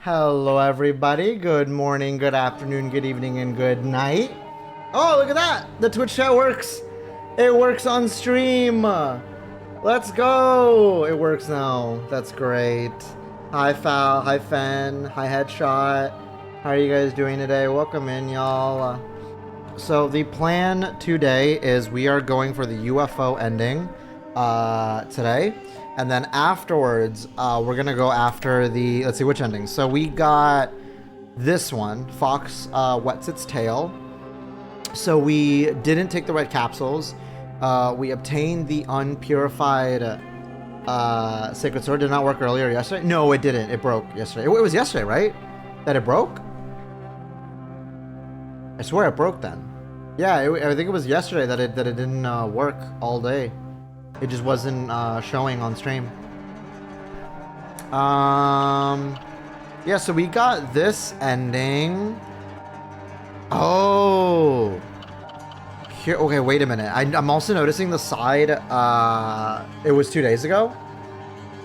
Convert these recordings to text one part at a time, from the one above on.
Hello, everybody. Good morning, good afternoon, good evening, and good night. Oh, look at that! The Twitch chat works! It works on stream! Let's go! It works now. That's great. Hi, Fal. Hi, Fen. Hi, Headshot. How are you guys doing today? Welcome in, y'all. So, the plan today is we are going for the UFO ending today. And then afterwards, we're gonna go after the, let's see which ending. So we got this one, Fox wets its tail. So we didn't take the red capsules. We obtained the unpurified sacred sword. Did not work earlier yesterday? No, it didn't. It broke yesterday. It was yesterday, right? That it broke? I swear it broke then. Yeah, I think it was yesterday that it didn't work all day. It just wasn't showing on stream. Yeah, so we got this ending. Oh. Here, okay, wait a minute. I'm also noticing the side. It was 2 days ago.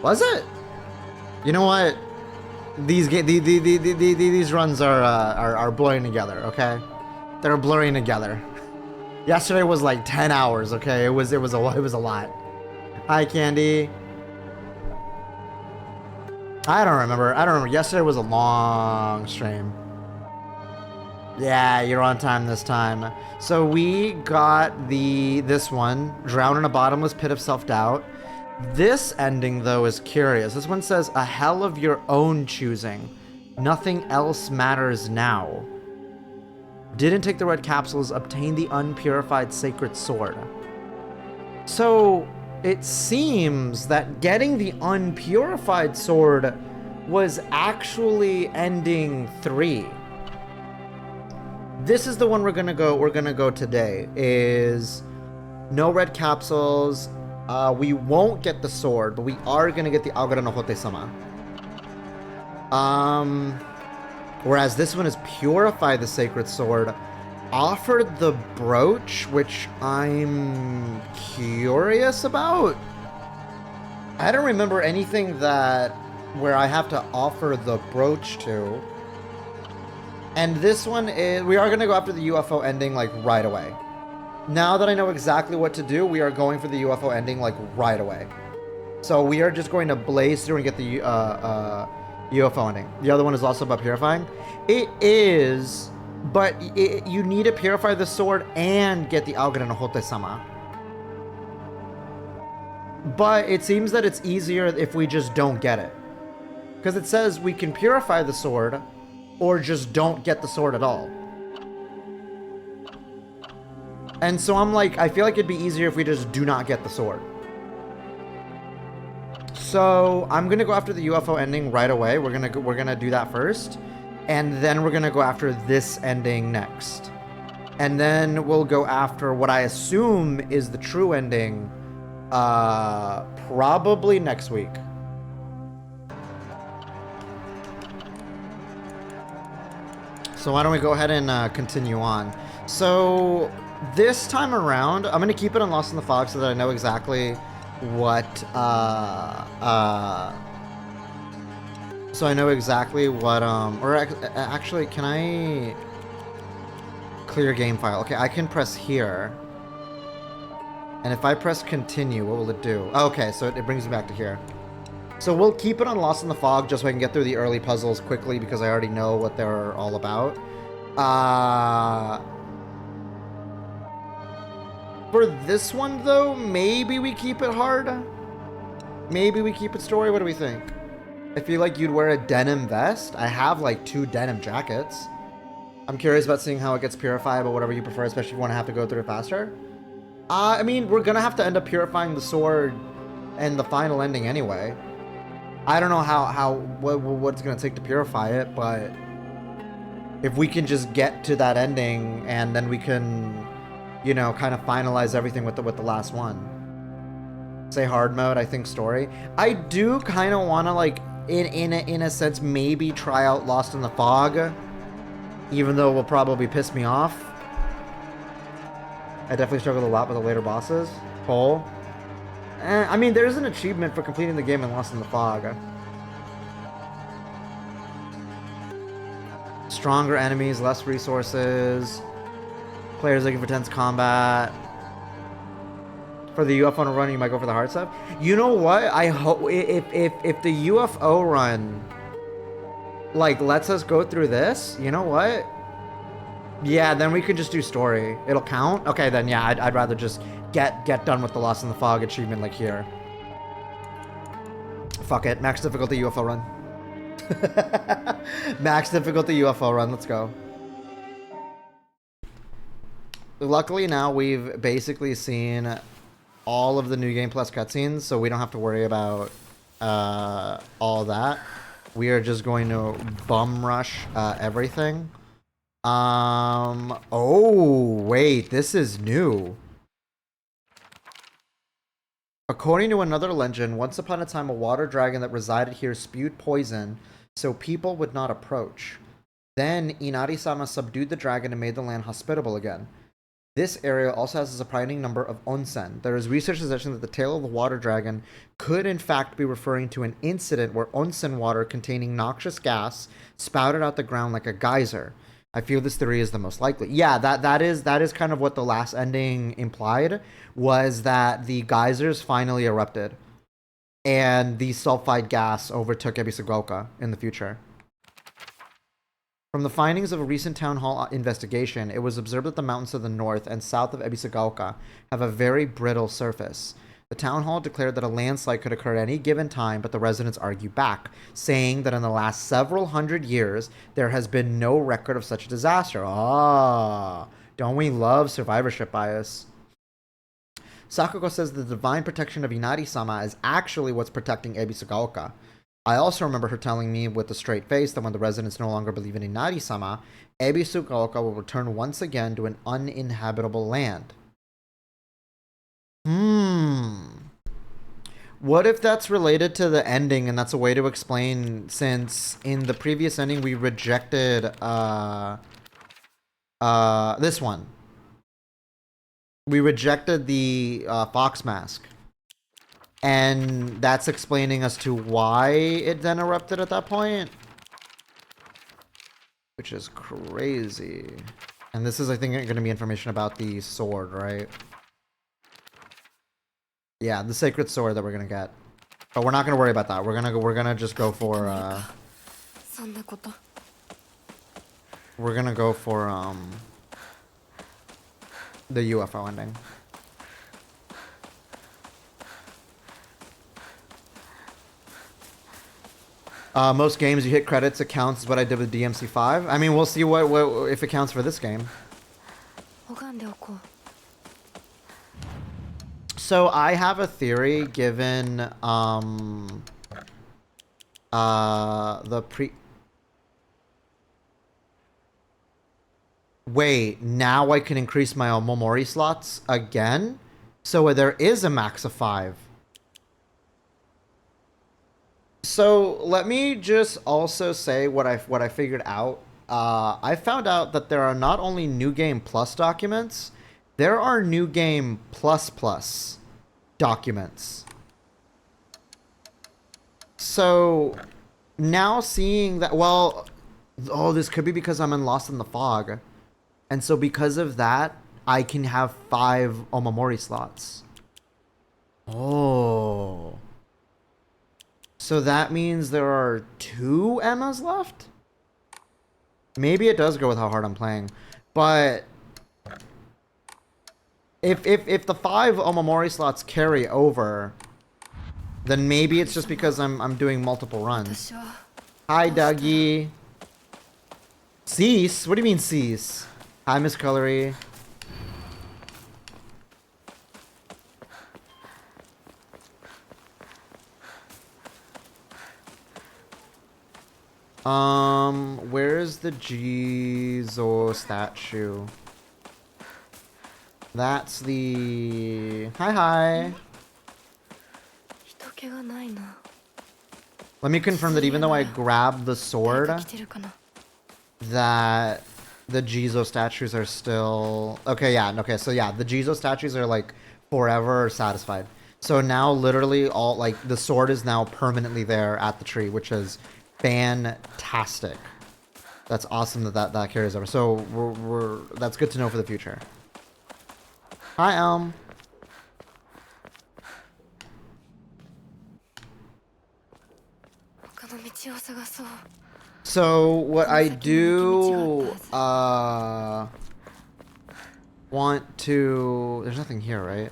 Was it? You know what? These runs are blurring together. Okay, they're blurring together. Yesterday was like 10 hours. Okay, it was a lot. Hi, Candy. I don't remember. Yesterday was a long stream. Yeah, you're on time this time. So we got this one, Drown in a Bottomless Pit of Self-Doubt. This ending, though, is curious. This one says, a hell of your own choosing. Nothing else matters now. Didn't take the red capsules, obtained the unpurified sacred sword. So it seems that getting the unpurified sword was actually ending 3. This is the one we're gonna go today. Is no red capsules. We won't get the sword, but we are gonna get the Agura no Hote-sama. Whereas this one is purify the sacred sword. Offered the brooch, which I'm curious about. I don't remember anything where I have to offer the brooch to. And this one is, we are going to go after the UFO ending like right away. Now that I know exactly what to do, we are going for the UFO ending like right away. So we are just going to blaze through and get the UFO ending. The other one is also about purifying. It is, but you need to purify the sword and get the Agura no Hote-sama. But it seems that it's easier if we just don't get it. Because it says we can purify the sword or just don't get the sword at all. And so I'm like, I feel like it'd be easier if we just do not get the sword. So I'm gonna go after the UFO ending right away. We're gonna do that first, and then we're gonna go after this ending next, and then we'll go after what I assume is the true ending, probably next week. So why don't we go ahead and continue on? So this time around, I'm gonna keep it on Lost in the Fog so that I know exactly what so I know exactly what or actually, can I clear game file? Okay, I can press here, and if I press continue, what will it do? Okay, so it brings me back to here. So we'll keep it on Lost in the Fog just so I can get through the early puzzles quickly because I already know what they're all about. For this one, though, maybe we keep it hard. Maybe we keep it story. What do we think? I feel like you'd wear a denim vest. I have like 2 denim jackets. I'm curious about seeing how it gets purified, but whatever you prefer, especially if you want to have to go through it faster. I mean, we're gonna have to end up purifying the sword and the final ending anyway. I don't know what it's gonna take to purify it, but if we can just get to that ending and then we can, you know, kind of finalize everything with the last one. Say hard mode, I think story. I do kind of want to, like, in a sense, maybe try out Lost in the Fog, even though it will probably piss me off. I definitely struggled a lot with the later bosses. Cole. I mean, there's an achievement for completing the game in Lost in the Fog. Stronger enemies, less resources. Players looking for tense combat. For the UFO run, you might go for the hard stuff. You know what? I hope if the UFO run like lets us go through this, you know what? Yeah, then we can just do story. It'll count. Okay, then yeah, I'd rather just get done with the Lost in the Fog achievement like here. Fuck it, max difficulty UFO run. Max difficulty UFO run. Let's go. Luckily now we've basically seen all of the New Game Plus cutscenes, so we don't have to worry about all that. We are just going to bum rush everything. Oh, wait, this is new. According to another legend, once upon a time a water dragon that resided here spewed poison so people would not approach. Then Inari-sama subdued the dragon and made the land hospitable again. This area also has a surprising number of onsen. There is research suggesting that the tale of the water dragon could in fact be referring to an incident where onsen water containing noxious gas spouted out the ground like a geyser. I feel this theory is the most likely. Yeah, that is kind of what the last ending implied, was that the geysers finally erupted and the sulfide gas overtook Ebisugaoka in the future. From the findings of a recent town hall investigation, it was observed that the mountains to the north and south of Ebisugaoka have a very brittle surface. The town hall declared that a landslide could occur at any given time, but the residents argue back, saying that in the last several hundred years, there has been no record of such a disaster. Ah, don't we love survivorship bias? Sakugo says the divine protection of Inari-sama is actually what's protecting Ebisugaoka. I also remember her telling me with a straight face that when the residents no longer believe in Inari-sama, Ebisugaoka will return once again to an uninhabitable land. What if that's related to the ending and that's a way to explain, since in the previous ending we rejected this one. We rejected the fox mask. And that's explaining as to why it then erupted at that point. Which is crazy. And this is, I think, going to be information about the sword, right? Yeah, the sacred sword that we're going to get. But we're not going to worry about that. We're going to just go for, we're going to go for, the UFO ending. Most games you hit credits, it counts as what I did with DMC5. I mean, we'll see what if it counts for this game. So I have a theory given Wait, now I can increase my Omomori slots again? So there is a max of 5. So let me just also say what I figured out. I found out that there are not only New Game Plus documents, there are New Game Plus Plus documents. So now seeing that, well, oh, this could be because I'm in Lost in the Fog. And so because of that, I can have 5 Omamori slots. Oh. So that means there are 2 Emmas left? Maybe it does go with how hard I'm playing. But if the 5 Omamori slots carry over, then maybe it's just because I'm doing multiple runs. Hi, Dougie. Cease? What do you mean cease? Hi, Miss Colory. Where's the Jizo statue? That's the... Hi. Let me confirm that even though I grabbed the sword, that the Jizo statues are still... Okay, yeah, okay, so yeah, the Jizo statues are like forever satisfied. So now literally all, like, the sword is now permanently there at the tree, which is fantastic. That's awesome that carries over. So that's good to know for the future. Hi, Elm. So what I do want to... There's nothing here, right?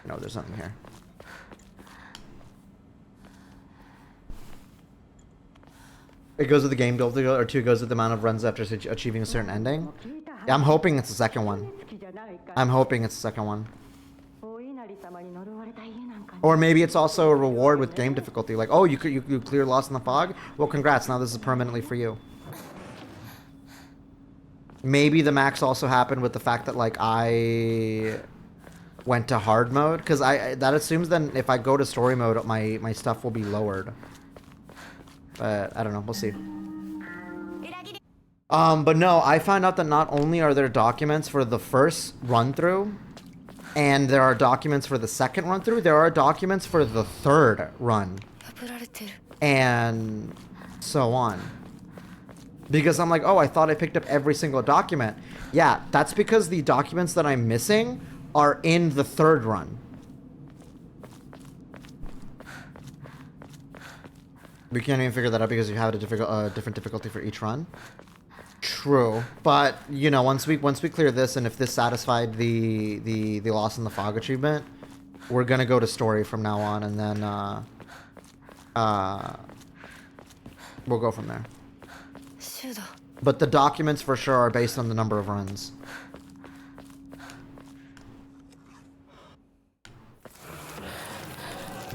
No, there's nothing here. It goes with the game build, or 2 goes with the amount of runs after achieving a certain ending. Yeah, I'm hoping it's the second one. I'm hoping it's the second one. Or maybe it's also a reward with game difficulty. Like, oh, you clear Lost in the Fog? Well, congrats. Now this is permanently for you. Maybe the max also happened with the fact that, like, I went to hard mode. Because that assumes then if I go to story mode, my stuff will be lowered. But I don't know. We'll see. But no, I found out that not only are there documents for the first run-through, and there are documents for the second run-through, there are documents for the third run. And so on. Because I'm like, oh, I thought I picked up every single document. Yeah, that's because the documents that I'm missing are in the third run. We can't even figure that out because you have a different difficulty for each run. True, but you know, once we clear this, and if this satisfied the Lost in the Fog achievement, we're gonna go to story from now on, and then we'll go from there. But the documents for sure are based on the number of runs.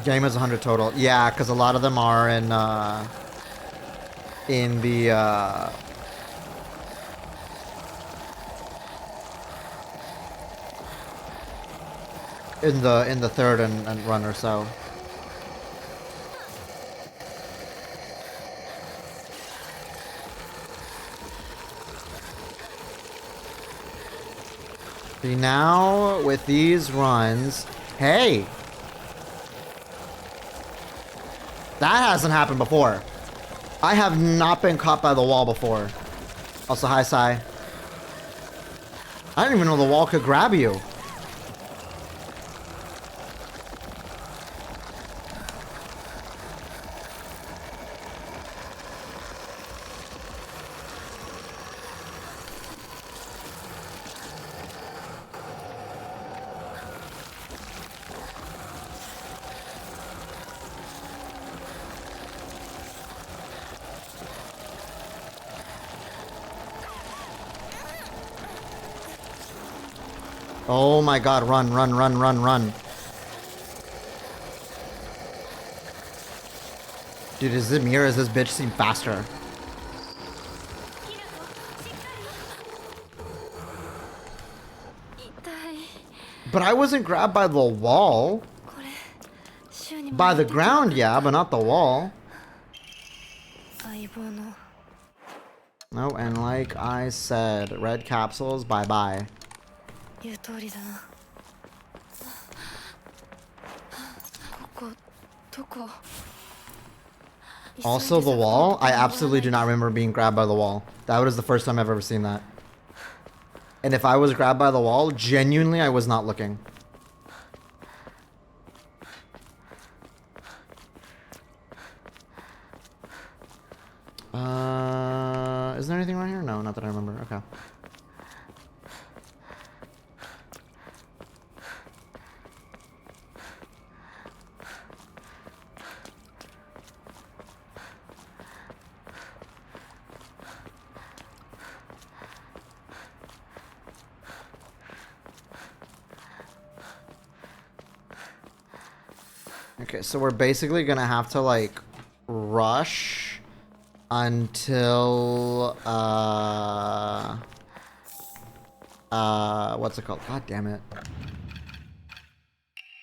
Game is 100 total. Yeah, because a lot of them are in the in the third and run or so. See, now with these runs, hey, that hasn't happened before. I have not been caught by the wall before. Also, hi, Sai. I didn't even know the wall could grab you. Oh my god, run, run, run, run, run. Dude, is it me or does this bitch seem faster? But I wasn't grabbed by the wall. By the ground, yeah, but not the wall. No, and like I said, red capsules, bye-bye. Also the wall? I absolutely do not remember being grabbed by the wall. That was the first time I've ever seen that. And if I was grabbed by the wall, genuinely I was not looking. Is there anything around here? No, not that I remember. Okay. Okay, so we're basically gonna have to, like, rush until, what's it called? God damn it.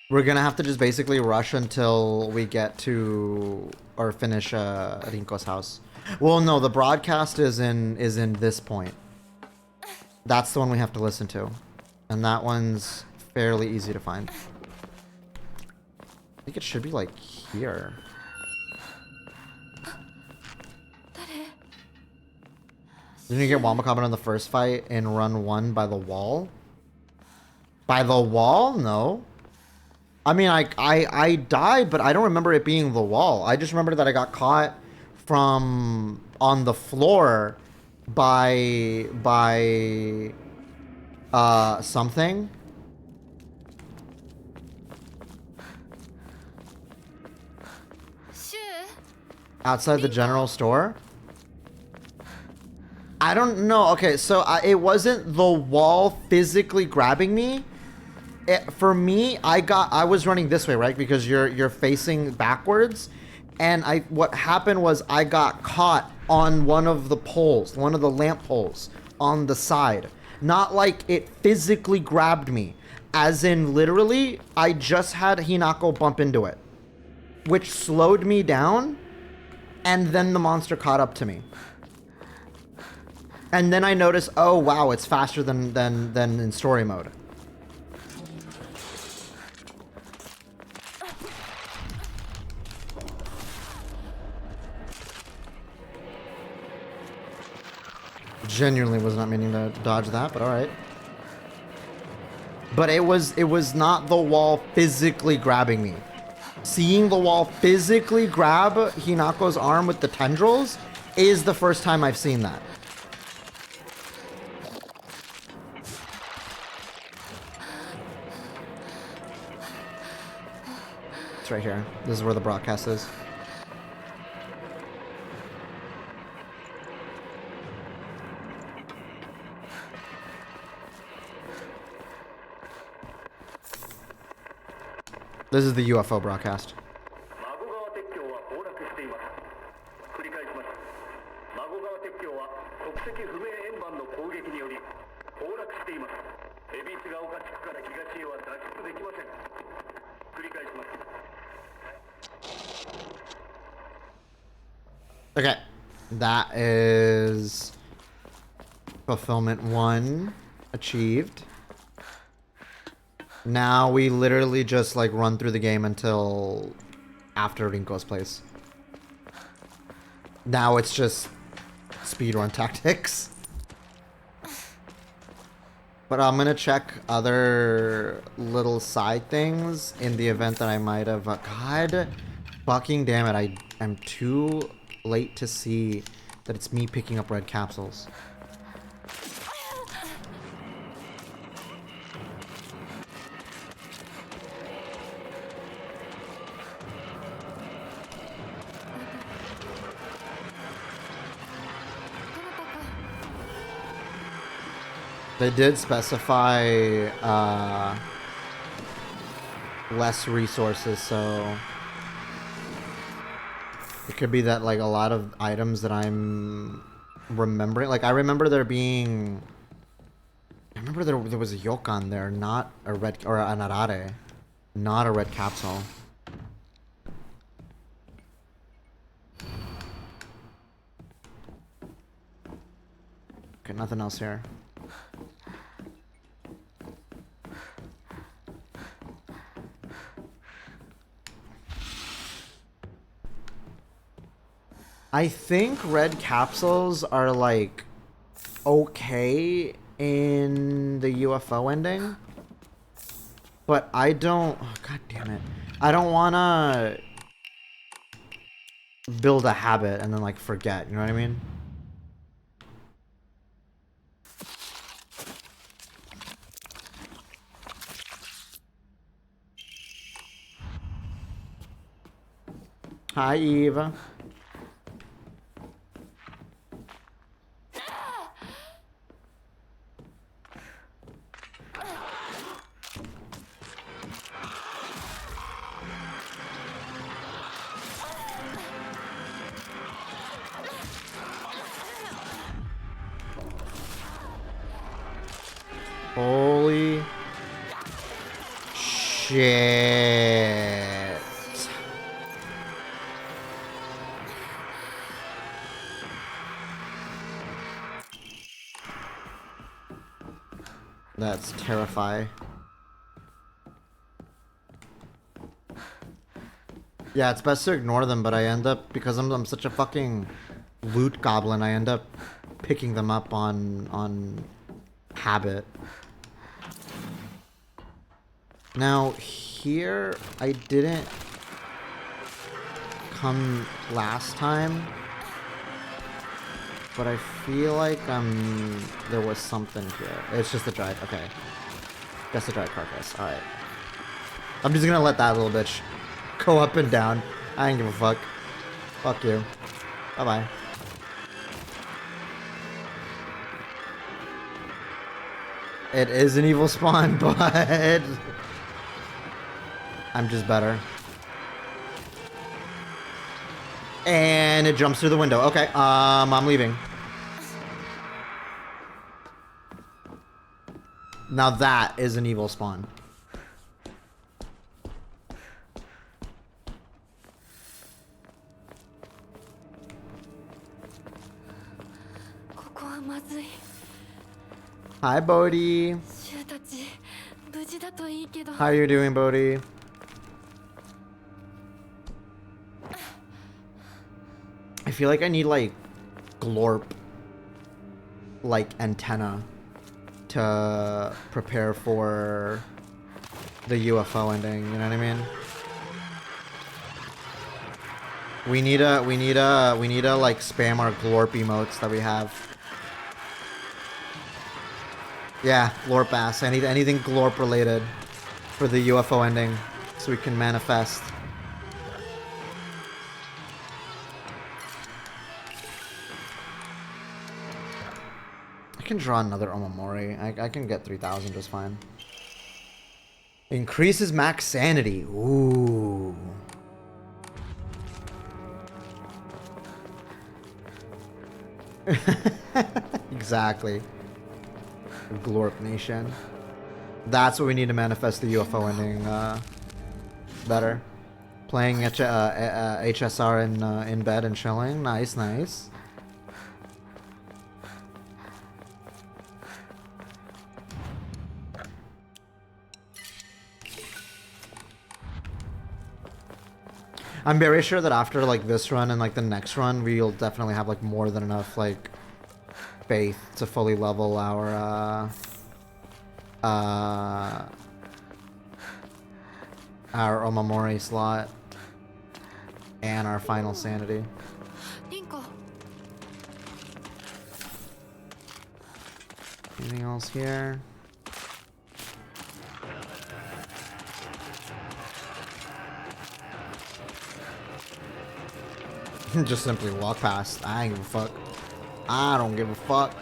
We're gonna have to just basically rush until we get to, or finish, Rinko's house. Well, no, the broadcast is in this point. That's the one we have to listen to. And that one's fairly easy to find. I think it should be, like, here. Didn't you get Wamakaban in the first fight in run 1 by the wall? By the wall? No. I mean, I died, but I don't remember it being the wall. I just remember that I got caught from on the floor by something. Outside the general store? I don't know. Okay, so it wasn't the wall physically grabbing me. For me, I was running this way, right? Because you're facing backwards, and what happened was I got caught on one of the poles, one of the lamp poles on the side. Not like it physically grabbed me, as in literally, I just had Hinako bump into it, which slowed me down, and then the monster caught up to me. And then I noticed, oh wow, it's faster than in story mode. Genuinely was not meaning to dodge that, but alright. But it was not the wall physically grabbing me. Seeing the wall physically grab Hinako's arm with the tendrils is the first time I've seen that. It's right here. This is where the broadcast is. This is the UFO broadcast. Okay, that is fulfillment 1 achieved. Now we literally just like run through the game until after Rinko's place. Now it's just speedrun tactics. But I'm gonna check other little side things in the event that I might have. God fucking damn it! I'm too late to see that it's me picking up red capsules. They did specify less resources, so it could be that like a lot of items that I'm remembering, like I remember there being, I remember there was a Yokan there, not a red, or an Arare, not a red capsule. Okay, nothing else here. I think red capsules are like okay in the UFO ending, but I don't, oh, god damn it, I don't wanna build a habit and then like forget, you know what I mean? Hi Eva. Holy shit. That's terrifying. Yeah, it's best to ignore them, but I end up, because I'm such a fucking loot goblin, I end up picking them up on habit. Now here I didn't come last time, but I feel like there was something here. It's just the dried. Okay, that's the dried carcass. All right, I'm just gonna let that little bitch go up and down. I ain't give a fuck. Fuck you. Bye bye. It is an evil spawn, but I'm just better. And it jumps through the window. Okay, I'm leaving. Now that is an evil spawn. Hi, Bodhi. How are you doing, Bodhi? I feel like I need, like, glorp, like, antenna to prepare for the UFO ending, you know what I mean? We need to like spam our glorp emotes that we have. Yeah, glorp ass. Anything glorp related for the UFO ending so we can manifest. I can draw another Omamori. I can get 3,000 just fine. Increases max sanity. Ooh. Exactly. Glorp Nation. That's what we need to manifest the UFO ending better. Playing HSR in bed and chilling. Nice, nice. I'm very sure that after like this run and like the next run, we'll definitely have like more than enough like faith to fully level our Omamori slot and our final sanity. Anything else here? Just simply walk past. I ain't give a fuck. I don't give a fuck.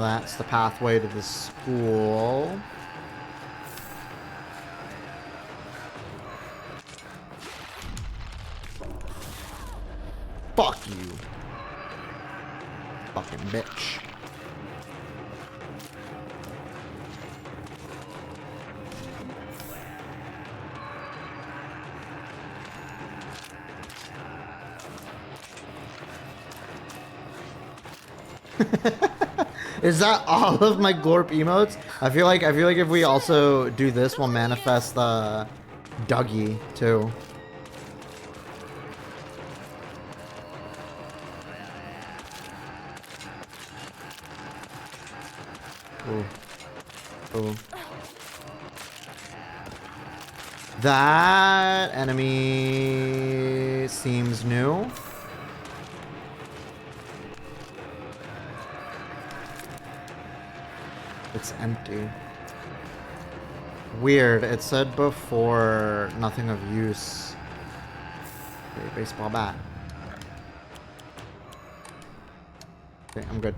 That's the pathway to the school. Fuck you. Fucking bitch. Is that all of my glorp emotes? I feel like if we also do this, we'll manifest Dougie too. Ooh. Ooh. That enemy seems new. It's empty. Weird. It said before nothing of use. Okay, baseball bat. Okay, I'm good.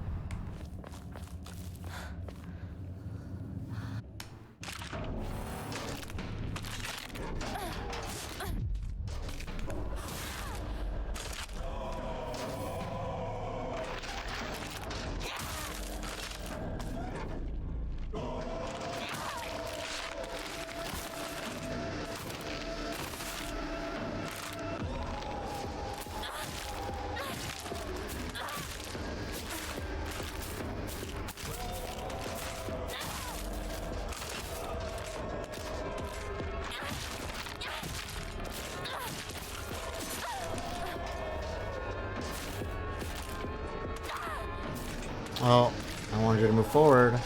Oh, I wanted you to move forward.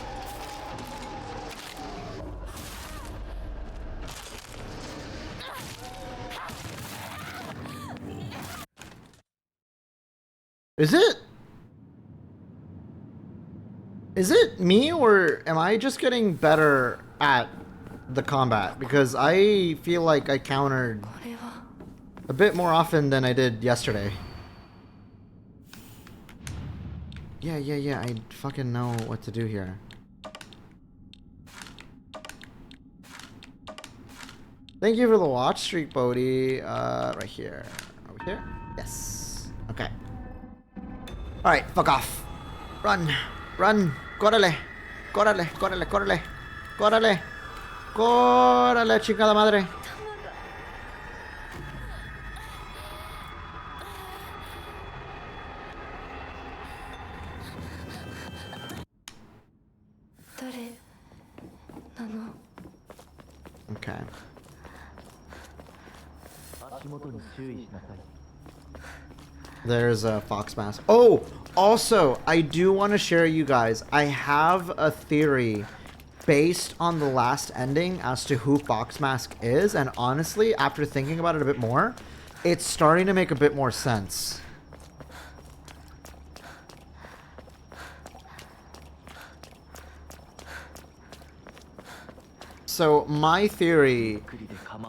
Is it me, or am I just getting better at the combat? Because I feel like I countered a bit more often than I did yesterday. Yeah, I fucking know what to do here. Thank you for the watch, Streak Bodie. Right here. Over here? Yes. Okay. Alright, fuck off. Run. Run. Córrele. Córrele, córrele, córrele. Córrele. Córrele, chingada madre. Okay. There's a fox mask. Oh, also, I do want to share you guys. I have a theory based on the last ending as to who Fox Mask is, and honestly, after thinking about it a bit more, it's starting to make a bit more sense. So my theory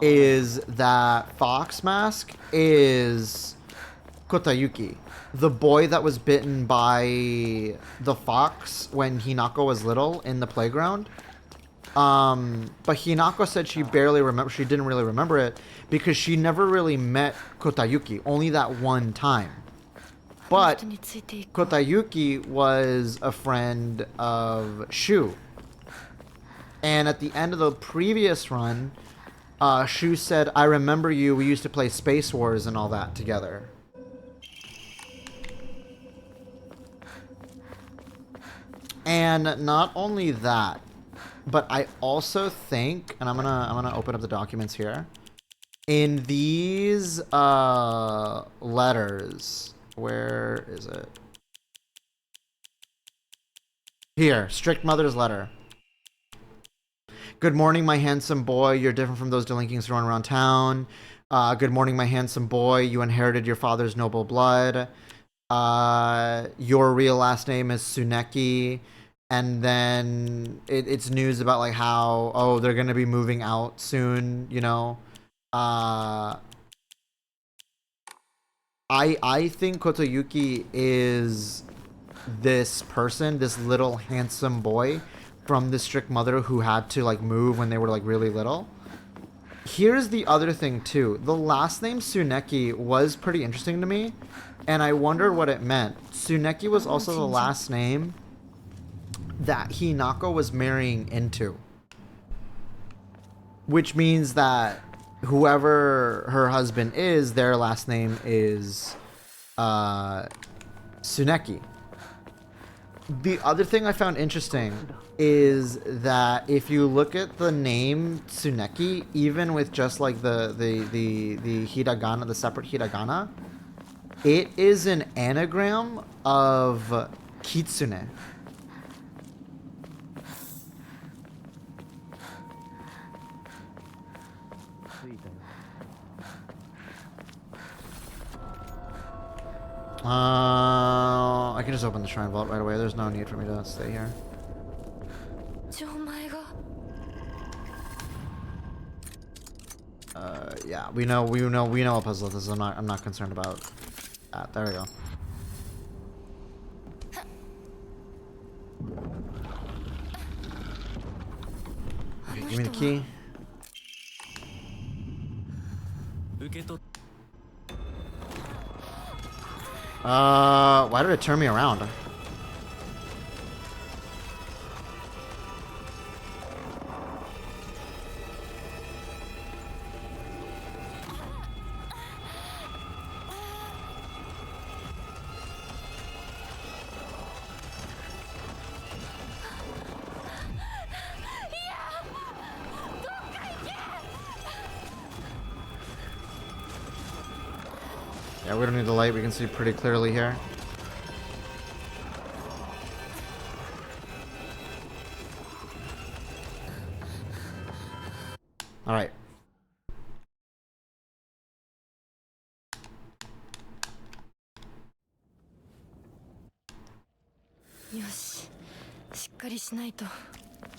is that Fox Mask is Kotayuki, the boy that was bitten by the fox when Hinako was little in the playground. But Hinako said she didn't really remember it because she never really met Kotayuki, only that one time. But Kotayuki was a friend of Shu. And at the end of the previous run, Shu said, I remember you, we used to play Space Wars and all that together. And not only that, but I also think, and I'm gonna open up the documents here. In these letters, where is it? Here, Strict Mother's letter. Good morning, my handsome boy. You're different from those delinquents running around town. Good morning, my handsome boy. You inherited your father's noble blood. Your real last name is Tsuneki. And then it's news about like how, oh, they're going to be moving out soon, you know. I think Kotoyuki is this person, this little handsome boy from the strict mother who had to like move when they were like really little. Here's the other thing too. The last name Tsuneki was pretty interesting to me, and I wondered what it meant. Tsuneki was also the last name that Hinako was marrying into, which means that whoever her husband is, their last name is Tsuneki. The other thing I found interesting is that if you look at the name Tsuneki, even with just like the hiragana, the separate hiragana, it is an anagram of kitsune. I can just open the shrine vault right away. There's no need for me to stay here. Yeah, we know what puzzle this is. I'm not concerned about that. There we go. Okay, give me the key. Why did it turn me around? Yeah, we don't need the light. We can see pretty clearly here. All right.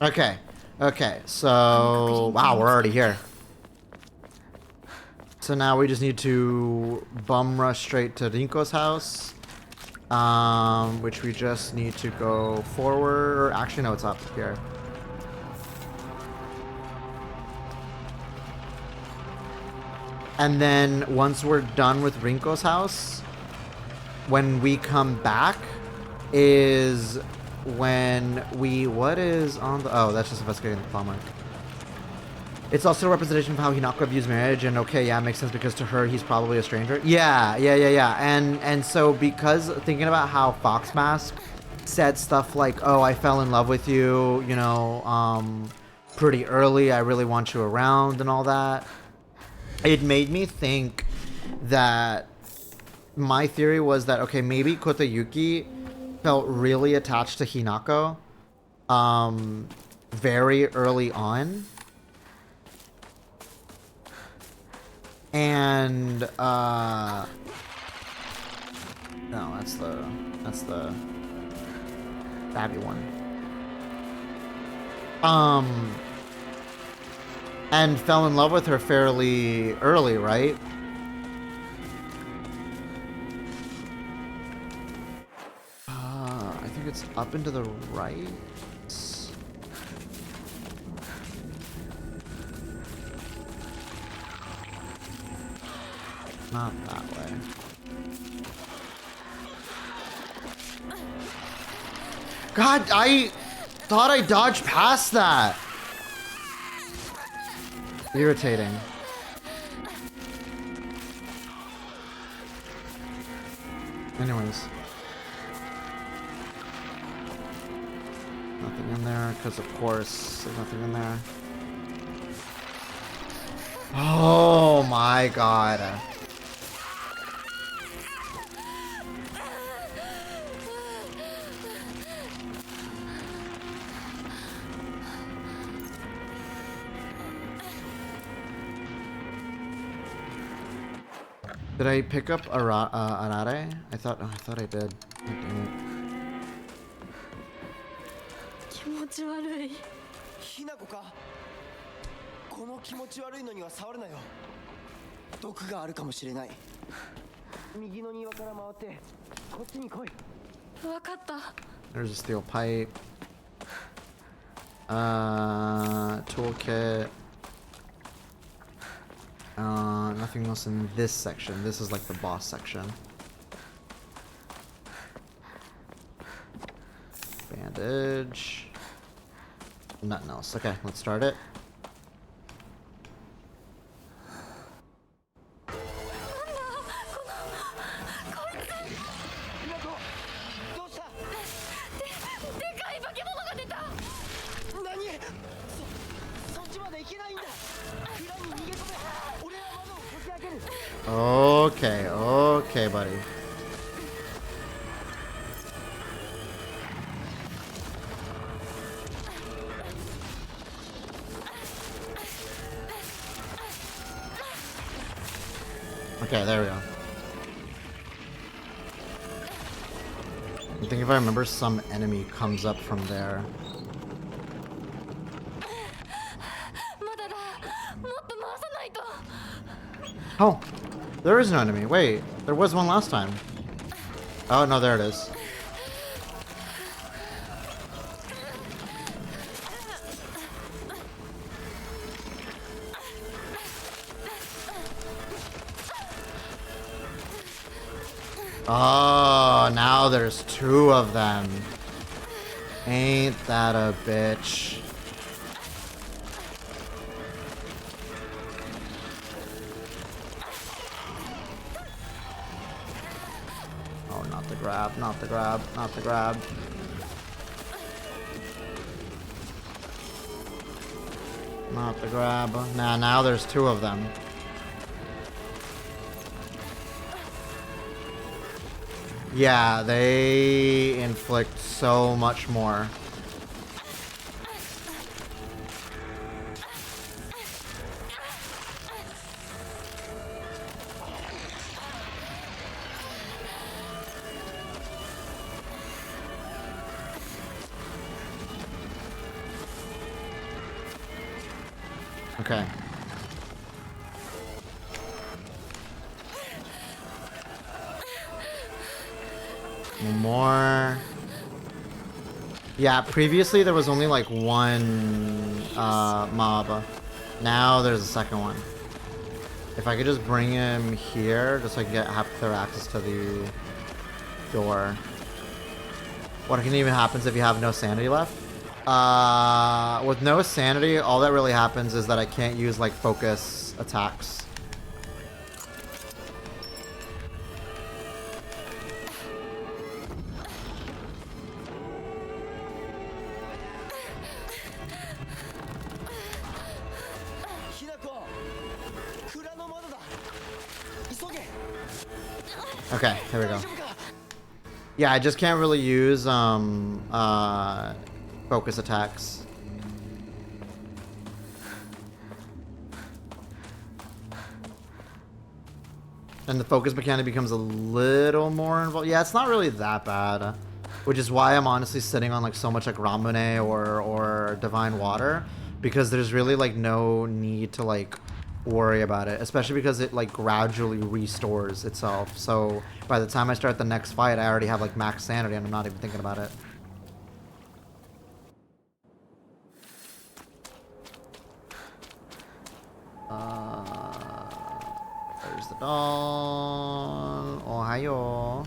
Okay. Okay. So, wow, we're already here. So now we just need to bum rush straight to Rinko's house. Which we just need to go forward. Actually, no, it's up here. And then once we're done with Rinko's house, when we come back is when we... What is on the... Oh, that's just investigating the plumber. It's also a representation of how Hinako views marriage, and okay, yeah, it makes sense because to her, he's probably a stranger. Yeah. And so because thinking about how Fox Mask said stuff like, oh, I fell in love with you, you know, pretty early, I really want you around and all that, it made me think that my theory was that, okay, maybe Kotayuki felt really attached to Hinako very early on. And no, that's the stabby one. And fell in love with her fairly early, right? I think it's up and to the right. Not that way. God, I thought I dodged past that. Irritating. Anyways. Nothing in there, because of course there's nothing in there. Oh my god. Did I pick up Arare? I thought I did. Oh, dang it. 気持ち悪い。ひなこか。この気持ち悪いのには触るなよ。毒があるかもしれない。右の庭から回ってこっちに来い。わかった。 There's a steel pipe. Toolkit. Nothing else in this section. This is like the boss section. Bandage. Nothing else. Okay, let's start it. Okay, okay, buddy. Okay, there we go. I think if I remember, some enemy comes up from there. Oh, there is no enemy. Wait, there was one last time. Oh, no, there it is. Oh, now there's two of them. Ain't that a bitch. Oh, not the grab, not the grab, not the grab. Not the grab. Nah, now there's two of them. Yeah, they inflict so much more. Okay. More. Yeah, previously there was only like one mob. Now there's a second one. If I could just bring him here, just so I can have clear access to the door. What can even happens if you have no sanity left? With no sanity, all that really happens is that I can't use like focus attacks. Okay, here we go. Yeah, I just can't really use focus attacks. And the focus mechanic becomes a little more involved. Yeah, it's not really that bad. Which is why I'm honestly sitting on like so much like Ramune or Divine Water. Because there's really like no need to like worry about it. Especially because it like gradually restores itself. So by the time I start the next fight, I already have like max sanity and I'm not even thinking about it. There's the dawn. Ohio.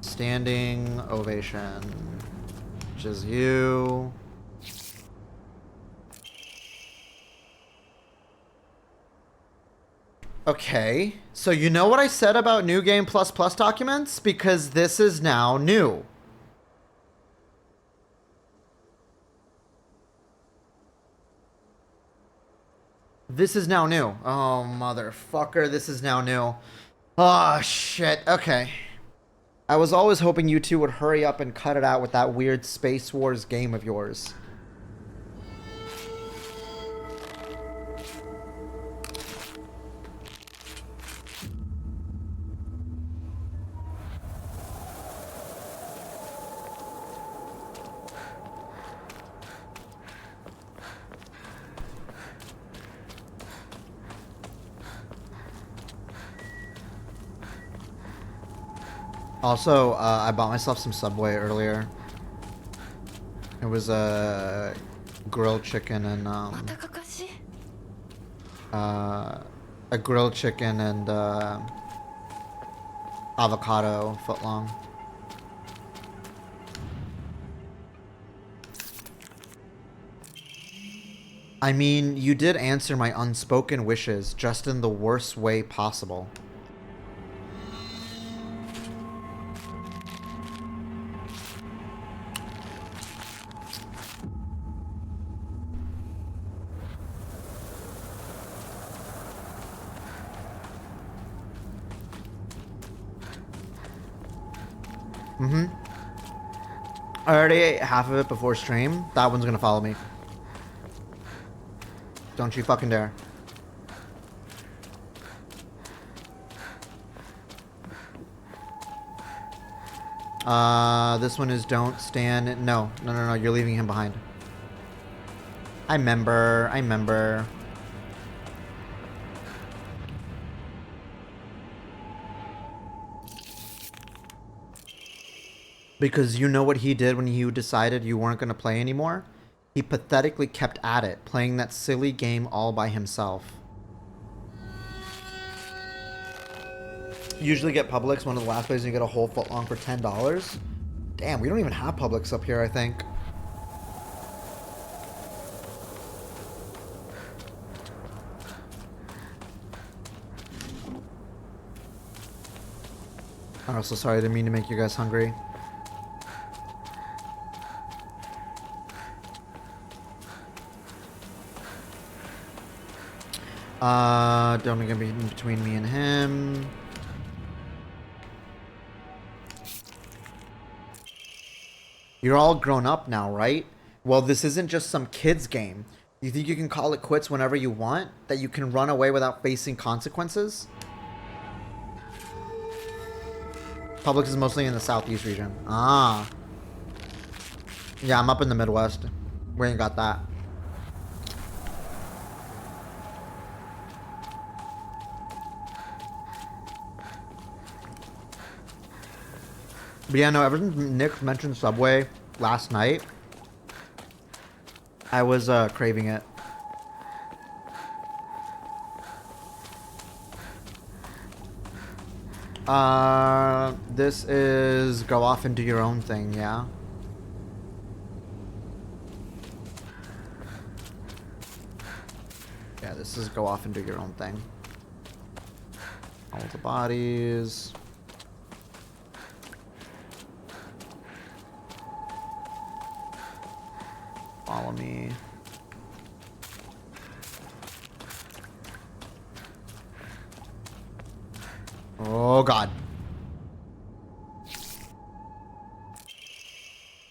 Standing ovation. Which is you. Okay. So you know what I said about New Game Plus Plus documents? Because this is now new. This is now new. Oh, motherfucker. This is now new. Oh, shit. Okay. I was always hoping you two would hurry up and cut it out with that weird Space Wars game of yours. Also, I bought myself some Subway earlier. It was a grilled chicken and a grilled chicken and avocado footlong. I mean, you did answer my unspoken wishes, just in the worst way possible. I already ate half of it before stream. That one's gonna follow me. Don't you fucking dare. This one is don't stand. No, you're leaving him behind. I remember. Because you know what he did when you decided you weren't going to play anymore? He pathetically kept at it, playing that silly game all by himself. Usually get Publix, one of the last places you get a whole footlong for $10. Damn, we don't even have Publix up here, I think. I'm also sorry, I didn't mean to make you guys hungry. Don't get in between me and him. You're all grown up now, right? Well, this isn't just some kid's game. You think you can call it quits whenever you want? That you can run away without facing consequences? Publix is mostly in the southeast region. Ah. Yeah, I'm up in the Midwest. We ain't got that. But yeah, no, ever since Nick mentioned Subway last night, I was craving it. This is go off and do your own thing, yeah? Yeah, this is go off and do your own thing. All the bodies. Follow me. Oh God.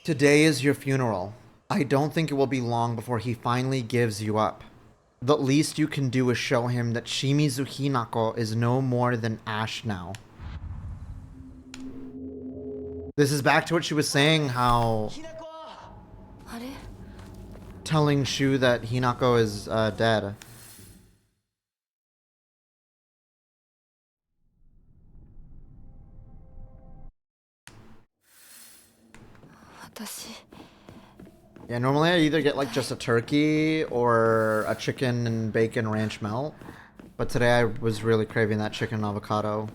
Today is your funeral. I don't think it will be long before he finally gives you up. The least you can do is show him that Shimizu Hinako is no more than ash now. This is back to what she was saying, how telling Shu that Hinako is dead. 私 Yeah, normally I either get like just a turkey or a chicken and bacon ranch melt. But today I was really craving that chicken and avocado.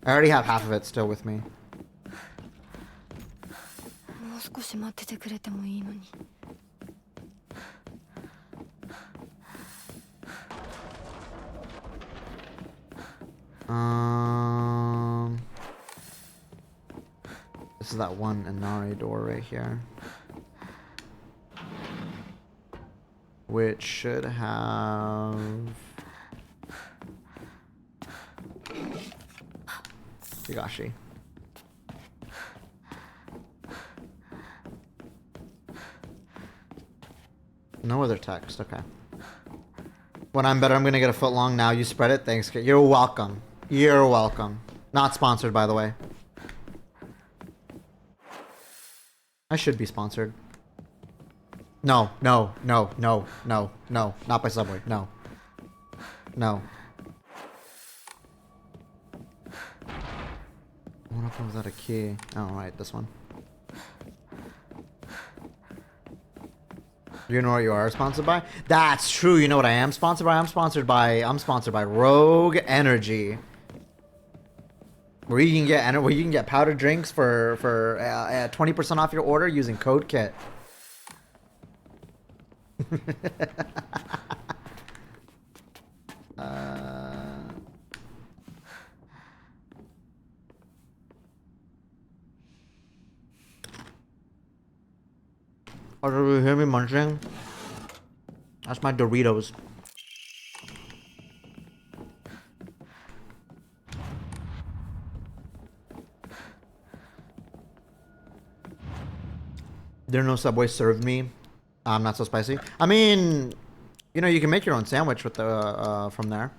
I already have half of it still with me. もう少し待っててくれてもいいのに This is that one Inari door right here. Which should have... Higashi. No other text, okay. When I'm better, I'm gonna get a foot long now. You spread it, thanks. You're welcome. You're welcome. Not sponsored, by the way. I should be sponsored. No, no, no, no, no, no. Not by Subway. No. No. What if I was out a key? Oh, right, this one. You know what you are sponsored by? That's true. You know what I am sponsored by? I'm sponsored by Rogue Energy. Where you can get powdered drinks for 20% off your order using code KIT. Oh, do you hear me munching? That's my Doritos. There are no Subway served me. Not so spicy. I mean, you know, you can make your own sandwich with the from there.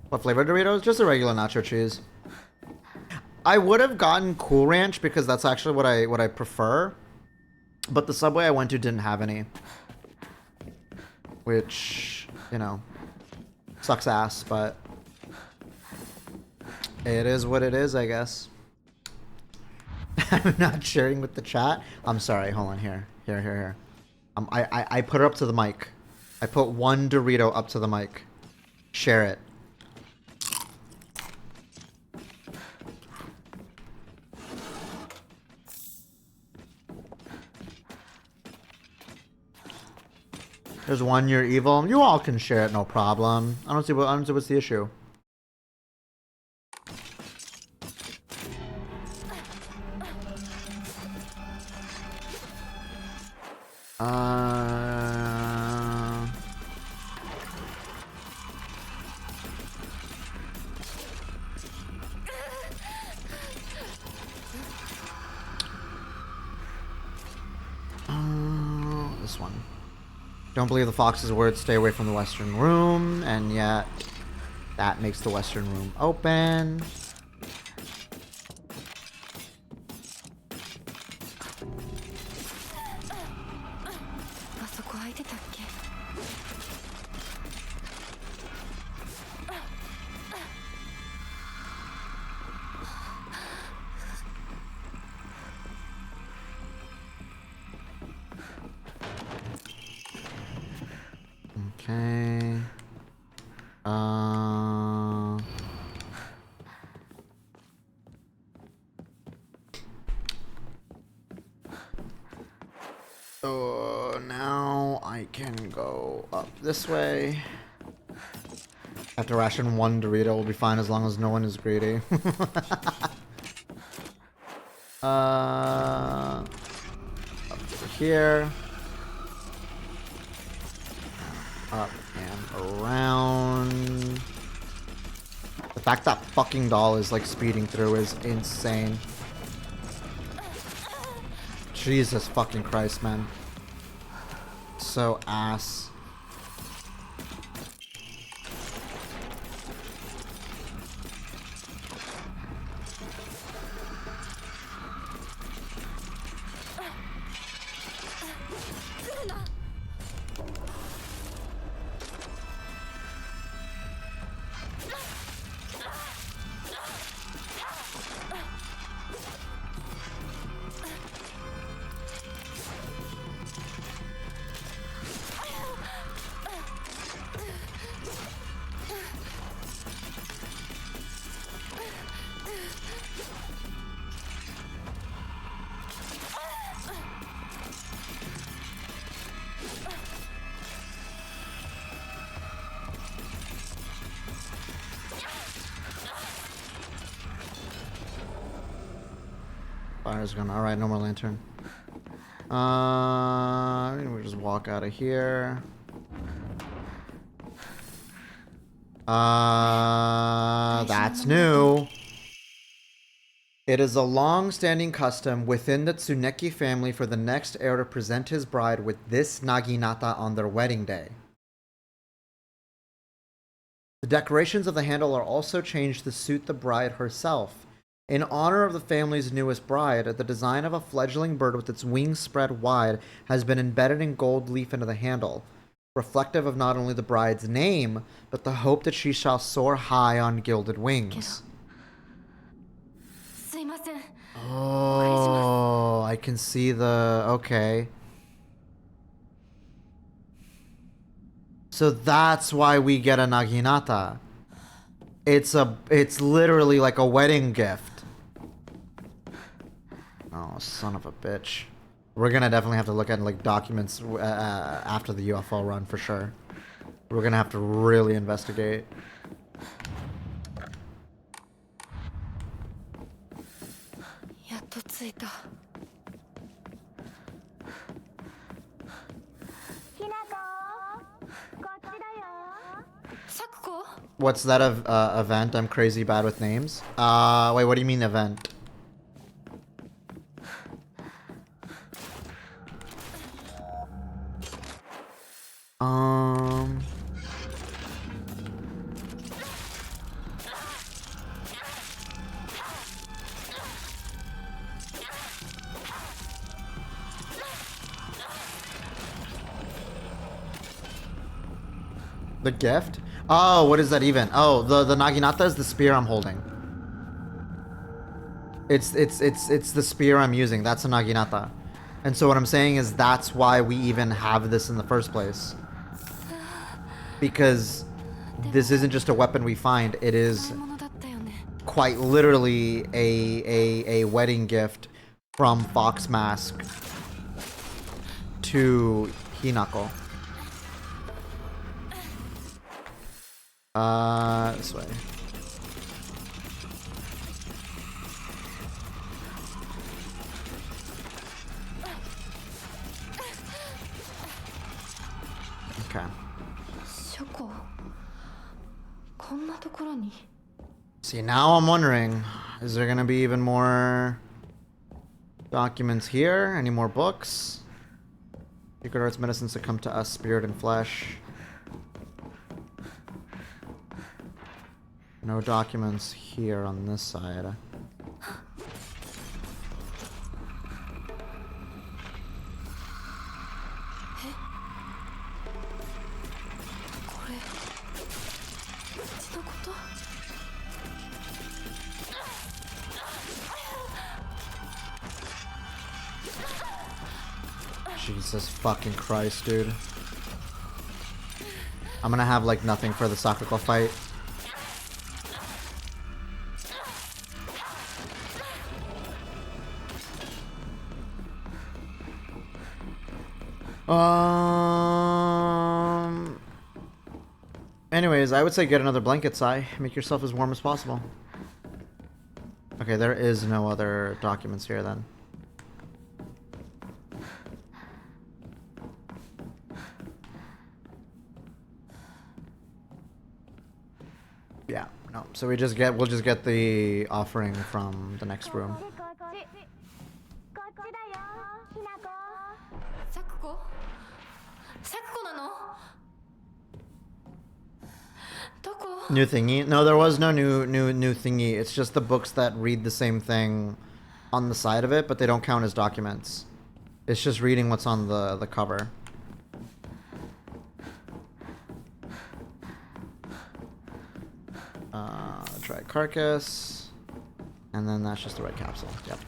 What flavor Doritos? Just a regular nacho cheese. I would have gotten Cool Ranch because that's actually what I prefer. But the Subway I went to didn't have any. Which, you know, sucks ass, but it is what it is, I guess. I'm not sharing with the chat. I'm sorry. Hold on. Here. I put it up to the mic. I put one Dorito up to the mic. Share it. There's one, you're evil. You all can share it, no problem. I don't see what's the issue. This one. Don't believe the fox's words, stay away from the western room, and yet that makes the western room open. Okay. So now I can go up this way. I have to ration one Dorito. Will be fine as long as no one is greedy. Up to here. Up and around. The fact that fucking doll is like speeding through is insane. Jesus fucking Christ, man. So ass. Fire's gone. Alright, no more lantern. We'll just walk out of here. That's new. It is a long-standing custom within the Tsuneki family for the next heir to present his bride with this naginata on their wedding day. The decorations of the handle are also changed to suit the bride herself. In honor of the family's newest bride, the design of a fledgling bird with its wings spread wide has been embedded in gold leaf into the handle, reflective of not only the bride's name, but the hope that she shall soar high on gilded wings. Oh, I can see the... okay. So that's why we get a naginata. It's literally like a wedding gift. Oh, son of a bitch. We're gonna definitely have to look at like documents after the UFO run for sure. We're gonna have to really investigate. What's that event? I'm crazy bad with names. Wait, what do you mean event? The gift? Oh, what is that even? Oh, the naginata is the spear I'm holding. It's the spear I'm using. That's a naginata. And so what I'm saying is that's why we even have this in the first place. Because this isn't just a weapon we find. It is quite literally a wedding gift from Fox Mask to Hinako. This way. Okay. See, now I'm wondering, is there gonna be even more documents here? Any more books? Secret arts medicines that come to us, spirit and flesh. No documents here on this side. Jesus fucking Christ, dude. I'm gonna have like nothing for the Sakuko fight. Anyways, I would say get another blanket, Sai. Make yourself as warm as possible. Okay, there is no other documents here then. Yeah, no. So we'll just get the offering from the next room. サクコサクコなのどこ New thingy? No, there was no new thingy. It's just the books that read the same thing on the side of it, but they don't count as documents. It's just reading what's on the cover. Try carcass, and then that's just the red capsule. Yep.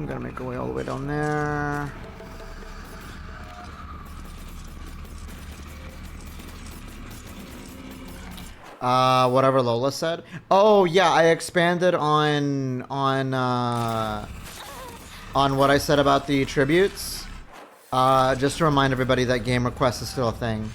Gotta make our way all the way down there. Whatever Lola said. Oh yeah, I expanded on what I said about the tributes. Just to remind everybody that game request is still a thing.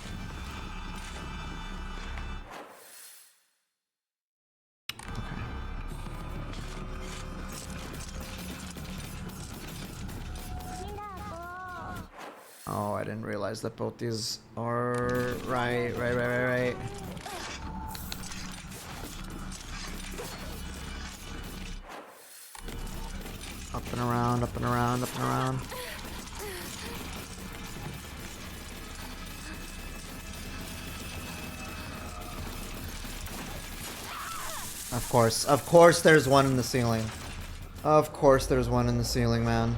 Oh, I didn't realize that both these are right. Up and around, up and around, up and around. Of course there's one in the ceiling. Of course there's one in the ceiling, man.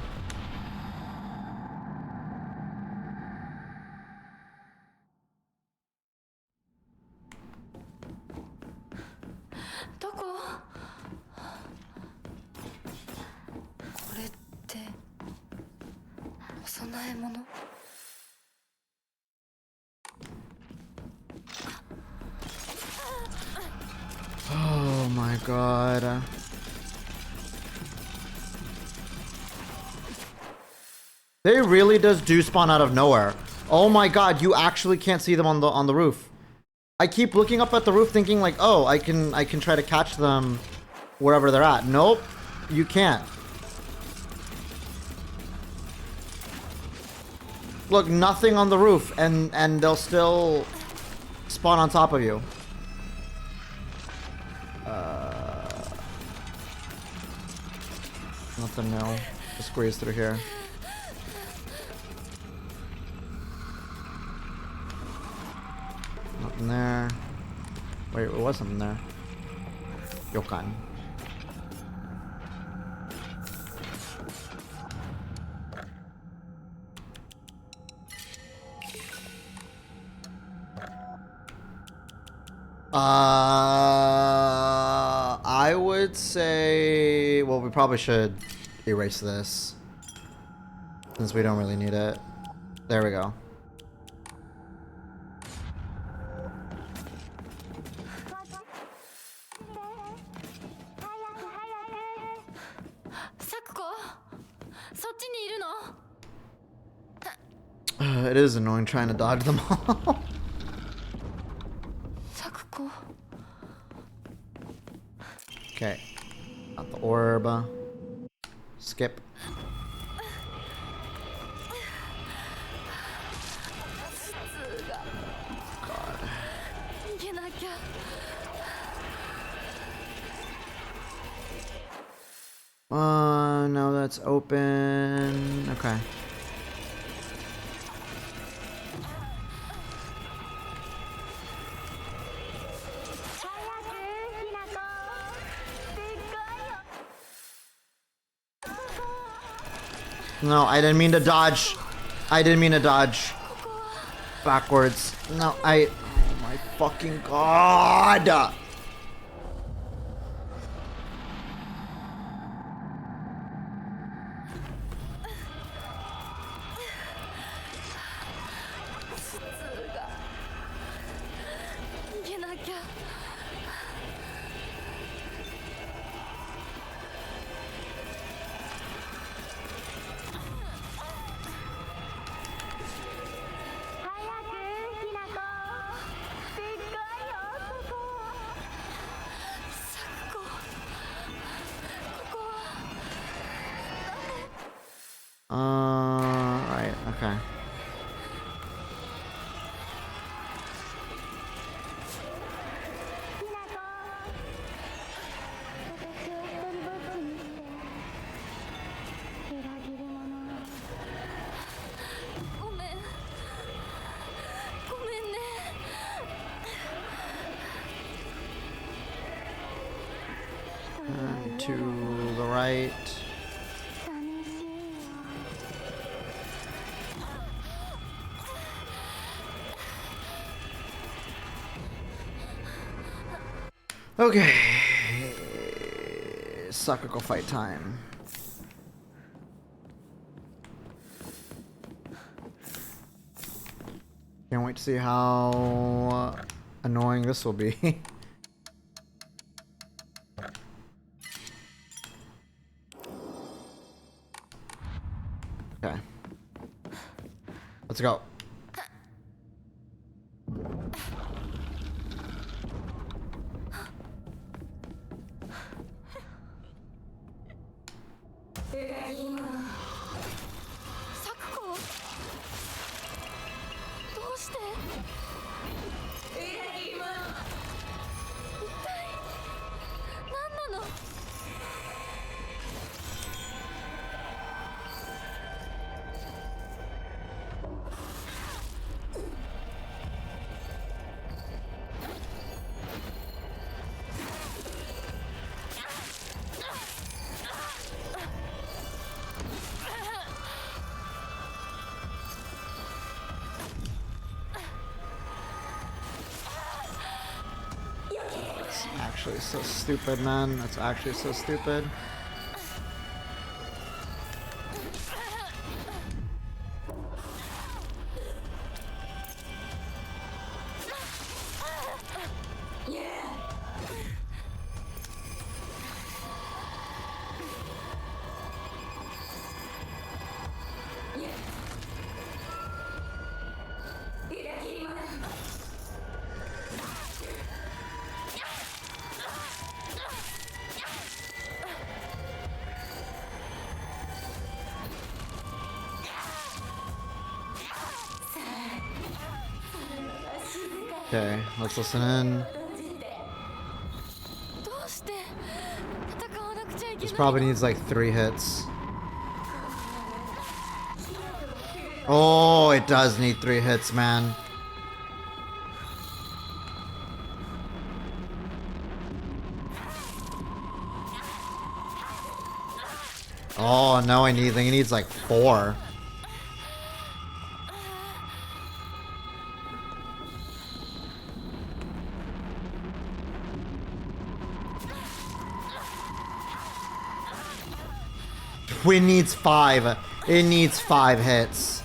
Oh my god. They really do spawn out of nowhere. Oh my god, you actually can't see them on the roof. I keep looking up at the roof thinking like, oh, I can try to catch them wherever they're at. Nope, you can't. Look, nothing on the roof, and they'll still spawn on top of you. Nothing new. Just squeeze through here. Nothing there. Wait, there was something there. Yokan. I would say, well, we probably should erase this since we don't really need it. There we go. It is annoying trying to dodge them all. Okay. Got the orb. Skip. God. No, that's open. Okay. No, I didn't mean to dodge. I didn't mean to dodge. Backwards. No, oh my fucking god. きゃ。Right, okay. And to the right. Okay. Sakako fight time. Can't wait to see how annoying this will be. Okay. Let's go. Actually so stupid, man. That's actually so stupid. Okay, let's listen in. This probably needs like 3 hits. Oh, it does need 3 hits, man. Oh, no, I think he needs like 4. It needs 5. It needs 5 hits.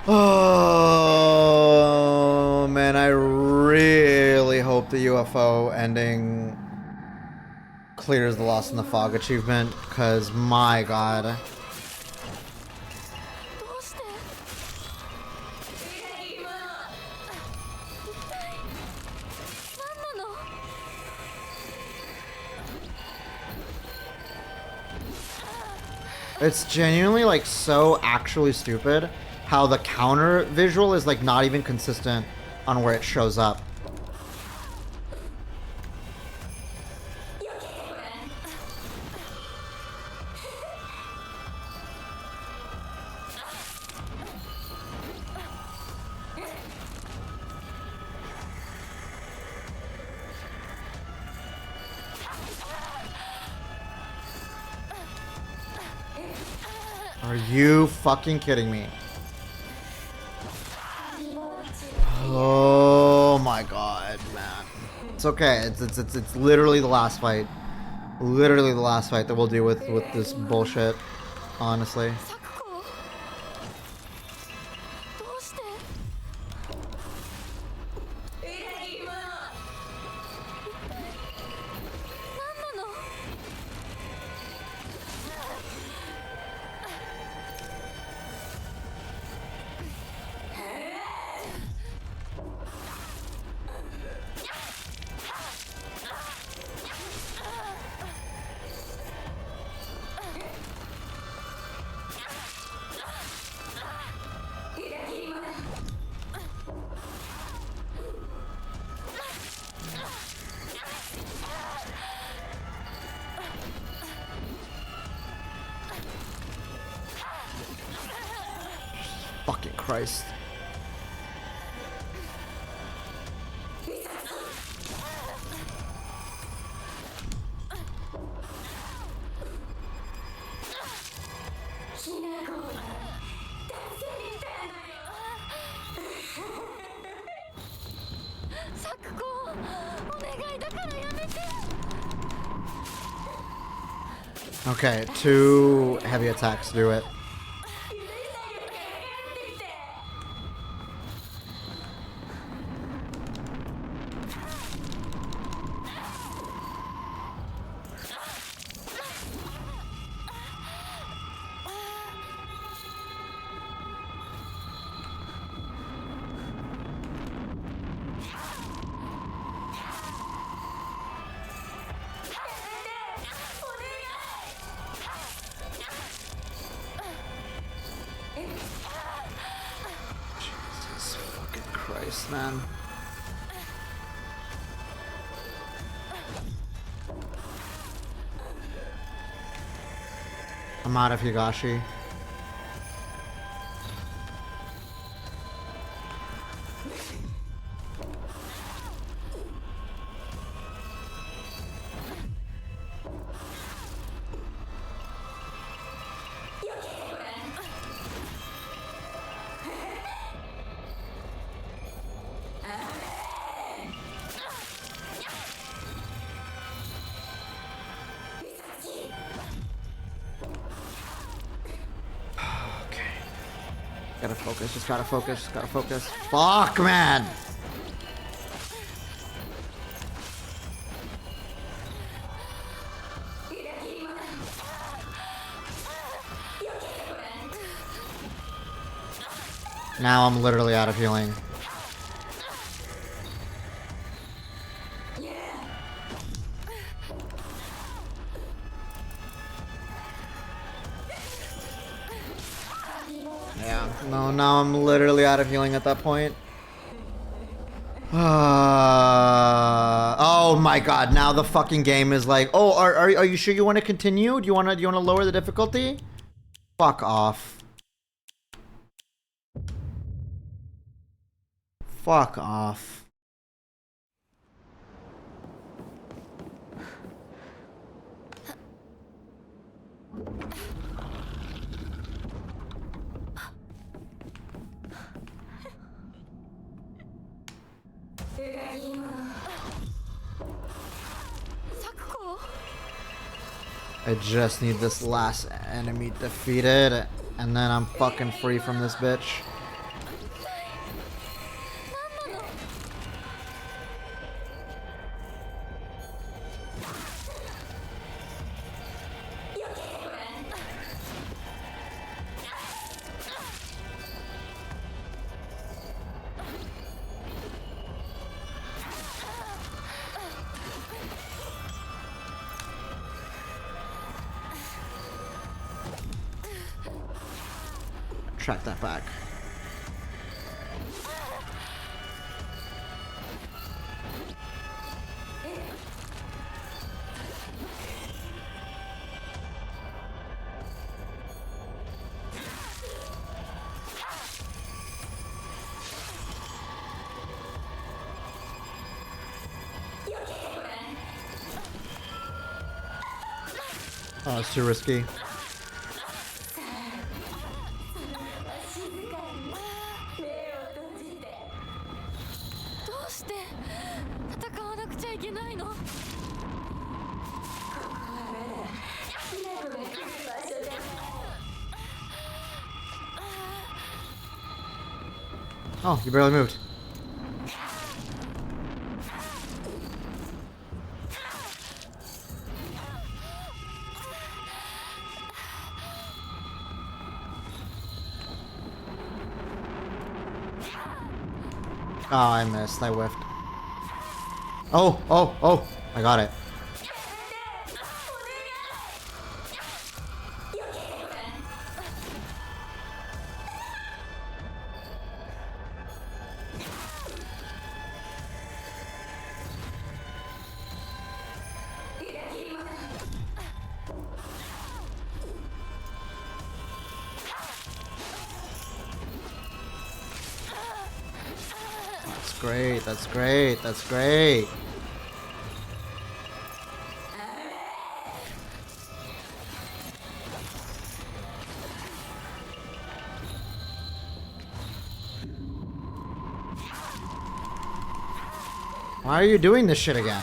Oh man, I really hope the UFO ending clears the Lost in the Fog achievement, because my god. It's genuinely like so actually stupid how the counter visual is like not even consistent on where it shows up. Are you fucking kidding me? Oh my god, man. It's okay. It's literally the last fight. Literally the last fight that we'll deal with this bullshit. Honestly. サクコどうして何なの Fucking Christ. Okay, 2 heavy attacks do it. Jesus fucking Christ, man. I'm out of Higashi. Gotta focus, just gotta focus, just gotta focus. Fuck, man! Now I'm literally out of healing. Yeah, no, now I'm literally out of healing at that point. Oh my god, now the fucking game is like, oh, are you sure you want to continue? Do you want to lower the difficulty? Fuck off. Fuck off. I just need this last enemy defeated, and then I'm fucking free from this bitch. track that back. Oh, it's too risky. どうして戦わなくちゃいけないの？ Oh, you barely moved. Oh, I missed. I whiffed. Oh, oh, oh. I got it. That's great. That's great. That's great. Why are you doing this shit again?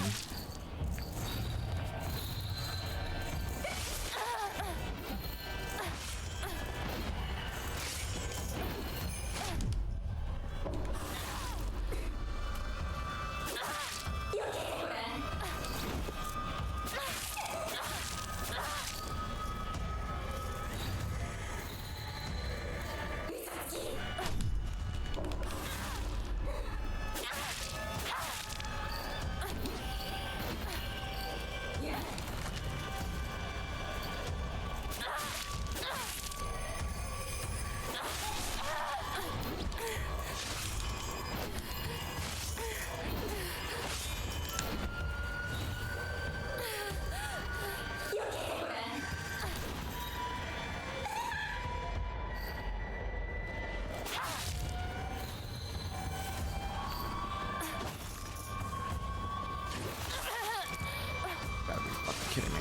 Gotta be fucking kidding me.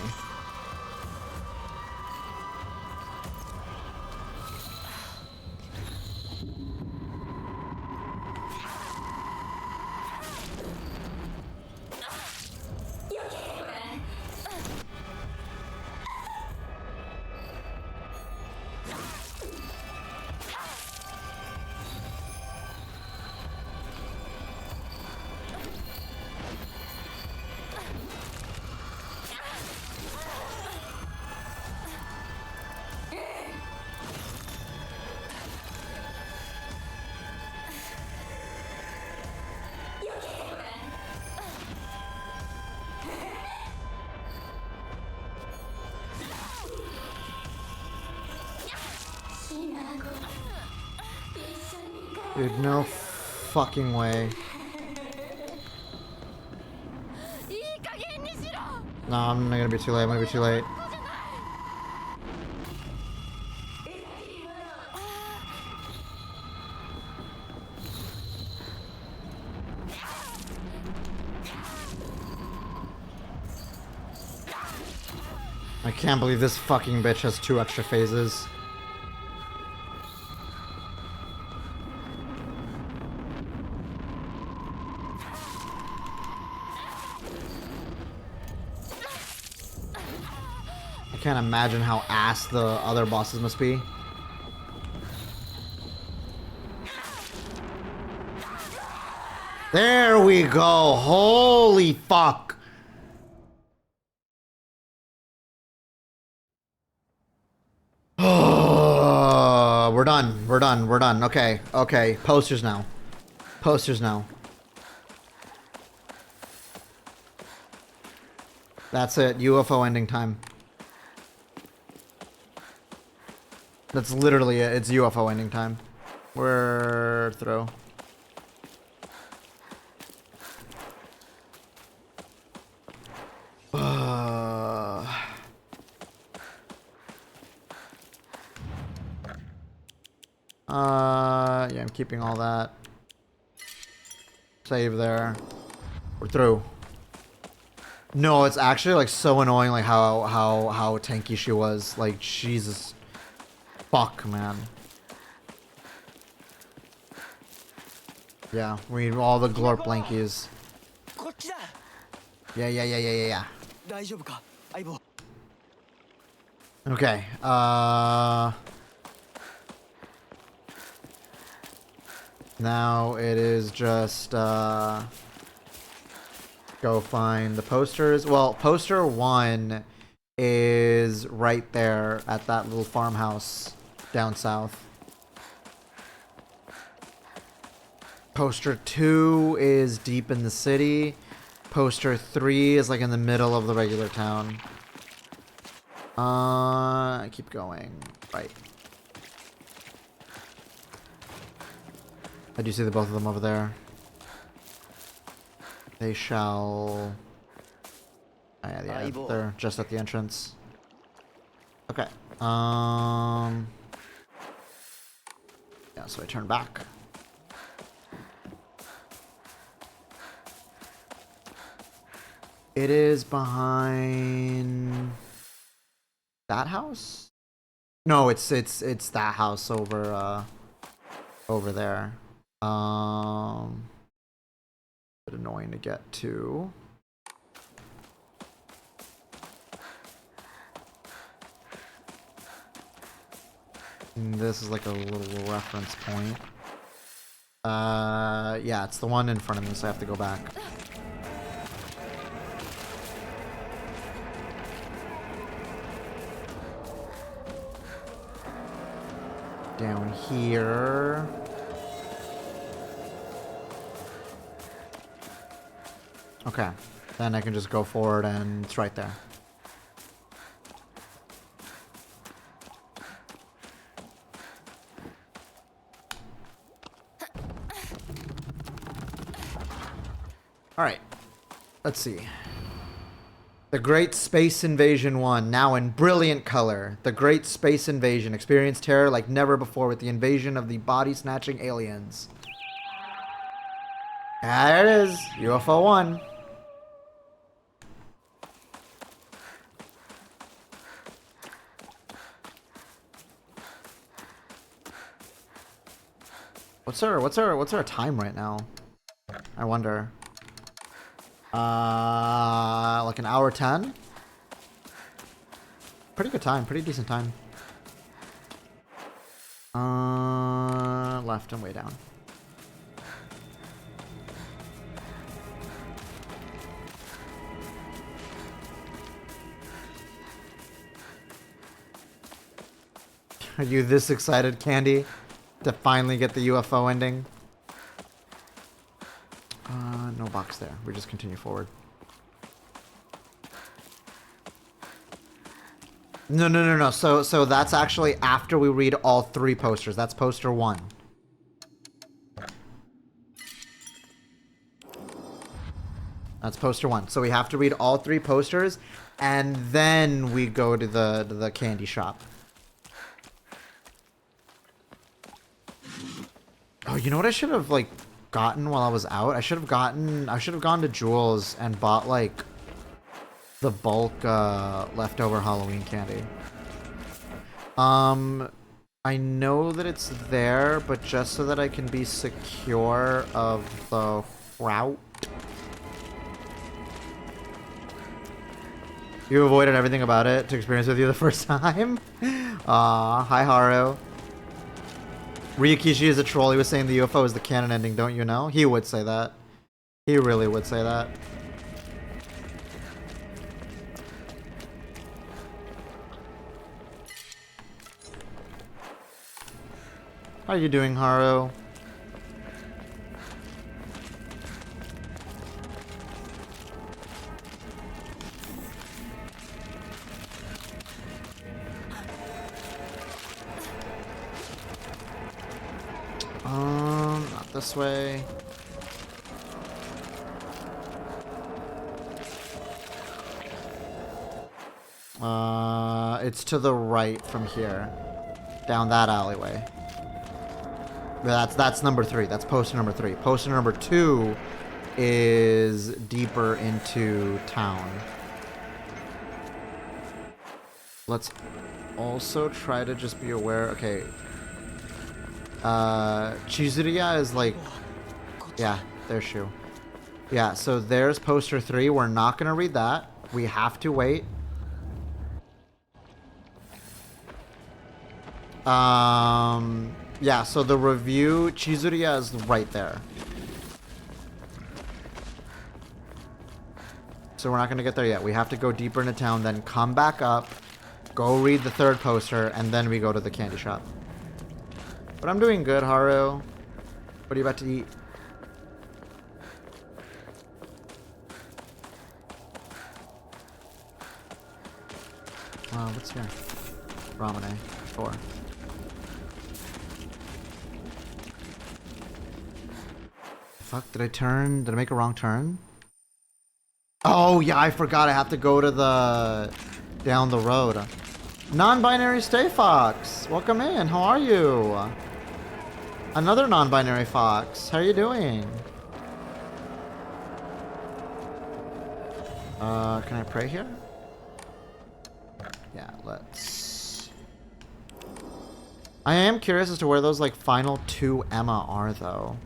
Dude, no fucking way. いい加減にしろ。 No, I'm gonna be too late. I'm gonna be too late. I can't believe this fucking bitch has 2 extra phases. I can't imagine how ass the other bosses must be. There we go. Holy fuck. We're done. We're done. We're done. Okay. Okay. Posters now. Posters now. That's it. UFO ending time. That's literally it. It's UFO ending time. We're through. Yeah, I'm keeping all that. Save there. We're through. No, it's actually like so annoying, like how tanky she was. Like Jesus, fuck, man. Yeah, we need all the glorp blankies. こっちだ Yeah. 大丈夫か相棒 Okay. Now it is just go find the posters. Well, poster 1 is right there at that little farmhouse down south. Poster 2 is deep in the city. Poster 3 is like in the middle of the regular town. Keep going. Right. I do see the both of them over there. They shall... Oh, yeah, they're just at the entrance. Okay. Yeah, so I turn back. It is behind that house? No, it's that house over there. Bit annoying to get to. And this is like a little reference point. Yeah, it's the one in front of me, so I have to go back. Down here. Okay, then I can just go forward and it's right there. Alright, let's see. The Great Space Invasion 1, now in brilliant color. The Great Space Invasion. Experience terror like never before with the invasion of the body-snatching aliens. There it is. UFO 1. What's our time right now? I wonder. Like an hour 10? Pretty good time, pretty decent time. Left and way down. Are you this excited, Candy, to finally get the UFO ending? No box there. We just continue forward. No. So that's actually after we read all 3 posters. That's poster 1. That's poster 1. So we have to read all 3 posters, and then we go to the candy shop. Oh, you know what I should have like gotten while I was out? I should have gone to Jewel's and bought like the bulk leftover Halloween candy. I know that it's there, but just so that I can be secure of the route. You avoided everything about it to experience with you the first time? Hi Haru. Ryukishi is a troll. He was saying the UFO is the canon ending, don't you know? He would say that. He really would say that. How are you doing, Haru? this way. It's to the right from here. Down that alleyway. That's number 3. That's poster number 3. Poster number 2 is deeper into town. Let's also try to just be aware. Okay. Chizuriya is like... Yeah, there's Shu. Yeah, so there's poster 3. We're not gonna read that. We have to wait. Yeah, so the review, Chizuriya is right there. So we're not going to get there yet. We have to go deeper into town, then come back up, go read the 3rd poster, and then we go to the candy shop. But I'm doing good, Haru. What are you about to eat? What's here? Ramune. 4. Fuck, did I turn? Did I make a wrong turn? Oh, yeah, I forgot I have to go to the... down the road. Non-binary Stay Fox. Welcome in. How are you? Another non-binary Fox. How are you doing? Can I pray here? Yeah, let's... I am curious as to where those, like, final 2 Emma are, though.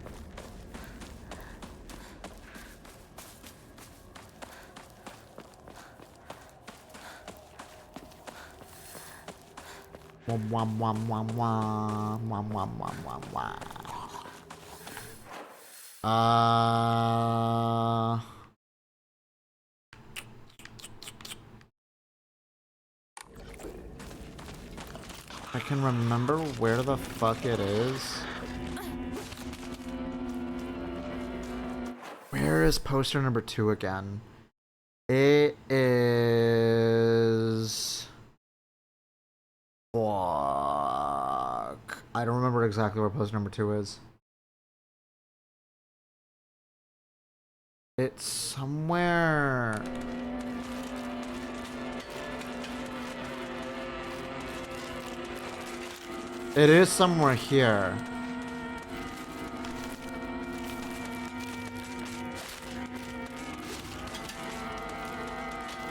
Wom wom wom wom wom wom wom wom wom wom. I can remember where the fuck it is. Where is poster number 2 again? It is... Fuck. I don't remember exactly where poster number 2 is. It's somewhere... It is somewhere here.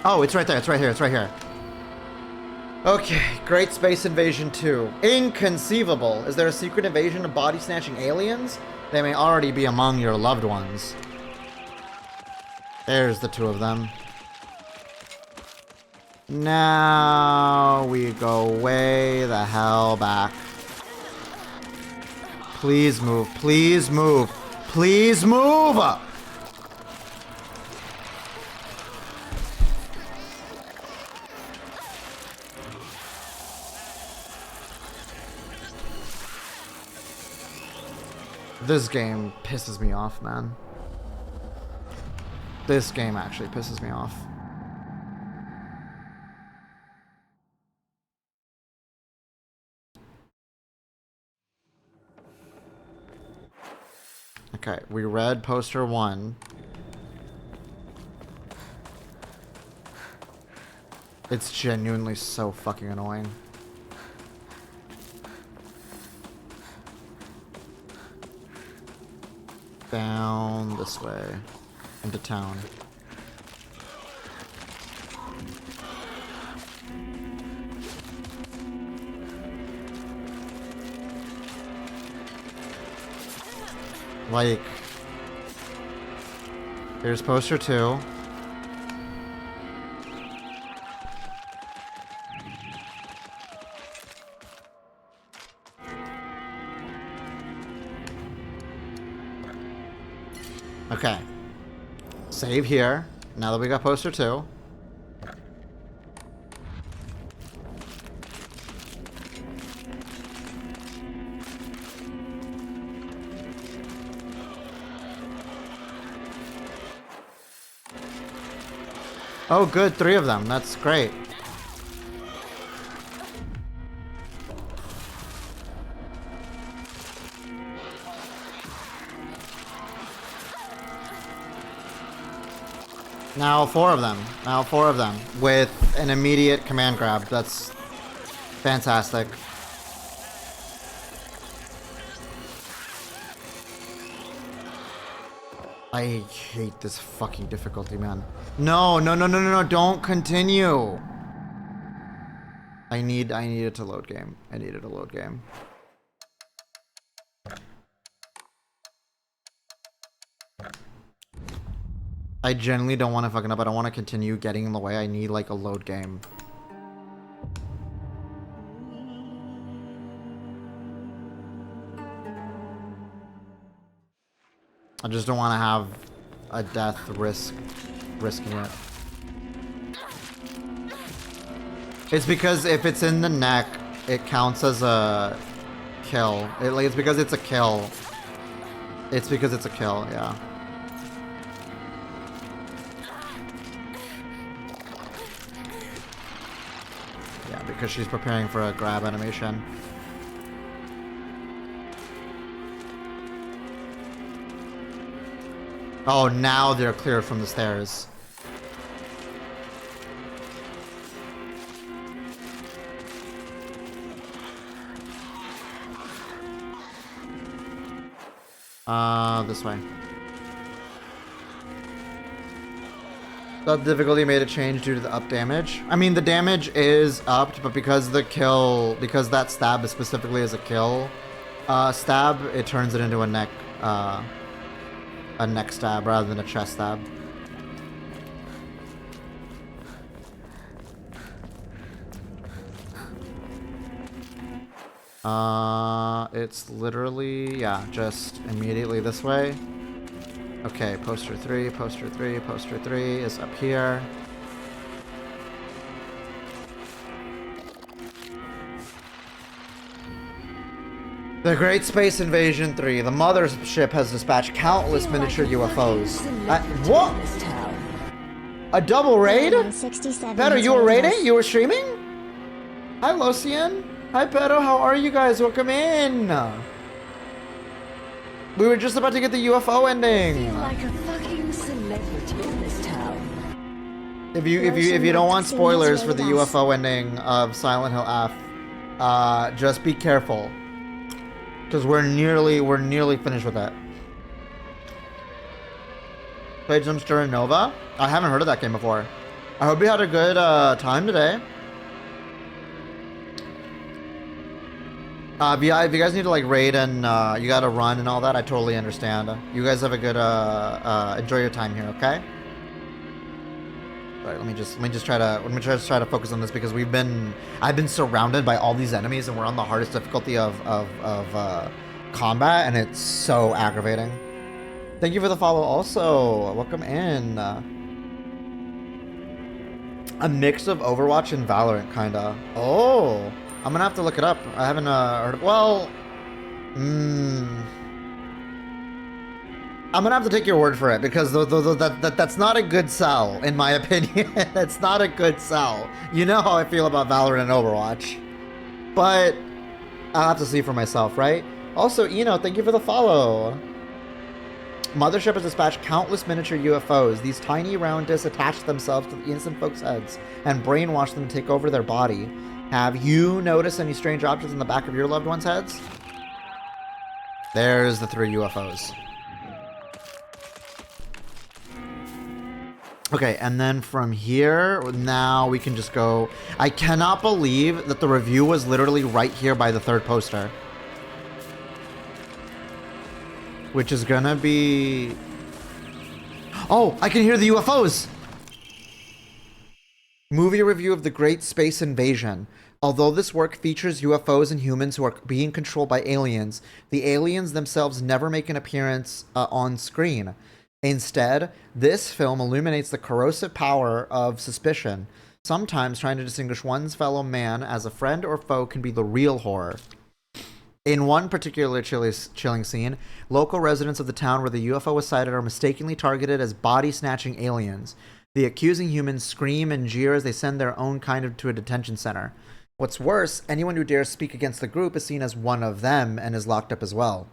Oh, it's right there. It's right here. It's right here. Okay, Great Space Invasion 2. Inconceivable. Is there a secret invasion of body-snatching aliens? They may already be among your loved ones. There's the 2 of them. Now we go way the hell back. Please move. Please move. Please move! This game pisses me off, man. This game actually pisses me off. Okay, we read poster 1. It's genuinely so fucking annoying. Down this way into town. Like, here's poster 2. Okay. Save here. Now that we got poster 2. Oh, good. 3 of them. That's great. Now 4 of them. Now 4 of them. With an immediate command grab. That's fantastic. I hate this fucking difficulty, man. No, no, no, no, no, no, don't continue. I need it to load game. I need it to load game. I genuinely don't want to fucking up. I don't want to continue getting in the way. I need like a load game. I just don't want to have a death risking it. It's because if it's in the neck, it counts as a kill. It's because it's a kill. It's because it's a kill, yeah. Yeah, because she's preparing for a grab animation. Oh, now they're cleared from the stairs. This way. The difficulty made a change due to the up damage. I mean, the damage is upped, but because that stab is specifically as a kill stab, it turns it into a neck stab rather than a chest stab. It's literally, yeah, just immediately this way. Okay, poster 3 is up here. The Great Space Invasion 3. The mothership has dispatched countless miniature UFOs. What? A double raid? Better, you were raiding? You were streaming? Hi, Locian. Hi, Pedro. How are you guys? Welcome in. We were just about to get the UFO ending. I feel like a fucking celebrity in this town. If you don't want spoilers for the UFO ending of Silent Hill F, just be careful, because we're nearly finished with that. Played some Stir Nova. I haven't heard of that game before. I hope you had a good time today. If you guys need to like raid and you gotta run and all that, I totally understand. You guys have a good enjoy your time here, okay? All right, let me just try to focus on this because I've been surrounded by all these enemies and we're on the hardest difficulty of combat and it's so aggravating. Thank you for the follow also. Welcome in. A mix of Overwatch and Valorant, kinda. Oh. I'm gonna have to look it up. I haven't heard. Well, I'm gonna have to take your word for it because that's not a good sell, in my opinion. It's not a good sell. You know how I feel about Valorant and Overwatch, but I'll have to see for myself, right? Also, thank you for the follow. Mothership has dispatched countless miniature UFOs. These tiny round discs attach themselves to the innocent folks' heads and brainwash them to take over their body. Have you noticed any strange objects in the back of your loved ones' heads? There's the 3 UFOs. Okay, and then from here, now we can just go. I cannot believe that the review was literally right here by the 3rd poster. Which is gonna be... Oh, I can hear the UFOs! Movie review of The Great Space Invasion. Although this work features UFOs and humans who are being controlled by aliens, the aliens themselves never make an appearance on screen. Instead, this film illuminates the corrosive power of suspicion. Sometimes trying to distinguish one's fellow man as a friend or foe can be the real horror. In one particular chilling scene, local residents of the town where the UFO was sighted are mistakenly targeted as body-snatching aliens. The accusing humans scream and jeer as they send their own kind to a detention center. What's worse, anyone who dares speak against the group is seen as one of them and is locked up as well.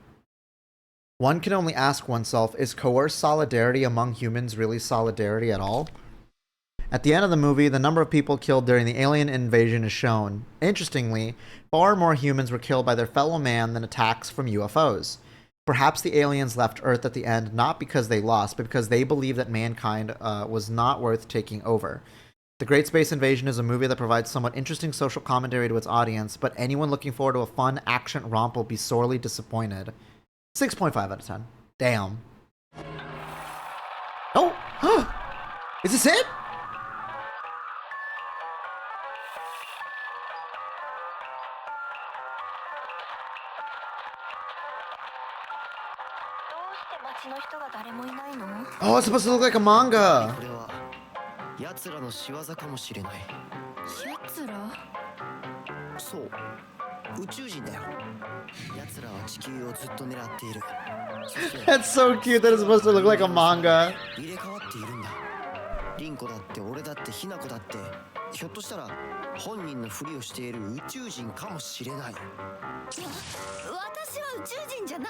One can only ask oneself, is coerced solidarity among humans really solidarity at all? At the end of the movie, the number of people killed during the alien invasion is shown. Interestingly, far more humans were killed by their fellow man than attacks from UFOs. Perhaps the aliens left Earth at the end not because they lost, but because they believed that mankind was not worth taking over. The Great Space Invasion is a movie that provides somewhat interesting social commentary to its audience, but anyone looking forward to a fun action romp will be sorely disappointed. 6.5 out of 10. Damn. Oh! Is this it? Oh, it's supposed to look like a manga. これは奴らの仕業かもしれない。奴ら？そう、宇宙人だよ。奴らは地球をずっと狙っている。That's so cute that it's supposed to look like a manga. 入れ替わっているんだ。リンコだって俺だってヒナコだって、ひょっとしたら本人のふりをしている宇宙人かもしれない。私は宇宙人じゃない。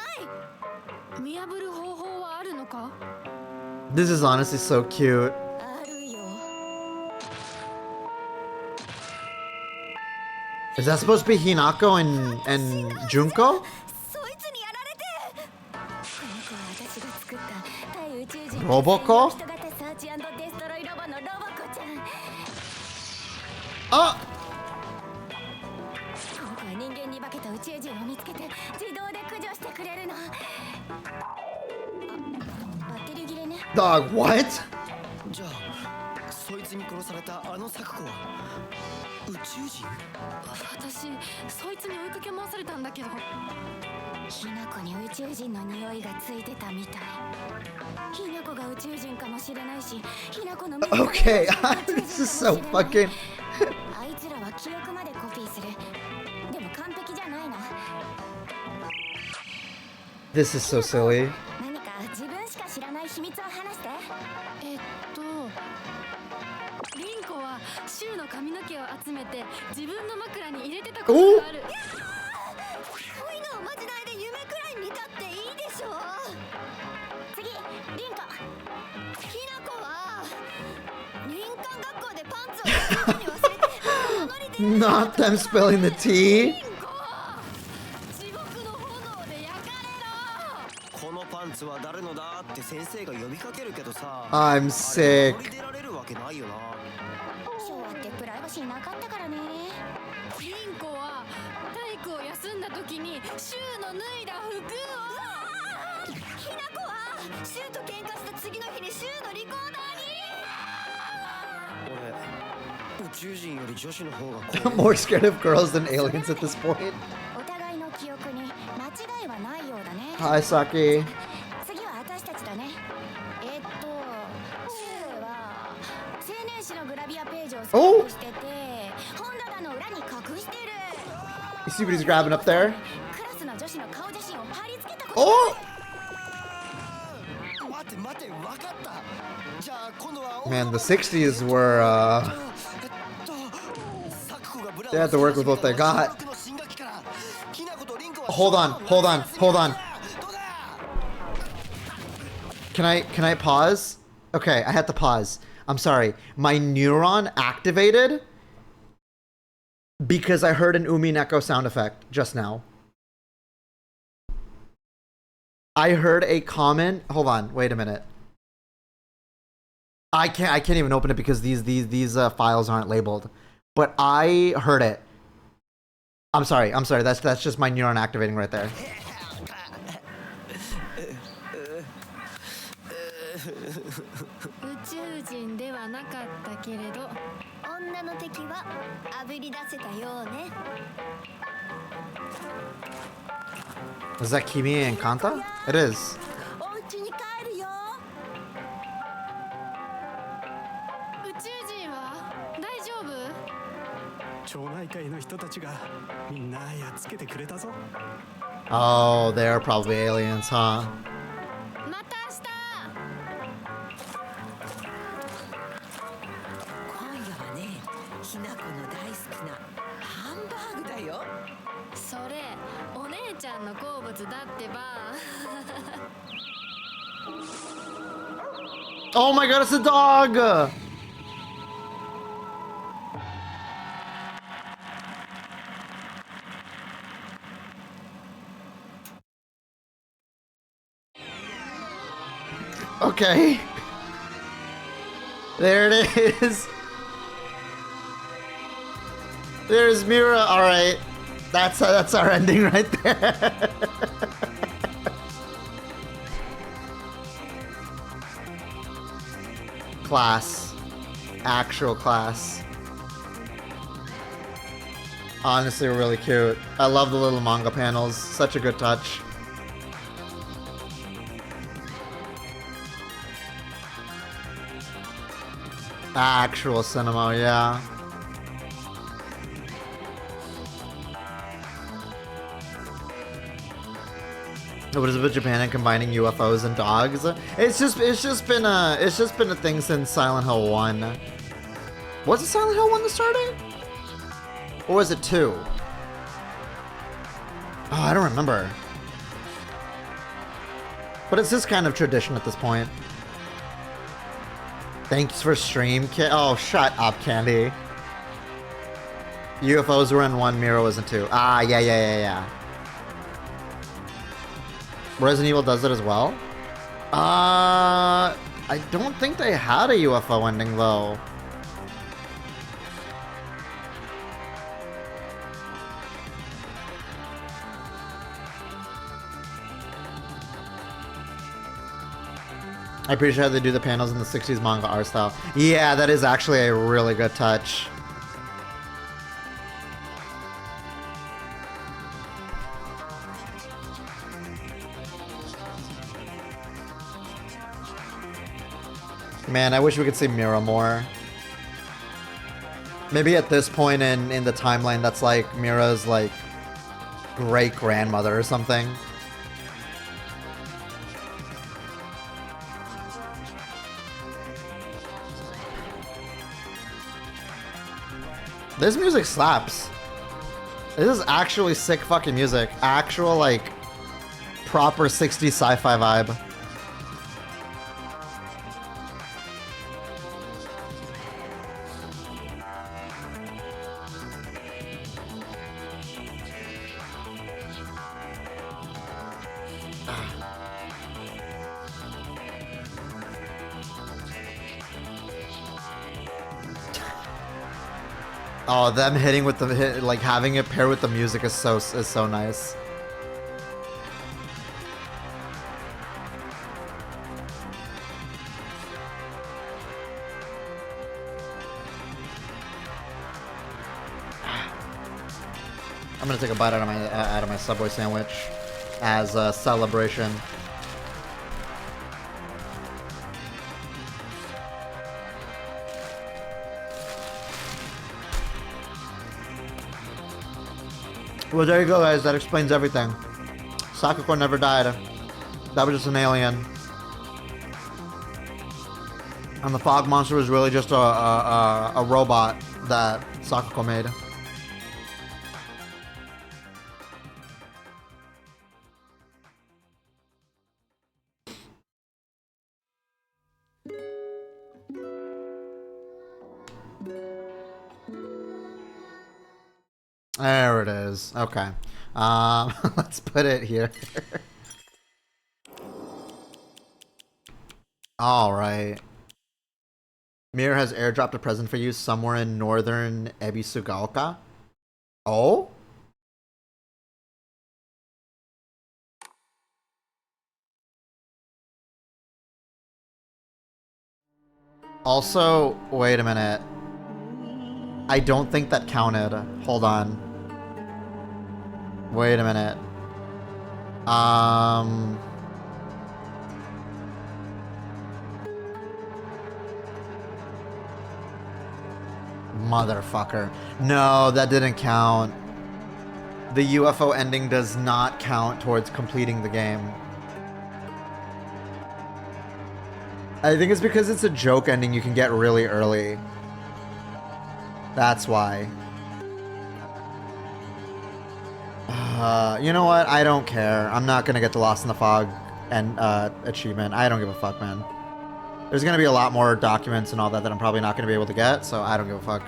見破る方法はあるのか？ This is honestly so cute. あるよ。Is that supposed to be Hinako and Junko? そいつにやられて。この子は私が作った対宇宙人。ロボコ？人型サーチ&デストロイロボのロボコちゃん。あ！この子は人間に化けた宇宙人を見つけて自動で駆除してくれるの。バッテリー切れね。Dog, what? じゃあそいつに殺されたあのサクコは宇宙人？私そいつに追いかけ回されたんだけど、ヒナコに宇宙人の匂いがついてたみたい。ヒナコが宇宙人かもしれないし、ヒナコの Okay, this is so fucking. あいつらは記憶までコピーする。でも完璧じゃないな。 This is so silly. 何か自分しか知らない秘密を話して。リンコはシュウの髪の毛を集めて自分の枕に入れてたことがある。そういうのをマジないで夢くらい見たっていいでしょ。次、リンコ。ヒナコは林間学校でパンツをに忘れて守りで。Not them spilling the tea. 地獄の炎で焼かれろ。このパンツは誰のだって先生が呼びかけるけどさ。I'm sick. 守り出られるわけないよな。昭和ってプライバシーなかったからね。リンコは体育を休んだ時にシュウの脱いだ服を。ヒナコはシュウと喧嘩した次の日にシュウのリコーダーに。俺宇宙人より女子の方が怖い。 More scared of girls than aliens at this point. お互いの記憶に間違いはないようだね。 Hi, Saki. 次は私たちだね。シュウは青年誌のグラビアページを作成してて、本棚の裏に隠してる。 You see what he's grabbing up there? クラスの女子の顔写真を貼り付けたこと。 Oh! 待て待て、わかった。じゃあ今度は Man, the 60s were, they had to work with what they got. Hold on. Can I pause? Okay, I had to pause. I'm sorry. My neuron activated because I heard an Umi Neko sound effect just now. I heard a comment. Hold on, wait a minute. I can't even open it because these files aren't labeled. But I heard it. I'm sorry. That's just my neuron activating right there. 宇宙人ではなかったけれど、女の敵はあぶり出せたようね。 Is that Kimi and Kanta? It is. お家に帰るよ。宇宙人は大丈夫？町内会の人たちがみんなやっつけてくれたぞ。 Oh, they're probably aliens, huh? また明日。今夜はね、ひなこの大好きなハンバーグだよ。それお姉ちゃんの好物だってば Oh my god, it's a dog! Okay. There it is. There's Mira. All right. That's our ending right there. Class. Actual class. Honestly, really cute. I love the little manga panels. Such a good touch. Actual cinema, yeah. What is it with Japan and combining UFOs and dogs? It's just been a thing since Silent Hill 1. Was it Silent Hill 1 that started? Or was it 2? Oh, I don't remember. But it's this kind of tradition at this point. Thanks for stream, oh, shut up, Candy. UFOs were in 1, Miro was in 2. Ah, yeah. Resident Evil does it as well? I don't think they had a UFO ending, though. I appreciate how they do the panels in the 60s manga art style. Yeah, that is actually a really good touch. Man, I wish we could see Mira more. Maybe at this point in the timeline, that's like Mira's like great-grandmother or something. This music slaps. This is actually sick fucking music. Actual, like, proper 60s sci-fi vibe. Oh, them hitting with the like having it pair with the music is so nice. I'm gonna take a bite out of my Subway sandwich as a celebration. Well, there you go, guys. That explains everything. Sakako never died. That was just an alien. And the fog monster was really just a robot that Sakako made. There it is. Okay. Let's put it here. All right. Mir has airdropped a present for you somewhere in northern Ebisugaoka. Oh? Also, wait a minute. I don't think that counted. Hold on. Wait a minute. Motherfucker. No, that didn't count. The UFO ending does not count towards completing the game. I think it's because it's a joke ending you can get really early. That's why. You know what? I don't care. I'm not gonna get the Lost in the Fog and achievement. I don't give a fuck, man. There's gonna be a lot more documents and all that I'm probably not gonna be able to get, so I don't give a fuck.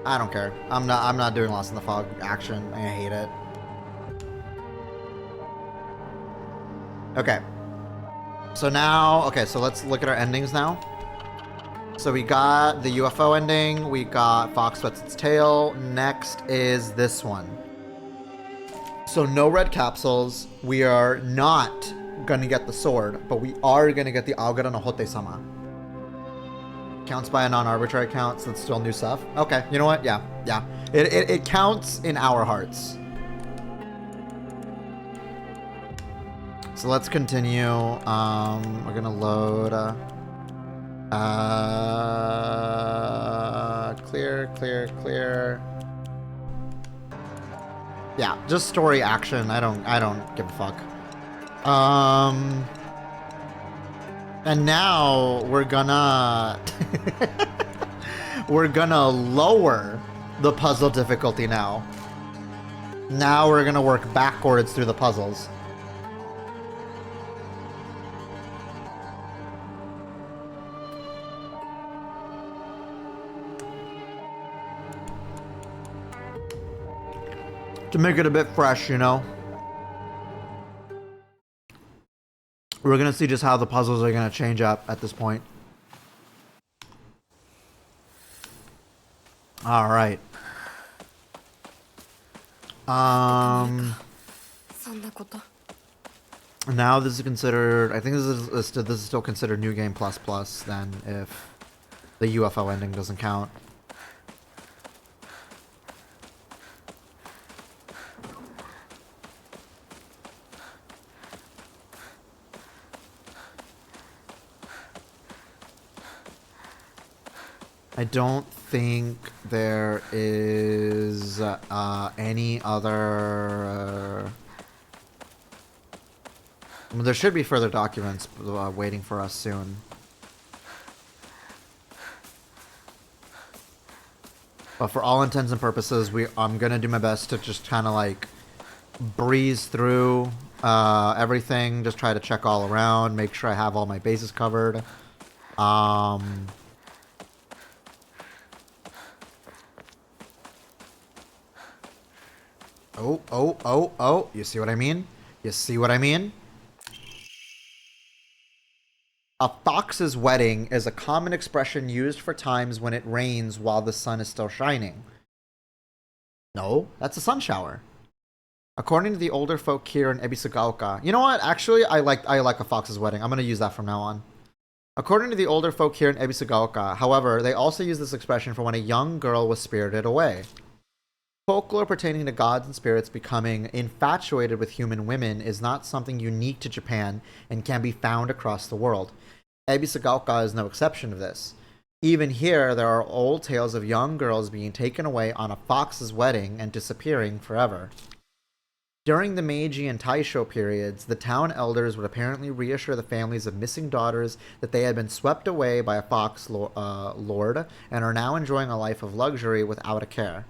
I don't care. I'm not doing Lost in the Fog action. I hate it. Okay. So now, okay, so let's look at our endings now. So we got the UFO ending, we got Fox Sweats Its Tail. Next is this one. So no red capsules. We are not gonna get the sword, but we are gonna get the Aogura no Hote-sama. Counts by a non-arbitrary count, so it's still new stuff. Okay, you know what? Yeah. It counts in our hearts. So let's continue. We're gonna load. Clear. Yeah, just story action. I don't give a fuck. And now we're gonna we're gonna lower the puzzle difficulty now. Now we're gonna work backwards through the puzzles. To make it a bit fresh, you know? We're gonna see just how the puzzles are gonna change up at this point. Alright. Now this is considered, I think this is still considered New Game Plus Plus then if the UFO ending doesn't count. I don't think there is any other... well, there should be further documents waiting for us soon. But for all intents and purposes, I'm going to do my best to just kind of like breeze through everything. Just try to check all around, make sure I have all my bases covered. Oh, you see what I mean? You see what I mean? A fox's wedding is a common expression used for times when it rains while the sun is still shining. No, that's a sun shower. According to the older folk here in Ebisugaoka, you know what? Actually, I like a fox's wedding. I'm going to use that from now on. According to the older folk here in Ebisugaoka, however, they also use this expression for when a young girl was spirited away. Folklore pertaining to gods and spirits becoming infatuated with human women is not something unique to Japan and can be found across the world. Ebisugaoka is no exception to this. Even here, there are old tales of young girls being taken away on a fox's wedding and disappearing forever. During the Meiji and Taisho periods, the town elders would apparently reassure the families of missing daughters that they had been swept away by a fox lord and are now enjoying a life of luxury without a care.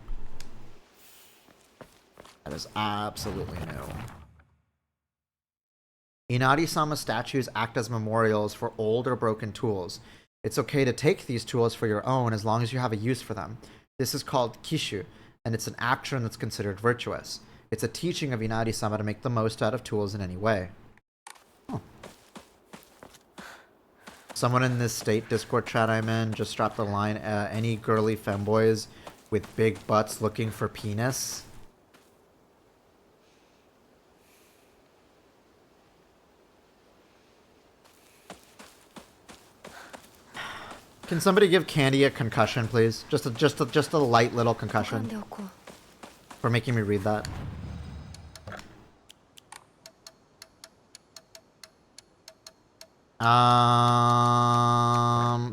That is absolutely new. Inari-sama statues act as memorials for old or broken tools. It's okay to take these tools for your own as long as you have a use for them. This is called kishu, and it's an action that's considered virtuous. It's a teaching of Inari-sama to make the most out of tools in any way. Oh. Someone in this state Discord chat I'm in just dropped the line, any girly femboys with big butts looking for penis. Can somebody give Candy a concussion, please? Just a light little concussion for making me read that.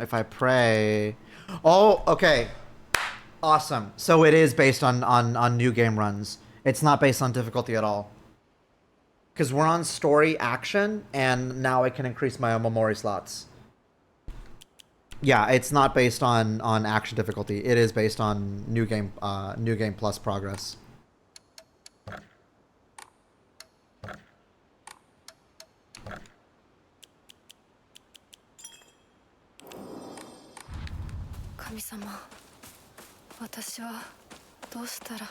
If I pray. Oh, okay. Awesome. So it is based on new game runs. It's not based on difficulty at all. Because we're on story action, and now I can increase my Omamori slots. Yeah, it's not based on action difficulty. It is based on new game plus progress. 神様、私はどうしたら。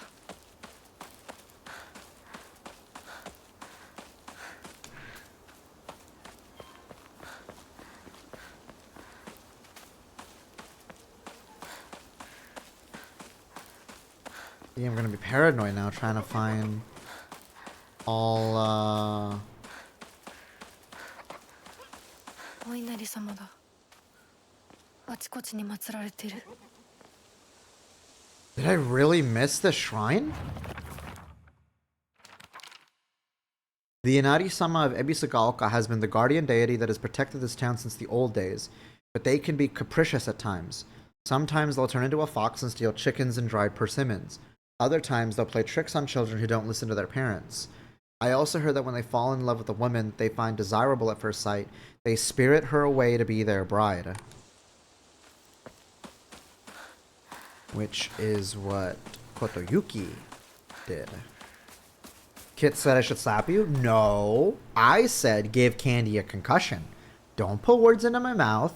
Yeah, I'm gonna be paranoid now trying to find all, お稲荷様だ。あちこちに祀られてる。Did I really miss the shrine? The Inari-sama of Ebisugaoka has been the guardian deity that has protected this town since the old days, but they can be capricious at times. Sometimes they'll turn into a fox and steal chickens and dried persimmons. Other times they'll play tricks on children who don't listen to their parents. I also heard that when they fall in love with a woman they find desirable at first sight, they spirit her away to be their bride. Which is what Kotoyuki did. Kit said I should slap you? No. I said give Candy a concussion. Don't put words into my mouth.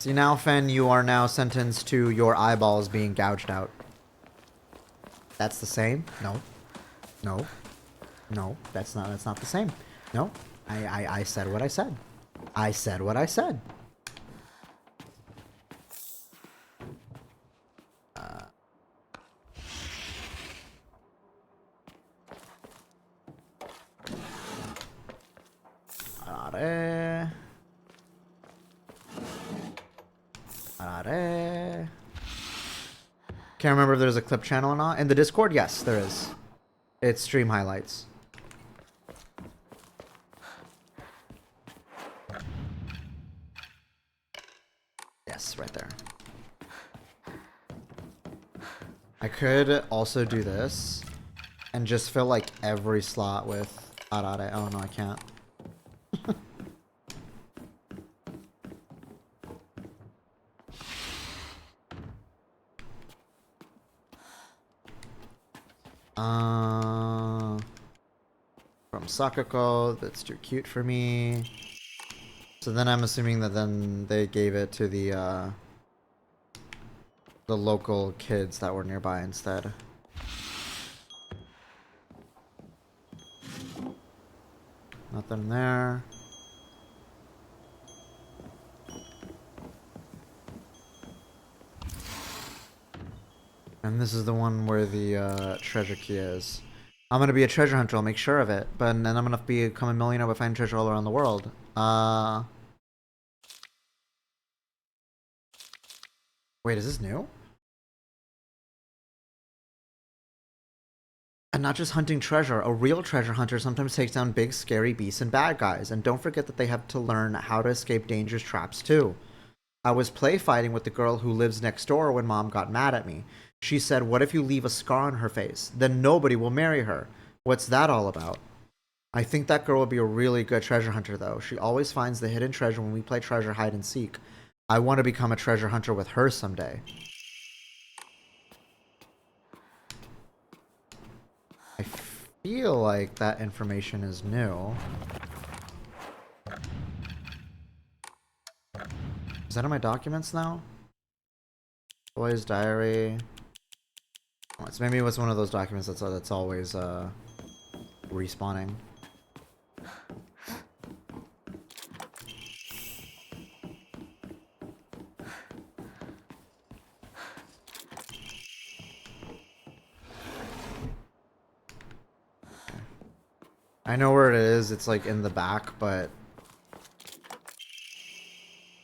See now, Fen, you are now sentenced to your eyeballs being gouged out. That's the same? No. No. No, that's not the same. No. I said what I said. I said what I said. Can't remember if there's a clip channel or not. In the Discord, yes, there is. It's stream highlights. Yes, right there. I could also do this and just fill like every slot with arare. Oh no, I can't. From Sakako, that's too cute for me. So then I'm assuming that then they gave it to the local kids that were nearby instead. Nothing there. And this is the one where the treasure key is. I'm gonna be a treasure hunter, I'll make sure of it. But then I'm gonna become a millionaire by finding treasure all around the world. Wait, is this new? And not just hunting treasure, a real treasure hunter sometimes takes down big scary beasts and bad guys. And don't forget that they have to learn how to escape dangerous traps too. I was play fighting with the girl who lives next door when mom got mad at me. She said, what if you leave a scar on her face? Then nobody will marry her. What's that all about? I think that girl would be a really good treasure hunter though. She always finds the hidden treasure when we play treasure hide and seek. I want to become a treasure hunter with her someday. I feel like that information is new. Is that in my documents now? Boy's diary. Oh, it's maybe it was one of those documents that's always respawning. I know where it is. It's like in the back, but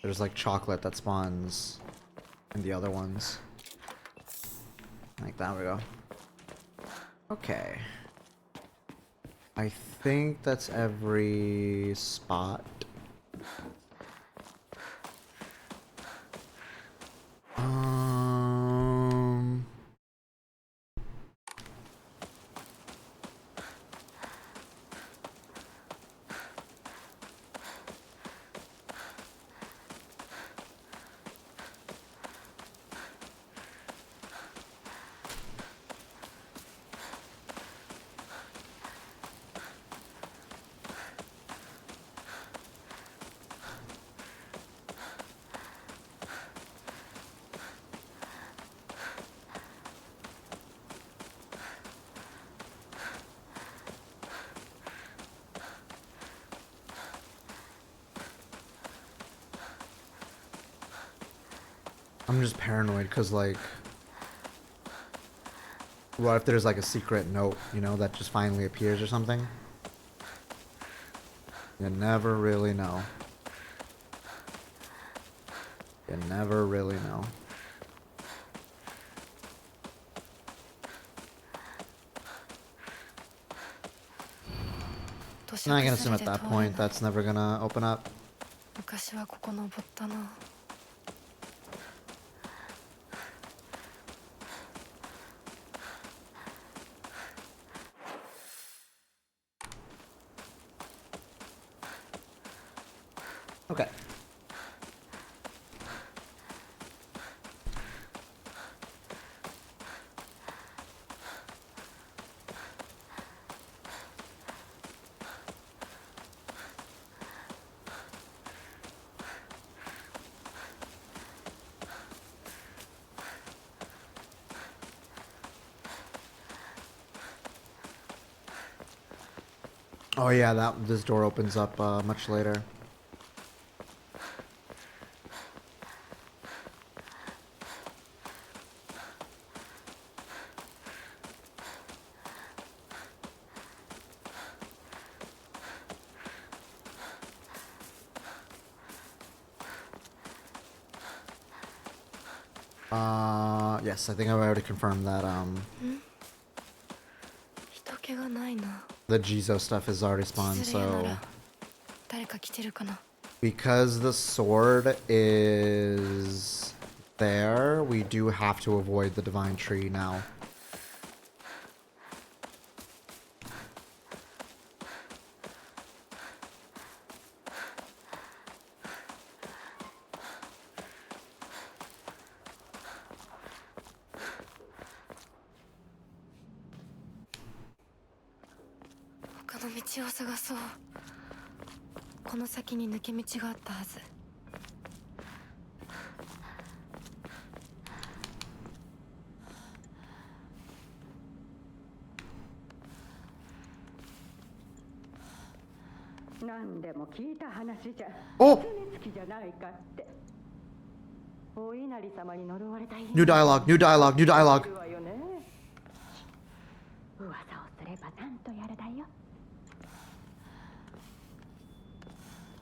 there's like chocolate that spawns in the other ones. Like that we go. Okay. I think that's every spot. I'm just paranoid because, like, what if there's like a secret note, you know, that just finally appears or something? You never really know. You never really know. And I can assume at that point that's never gonna open up. 昔はここ登ったな。Okay. Oh yeah, this door opens up much later. Yes, I think I've already confirmed that the Jizo stuff is already spawned, so because the sword is there, we do have to avoid the divine tree now. Oh! New dialogue, new dialogue, new dialogue.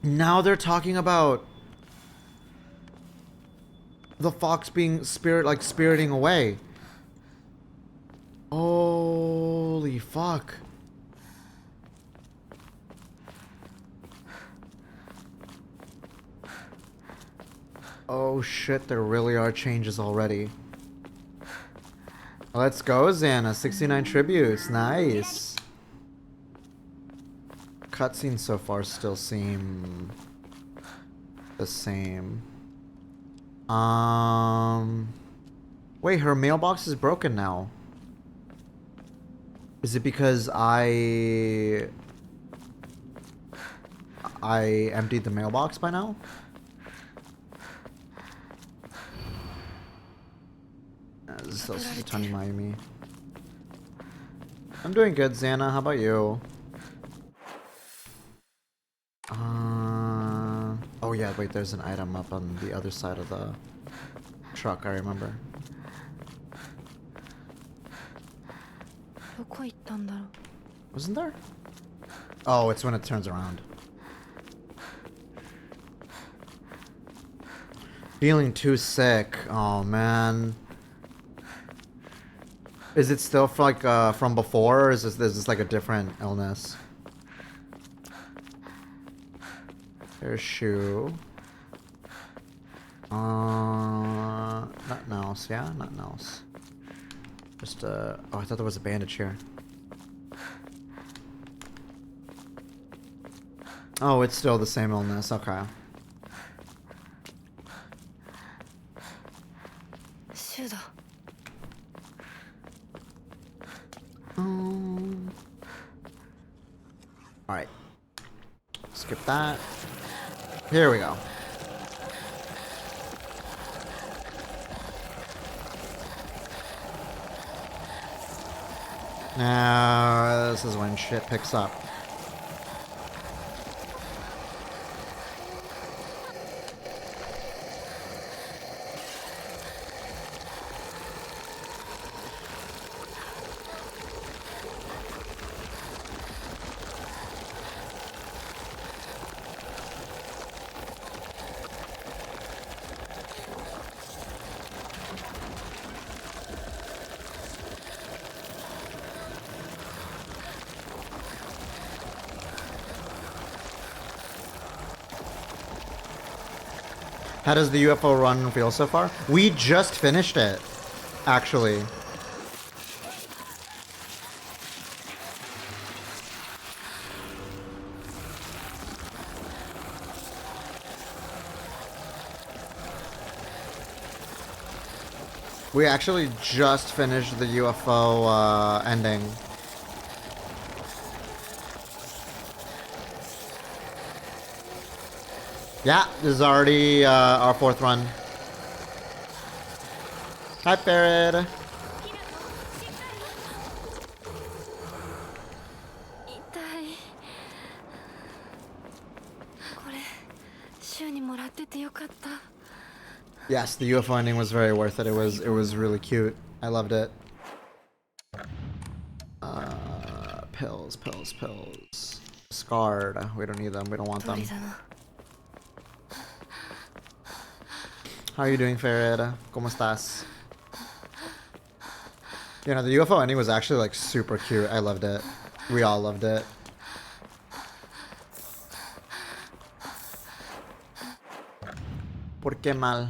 Now they're talking about the fox being spiriting away. Holy fuck. Oh shit, there really are changes already. Let's go, Xana. 69 tributes. Nice. Cutscenes so far still seem the same. Wait, her mailbox is broken now. Is it because I emptied the mailbox by now? This is a tiny Miami. I'm doing good, Xana. How about you? Oh yeah, wait, there's an item up on the other side of the truck, I remember. Wasn't there? Oh, it's when it turns around. Feeling too sick. Oh man. Is it still like from before, or is this like a different illness? There's shoe. Nothing else, yeah? Nothing else. Just oh, I thought there was a bandage here. Oh, it's still the same illness, okay. Alright. Skip that. Here we go. Now, this is when shit picks up. How does the UFO run feel so far? We just finished it, actually. We actually just finished the UFO ending. Yeah, this is already our 4th run. Hi, Ferret. 痛い。これ週にもらっててよかった。 Yes, the UFO ending was very worth it. It was really cute. I loved it. Pills. Scarred. We don't need them. We don't want them. How are you doing, Ferret? ¿Cómo estás? You know, the UFO ending was actually like super cute. I loved it. We all loved it. ¿Por qué mal?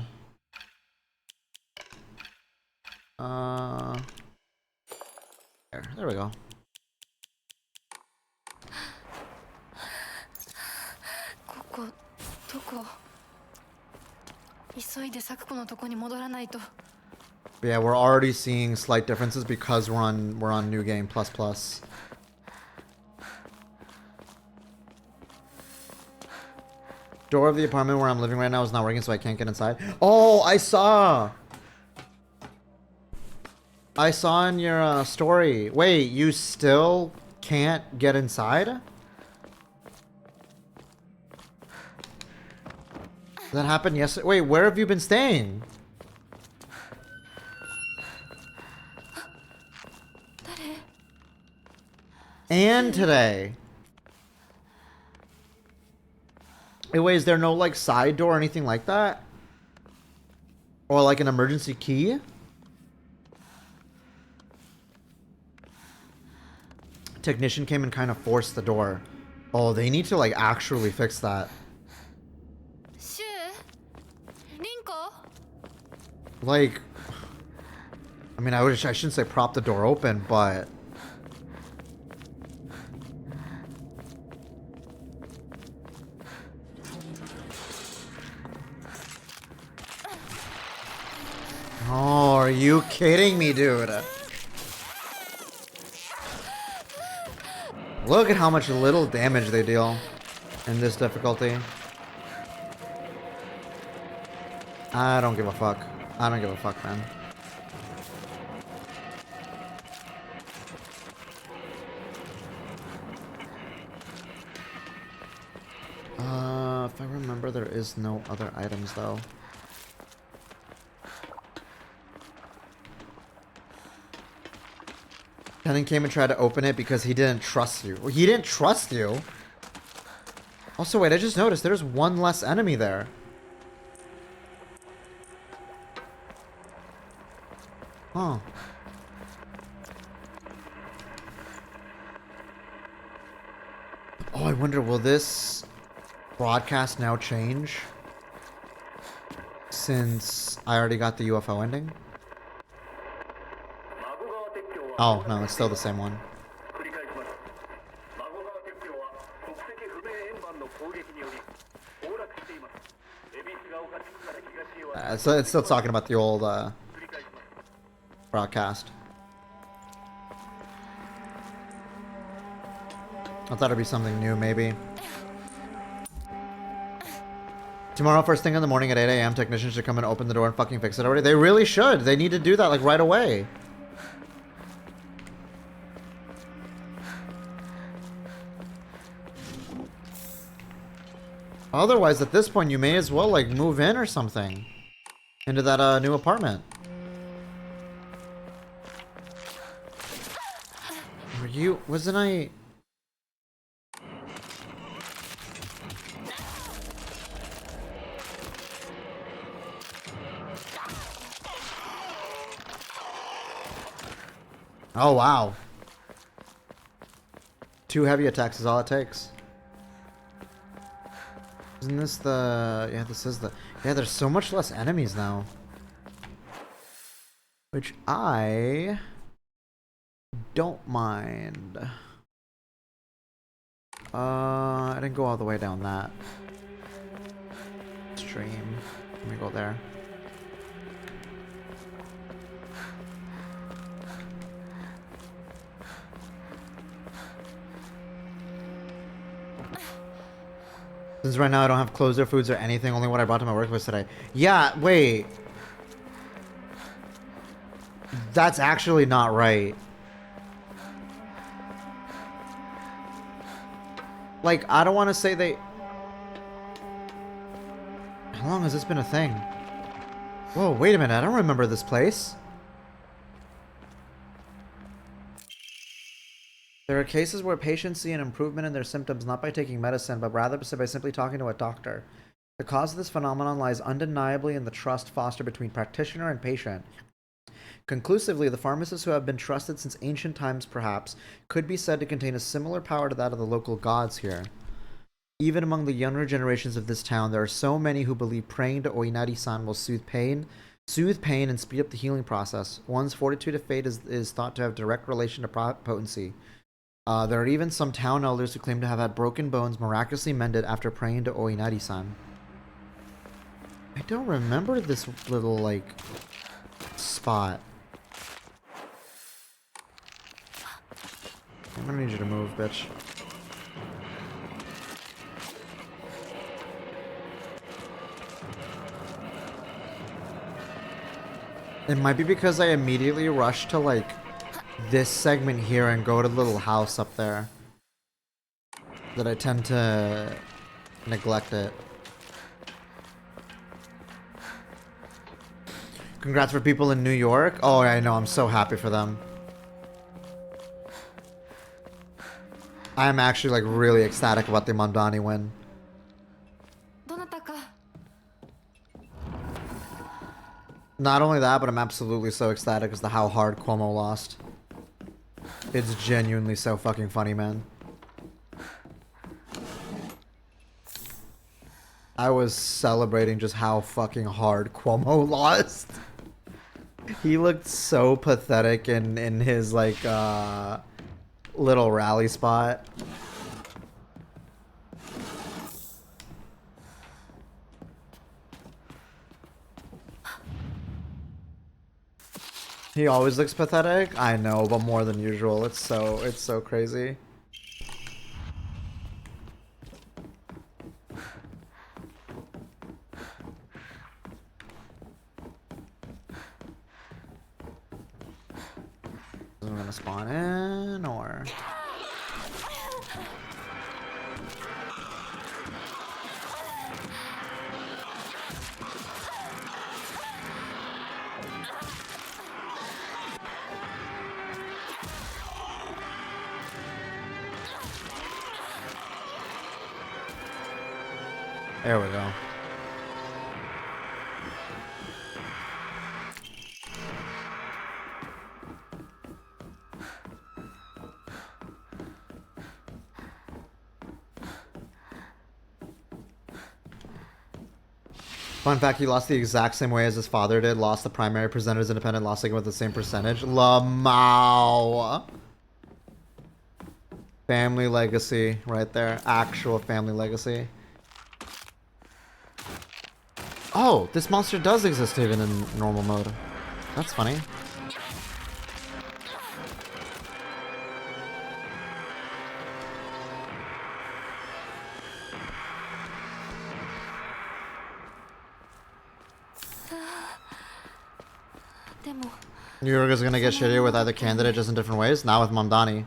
There we go. ここどこ？急いで咲子のとこに戻らないと。 Yeah, we're already seeing slight differences because we're on New Game Plus Plus. Door of the apartment where I'm living right now is not working, so I can't get inside. Oh, I saw in your story. Wait, you still can't get inside? That happened yesterday. Wait, where have you been staying? And today. Wait, is there no like side door or anything like that? Or like an emergency key? Technician came and kind of forced the door. Oh, they need to like actually fix that. Like, I mean, I shouldn't say prop the door open, but oh, are you kidding me, dude? Look at how much little damage they deal in this difficulty. I don't give a fuck. I don't give a fuck, man. If I remember, there is no other items, though. Kenan came and tried to open it because he didn't trust you. Well, he didn't trust you? Also, wait, I just noticed there's one less enemy there. Huh. Oh, I wonder, will this broadcast now change? Since I already got the UFO ending? Oh, no, it's still the same one. So it's still talking about the old broadcast. I thought it'd be something new, maybe. Tomorrow, first thing in the morning at 8 a.m., technicians should come and open the door and fucking fix it already. They really should. They need to do that, like, right away. Otherwise, at this point, you may as well, like, move in or something. Into that, new apartment. Were you... Wasn't I... Oh, wow. 2 heavy attacks is all it takes. Isn't this the... Yeah, this is the... Yeah, there's so much less enemies now. Which I... don't mind. I didn't go all the way down that stream. Let me go there. Since right now I don't have clothes or foods or anything, only what I brought to my workplace today. Yeah, wait. That's actually not right. Like, I don't want to say they... How long has this been a thing? Whoa, wait a minute. I don't remember this place. There are cases where patients see an improvement in their symptoms not by taking medicine, but rather by simply talking to a doctor. The cause of this phenomenon lies undeniably in the trust fostered between practitioner and patient. Conclusively, the pharmacists who have been trusted since ancient times, perhaps, could be said to contain a similar power to that of the local gods here. Even among the younger generations of this town, there are so many who believe praying to Oinari-san will soothe pain, and speed up the healing process. One's fortitude of fate is thought to have direct relation to potency. There are even some town elders who claim to have had broken bones miraculously mended after praying to Oinari-san. I don't remember this little, like, spot. I'm gonna need you to move, bitch. It might be because I immediately rushed to, like, this segment here and go to the little house up there that I tend to neglect it. Congrats for people in New York. Oh, I know. I'm so happy for them. I'm actually, like, really ecstatic about the Mondani win. Not only that, but I'm absolutely so ecstatic as to how hard Cuomo lost. It's genuinely so fucking funny, man. I was celebrating just how fucking hard Cuomo lost. He looked so pathetic in his, like, little rally spot. He always looks pathetic. I know, but more than usual. It's so crazy. Is it gonna spawn in or? There we go. Fun fact, he lost the exact same way as his father did. Lost the primary presenters independent, lost again with the same percentage. Lamau. Family legacy right there. Actual family legacy. Oh, this monster does exist even in normal mode. That's funny. New York is gonna get shittier with either candidate just in different ways. Not with Mamdani.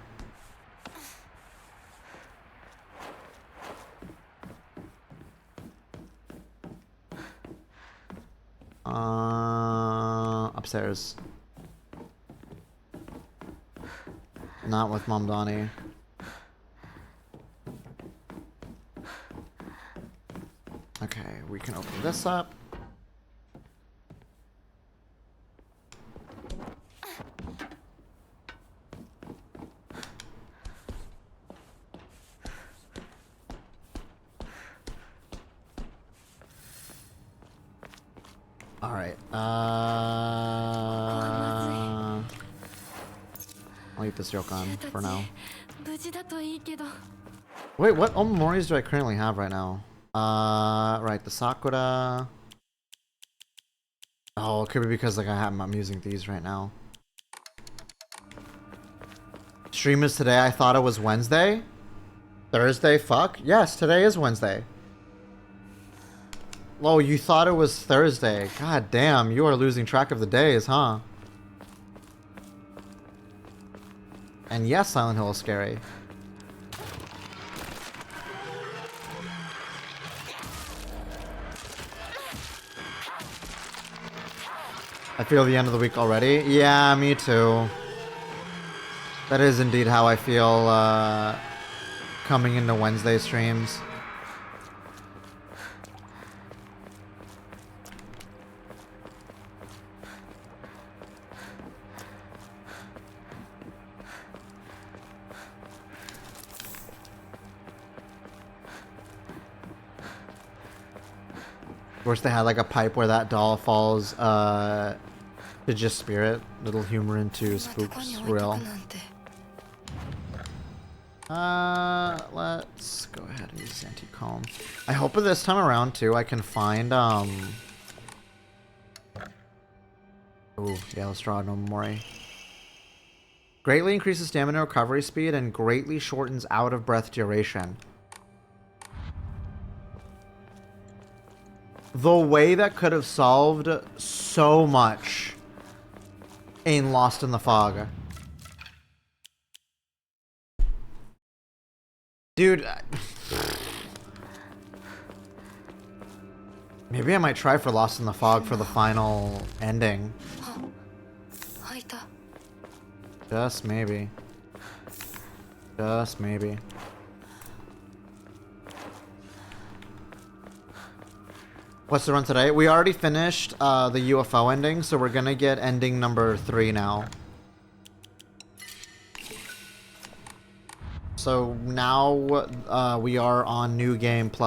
Upstairs. Not with Mamdani. Okay, we can open this up. All right. I'll leave this joke on for now. 無事だといいけど。 Wait, what memories do I currently have right now? Right, the Sakura. Oh, it could be because like I'm using these right now. Stream is today. I thought it was Wednesday. Thursday? Fuck. Yes, today is Wednesday. Oh, you thought it was Thursday. God damn, you are losing track of the days, huh? And yes, Silent Hill is scary. I feel the end of the week already. Yeah, me too. That is indeed how I feel coming into Wednesday streams. Wish they had like a pipe where that doll falls to just spirit. Little humor into spooks real. Let's go ahead and use anti-calm. I hope this time around too I can find Oh yeah, let's draw no Mori. Greatly increases stamina recovery speed and greatly shortens out of breath duration. The way that could have solved so much in Lost in the Fog. Dude, maybe I might try for Lost in the Fog for the final ending. Just maybe. Just maybe. What's the run today? We already finished the UFO ending, so we're gonna get ending number 3 now. So now we are on New Game ++,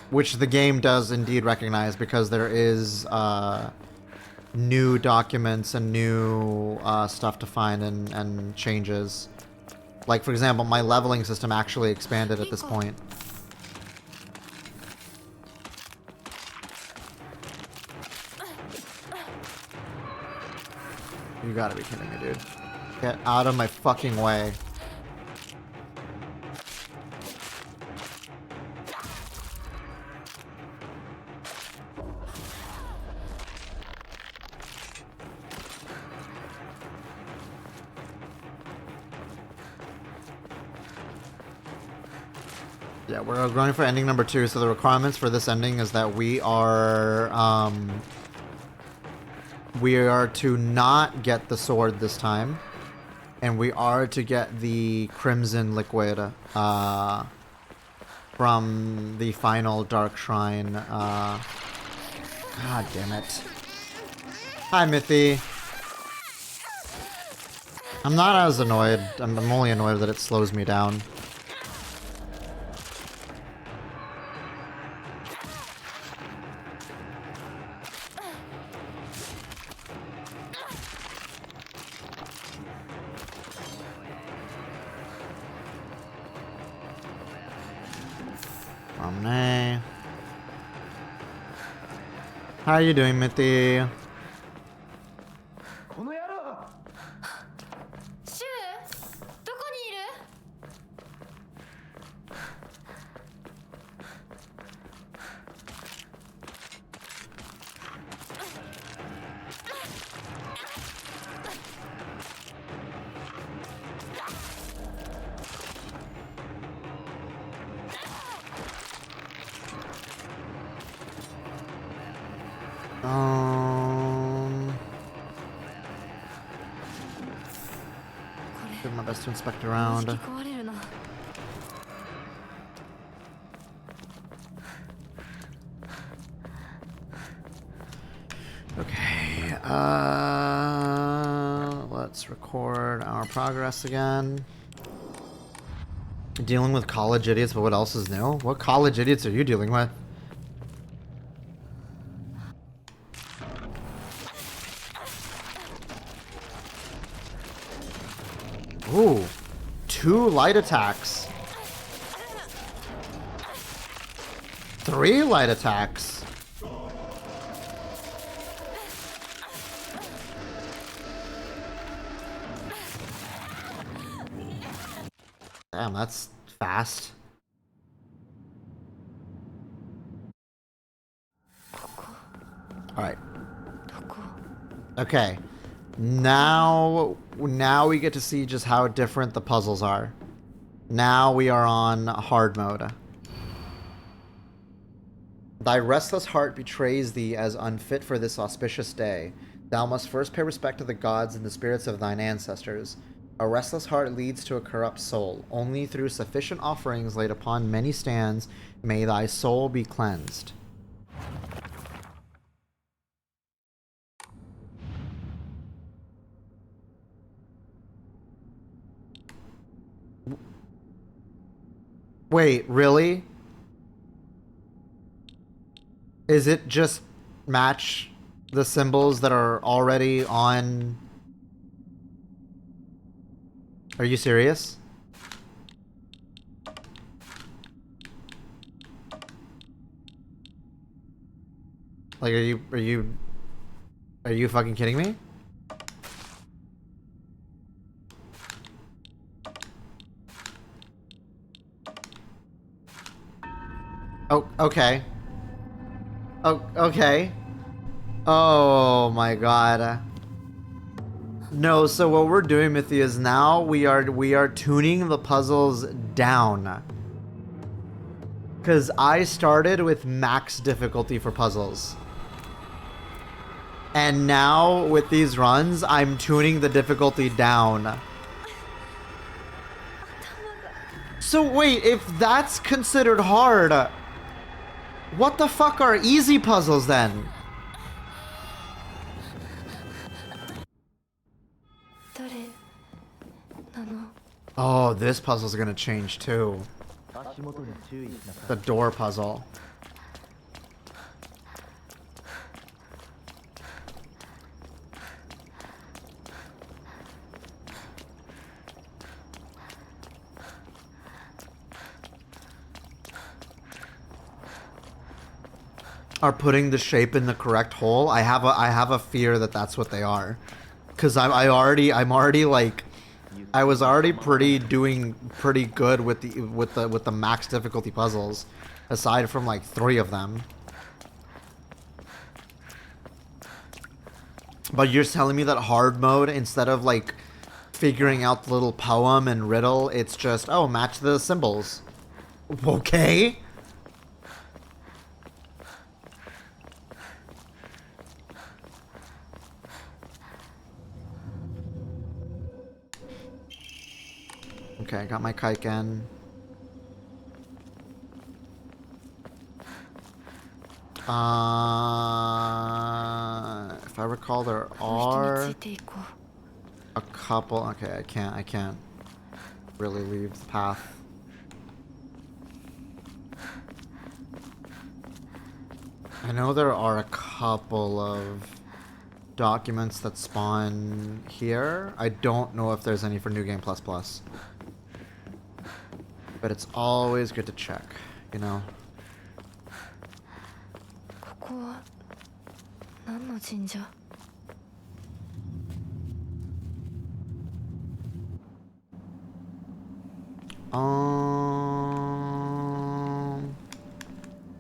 which the game does indeed recognize because there is new documents and new stuff to find and changes. Like, for example, my leveling system actually expanded at this point. You gotta be kidding me, dude. Get out of my fucking way. Yeah, we're going for ending number 2, so the requirements for this ending is that we are to not get the sword this time, and we are to get the crimson liquid from the final dark shrine. God damn it. Hi, Mithy. I'm not as annoyed. I'm only annoyed that it slows me down. How are you doing, Mithy? この野郎 シュウ、どこにいる？ Do my best to inspect around. Okay, let's record our progress again. Dealing with college idiots, but what else is new? What college idiots are you dealing with? Ooh. 2 light attacks. 3 light attacks. Damn, that's fast. Alright. Okay. Now we get to see just how different the puzzles are. Now we are on hard mode. Thy restless heart betrays thee as unfit for this auspicious day. Thou must first pay respect to the gods and the spirits of thine ancestors. A restless heart leads to a corrupt soul. Only through sufficient offerings laid upon many stands may thy soul be cleansed. Wait, really? Is it just match the symbols that are already on? Are you serious? Like, are you fucking kidding me? Oh, okay. Oh, okay. Oh my god. No, so what we're doing, Mithy, is now we are tuning the puzzles down. Cause I started with max difficulty for puzzles. And now with these runs, I'm tuning the difficulty down. So wait, if that's considered hard, what the fuck are easy puzzles then? Oh, this puzzle's gonna change too. The door puzzle. Are putting the shape in the correct hole. I have a fear that that's what they are, because I'm already like, I was already doing pretty good with the max difficulty puzzles, aside from like 3 of them. But you're telling me that hard mode, instead of like figuring out the little poem and riddle, it's just, oh, match the symbols. Okay. Okay, I got my Kaiken. If I recall, there are a couple. Okay, I can't really leave the path. I know there are a couple of documents that spawn here. I don't know if there's any for New Game Plus Plus. But it's always good to check, you know?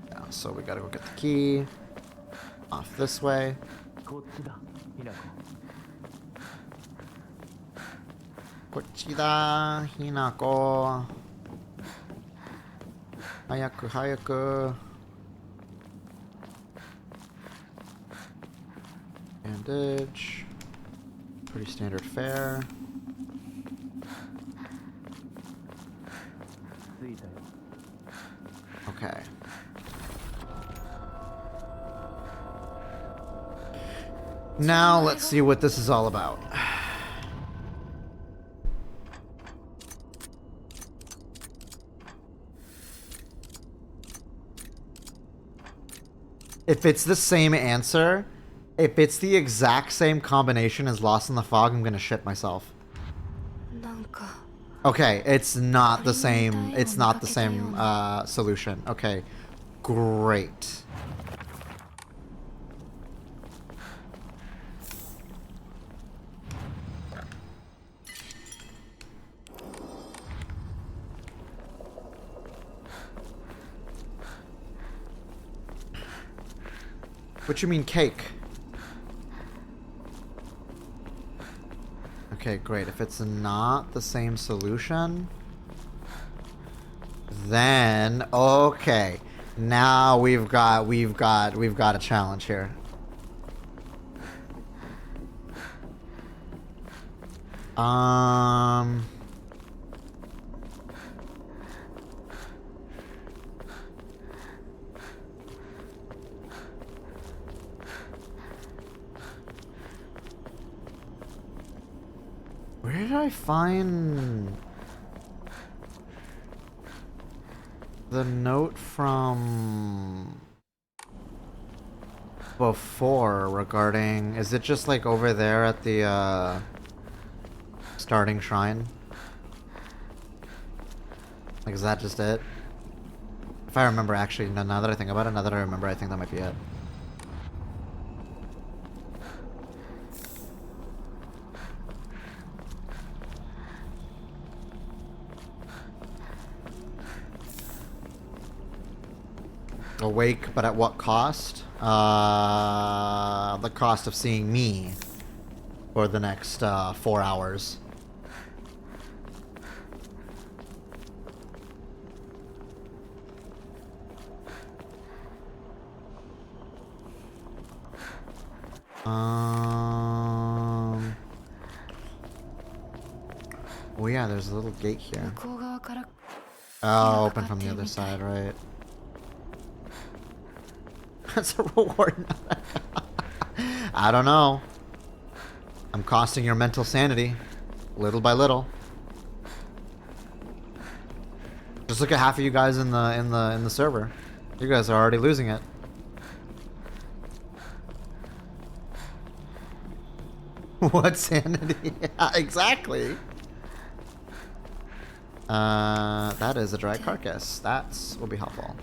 Yeah, so we gotta go get the key. Off this way. Kochida, Hinako. Hayaku, hayaku. Bandage. Pretty standard fare. Okay. Now let's see what this is all about. If it's the same answer, if it's the exact same combination as Lost in the Fog, I'm gonna shit myself. なんか Okay, it's not the same. It's not the same solution. Okay, great. What you mean cake? Okay, great. If it's not the same solution, then okay. Now we've got a challenge here. Where did I find the note from before regarding, is it just like over there at the starting shrine? Like, is that just it? If I remember, actually, no, now that I think about it, now that I remember, I think that might be it. Awake, but at what cost? The cost of seeing me for the next 4 hours. Oh yeah, there's a little gate here. Oh, open from the other side, right? That's a reward. I don't know. I'm costing your mental sanity, little by little. Just look at half of you guys in the server. You guys are already losing it. What sanity? Yeah, exactly. That is a dry carcass. That will be helpful.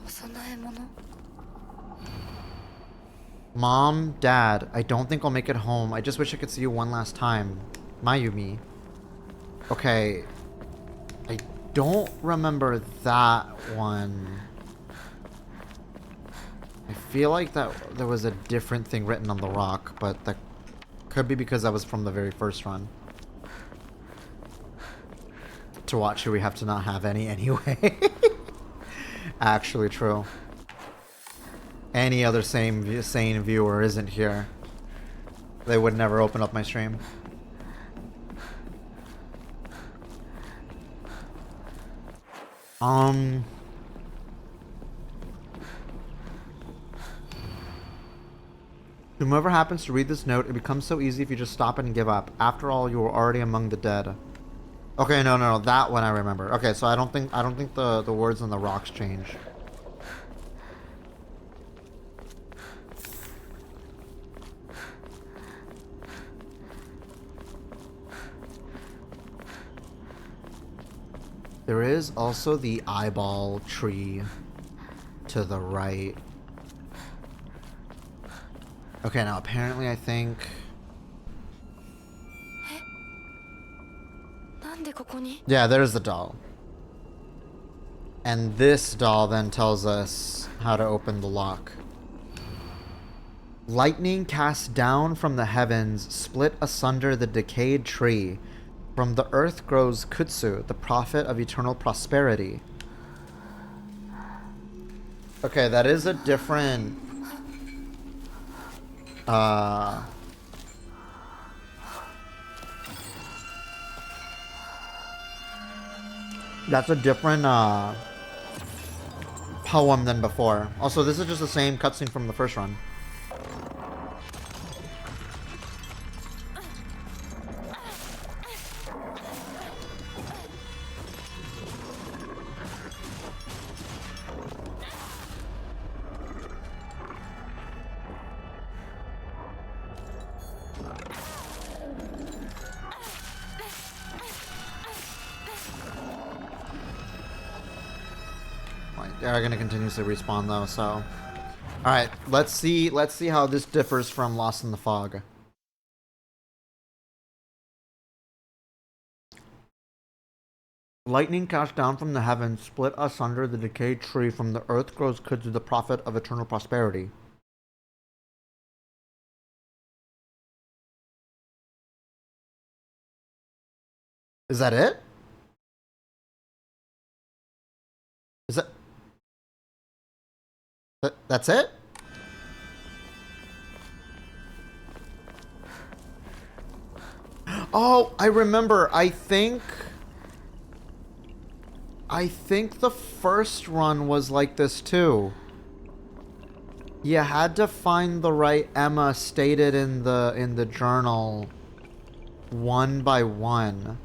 Mom, Dad, I don't think I'll make it home. I just wish I could see you one last time. Mayumi. Okay. I don't remember that one. I feel like that there was a different thing written on the rock, but that could be because that was from the very first run. To watch here, we have to not have any anyway. Actually true. Any other sane viewer isn't here. They would never open up my stream. Whomever happens to read this note, it becomes so easy if you just stop it and give up. After all, you were already among the dead. Okay, no, that one I remember. Okay, so I don't think the words on the rocks change. There is also the eyeball tree to the right. Okay, now apparently I think... Yeah, there's the doll. And this doll then tells us how to open the lock. Lightning cast down from the heavens, split asunder the decayed tree. From the earth grows Kutsu, the prophet of eternal prosperity. Okay, that is a different... That's a different poem than before. Also, this is just the same cutscene from the first run. are gonna continuously respawn though, so. Alright, let's see how this differs from Lost in the Fog. Lightning cast down from the heavens, split asunder the decayed tree. From the earth grows kudzu, the prophet of eternal prosperity. Is that it? Is that's it? Oh, I remember. I think the first run was like this too. You had to find the right Emma stated in the journal one by one.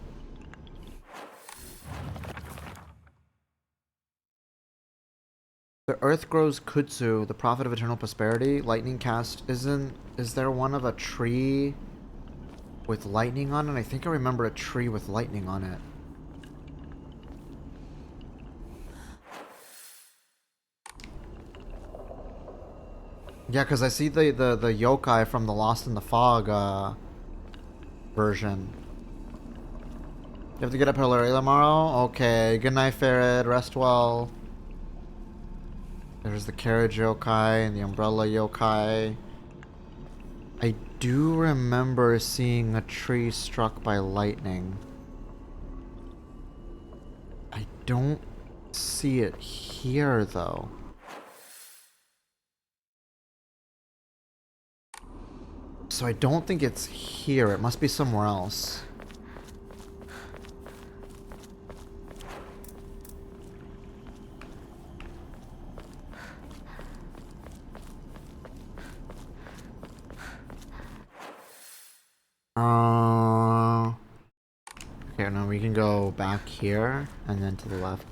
The earth grows kudzu, the prophet of eternal prosperity. Lightning cast is there one of a tree with lightning on it? I think I remember a tree with lightning on it. Yeah, because I see the yokai from the Lost in the Fog version. You have to get up early tomorrow? Okay, good night, Farid. Rest well. There's the carriage yokai and the umbrella yokai. I do remember seeing a tree struck by lightning. I don't see it here, though. So I don't think it's here. It must be somewhere else. Okay, now we can go back here and then to the left.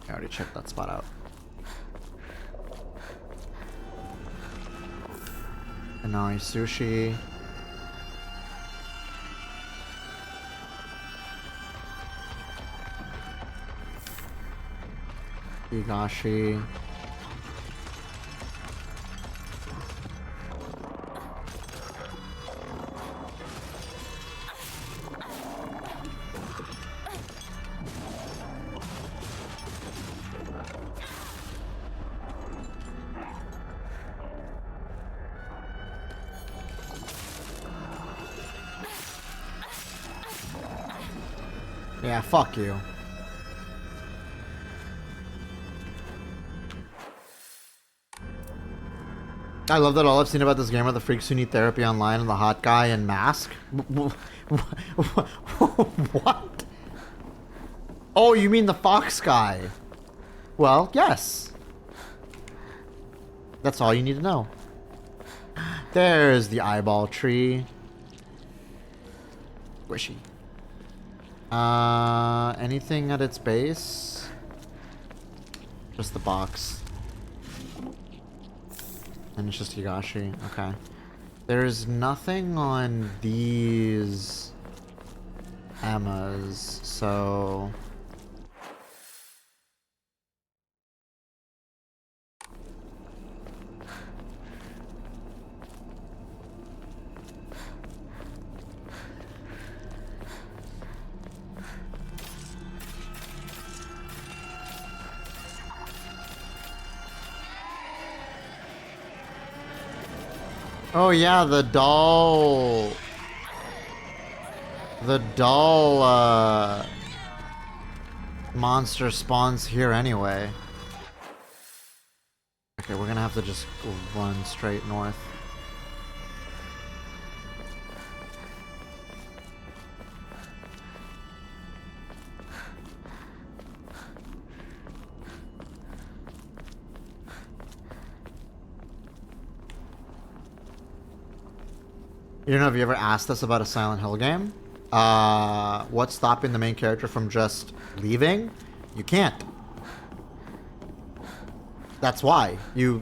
I already checked that spot out. Inari sushi. Higashi. Yeah, fuck you. I love that all I've seen about this game are the freaks who need therapy online and the hot guy in mask. What? Oh, you mean the fox guy? Well, yes. That's all you need to know. There's the eyeball tree. Squishy. Anything at its base? Just the box. And it's just Higashi. Okay. There's nothing on these Emmas, so... Oh yeah, the doll... The doll, monster spawns here anyway. Okay, we're gonna have to just run straight north. You don't know, have you ever asked us about a Silent Hill game? What's stopping the main character from just leaving? You can't. That's why. You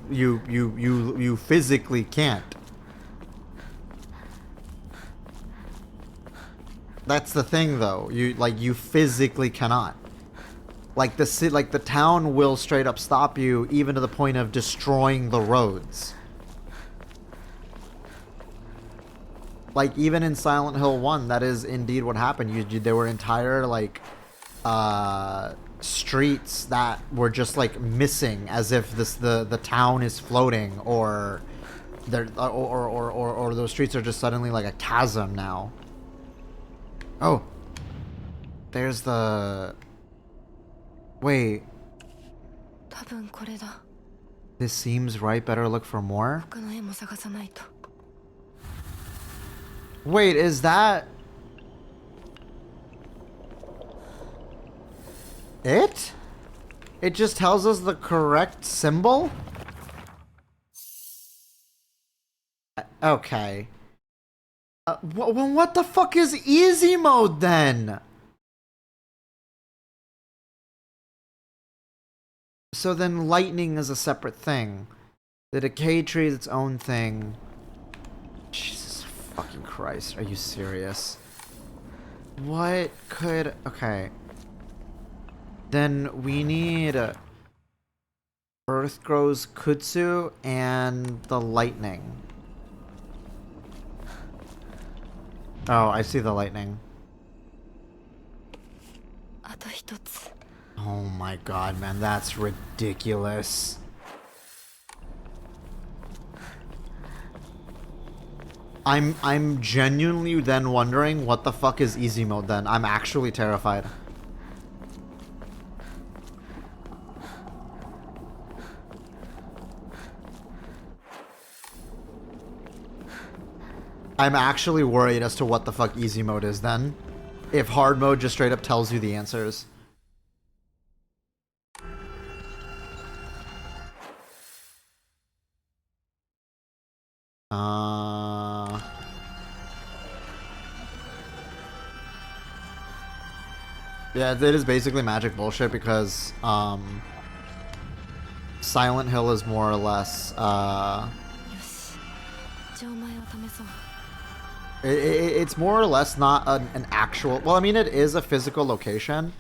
physically can't. That's the thing, though. You physically cannot. Like the town will straight up stop you, even to the point of destroying the roads. Like even in Silent Hill 1, that is indeed what happened. There were entire like streets that were just like missing, as if the town is floating, or those streets are just suddenly like a chasm now. Oh, there's the. Wait. 多分これだ。 This seems right. Better look for more. 他の絵も探さないと。 Wait, is that it? It just tells us the correct symbol? Okay. What the fuck is easy mode then? So then lightning is a separate thing. The decay tree is its own thing. Jesus fucking Christ, are you serious? What could... Okay. Then we need Earth Grows Kutsu and the lightning. Oh, I see the lightning. あと一つ。 Oh my god, man, that's ridiculous. I'm genuinely then wondering what the fuck is easy mode then. I'm actually terrified. I'm actually worried as to what the fuck easy mode is then. If hard mode just straight up tells you the answers. Yeah, it is basically magic bullshit because Silent Hill is more or less よし。錠前を試そう。 it's more or less not an actual... Well, I mean, it is a physical location,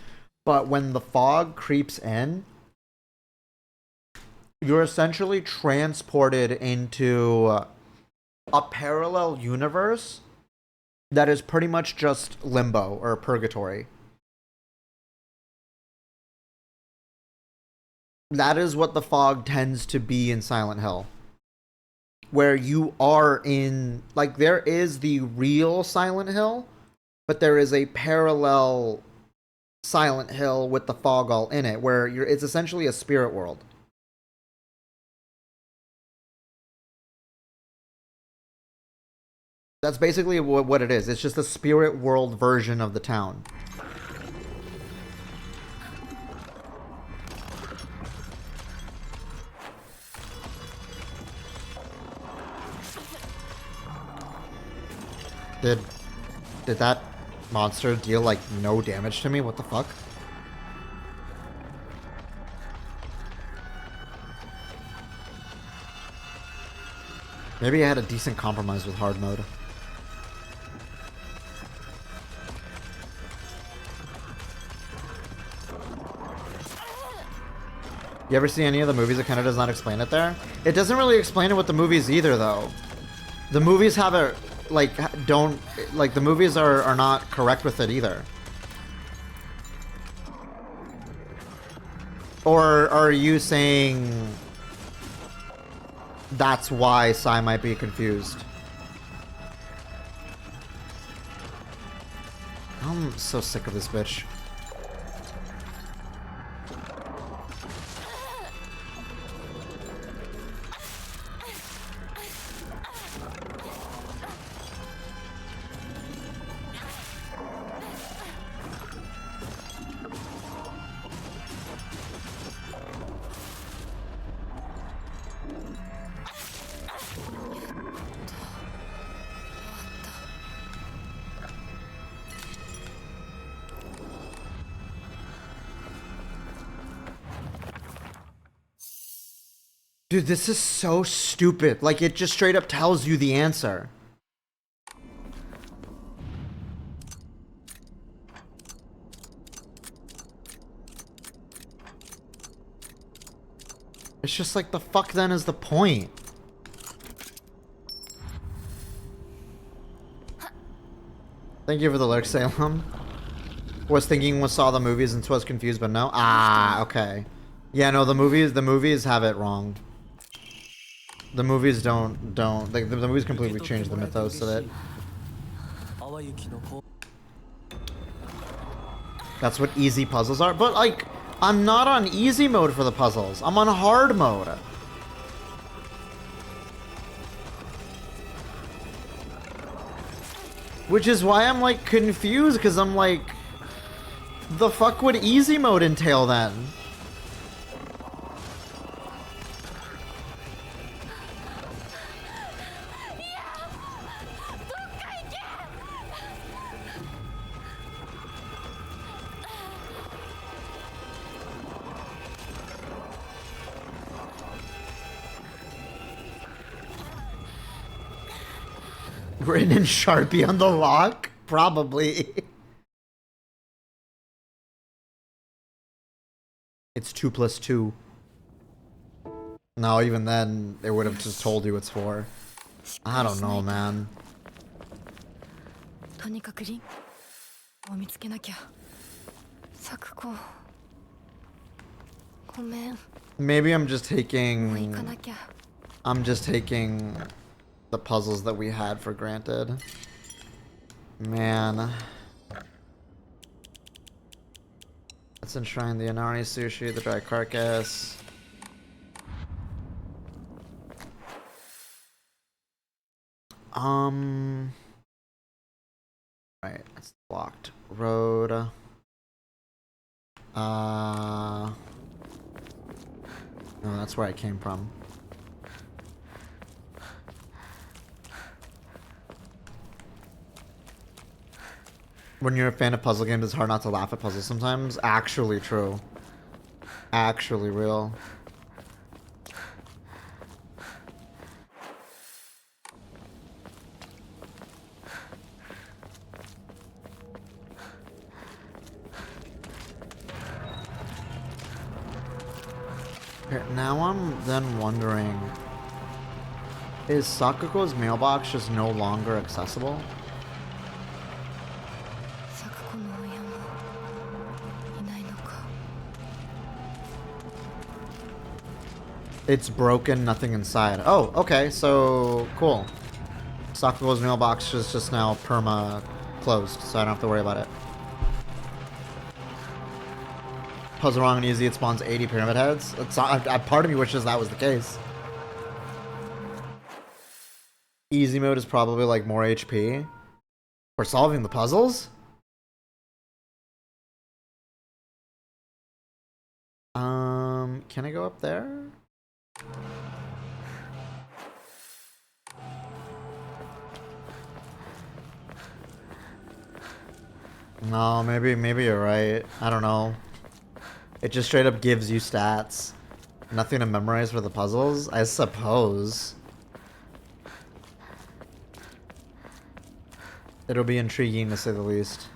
but when the fog creeps in, you're essentially transported into a parallel universe that is pretty much just limbo or purgatory. That is what the fog tends to be in Silent Hill. Where you are in... Like, there is the real Silent Hill, but there is a parallel Silent Hill with the fog all in it, where it's essentially a spirit world. That's basically what it is. It's just a spirit world version of the town. Did that monster deal like no damage to me? What the fuck? Maybe I had a decent compromise with hard mode. You ever see any of the movies that kind of does not explain it there? It doesn't really explain it with the movies either, though. The movies have a... Like, don't... Like, the movies are not correct with it either. Or are you saying... That's why Sai might be confused? I'm so sick of this bitch. Dude, this is so stupid. Like, it just straight up tells you the answer. It's just like, the fuck then is the point? Thank you for the lyrics, Salem. Was thinking saw the movies and was confused, but no. Ah, okay. Yeah, no, the movies have it wrong. The movies don't like the movies completely change the mythos of it. That's what easy puzzles are. But like, I'm not on easy mode for the puzzles. I'm on hard mode. Which is why I'm like confused, because I'm like, the fuck would easy mode entail then? Written in Sharpie on the lock? Probably. It's 2 + 2. No, even then, they would have just told you it's 4. I don't know, man. Maybe I'm just taking the puzzles that we had for granted. Man. Let's enshrine the Inari sushi, the dry carcass. Right, it's blocked. Road. No, that's where I came from. When you're a fan of puzzle games, it's hard not to laugh at puzzles sometimes. Actually true. Actually real. Here, now I'm then wondering, is Sakuko's mailbox just no longer accessible? It's broken, nothing inside. Oh, okay, so cool. Sakuko's mailbox is just now perma closed, so I don't have to worry about it. Puzzle wrong and easy, it spawns 80 pyramid heads. It's not, part of me wishes that was the case. Easy mode is probably like more HP. For solving the puzzles? Can I go up there? No, maybe you're right. I don't know. It just straight up gives you stats. Nothing to memorize for the puzzles, I suppose. It'll be intriguing to say the least.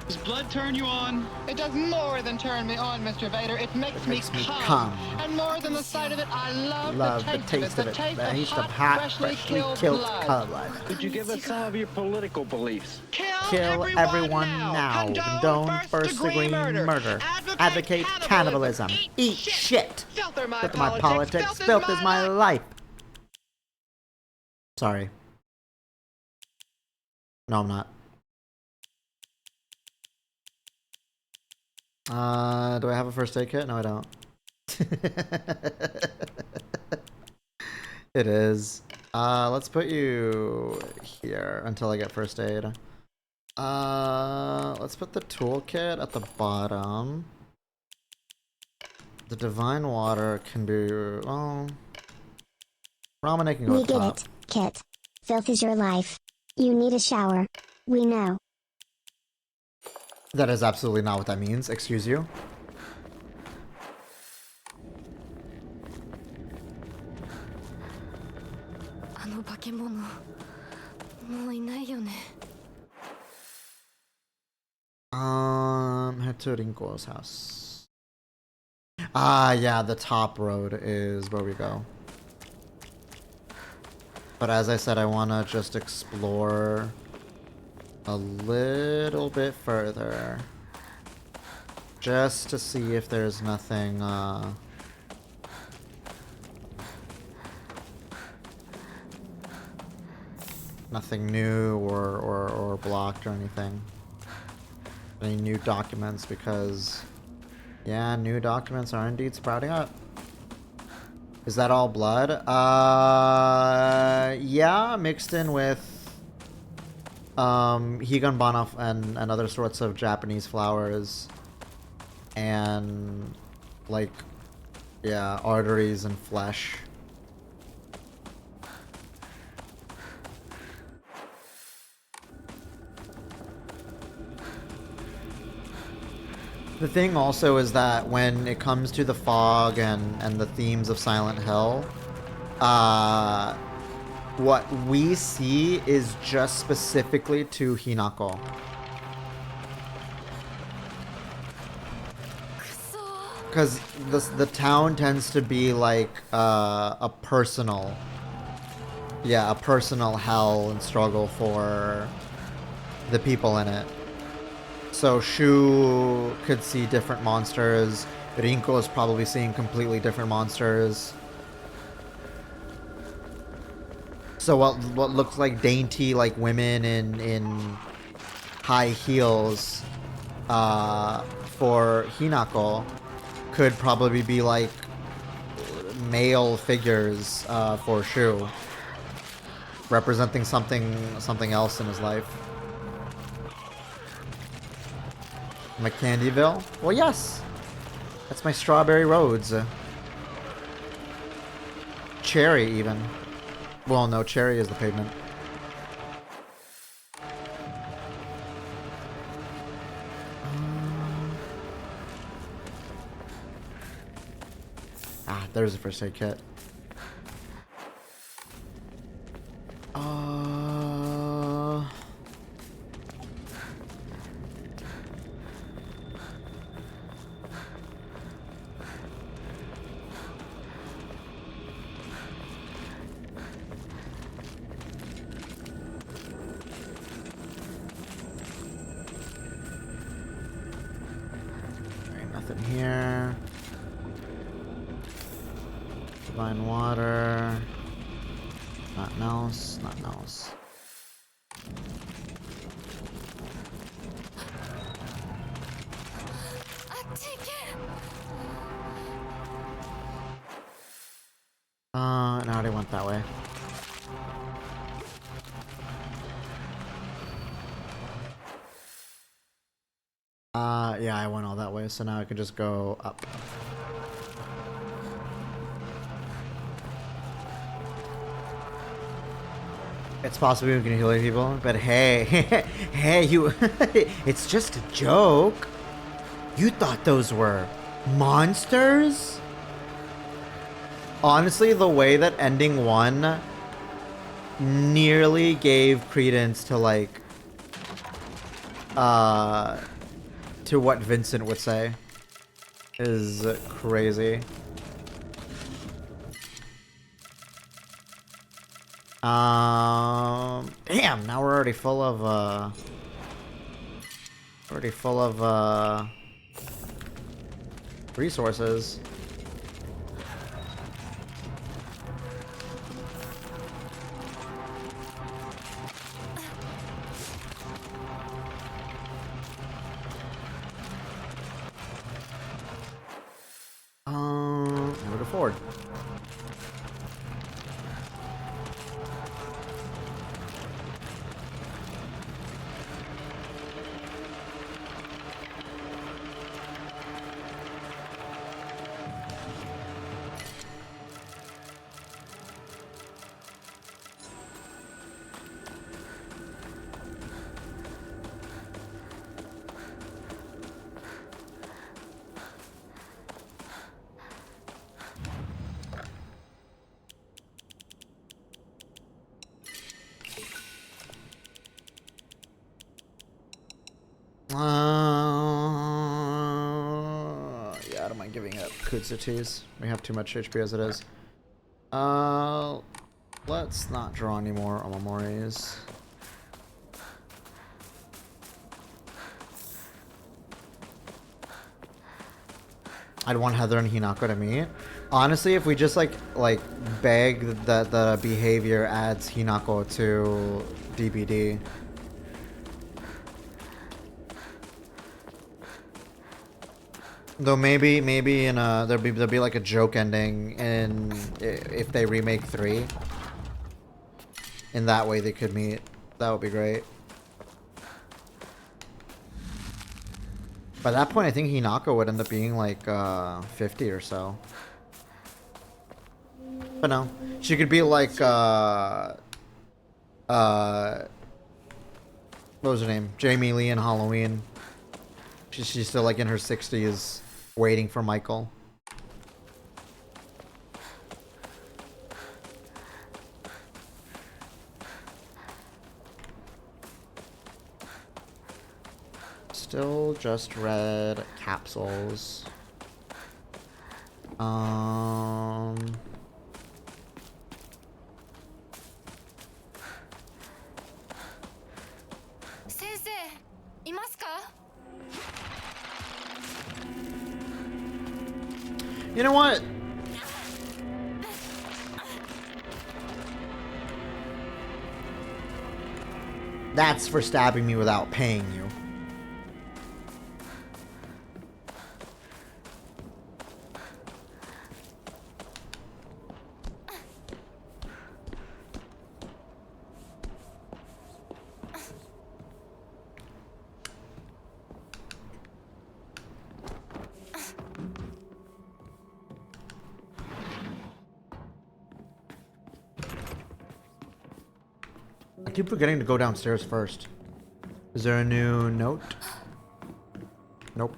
Does blood turn you on? It does more than turn me on, Mr. Vader. It makes me come. And more than the sight of it, I love the taste of it. The taste of hot, freshly killed blood. Could you give us some of your political beliefs? Kill everyone now. Condone first-degree murder. Advocate cannibalism. Eat shit. Filter my Politics. Filth is my life. Sorry. No, I'm not. Do I have a first aid kit? No, I don't. It is. Let's put you here until I get first aid. Let's put the toolkit at the bottom. The divine water can be, well, ramen can go We at the get top. it, Kit. Filth is your life. You need a shower. We know. That is absolutely not what that means. Excuse you. の化け物もういないよね。Head to Rinko's house. Ah, yeah, the top road is where we go. But as I said, I want to just explore a little bit further. Just to see if there's nothing, nothing new or blocked or anything. Any new documents, because yeah, new documents are indeed sprouting up. Is that all blood? Yeah, mixed in with higanbana and other sorts of Japanese flowers, and like, yeah, arteries and flesh. The thing also is that when it comes to the fog and the themes of Silent Hill, what we see is just specifically to Hinako. Because the town tends to be like a personal hell and struggle for the people in it. So Shu could see different monsters. Rinko is probably seeing completely different monsters. So what looks like dainty, like women in high heels for Hinako could probably be like male figures for Shu, representing something else in his life. My Candyville? Well, yes. That's my Strawberry Roads. Cherry, even. Well, no, Cherry is the pavement. There's the first aid kit. Nothing here. Divine water. Nothing else. Nothing else. No, I already went that way. Yeah, I went all that way, so now I can just go up. It's possible we can heal people, but hey, hey, you, it's just a joke. You thought those were monsters? Honestly, the way that ending 1 nearly gave credence to like, to what Vincent would say is crazy. Damn, now we're already full of, resources. Never go forward. Yeah, I don't mind giving up Kutsutis. We have too much HP as it is. Let's not draw any more Omomoris. I'd want Heather and Hinako to meet. Honestly, if we just like beg that the behavior adds Hinako to DBD. Though maybe in there'll be like a joke ending in if they remake 3. In that way they could meet. That would be great. By that point I think Hinako would end up being like 50 or so. But no. She could be like what was her name? Jamie Lee in Halloween. She's still like in her 60s waiting for Michael. Still just red capsules. You know what? That's for stabbing me without paying you. I keep forgetting to go downstairs first. Is there a new note? Nope.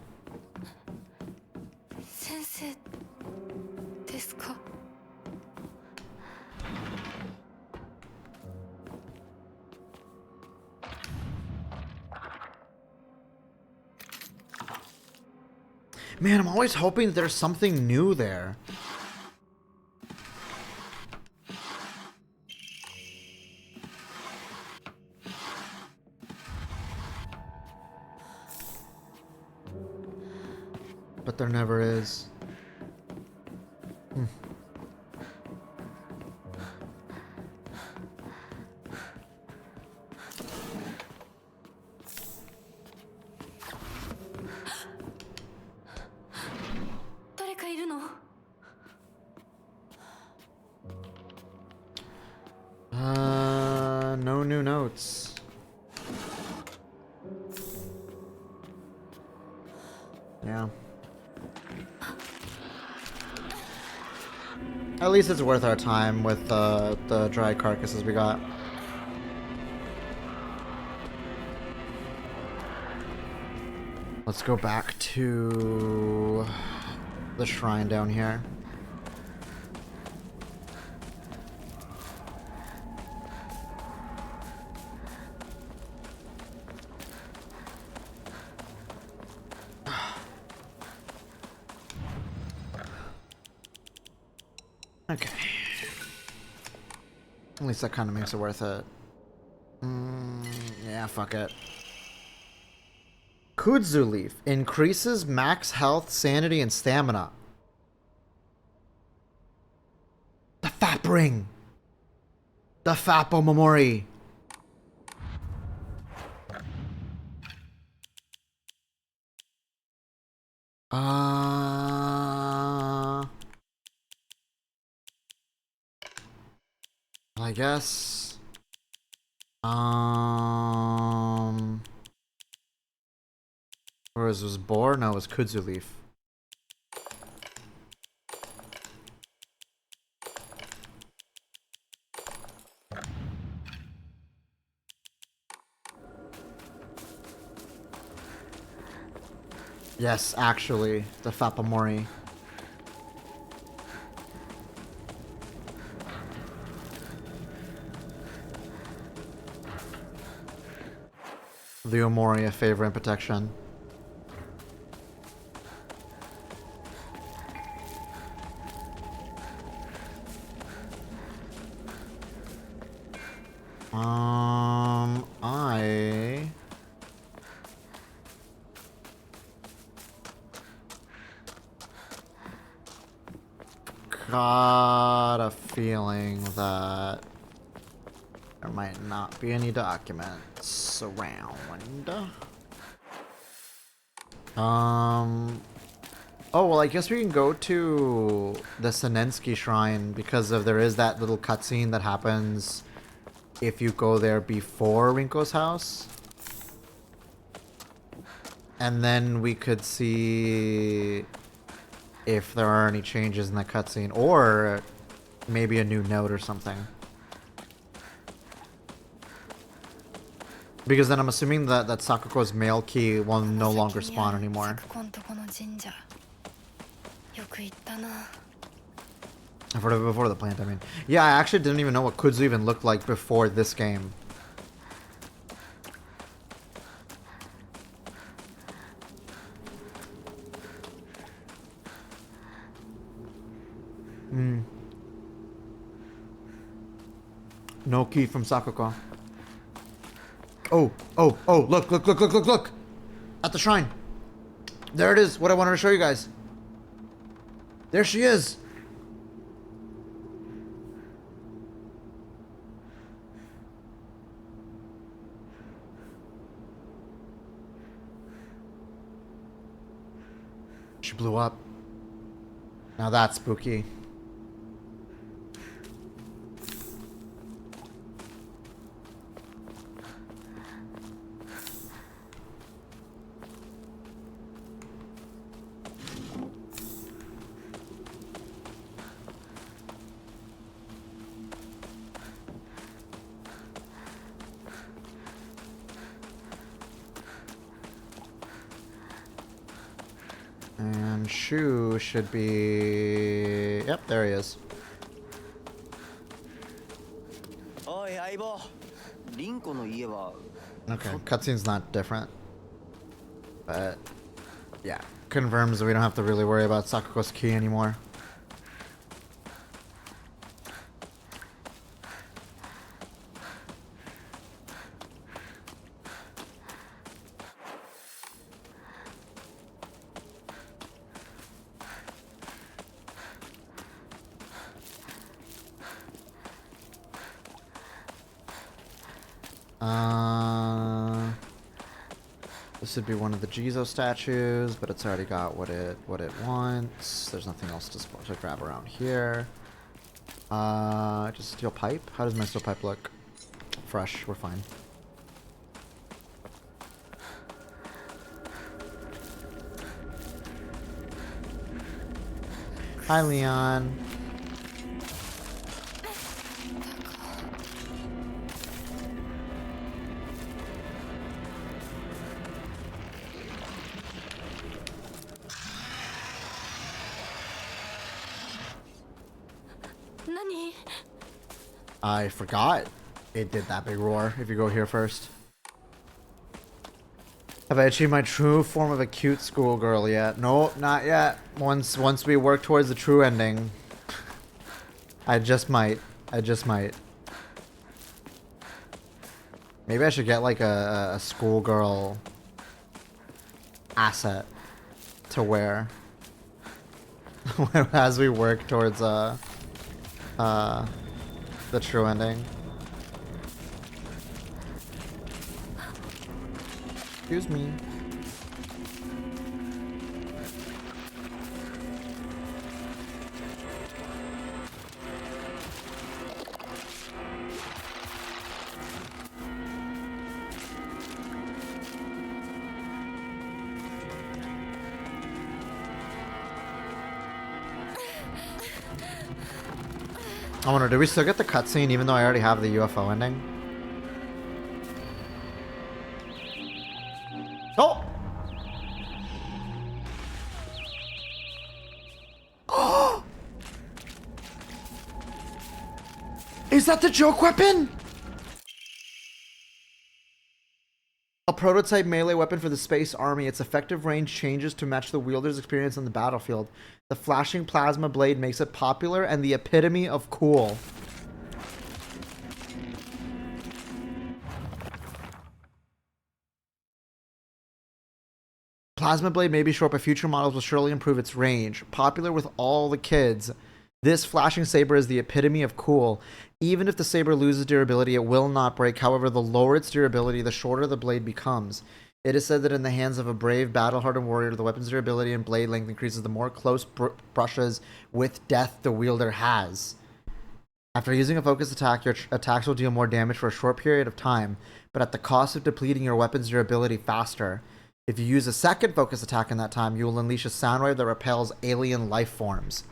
Man, I'm always hoping that there's something new there. But there never is. No new notes. Yeah. At least it's worth our time with the dry carcasses we got. Let's go back to the shrine down here. Okay. At least that kind of makes it worth it. Yeah, fuck it. Kudzu leaf increases max health, sanity, and stamina. The Fap Ring. The Fappo Momori. I guess. Or was this boar? No, it was kudzu leaf. Yes, actually, the Fapamori. the Omoria favor and protection. I got a feeling that there might not be any documents around. Oh, well, I guess we can go to the Sinensky Shrine because there is that little cutscene that happens if you go there before Rinko's house. And then we could see if there are any changes in the cutscene, or maybe a new note or something. Because then I'm assuming that Sakuko's mail key will no longer spawn anymore. Before the plant, I mean. Yeah, I actually didn't even know what Kudzu even looked like before this game. No key from Sakuko. Oh, look. At the shrine. There it is, what I wanted to show you guys. There she is. She blew up. Now that's spooky. And Shu should be... Yep, there he is. Okay, cutscene's not different. But, yeah. Confirms that we don't have to really worry about Sakuko's key anymore. This would be one of the Jizo statues, but it's already got what it wants. There's nothing else to grab around here. Just steel pipe. How does my steel pipe look? Fresh. We're fine. Hi, Leon. I forgot it did that big roar. If you go here first. Have I achieved my true form of a cute schoolgirl yet? Nope, not yet. Once we work towards the true ending. I just might. Maybe I should get like a schoolgirl asset to wear. As we work towards the true ending. Excuse me. I wonder, do we still get the cutscene even though I already have the UFO ending? Oh! Is that the joke weapon? A prototype melee weapon for the Space Army. Its effective range changes to match the wielder's experience on the battlefield. The flashing plasma blade makes it popular and the epitome of cool. Plasma blade may be short, but future models will surely improve its range. Popular with all the kids, this flashing saber is the epitome of cool. Even if the saber loses durability, it will not break. However, the lower its durability, the shorter the blade becomes. It is said that in the hands of a brave, battle-hardened warrior, the weapon's durability and blade length increases the more close brushes with death the wielder has. After using a focus attack, your attacks will deal more damage for a short period of time, but at the cost of depleting your weapon's durability faster. If you use a second focus attack in that time, you will unleash a sound wave that repels alien life forms.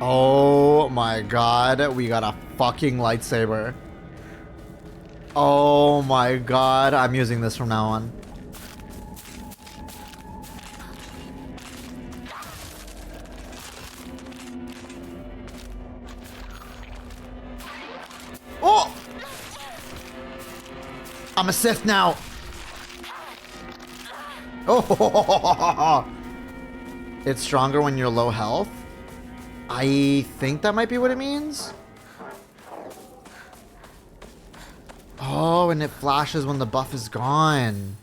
Oh my god, we got a fucking lightsaber. Oh my god, I'm using this from now on. Oh! I'm a Sith now. Oh! It's stronger when you're low health? I think that might be what it means. Oh, and it flashes when the buff is gone.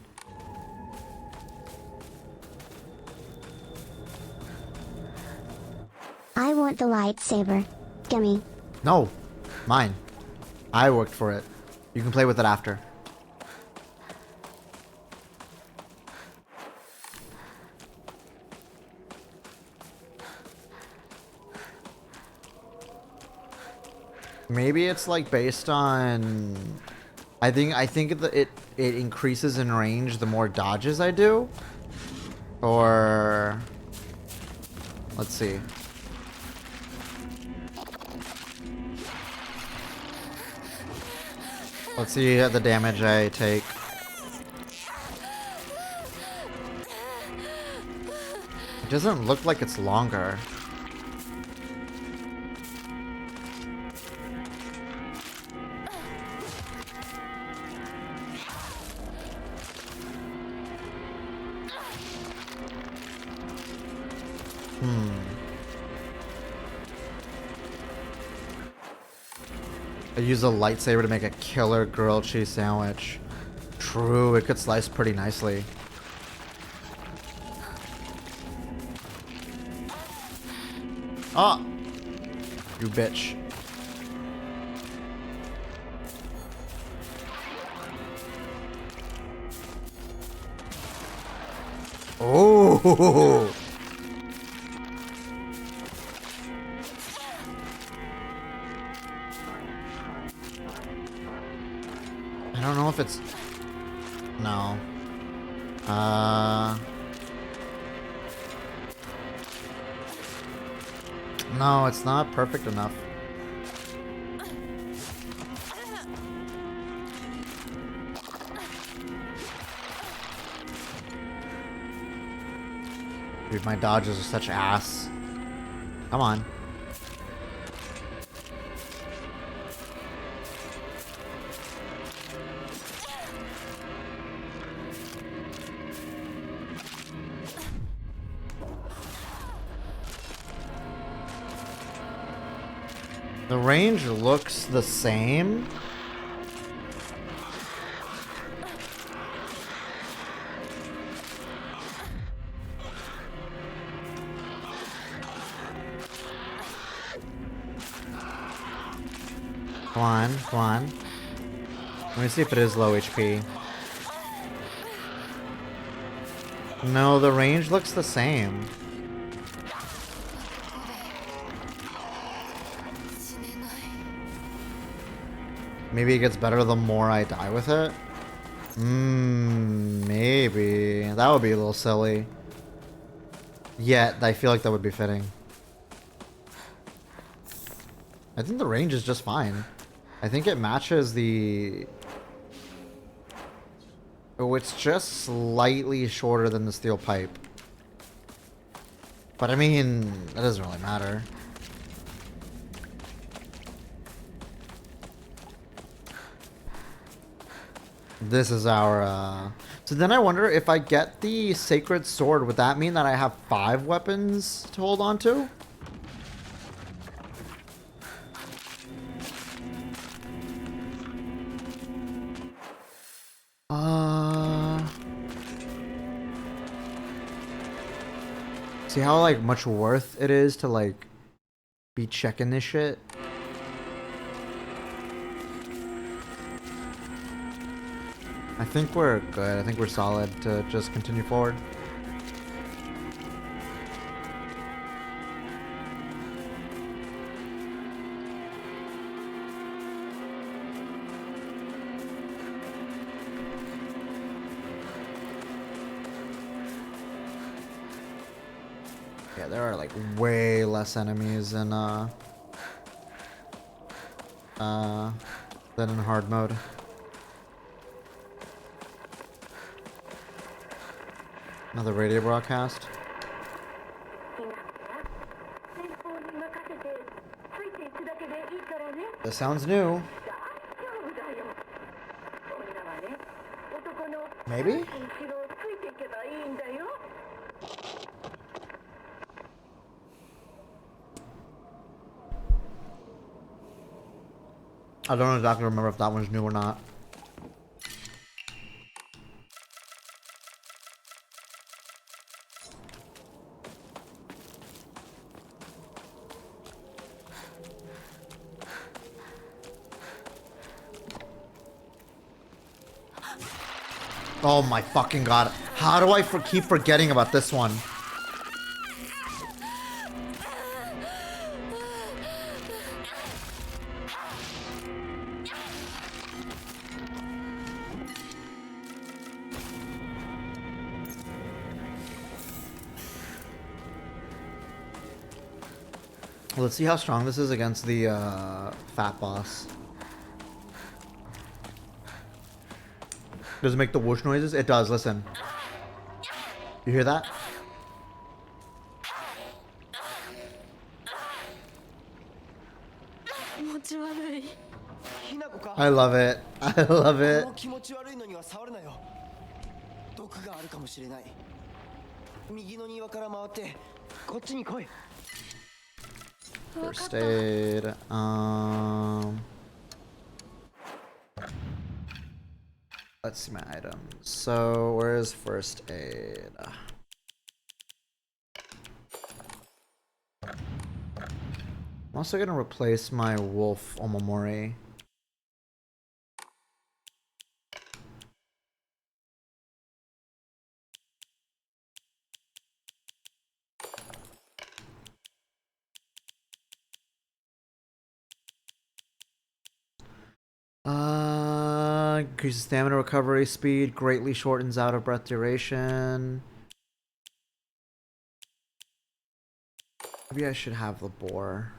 I want the lightsaber. Gimme. No, mine. I worked for it. You can play with it after. Maybe it's like based on. I think it increases in range the more dodges I do. Or let's see. Let's see the damage I take. It doesn't look like it's longer. I use a lightsaber to make a killer grilled cheese sandwich. True, it could slice pretty nicely. Ah! You bitch. Oh! I don't know if it's... No. No, it's not perfect enough. Dude, my dodges are such ass. Come on. The range looks the same. Come on, come on. Let me see if it is low HP. No, the range looks the same. Maybe it gets better the more I die with it? Maybe. That would be a little silly. Yet, I feel like that would be fitting. I think the range is just fine. I think it matches the... Oh, it's just slightly shorter than the steel pipe. But I mean, that doesn't really matter. This is our, So then I wonder if I get the sacred sword, would that mean that I have 5 weapons to hold on to? See how, like, much worth it is to, like, be checking this shit? I think we're good. I think we're solid to just continue forward. Yeah, there are like way less enemies than in hard mode. Another radio broadcast. This sounds new. Maybe? I don't exactly remember if that one's new or not. Oh my fucking god. How do I keep forgetting about this one? Let's see how strong this is against the fat boss. Does it make the whoosh noises? It does, listen. You hear that? I love it. I love it. First aid. Let's see my items. So, where is first aid? I'm also gonna replace my wolf omamori. Increases stamina recovery speed, greatly shortens out of breath duration. Maybe I should have the boar.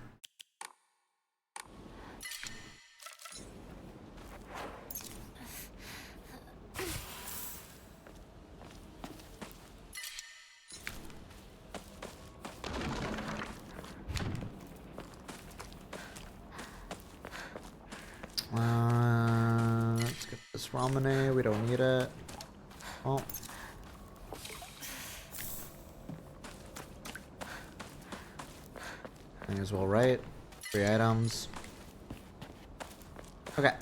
Let's get this ramune. We don't need it. Oh. May as well, right? 3 items. Okay.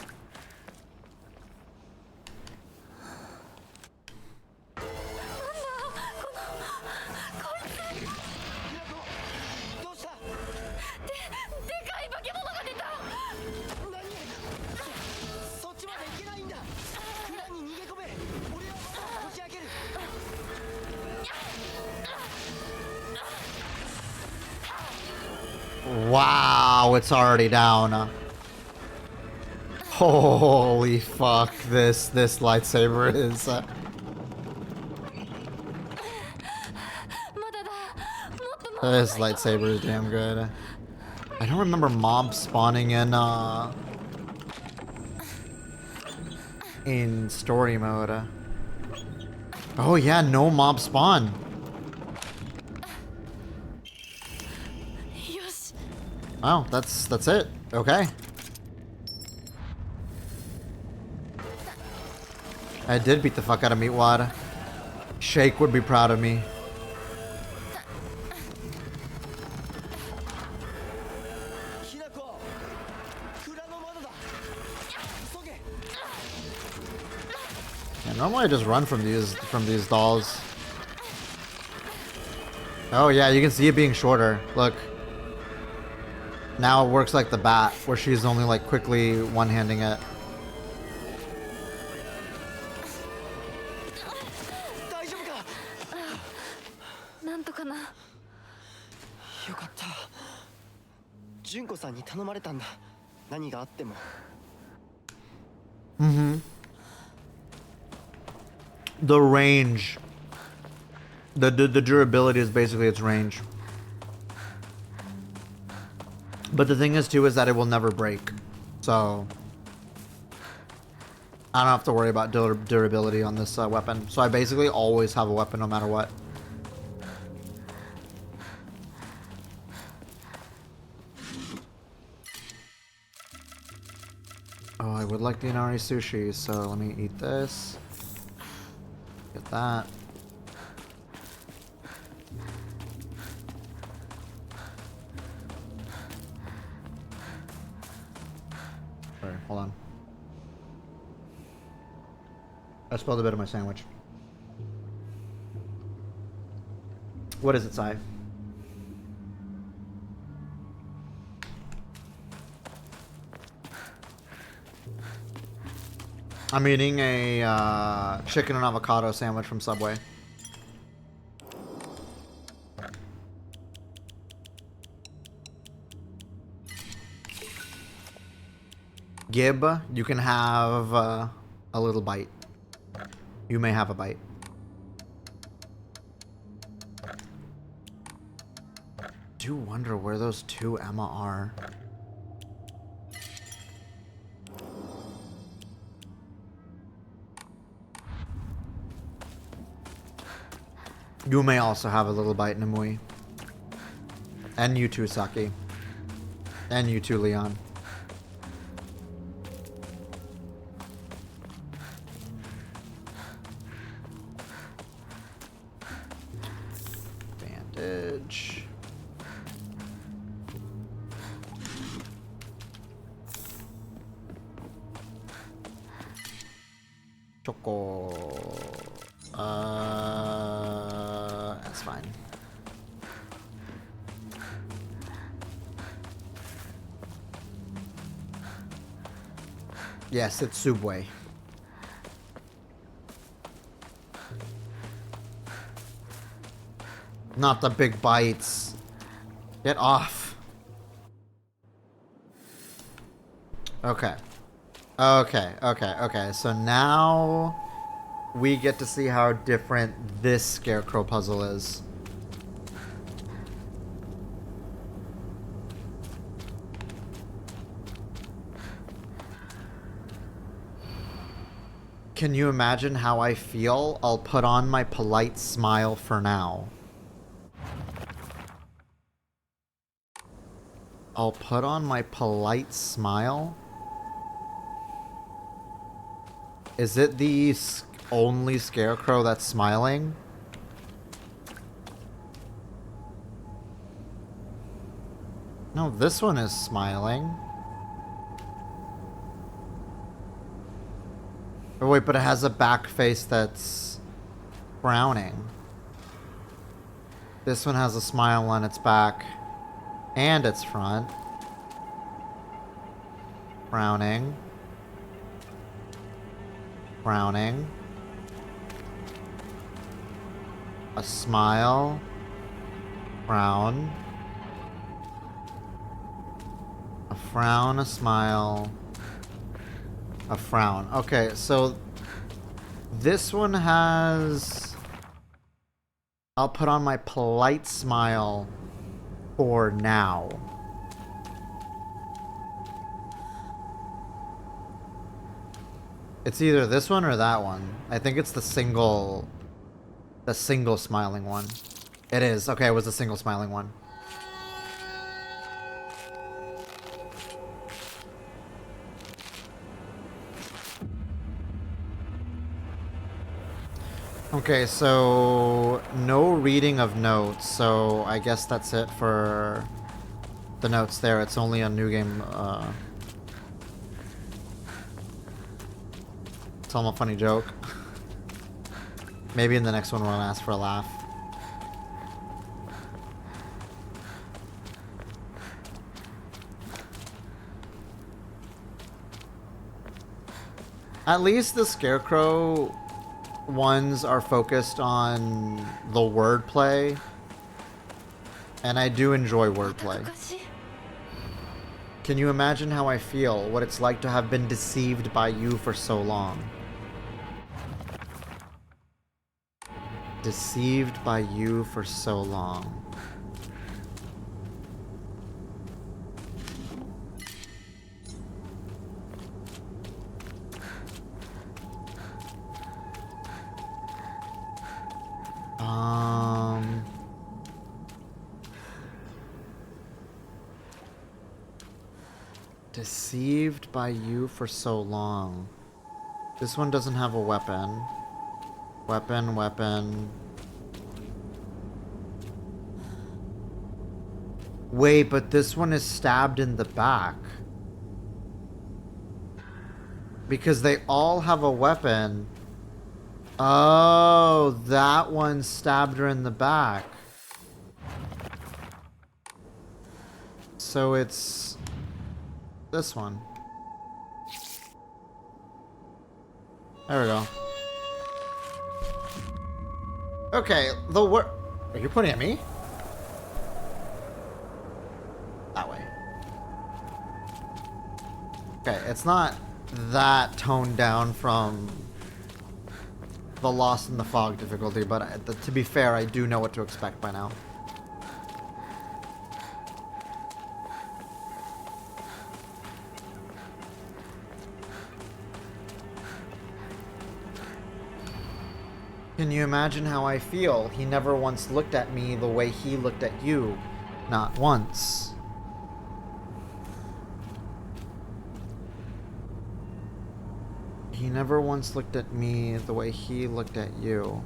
Wow, it's already down. Holy fuck, this lightsaber is this lightsaber is damn good. I don't remember mobs spawning in story mode. Oh yeah, no mob spawn. よし Oh, that's it. Okay. I did beat the fuck out of Meatwad. Shake would be proud of me. Yeah, normally I just run from these dolls. Oh yeah, you can see it being shorter. Look. Now it works like the bat, where she's only like quickly one-handing it. なんとかな。よかった。純子さんに頼まれたんだ。何があっても。Mm-hmm. The range. The durability is basically its range. But the thing is too is that it will never break. So I don't have to worry about durability on this weapon. So I basically always have a weapon no matter what. Oh, I would like the Inari sushi, so let me eat this. Get that. Sorry, hold on. I spilled a bit of my sandwich. What is it, Sai? I'm eating a chicken and avocado sandwich from Subway. Gib, you can have a little bite. You may have a bite. Do wonder where those two Emma are. You may also have a little bite, Namui. And you too, Saki. And you too, Leon. Bandage. Choco. That's fine. Yes, it's Subway. Not the big bites. Get off. Okay. Okay. So now we get to see how different this scarecrow puzzle is. Can you imagine how I feel? I'll put on my polite smile for now. I'll put on my polite smile. Is it the only scarecrow that's smiling? No, this one is smiling. Oh wait, but it has a back face that's frowning. This one has a smile on its back and its front. Frowning. Frowning. A smile. Frown. A frown, a smile. A frown. Okay, so this one has... I'll put on my polite smile for now. It's either this one or that one. I think it's the single smiling one. It is. Okay, it was the single smiling one. Okay, so no reading of notes, so I guess that's it for the notes there. It's only a new game. Tell them a funny joke. Maybe in the next one we'll ask for a laugh. At least the Scarecrow ones are focused on the wordplay, and I do enjoy wordplay. Can you imagine how I feel, what it's like to have been deceived by you for so long? Deceived by you for so long. Deceived by you for so long. This one doesn't have a weapon. Weapon. Wait, but this one is stabbed in the back. Because they all have a weapon. Oh, that one stabbed her in the back. So it's this one. There we go. Okay, are you pointing at me? That way. Okay, it's not that toned down from the Lost in the Fog difficulty, but to be fair, I do know what to expect by now. Can you imagine how I feel? He never once looked at me the way he looked at you. Not once. He never once looked at me the way he looked at you.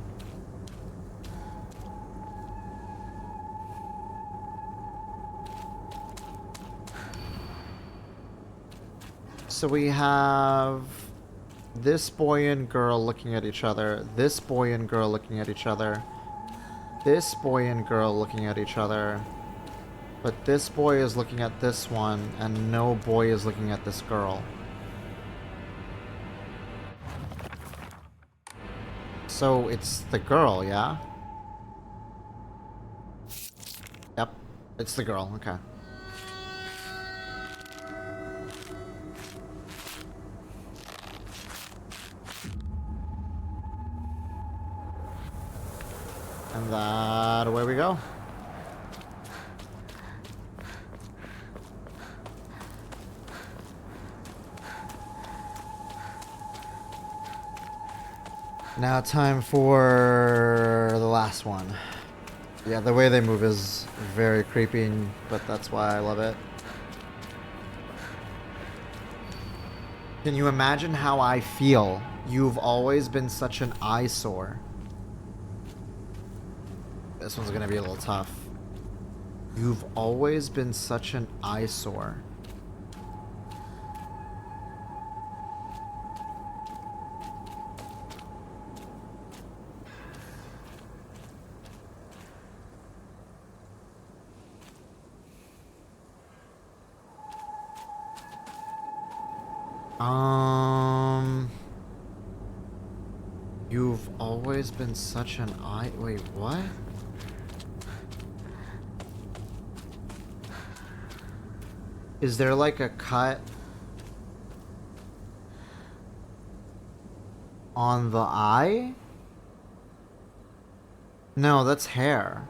So we have this boy and girl looking at each other, this boy and girl looking at each other, this boy and girl looking at each other, but this boy is looking at this one, and no boy is looking at this girl. So it's the girl, yeah? Yep, it's the girl, okay. And that, away we go. Now time for the last one. Yeah, the way they move is very creepy, but that's why I love it. Can you imagine how I feel? You've always been such an eyesore. This one's gonna be a little tough. You've always been such an eyesore. You've always been such an wait, what? Is there like a cut on the eye? No, that's hair.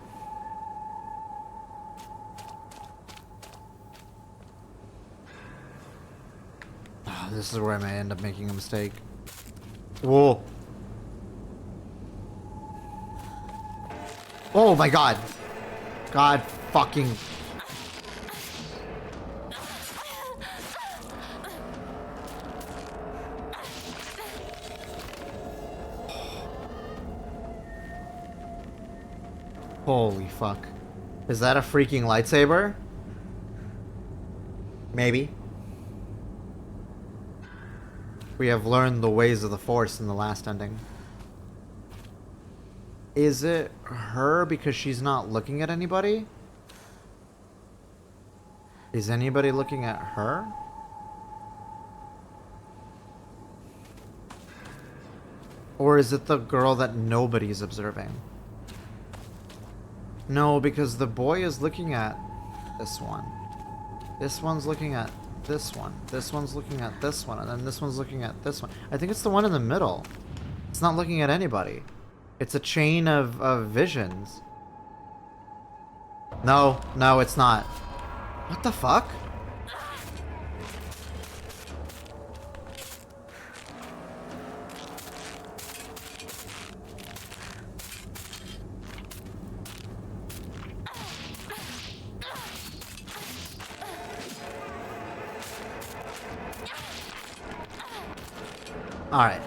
Oh, this is where I may end up making a mistake. Whoa. Oh my god. God fucking. Holy fuck. Is that a freaking lightsaber? Maybe. We have learned the ways of the Force in the last ending. Is it her because she's not looking at anybody? Is anybody looking at her? Or is it the girl that nobody's observing? No, because the boy is looking at this one. This one's looking at this one. This one's looking at this one. And then this one's looking at this one. I think it's the one in the middle. It's not looking at anybody. It's a chain of visions. No, no, it's not. What the fuck? Alright.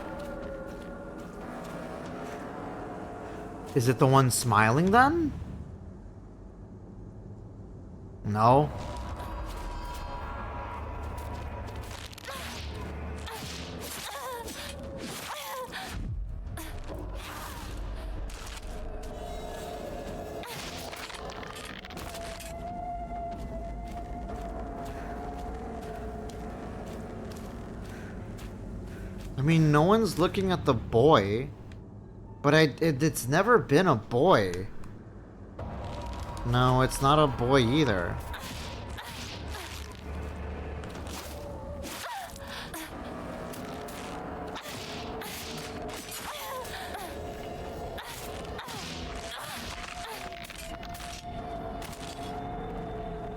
Is it the one smiling then? No. I mean, no one's looking at the boy, but it's never been a boy. No, it's not a boy either.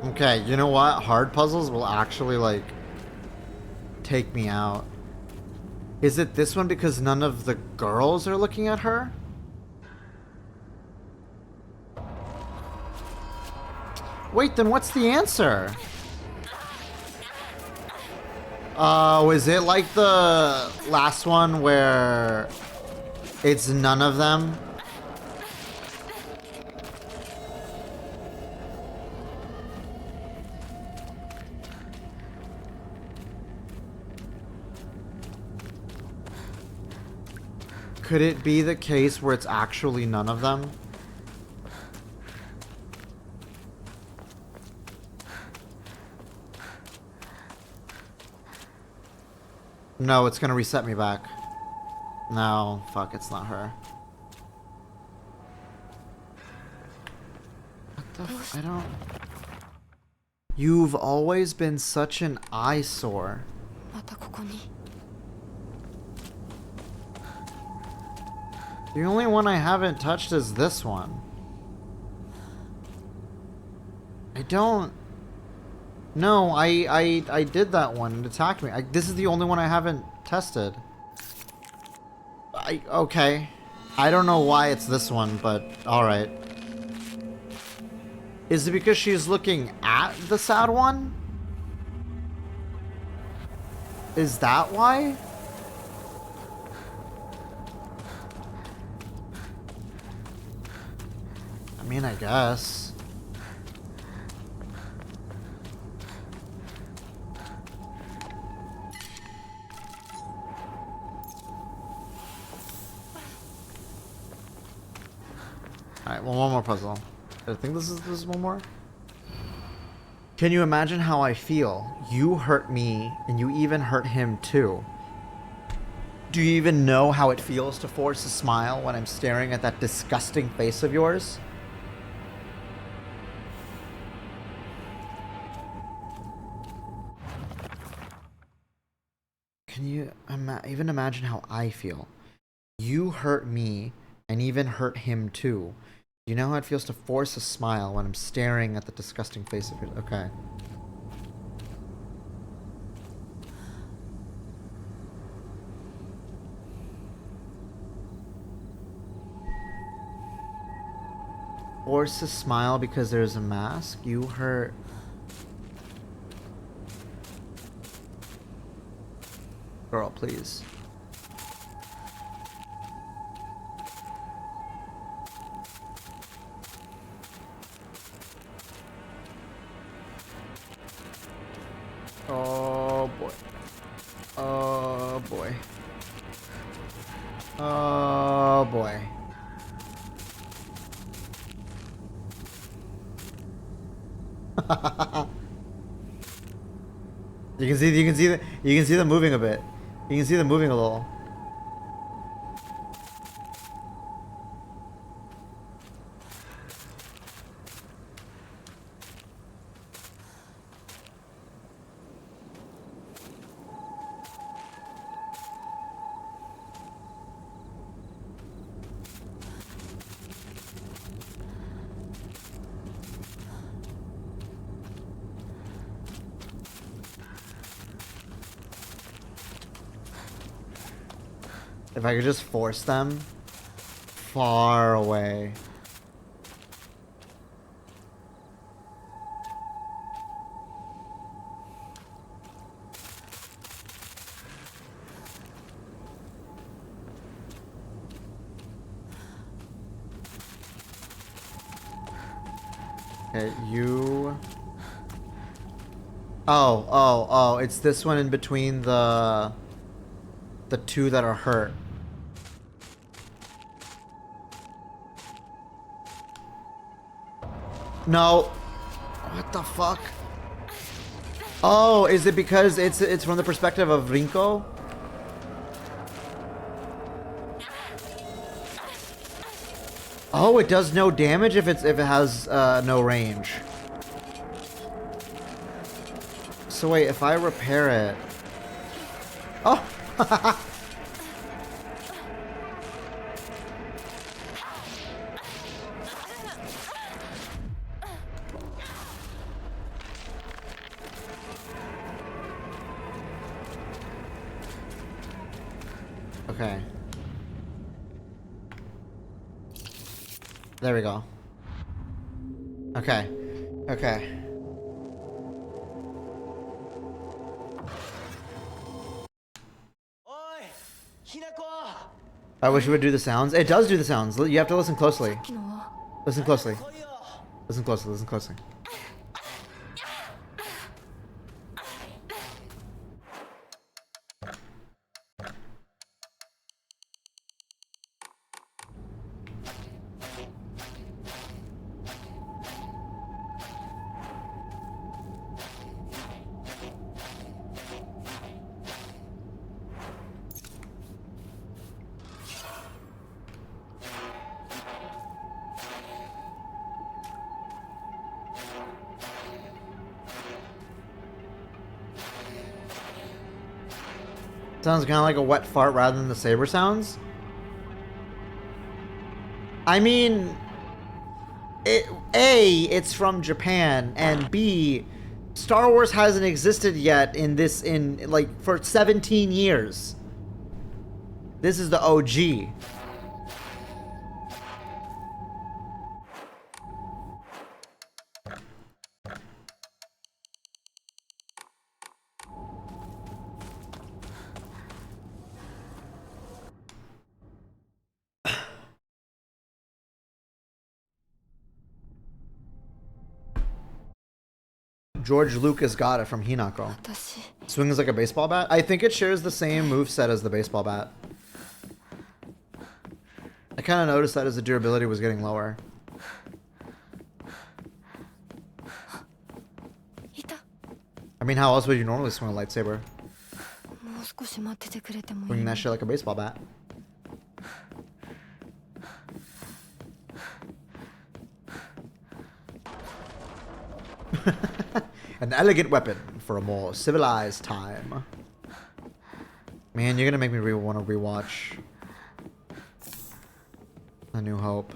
Okay, you know what? Hard puzzles will actually, like, take me out. Is it this one because none of the girls are looking at her? Wait, then what's the answer? Was it like the last one where it's none of them? Could it be the case where it's actually none of them? No, it's gonna reset me back. No, fuck, it's not her. What the I don't... You've always been such an eyesore. The only one I haven't touched is this one. I don't... No, I did that one. It attacked me. This is the only one I haven't tested. Okay. I don't know why it's this one, but alright. Is it because she's looking at the sad one? Is that why? I mean, I guess. Alright, well, one more puzzle. I think this is one more. Can you imagine how I feel? You hurt me, and you even hurt him too. Do you even know how it feels to force a smile when I'm staring at that disgusting face of yours? Can you even imagine how I feel? You hurt me, and even hurt him too. You know how it feels to force a smile when I'm staring at the disgusting face of yours? Okay. Force to smile because there's a mask. You hurt. Girl, please. Oh boy. Oh boy. Oh boy. You can see them moving a bit. You can see them moving a little. If I could just force them far away. Okay, you... Oh, it's this one in between the two that are hurt. No. What the fuck? Oh, is it because it's from the perspective of Rinko? Oh, it does no damage if it has no range. So wait, if I repair it. Oh. Okay. There we go. Okay. Okay. I wish it would do the sounds. It does do the sounds. You have to listen closely. Listen closely. Listen closely. Listen closely. Sounds kind of like a wet fart rather than the saber sounds. I mean, it's from Japan, and B, Star Wars hasn't existed yet for 17 years. This is the OG. George Lucas got it from Hinako. Swings like a baseball bat. I think it shares the same moveset as the baseball bat. I kind of noticed that as the durability was getting lower. I mean, how else would you normally swing a lightsaber? Swinging that shit like a baseball bat. An elegant weapon for a more civilized time. Man, you're gonna make me want to rewatch A New Hope.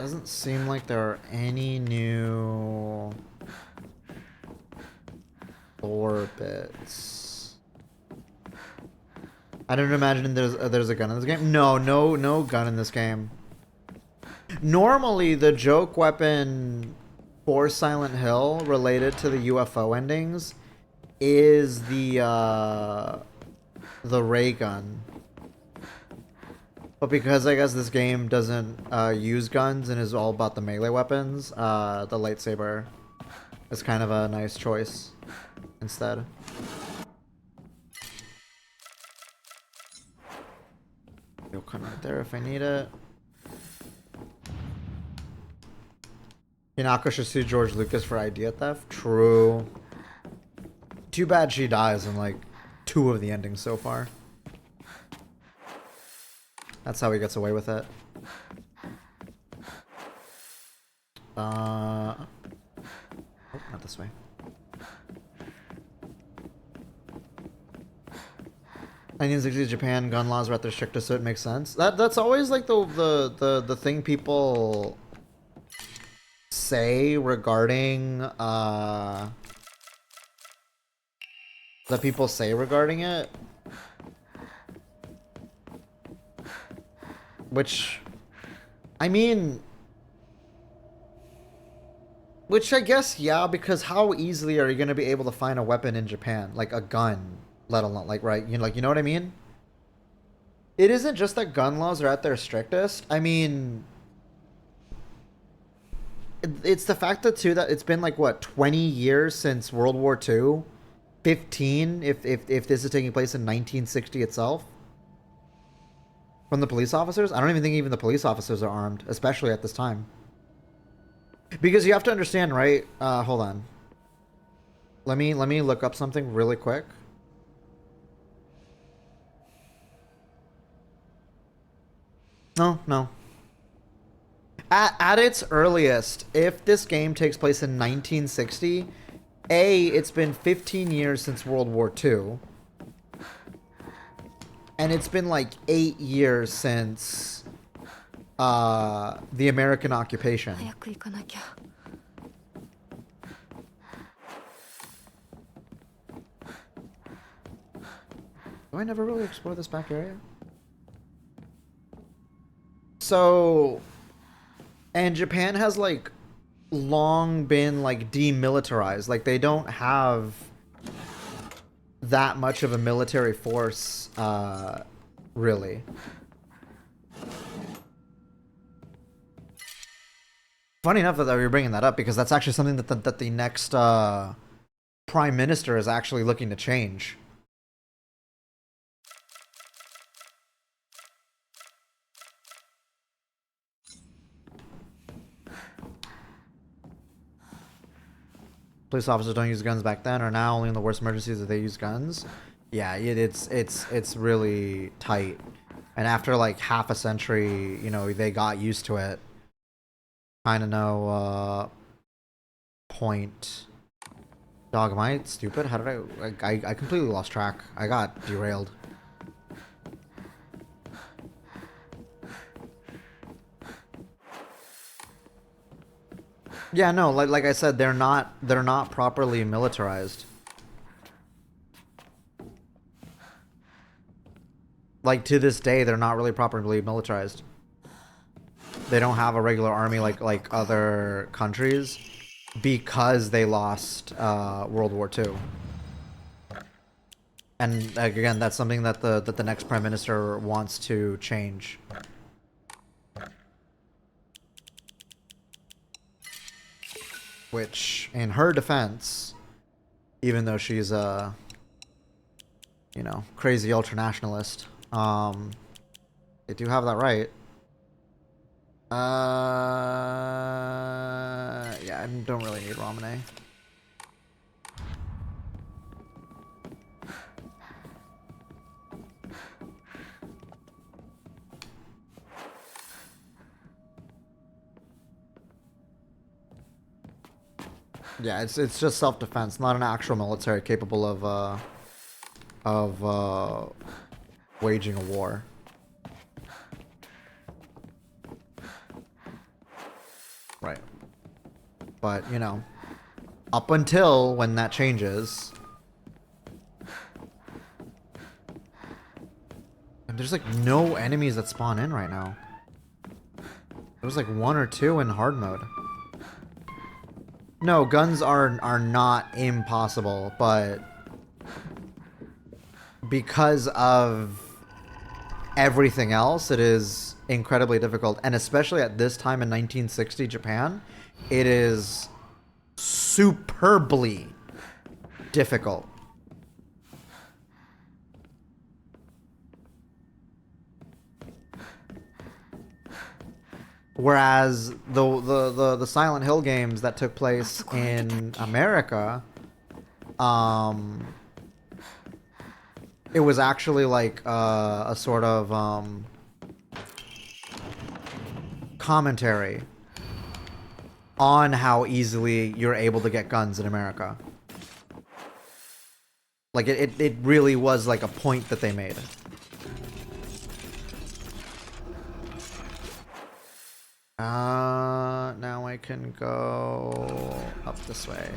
Doesn't seem like there are any new orbits. I don't imagine there's a gun in this game. No gun in this game. Normally, the joke weapon for Silent Hill related to the UFO endings is the ray gun. But because I guess this game doesn't use guns and is all about the melee weapons, the lightsaber is kind of a nice choice instead. It'll come right there if I need it. Hinako should sue George Lucas for idea theft. True. Too bad she dies in like 2 of the endings so far. That's how he gets away with it. Oh, not this way. 1960s Japan gun laws were at their strictest, so it makes sense. That's always like the thing people say regarding it. Which, I mean, which I guess, yeah, because how easily are you going to be able to find a weapon in Japan? Like a gun, let alone, like, right? You know, like, you know what I mean? It isn't just that gun laws are at their strictest. I mean, it's the fact that, too, that it's been, like, what, 20 years since World War II? 15, if this is taking place in 1960 itself? From the police officers? I don't even think even the police officers are armed, especially at this time. Because you have to understand, right? Hold on. Let me look up something really quick. No. At its earliest, if this game takes place in 1960, it's been 15 years since World War II. And it's been like 8 years since the American occupation. Do I never really explore this back area? So, and Japan has like long been like demilitarized. Like they don't have that much of a military force, really. Funny enough that you're bringing that up, because that's actually something that the next prime minister is actually looking to change. Police officers don't use guns back then, or now only in the worst emergencies that they use guns. Yeah, it's really tight. And after like half a century, you know, they got used to it. Kind of no point. Dog, am I stupid? How did I completely lost track. I got derailed. Yeah, no, like I said, they're not properly militarized. Like to this day, they're not really properly militarized. They don't have a regular army like other countries because they lost World War II. And again, that's something that the next prime minister wants to change. Which, in her defense, even though she's a, you know, crazy ultranationalist, they do have that right. Yeah, I don't really need Ramune. Yeah, it's just self-defense, not an actual military capable of waging a war. Right. But, you know, up until when that changes. And there's like no enemies that spawn in right now. There's like 1 or 2 in hard mode. No, guns are not impossible, but because of everything else, it is incredibly difficult. And especially at this time in 1960 Japan, it is superbly difficult. Whereas the Silent Hill games that took place in America, it was actually like a sort of commentary on how easily you're able to get guns in America. Like it really was like a point that they made. Now I can go up this way.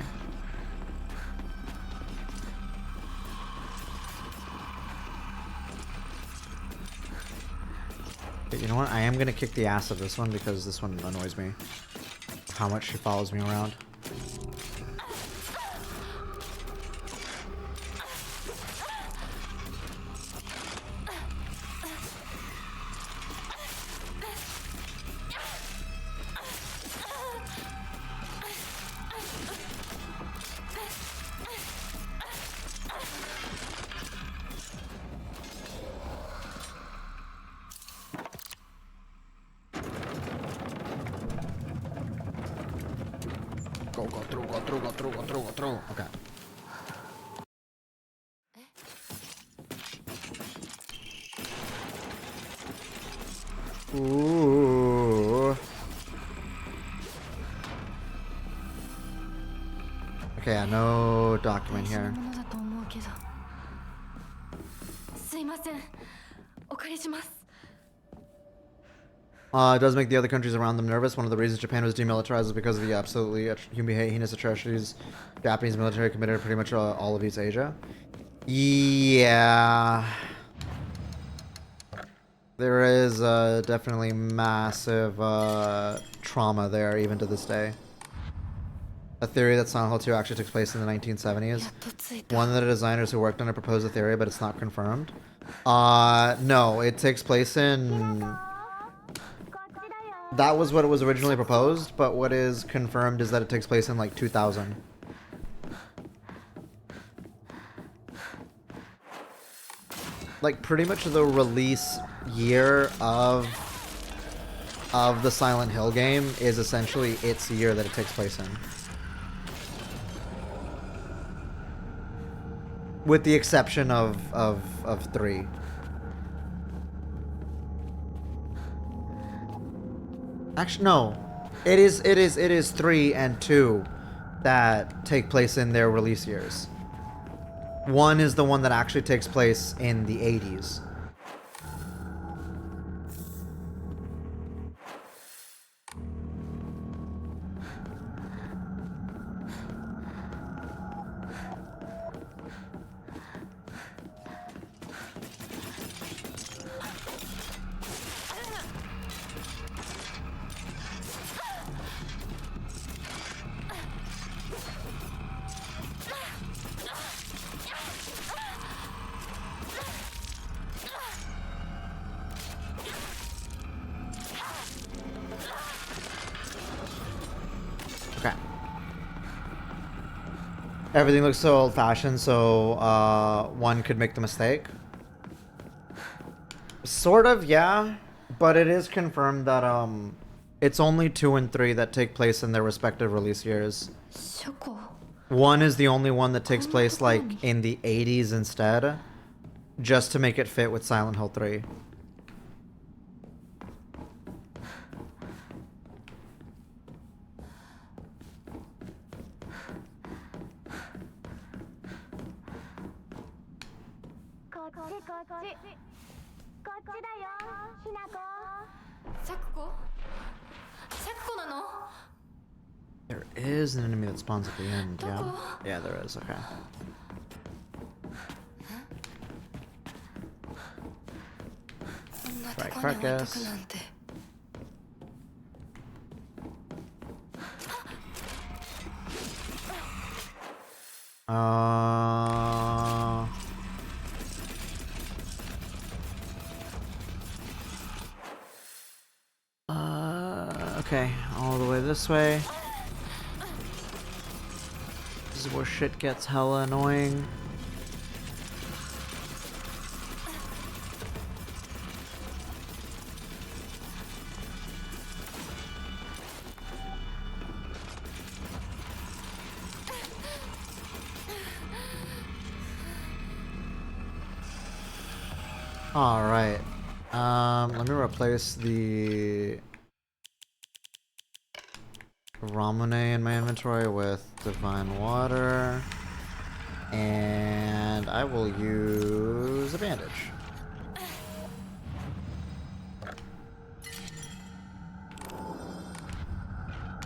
But you know what? I am gonna kick the ass of this one because this one annoys me. How much she follows me around. Go through. Okay. Ooh. Okay, no document here. It does make the other countries around them nervous. One of the reasons Japan was demilitarized is because of the absolutely heinous atrocities Japanese military committed pretty much all of East Asia. Yeah. There is definitely massive trauma there, even to this day. A theory that Silent Hill 2 actually took place in the 1970s. One of the designers who worked on it proposed a theory, but it's not confirmed. No, it takes place in... That was what it was originally proposed, but what is confirmed is that it takes place in like 2000. Like pretty much the release year of the Silent Hill game is essentially its year that it takes place in. With the exception of 3. Actually, no. It is 3 and 2 that take place in their release years. 1 is the one that actually takes place in the 80s. Everything looks so old-fashioned, so one could make the mistake. Sort of, yeah. But it is confirmed that it's only 2 and 3 that take place in their respective release years. 1 is the only one that takes place like in the 80s instead, just to make it fit with Silent Hill 3. There is an enemy that spawns at the end, yeah? Yeah, there is, okay. Right, carcass. Okay, all the way this way. This is where shit gets hella annoying. Alright. Let me replace the Ramune in my inventory with Divine Water. And I will use a bandage.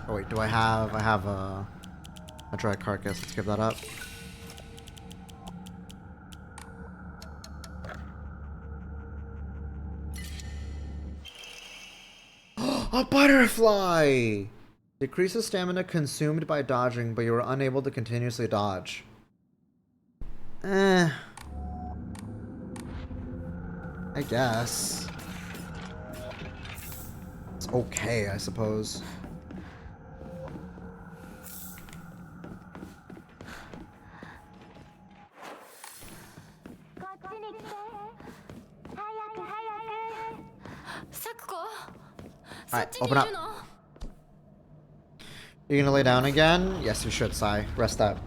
Oh wait, I have a dry carcass. Let's give that up. A butterfly! Decreases stamina consumed by dodging, but you are unable to continuously dodge. I guess. It's okay, I suppose. Alright, open up. You gonna lay down again? Yes, you should, Sai. Rest up.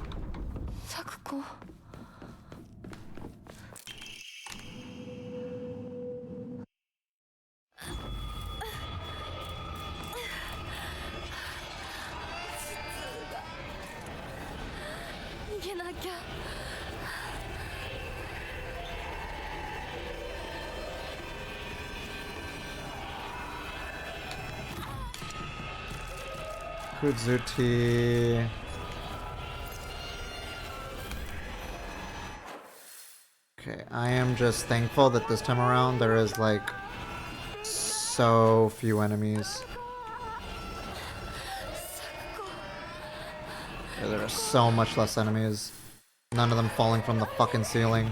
Kudzuti. Okay, I am just thankful that this time around there is like so few enemies. Yeah, there are so much less enemies. None of them falling from the fucking ceiling.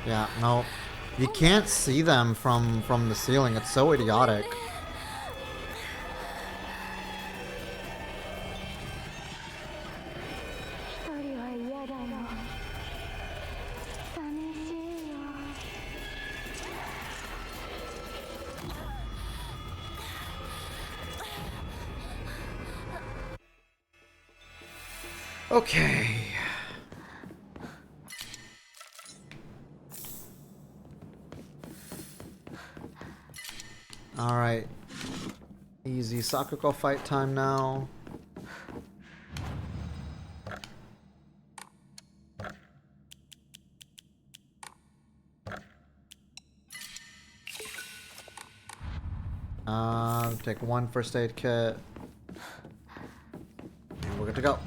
Yeah, no. You can't see them from the ceiling. It's so idiotic. Okay. Alright. Easy Sakuko fight time now. Take one first aid kit. And we're good to go.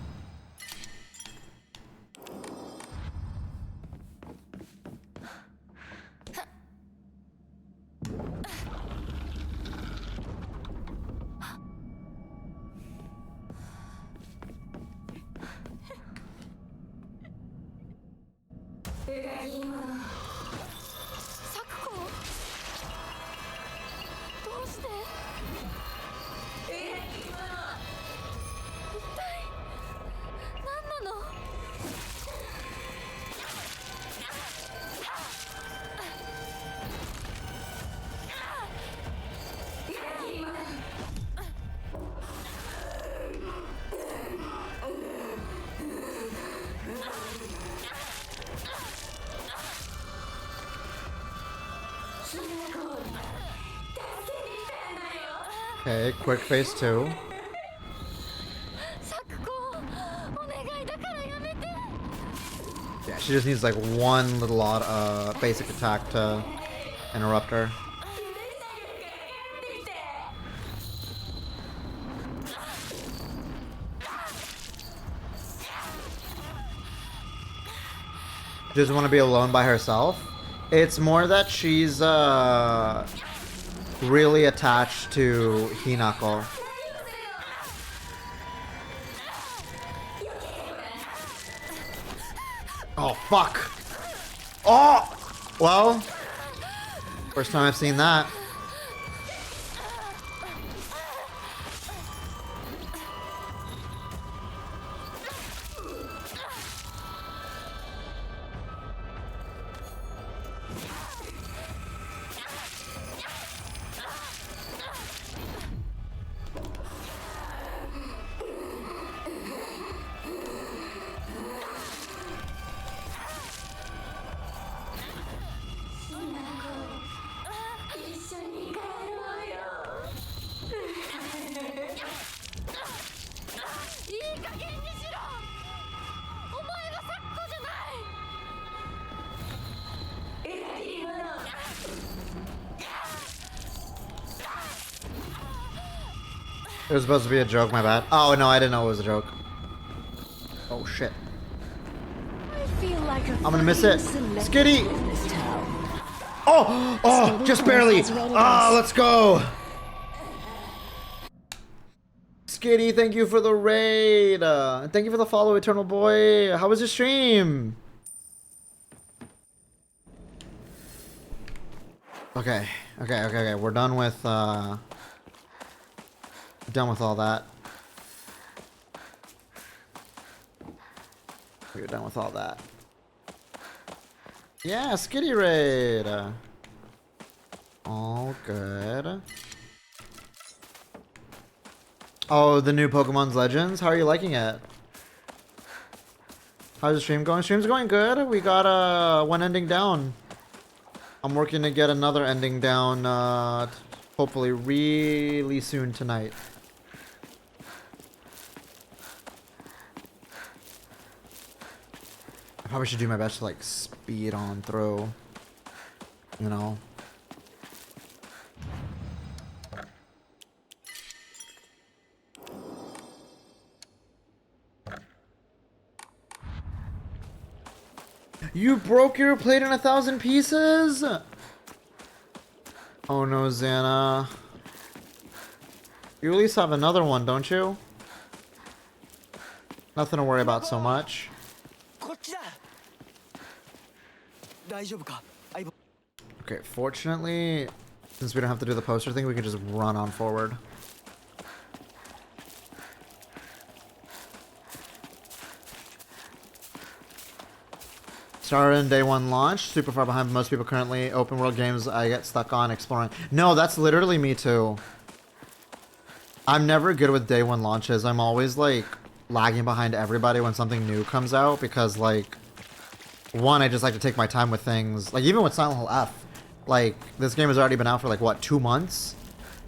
Okay, quick phase 2. She just needs like one little basic attack to interrupt her. She doesn't want to be alone by herself. It's more that she's really attached to Hinako. Oh, fuck. Oh! Well, first time I've seen that. It was supposed to be a joke, my bad. Oh, no, I didn't know it was a joke. Oh, shit. I feel like a I'm gonna miss it. celebrity Skitty! in this town. Oh! Oh! Just barely! Ah, let's go! Skitty, thank you for the raid! Thank you for the follow, Eternal Boy! How was your stream? Okay. Okay. We're done with, done with all that. We're done with all that. Yeah, Skitty raid. All good. Oh, the new Pokemon's Legends. How are you liking it? How's the stream going? Stream's going good. We got one ending down. I'm working to get another ending down. Hopefully, really soon tonight. I probably should do my best to like speed on through, you know. You broke your plate in 1,000 pieces? Oh no, Xana. You at least have another one, don't you? Nothing to worry about so much. Okay, fortunately, since we don't have to do the poster thing, we can just run on forward. Started in day one launch, super far behind most people currently. Open world games I get stuck on exploring. No, that's literally me too. I'm never good with day one launches. I'm always like lagging behind everybody when something new comes out because like, one, I just like to take my time with things. Like even with Silent Hill F, like this game has already been out for like what, 2 months?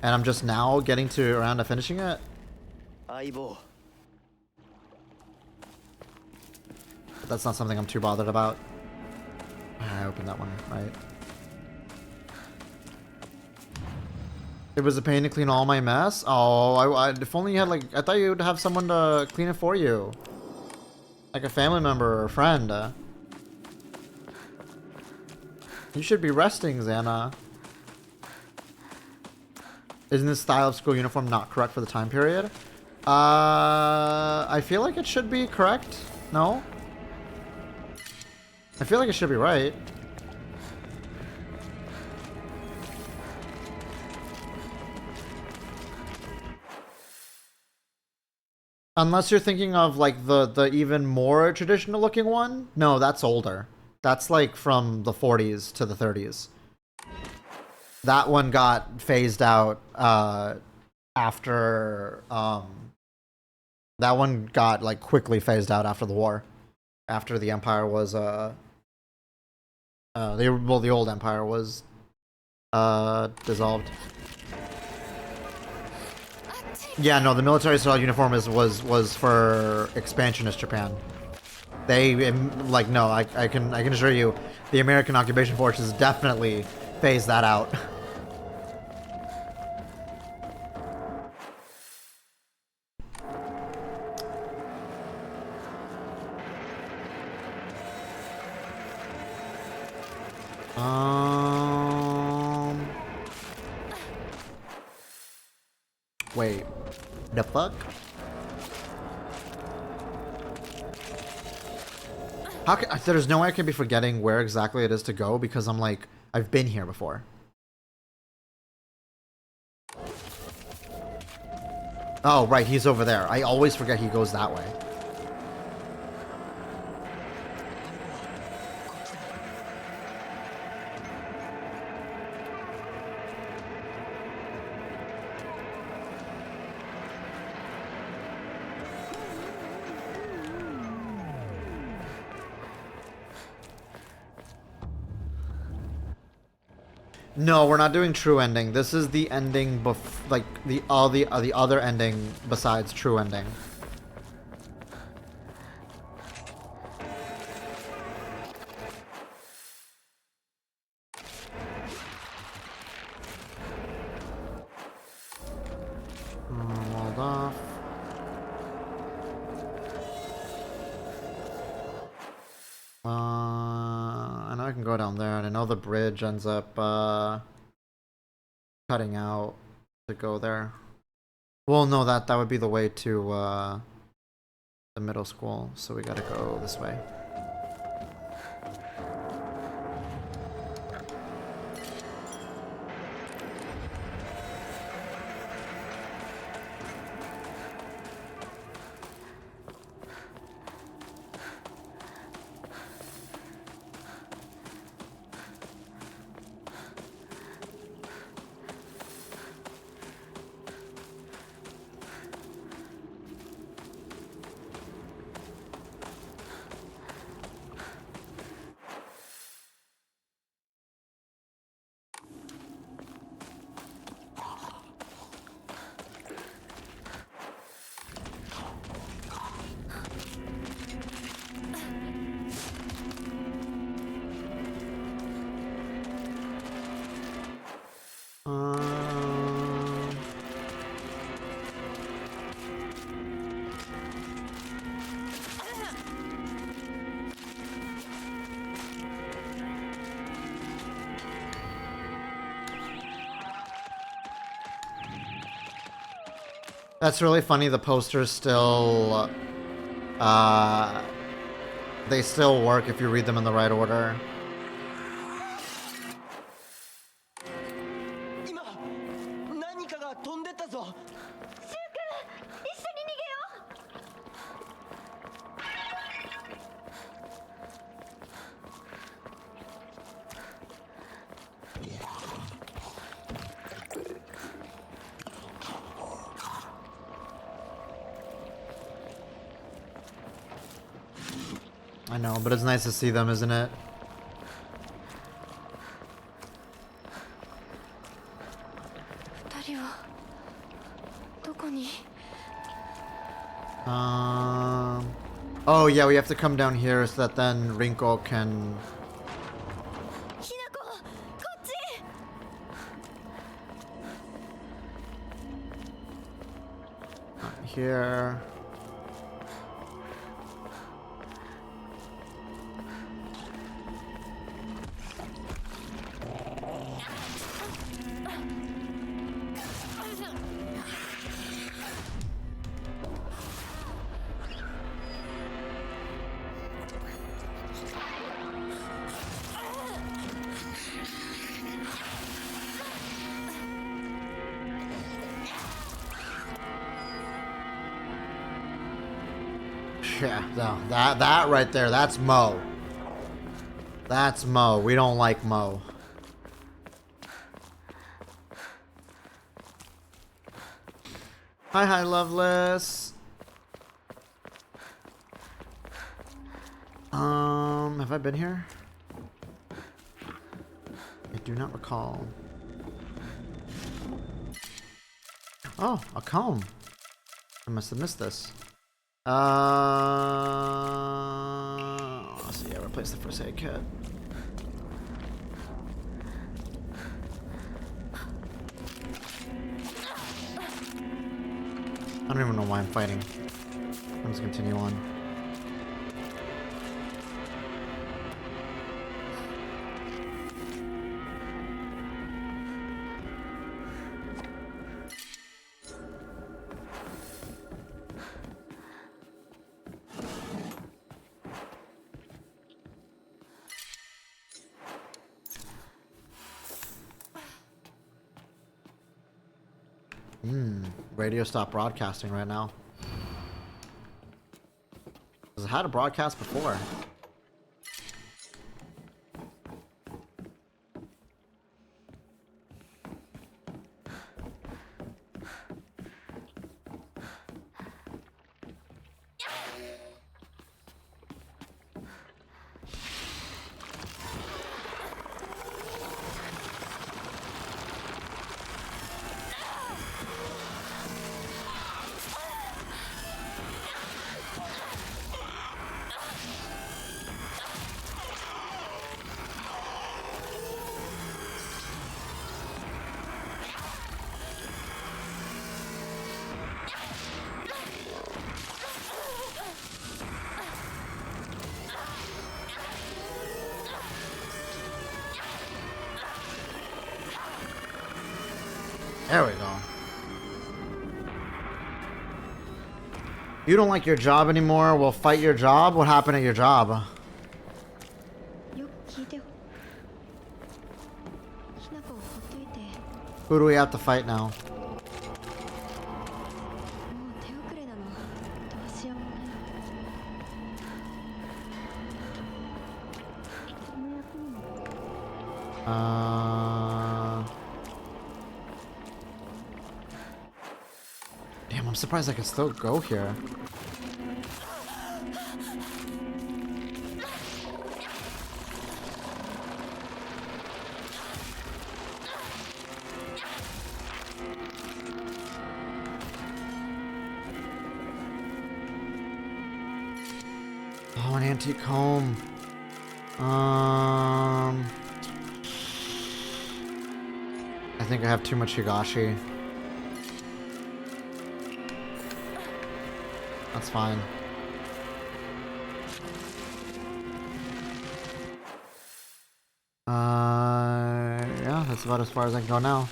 And I'm just now getting around to finishing it. But that's not something I'm too bothered about. I opened that one, right? It was a pain to clean all my mess. Oh, if only you had like, I thought you would have someone to clean it for you. Like a family member or a friend. You should be resting, Xana. Isn't this style of school uniform not correct for the time period? I feel like it should be correct. No? I feel like it should be right. Unless you're thinking of like the even more traditional looking one. No, that's older. That's like from the 40s to the 30s. That one got phased out after that one got like quickly phased out after the war. After the Empire was the old Empire was dissolved. Yeah, no, the military style uniform was for expansionist Japan. They, like, no, I can assure you, the American occupation forces definitely phased that out. Wait, the fuck? How can, there's no way I can be forgetting where exactly it is to go because I'm like, I've been here before. Oh, right, he's over there. I always forget he goes that way. No, we're not doing true ending. This is the ending like the other ending besides true ending. Walled off. I know I can go down there, and I know the bridge ends up cutting out to go there. Well, no, that would be the way to the middle school, so we gotta go this way. That's really funny. The posters still, they still work if you read them in the right order. I know, but it's nice to see them, isn't it? Oh yeah, we have to come down here so that then Rinko can... Here... Yeah, no, that right there, that's Mo. That's Mo. We don't like Mo. Hi, Loveless. Have I been here? I do not recall. Oh, a comb. I must have missed this. place the first aid kit. I don't even know why I'm fighting. I'm just continue on. Radio stopped broadcasting right now. Because it had a broadcast before. There we go. You don't like your job anymore? Well, fight your job? What happened at your job? Who do we have to fight now? Damn, I'm surprised I can still go here. Oh, an antique comb. I think I have too much Higashi. That's fine. Yeah, that's about as far as I can go now.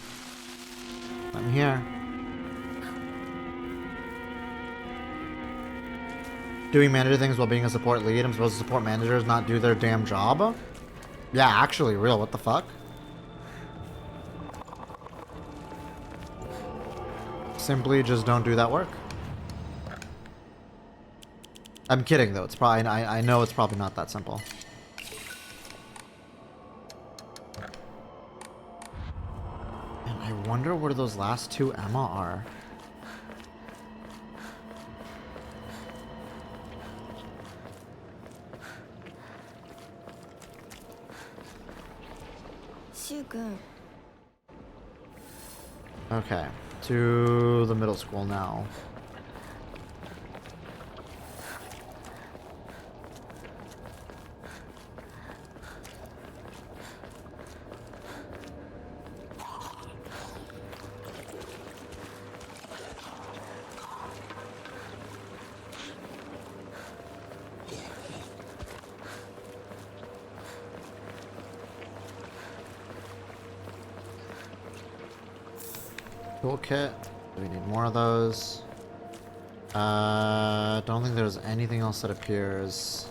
I'm here. Doing manager things while being a support lead. I'm supposed to support managers not do their damn job? Yeah, actually, real. What the fuck? Simply just don't do that work. I'm kidding though. It's probably I know it's probably not that simple. And I wonder where those last two Emma are. Okay, to the middle school now. Toolkit. Do we need more of those? Don't think there's anything else that appears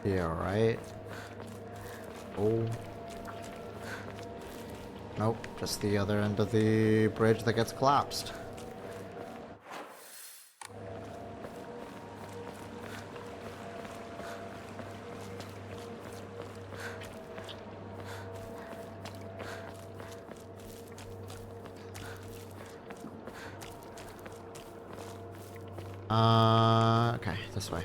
here, right? Oh. Nope, just the other end of the bridge that gets collapsed. Okay, this way.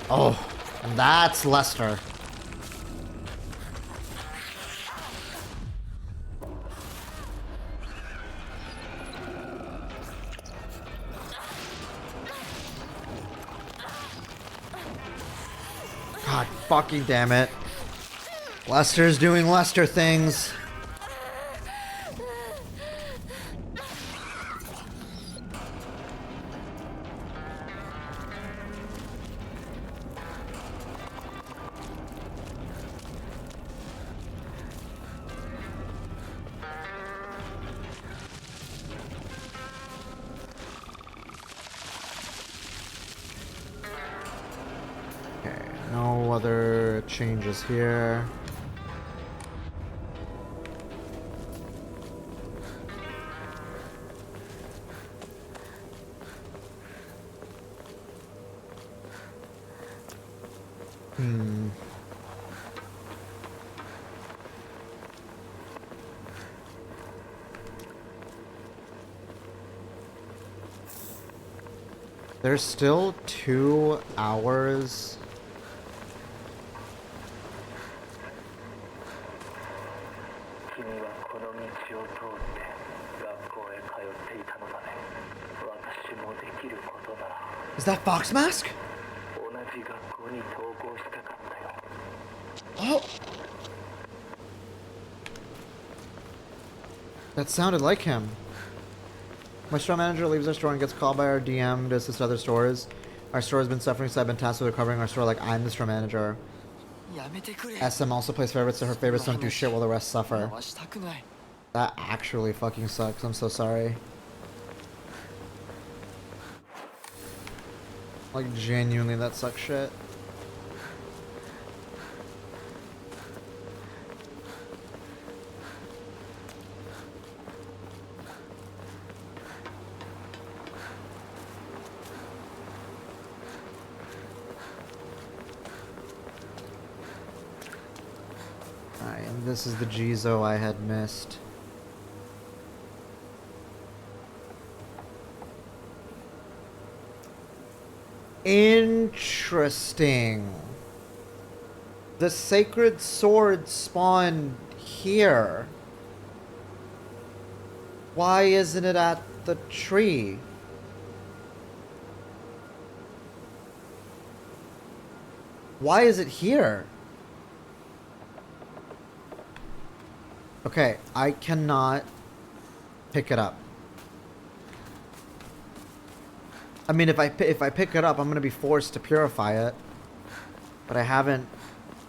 Oh, And that's Lester. God fucking damn it. Lester's doing Lester things. No other changes here. There's still 2 hours. Is that Fox Mask? Oh! That sounded like him. My store manager leaves our store and gets called by our DM to assist other stores. Our store has been suffering, so I've been tasked with recovering our store like I'm the store manager. SM also plays favorites, so her favorites don't do shit while the rest suffer. That actually fucking sucks. I'm so sorry. Like, genuinely, that sucks shit. Alright, and this is the Jizo I had missed. Interesting. The sacred sword spawned here. Why isn't it at the tree? Why is it here? Okay, I cannot pick it up. I mean, if I pick it up, I'm gonna be forced to purify it. But I haven't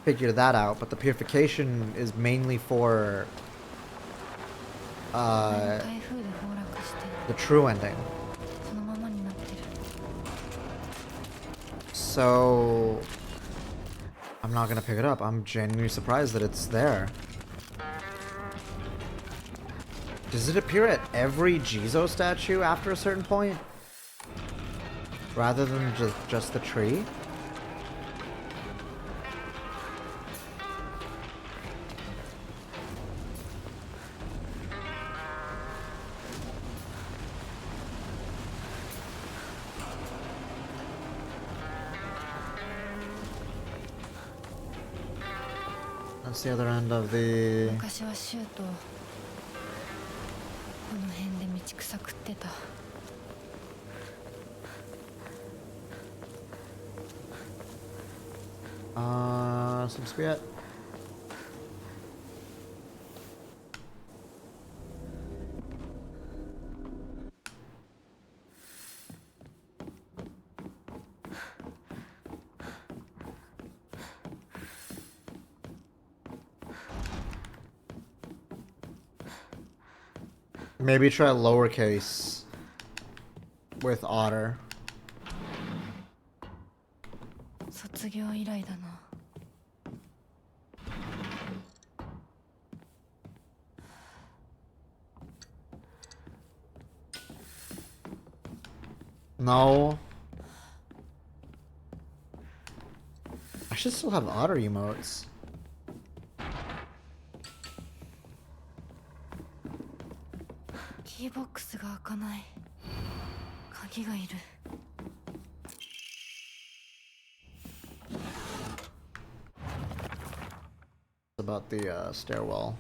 figured that out. But the purification is mainly for the true ending. So I'm not gonna pick it up. I'm genuinely surprised that it's there. Does it appear at every Jizo statue after a certain point? Rather than just the tree? That's the other end of the... some spirit. Maybe try lowercase with Otter. No. I should still have Otter emotes. Keybox が開かない。鍵がいる。about the stairwell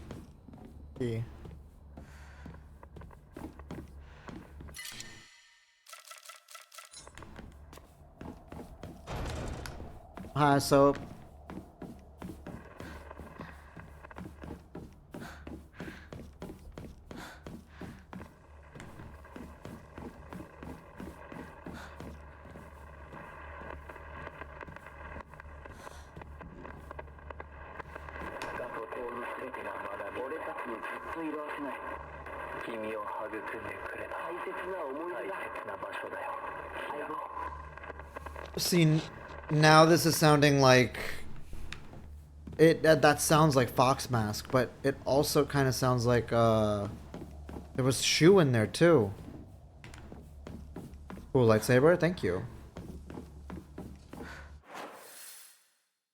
key. Hi, Soap. See, now this is sounding like that sounds like Fox Mask, but it also kind of sounds like there was Shu in there too. Cool lightsaber, thank you.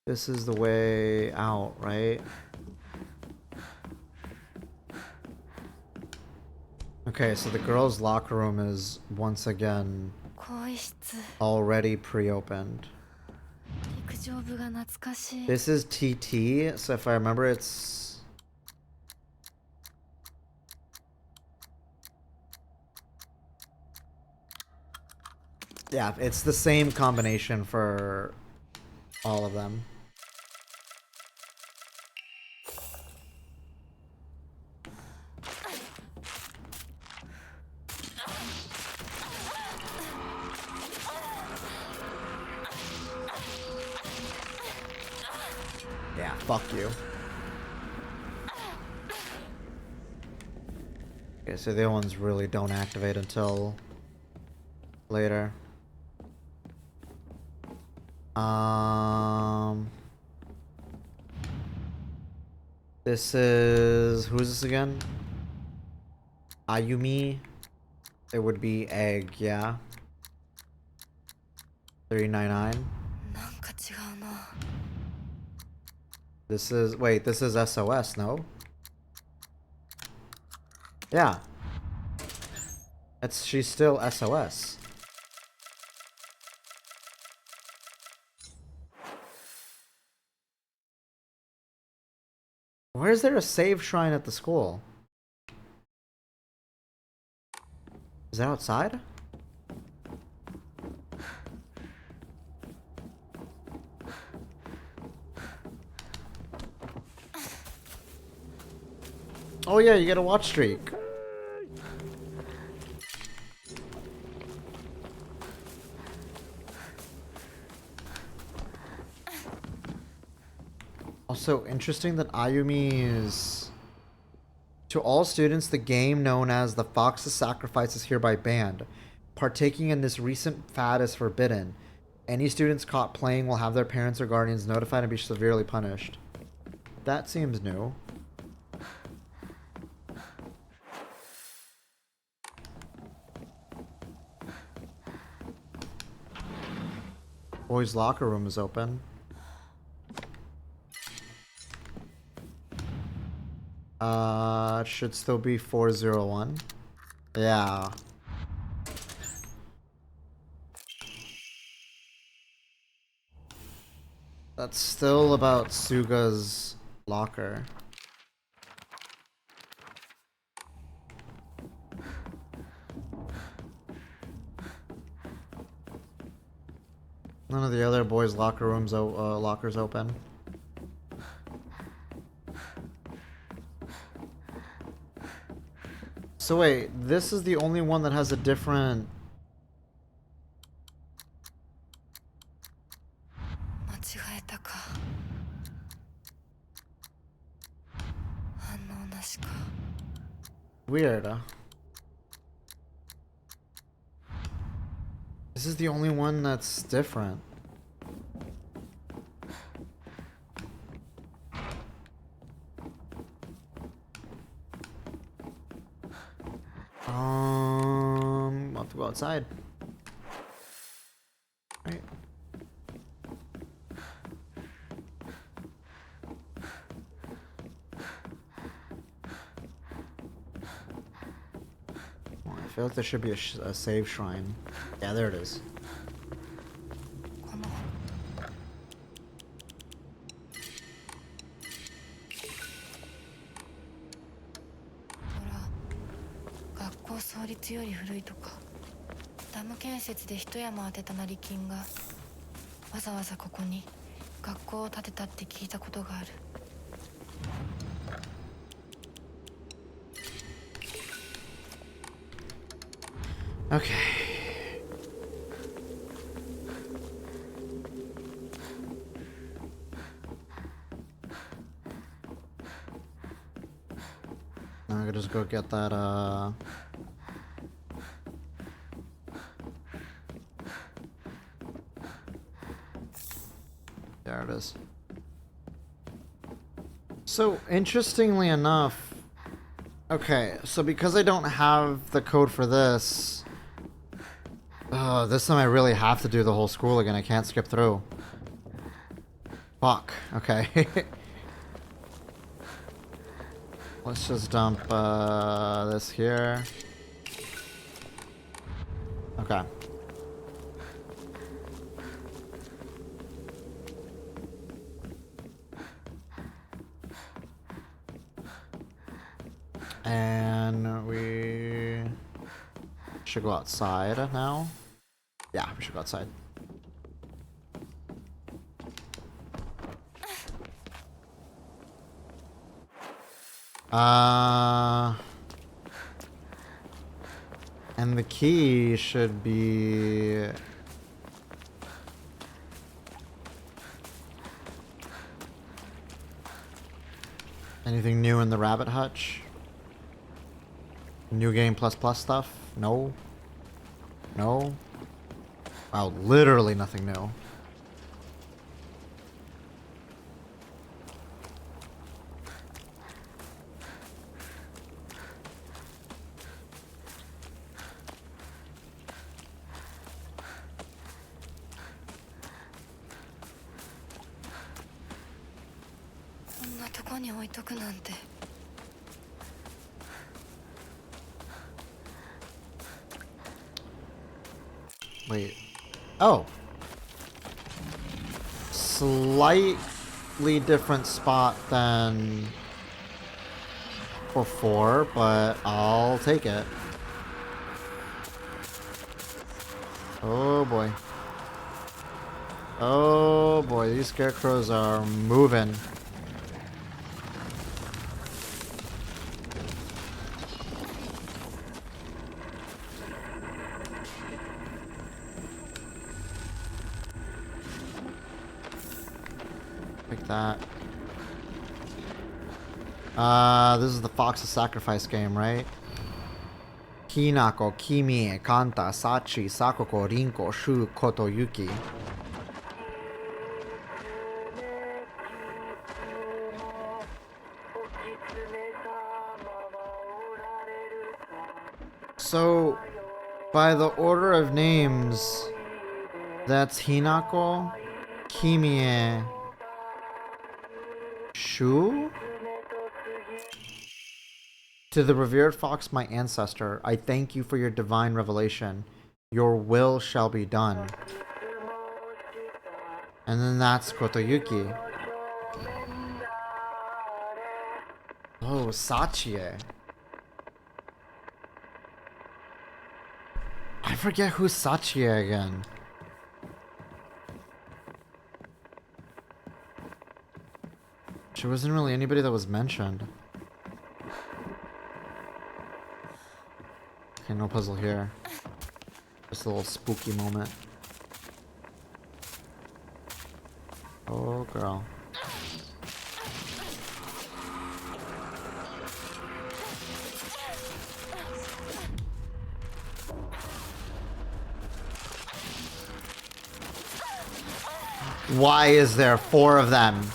This is the way out, right? Okay, so the girls' locker room is once again already pre-opened. This is TT, so if I remember it's... Yeah, it's the same combination for all of them. Yeah, fuck you. Okay, so the other ones really don't activate until later. This is... Who's this again? Ayumi. It would be egg, yeah. 399. This is... Wait, this is SOS, no? Yeah. She's still SOS. Where is there a save shrine at the school? Is that outside? Oh yeah, you get a watch streak. Also interesting that Ayumi is... To all students, the game known as the Fox's Sacrifice is hereby banned. Partaking in this recent fad is forbidden. Any students caught playing will have their parents or guardians notified and be severely punished. That seems new. Boys' locker room is open. It should still be 401. Yeah. That's still about Suga's locker. None of the other boys' locker rooms lockers open. So wait, this is the only one that has a different... Weird. This is the only one that's different. I'll have to go outside. Right. Well, I feel like there should be a save shrine. Yeah, there it is. 立より古いとか。ダム建設で一山当てた成金がわざわざここに学校を建てたって聞いたことがある。Okay. Now I gotta just go get that, there it is. So, interestingly enough, okay, so because I don't have the code for this, this time I really have to do the whole school again. I can't skip through. Fuck. Okay. Let's just dump this here. Okay. And we should go outside now. Yeah, we should go outside. And the key should be... Anything new in the rabbit hutch? New game plus stuff? No. No. Wow, literally nothing new. Wait. Oh. Slightly different spot than before, but I'll take it. Oh boy. Oh boy, these scarecrows are moving. That. This is the Fox's Sacrifice game, right? Hinako, Kimi, Kanta, Sachi, Sakoko, Rinko, Shu, Koto, Yuki. So, by the order of names, that's Hinako, Kimie, Shu? To the revered fox, my ancestor, I thank you for your divine revelation. Your will shall be done. And then that's Kotoyuki. Oh, Sachie. I forget who's Sachie again. There wasn't really anybody that was mentioned. Okay, no puzzle here. Just a little spooky moment. Oh, girl. Why is there 4 of them?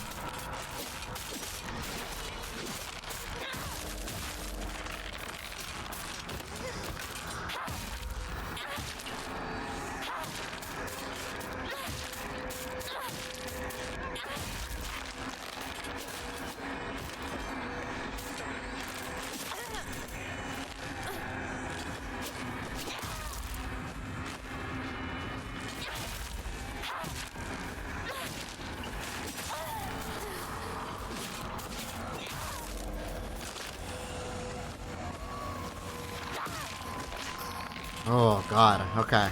Oh god, okay.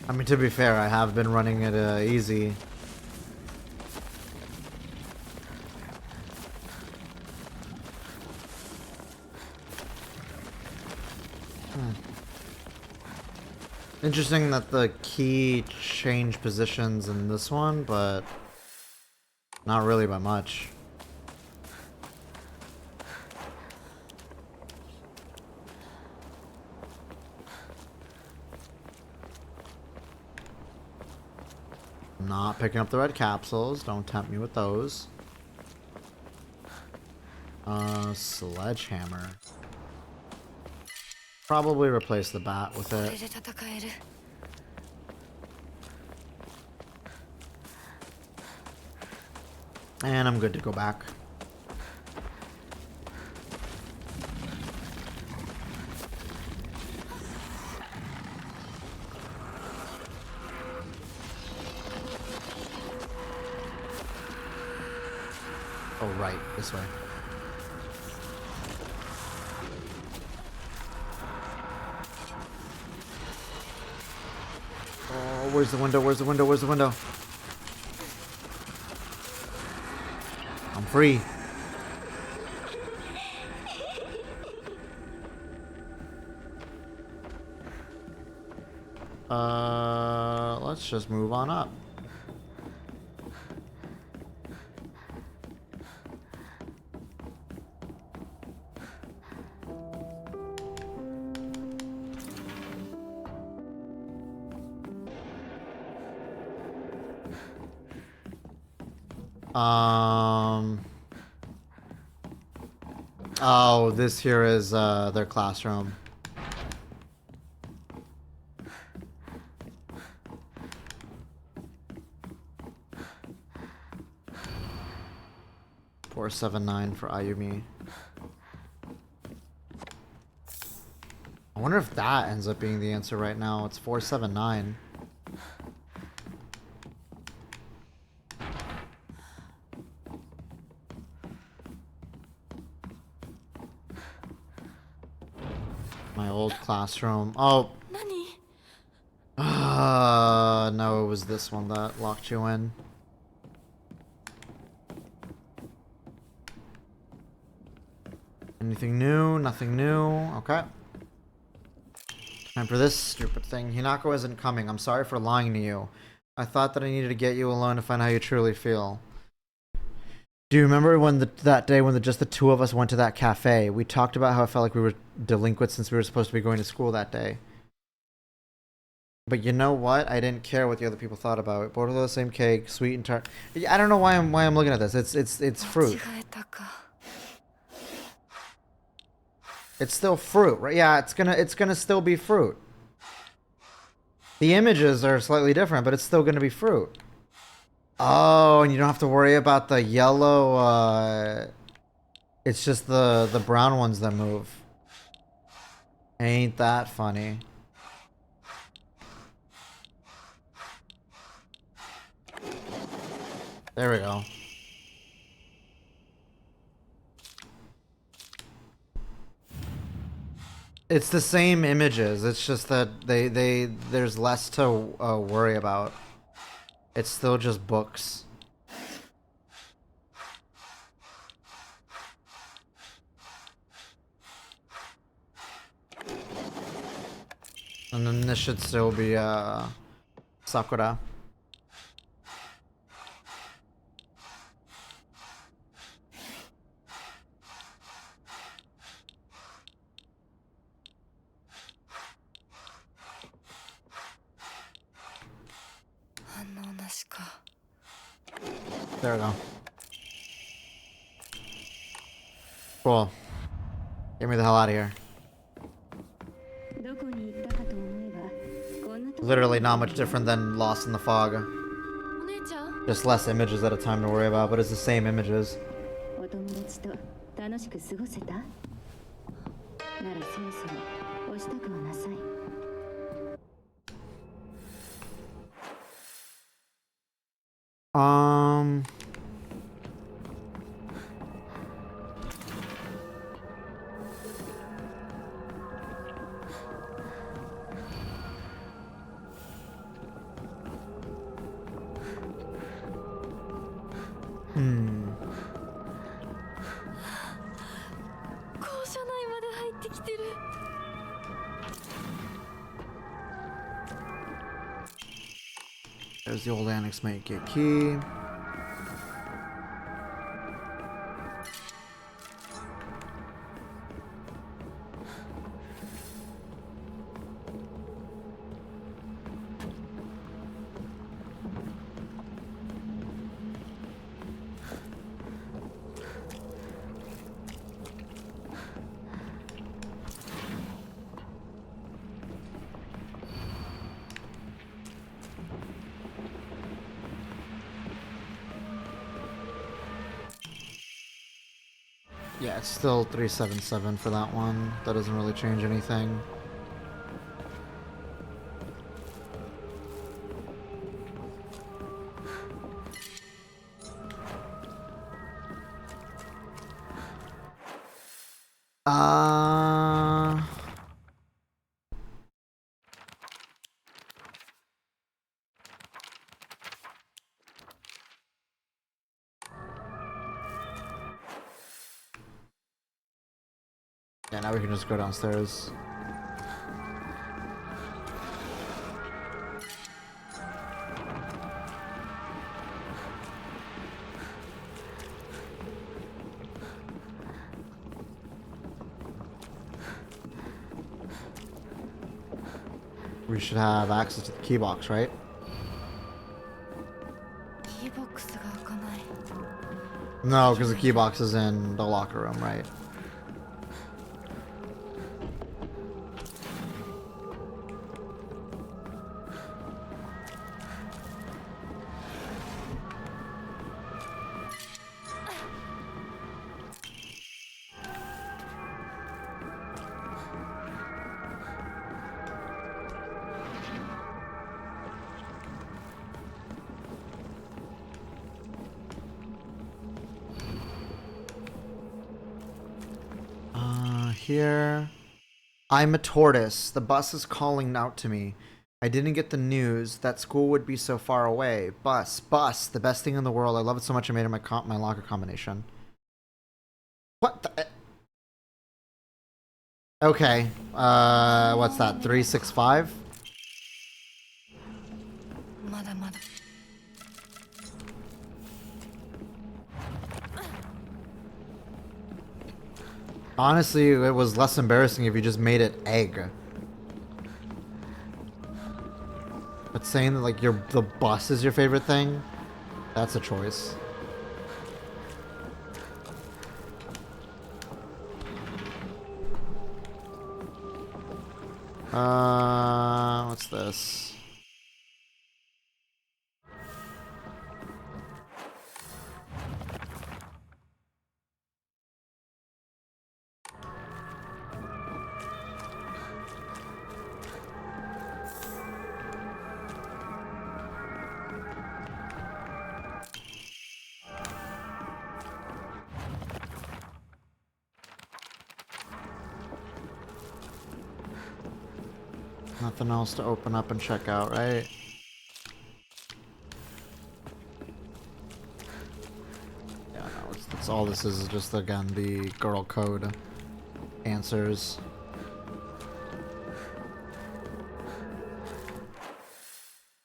I mean, to be fair, I have been running it easy. Interesting that the key changed positions in this one, but not really by much. Not picking up the red capsules. Don't tempt me with those. Sledgehammer. Probably replace the bat with it. And I'm good to go back. Oh, right, this way. Oh, where's the window? Where's the window? Where's the window? I'm free. Let's just move on up. Oh, this here is their classroom. $479 for Ayumi. I wonder if that ends up being the answer right now. It's 479. My old classroom. Oh. No, it was this one that locked you in. Anything new? Nothing new. Okay. Time for this stupid thing. Hinako isn't coming. I'm sorry for lying to you. I thought that I needed to get you alone to find how you truly feel. Do you remember when that day when just the two of us went to that cafe? We talked about how I felt like we were delinquents since we were supposed to be going to school that day. But you know what? I didn't care what the other people thought about it. Both of the same cake, sweet and tart. I don't know why I'm looking at this. It's fruit. It's still fruit, right? Yeah, it's gonna still be fruit. The images are slightly different, but it's still gonna be fruit. Oh, and you don't have to worry about the yellow, it's just the brown ones that move. Ain't that funny? There we go. It's the same images. It's just that there's less to worry about. It's still just books. And then this should still be Sakura. There we go. Cool. Get me the hell out of here. Literally not much different than Lost in the Fog. Just less images at a time to worry about, but it's the same images. 校舎内まで入ってきてる。 There's the old annex mate gate key. Yeah, it's still 377 for that one. That doesn't really change anything. Yeah, now we can just go downstairs. We should have access to the key box, right? キーボックスが開かない。 No, because the key box is in the locker room, right? Here. I'm a tortoise. The bus is calling out to me. I didn't get the news that school would be so far away. Bus, the best thing in the world. I love it so much I made it my locker combination. What the? Okay. What's that? 365? まだまだ。 Honestly, it was less embarrassing if you just made it egg. But saying that like the bus is your favorite thing, that's a choice. What's this? Nothing else to open up and check out, right? Yeah, no, it's all this is just, again, the girl code answers.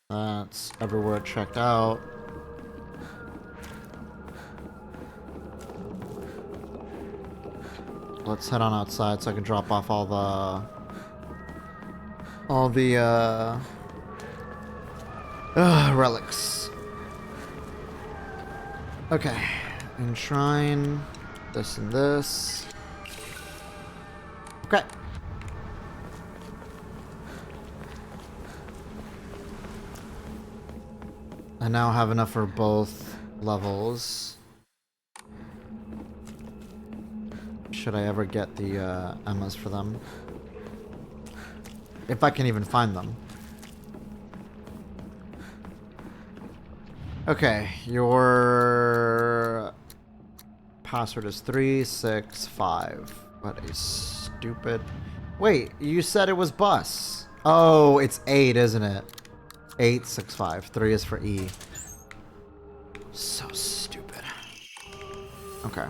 That's everywhere checked out. Let's head on outside so I can drop off all the relics. Okay. Enshrine. This and this. Okay. I now have enough for both levels. Should I ever get the Emmas for them? If I can even find them. Okay, your password is 365. What a stupid... Wait, you said it was bus. Oh, it's 8, isn't it? 865. 3 is for E. So stupid. Okay.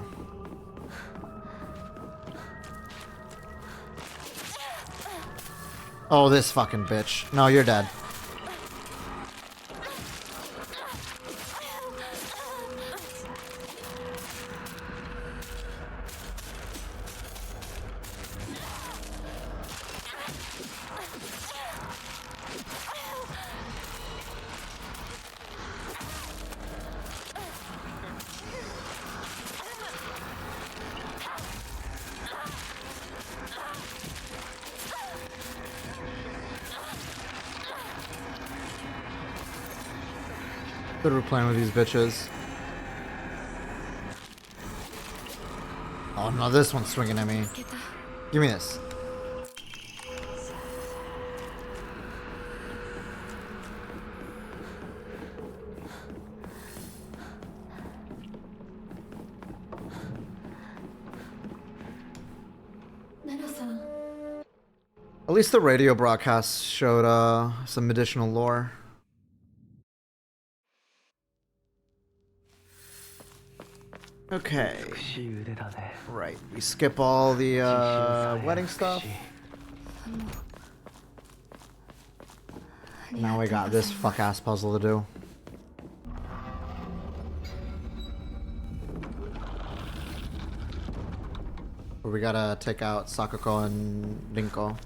Oh, this fucking bitch. No, you're dead. Good we're playing with these bitches. Oh no, this one's swinging at me. Give me this. At least the radio broadcast showed some additional lore. Okay. Right. We skip all the wedding stuff. Now we got this fuck-ass puzzle to do. Where we gotta take out Sakako and Rinko.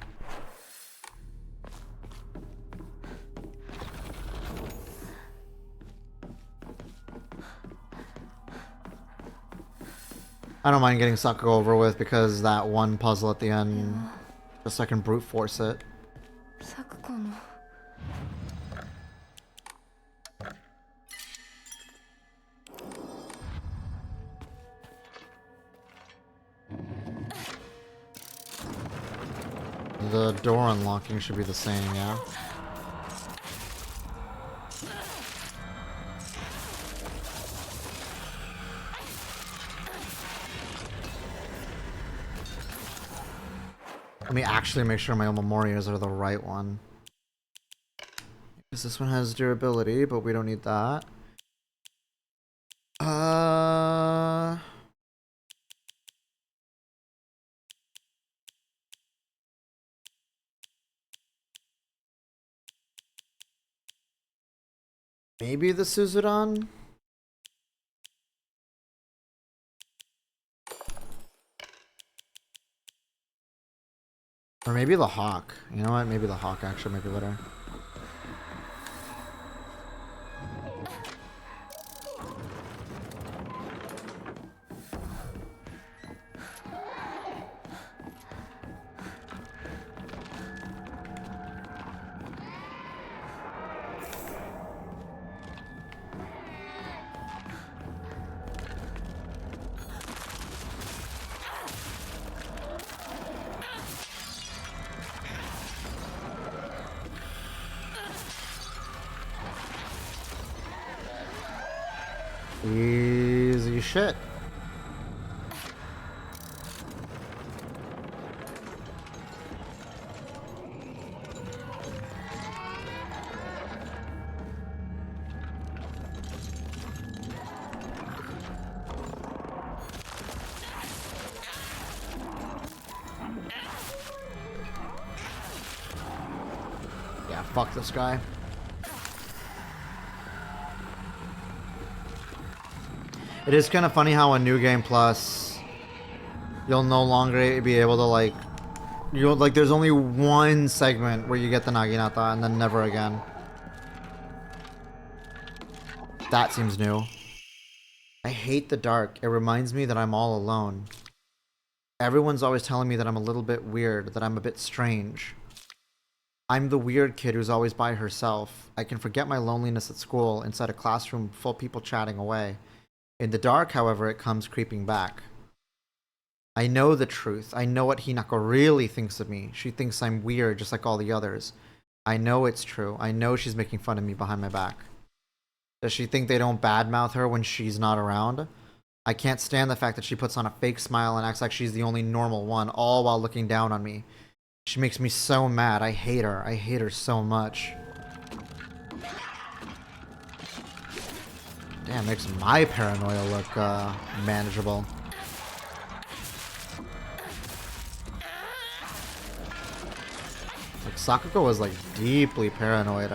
I don't mind getting Sakako over with because that one puzzle at the end, just I can brute force it. The door unlocking should be the same, yeah? Let me actually make sure my Omamorias are the right one. Because this one has durability, but we don't need that. Maybe the Suzuran? Or maybe the Hawk. You know what? Maybe the Hawk actually might be better. Easy shit. Yeah, fuck this guy. It is kind of funny how a New Game Plus, you'll no longer be able to like, there's only one segment where you get the Naginata and then never again. That seems new. I hate the dark. It reminds me that I'm all alone. Everyone's always telling me that I'm a little bit weird, that I'm a bit strange. I'm the weird kid who's always by herself. I can forget my loneliness at school inside a classroom full of people chatting away. In the dark, however, it comes creeping back. I know the truth. I know what Hinako really thinks of me. She thinks I'm weird just like all the others. I know it's true. I know she's making fun of me behind my back. Does she think they don't badmouth her when she's not around? I can't stand the fact that she puts on a fake smile and acts like she's the only normal one, all while looking down on me. She makes me so mad. I hate her. I hate her so much. Damn, makes my paranoia look manageable. Like Sakuko was like deeply paranoid.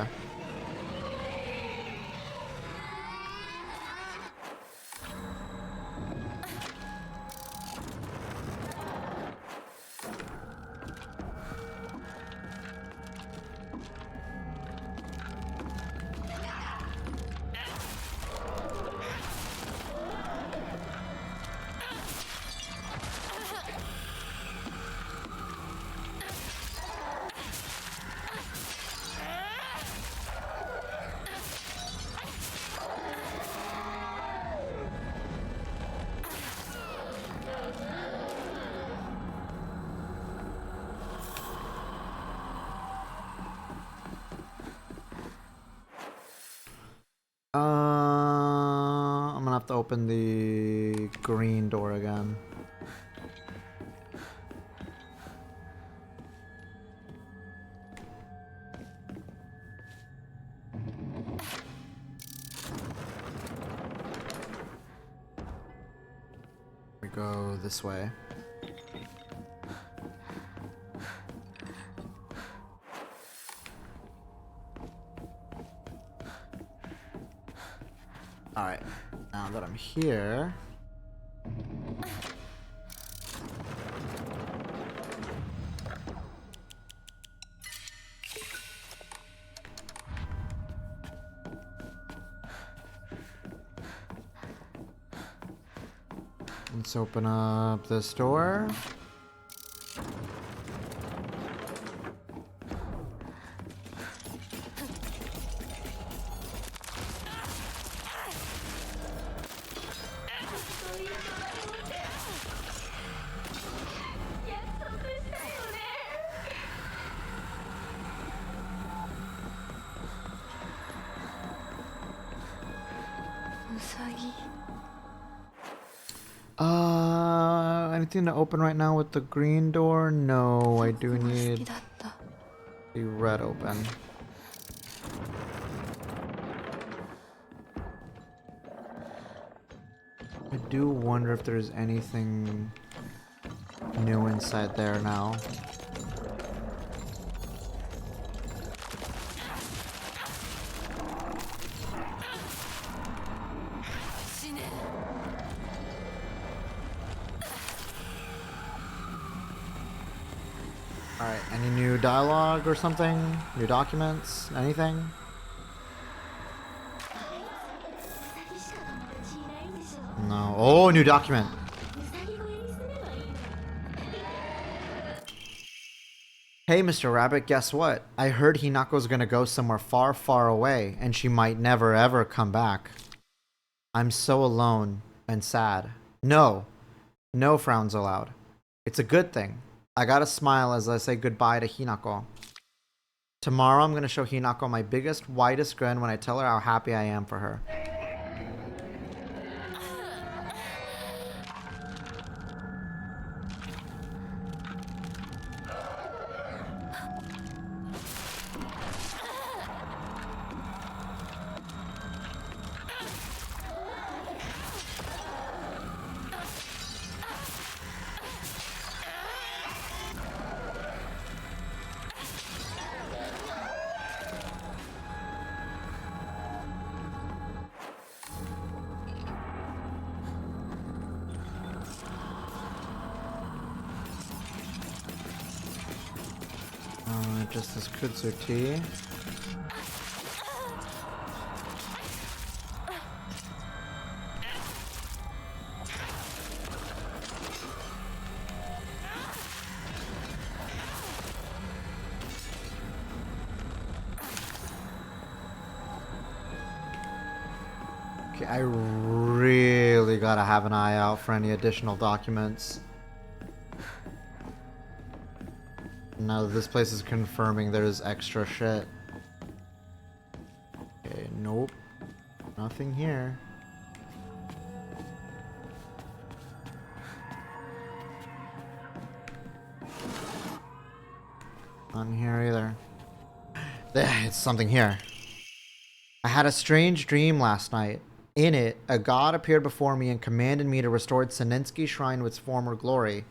I'm gonna have to open the green door again. We go this way. Alright, now that I'm here... Let's open up this door. Anything to open right now with the green door? No, I do need the red open. I do wonder if there's anything new inside there now. Alright, any new dialogue or something? New documents? Anything? No. Oh, new document! Hey, Mr. Rabbit, guess what? I heard Hinako's gonna go somewhere far, far away, and she might never ever come back. I'm so alone and sad. No. No frowns allowed. It's a good thing. I gotta smile as I say goodbye to Hinako. Tomorrow I'm gonna show Hinako my biggest, widest grin when I tell her how happy I am for her. Just this kudzu tea. Okay, I really gotta have an eye out for any additional documents. Now this place is confirming there's extra shit. Okay, nope. Nothing here. Nothing here either. It's something here. I had a strange dream last night. In it, a god appeared before me and commanded me to restore Senensky Shrine to its former glory.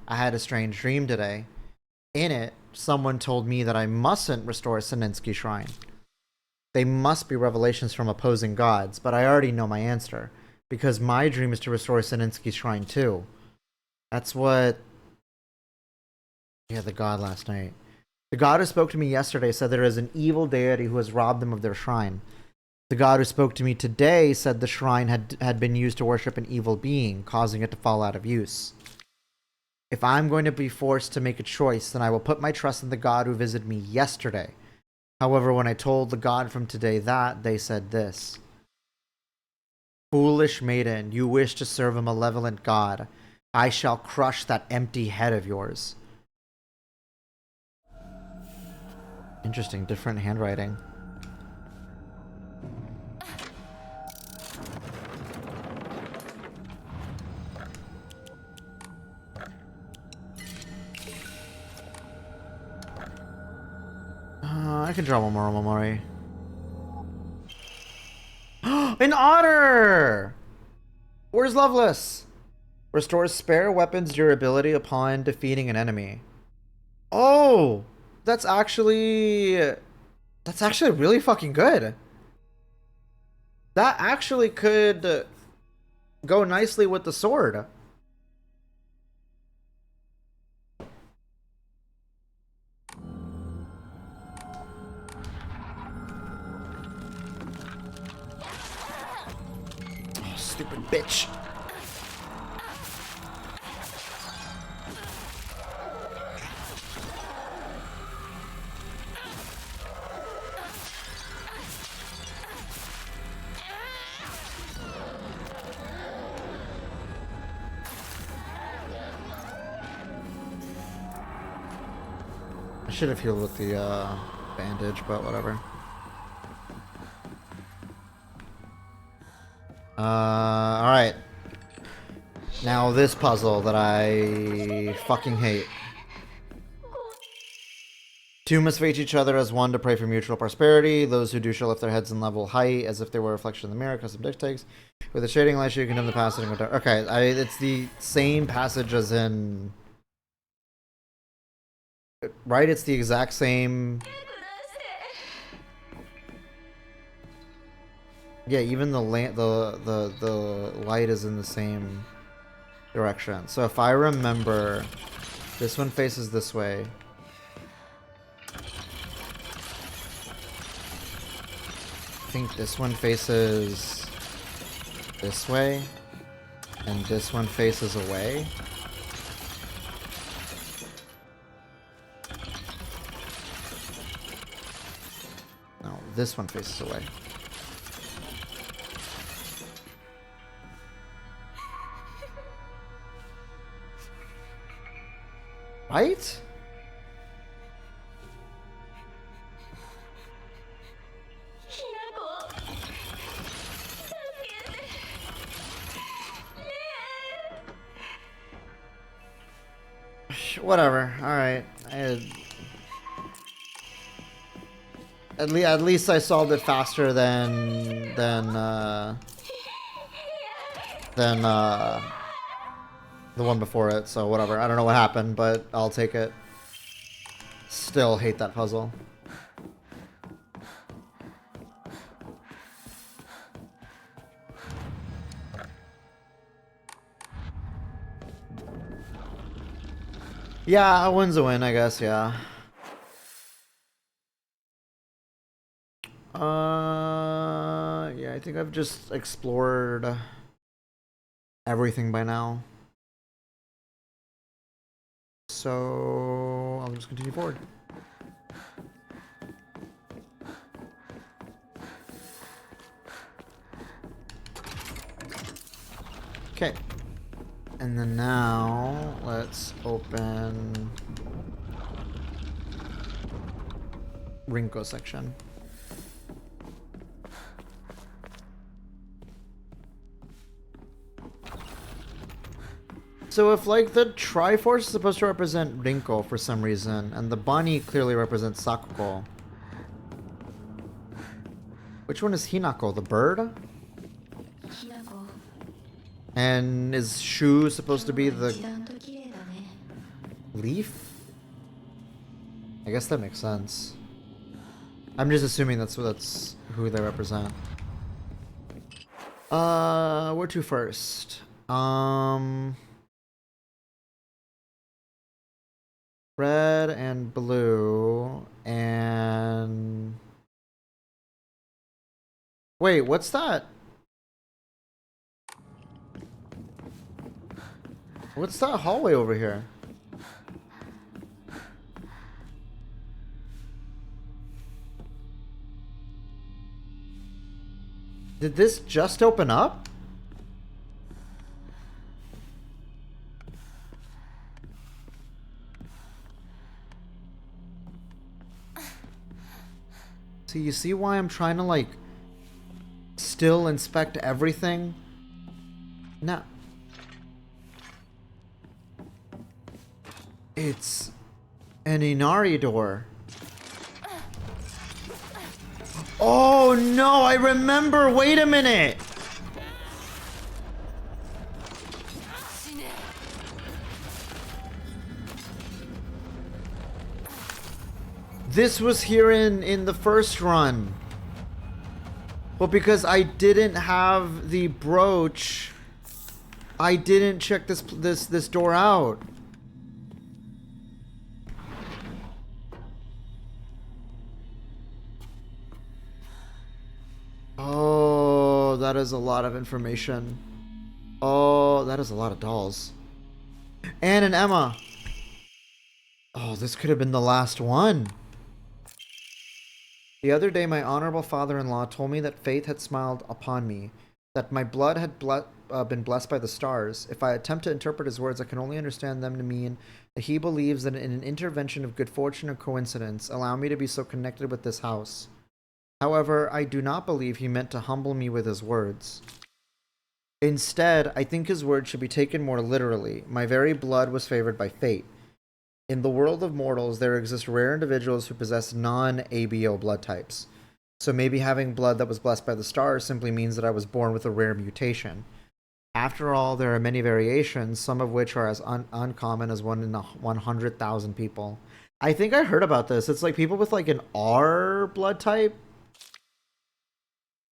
I had a strange dream today. In it, someone told me that I mustn't restore Senensky Shrine. They must be revelations from opposing gods, but I already know my answer, because my dream is to restore Senensky Shrine too. That's what... Yeah, the god last night. The god who spoke to me yesterday said there is an evil deity who has robbed them of their shrine. The god who spoke to me today said the shrine had been used to worship an evil being, causing it to fall out of use. If I'm going to be forced to make a choice, then I will put my trust in the god who visited me yesterday. However, when I told the god from today that, they said this. Foolish maiden, you wish to serve a malevolent god. I shall crush that empty head of yours. Interesting, different handwriting. I can draw one more Omamori. An otter! Where's Loveless? Restores spare weapons durability upon defeating an enemy. Oh! That's actually really fucking good. That actually could go nicely with the sword. Oh, stupid bitch. I should have healed with the bandage, but whatever. Alright. Now this puzzle that I fucking hate. Two must face each other as one to pray for mutual prosperity. Those who do shall lift their heads in level height as if they were a reflection of the mirror. Custom dick takes. With a shading light, you condemn the passage and go down. Okay, it's the same passage as in... Right? It's the exact same... Yeah, even the light is in the same direction. So if I remember, this one faces this way. I think this one faces this way, and this one faces away. No, this one faces away. Right? Whatever. All right. At least I solved it faster than the one before it. So whatever. I don't know what happened, but I'll take it. Still hate that puzzle. Yeah, a win's a win, I guess, yeah. Yeah, I think I've just explored everything by now. So I'll just continue forward. Okay. And then now, let's open Rinko section. So if, like, the Triforce is supposed to represent Rinko for some reason, and the bunny clearly represents Sakuko, which one is Hinako? The bird? And is Shu supposed to be the leaf? I guess that makes sense. I'm just assuming that's who they represent. Where to first? Red and blue and wait, what's that? What's that hallway over here? Did this just open up? So you see why I'm trying to like still inspect everything? No. It's an Inari door. Oh no, I remember. Wait a minute. This was here in the first run. Well, because I didn't have the brooch, I didn't check this door out. Oh, that is a lot of information. Oh, that is a lot of dolls. Anne and Emma. Oh, this could have been the last one. The other day, my honorable father-in-law told me that fate had smiled upon me, that my blood had been blessed by the stars. If I attempt to interpret his words, I can only understand them to mean that he believes that in an intervention of good fortune or coincidence, allow me to be so connected with this house. However, I do not believe he meant to humble me with his words. Instead, I think his words should be taken more literally. My very blood was favored by fate. In the world of mortals, there exist rare individuals who possess non-ABO blood types. So maybe having blood that was blessed by the stars simply means that I was born with a rare mutation. After all, there are many variations, some of which are as uncommon as 1 in 100,000 people. I think I heard about this. It's like people with like an R blood type.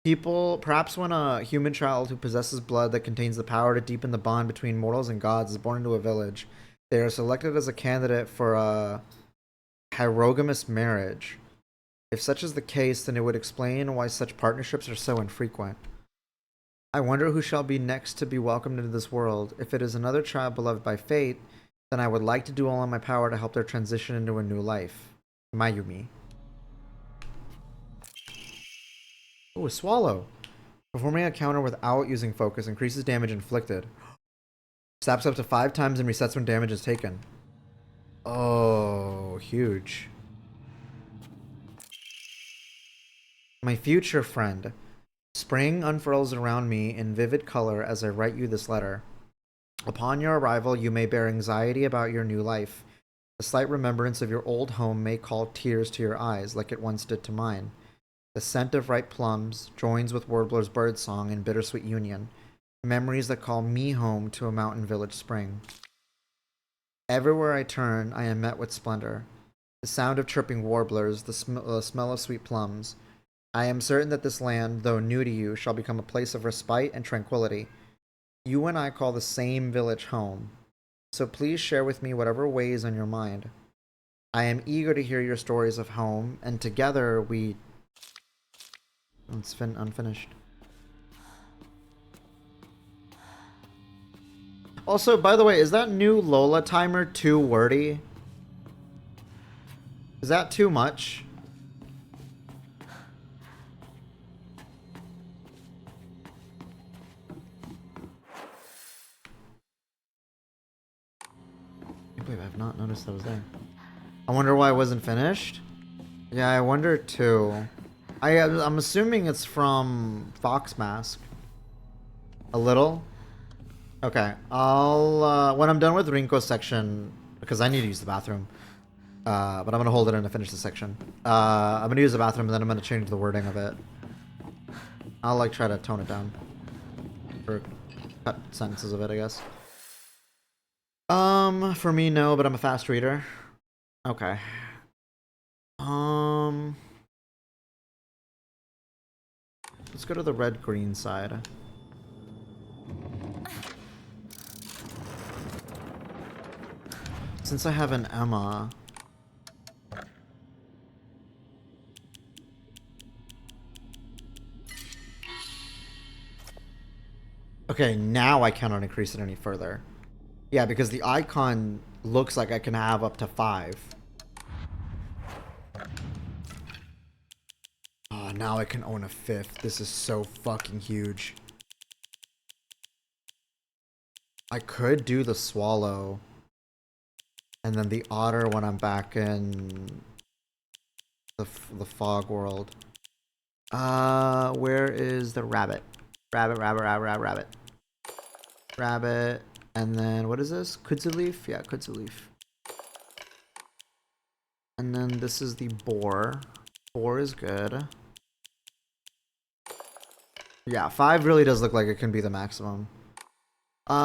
People, perhaps when a human child who possesses blood that contains the power to deepen the bond between mortals and gods is born into a village, they are selected as a candidate for a heterogamous marriage. If such is the case, then it would explain why such partnerships are so infrequent. I wonder who shall be next to be welcomed into this world. If it is another child beloved by fate, then I would like to do all in my power to help their transition into a new life. Mayumi. Oh, a swallow. Performing a counter without using focus increases damage inflicted. Snaps up to 5 times and resets when damage is taken. Oh, huge. My future friend. Spring unfurls around me in vivid color as I write you this letter. Upon your arrival, you may bear anxiety about your new life. A slight remembrance of your old home may call tears to your eyes, like it once did to mine. The scent of ripe plums joins with Warbler's birdsong in bittersweet union. Memories that call me home to a mountain village spring. Everywhere I turn, I am met with splendor. The sound of chirping warblers, the smell of sweet plums. I am certain that this land, though new to you, shall become a place of respite and tranquility. You and I call the same village home. So please share with me whatever weighs on your mind. I am eager to hear your stories of home, and together we... It's unfinished. Also, by the way, is that new Lola timer too wordy? Is that too much? I can't believe I've not noticed that was there. I wonder why it wasn't finished. Yeah, I wonder too. I'm assuming it's from Fox Mask. A little? Okay, I'll, when I'm done with Rinko's section, because I need to use the bathroom, but I'm going to hold it in to finish the section. I'm going to use the bathroom, and then I'm going to change the wording of it. I'll, like, try to tone it down for cut sentences of it, I guess. For me, no, but I'm a fast reader. Okay. Let's go to the red-green side. Since I have an Emma... Okay, now I cannot increase it any further. Yeah, because the icon looks like I can have up to 5. Oh, now I can own a 5th. This is so fucking huge. I could do the swallow. And then the otter when I'm back in the fog world. Where is the rabbit? Rabbit. Rabbit. And then, what is this? Kudzu leaf? Yeah, kudzu leaf. And then this is the boar. Boar is good. Yeah, 5 really does look like it can be the maximum. And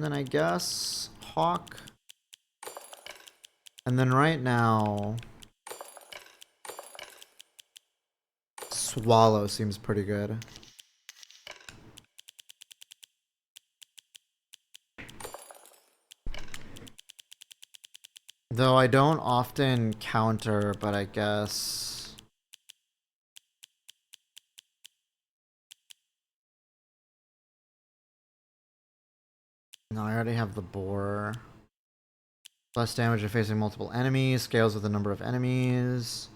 then I guess hawk. And then right now, swallow seems pretty good. Though I don't often counter, but I guess... No, I already have the boar. Less damage if facing multiple enemies. Scales with the number of enemies.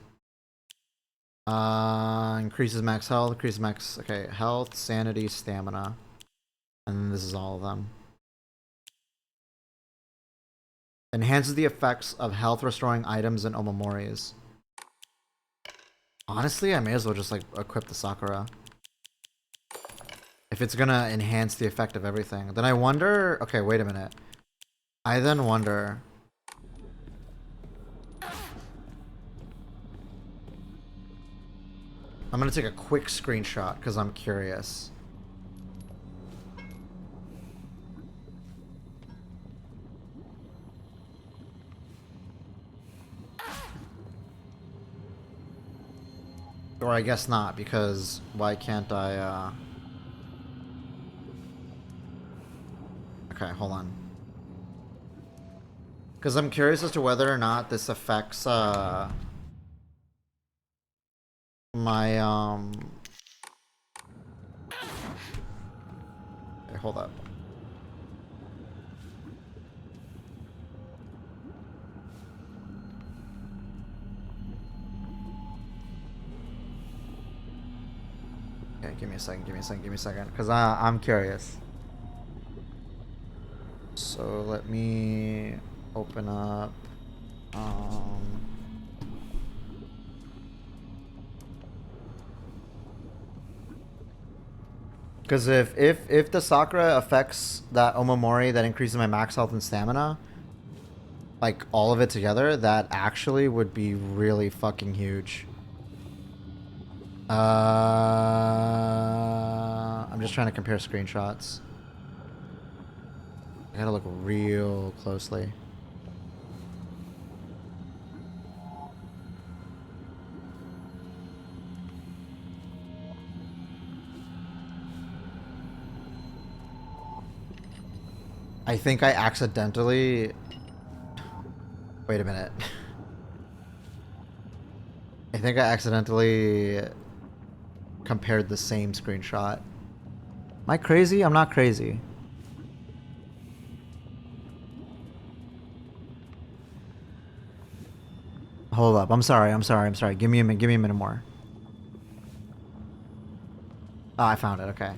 Increases max health. Increases max... Okay, health, sanity, stamina. And this is all of them. Enhances the effects of health restoring items and omomoris. Honestly, I may as well just like equip the Sakura. If it's gonna enhance the effect of everything. Then I wonder... Okay, wait a minute. I then wonder... I'm gonna take a quick screenshot because I'm curious. Or I guess not, because why can't I, Okay, hold on. Because I'm curious as to whether or not this affects, my, Okay, hold up. Okay, give me a second, because I'm curious. So let me open up, because if the Sakura affects that Omamori that increases my max health and stamina, like all of it together, that actually would be really fucking huge. I'm just trying to compare screenshots. I gotta look real closely. I think I accidentally... Wait a minute. I think I accidentally compared the same screenshot. Am I crazy? I'm not crazy. Hold up. I'm sorry. Give me a minute more. Oh, I found it. Okay.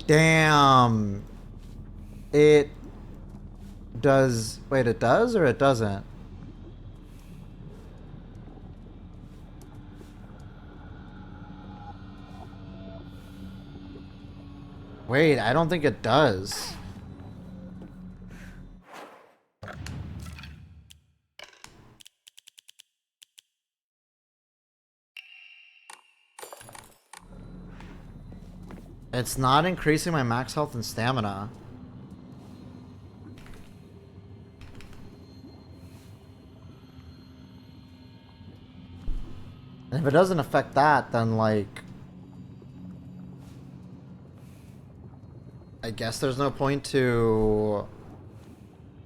Damn. It does... Wait, it does or it doesn't? Wait, I don't think it does. It's not increasing my max health and stamina. And if it doesn't affect that, then like... I guess there's no point to...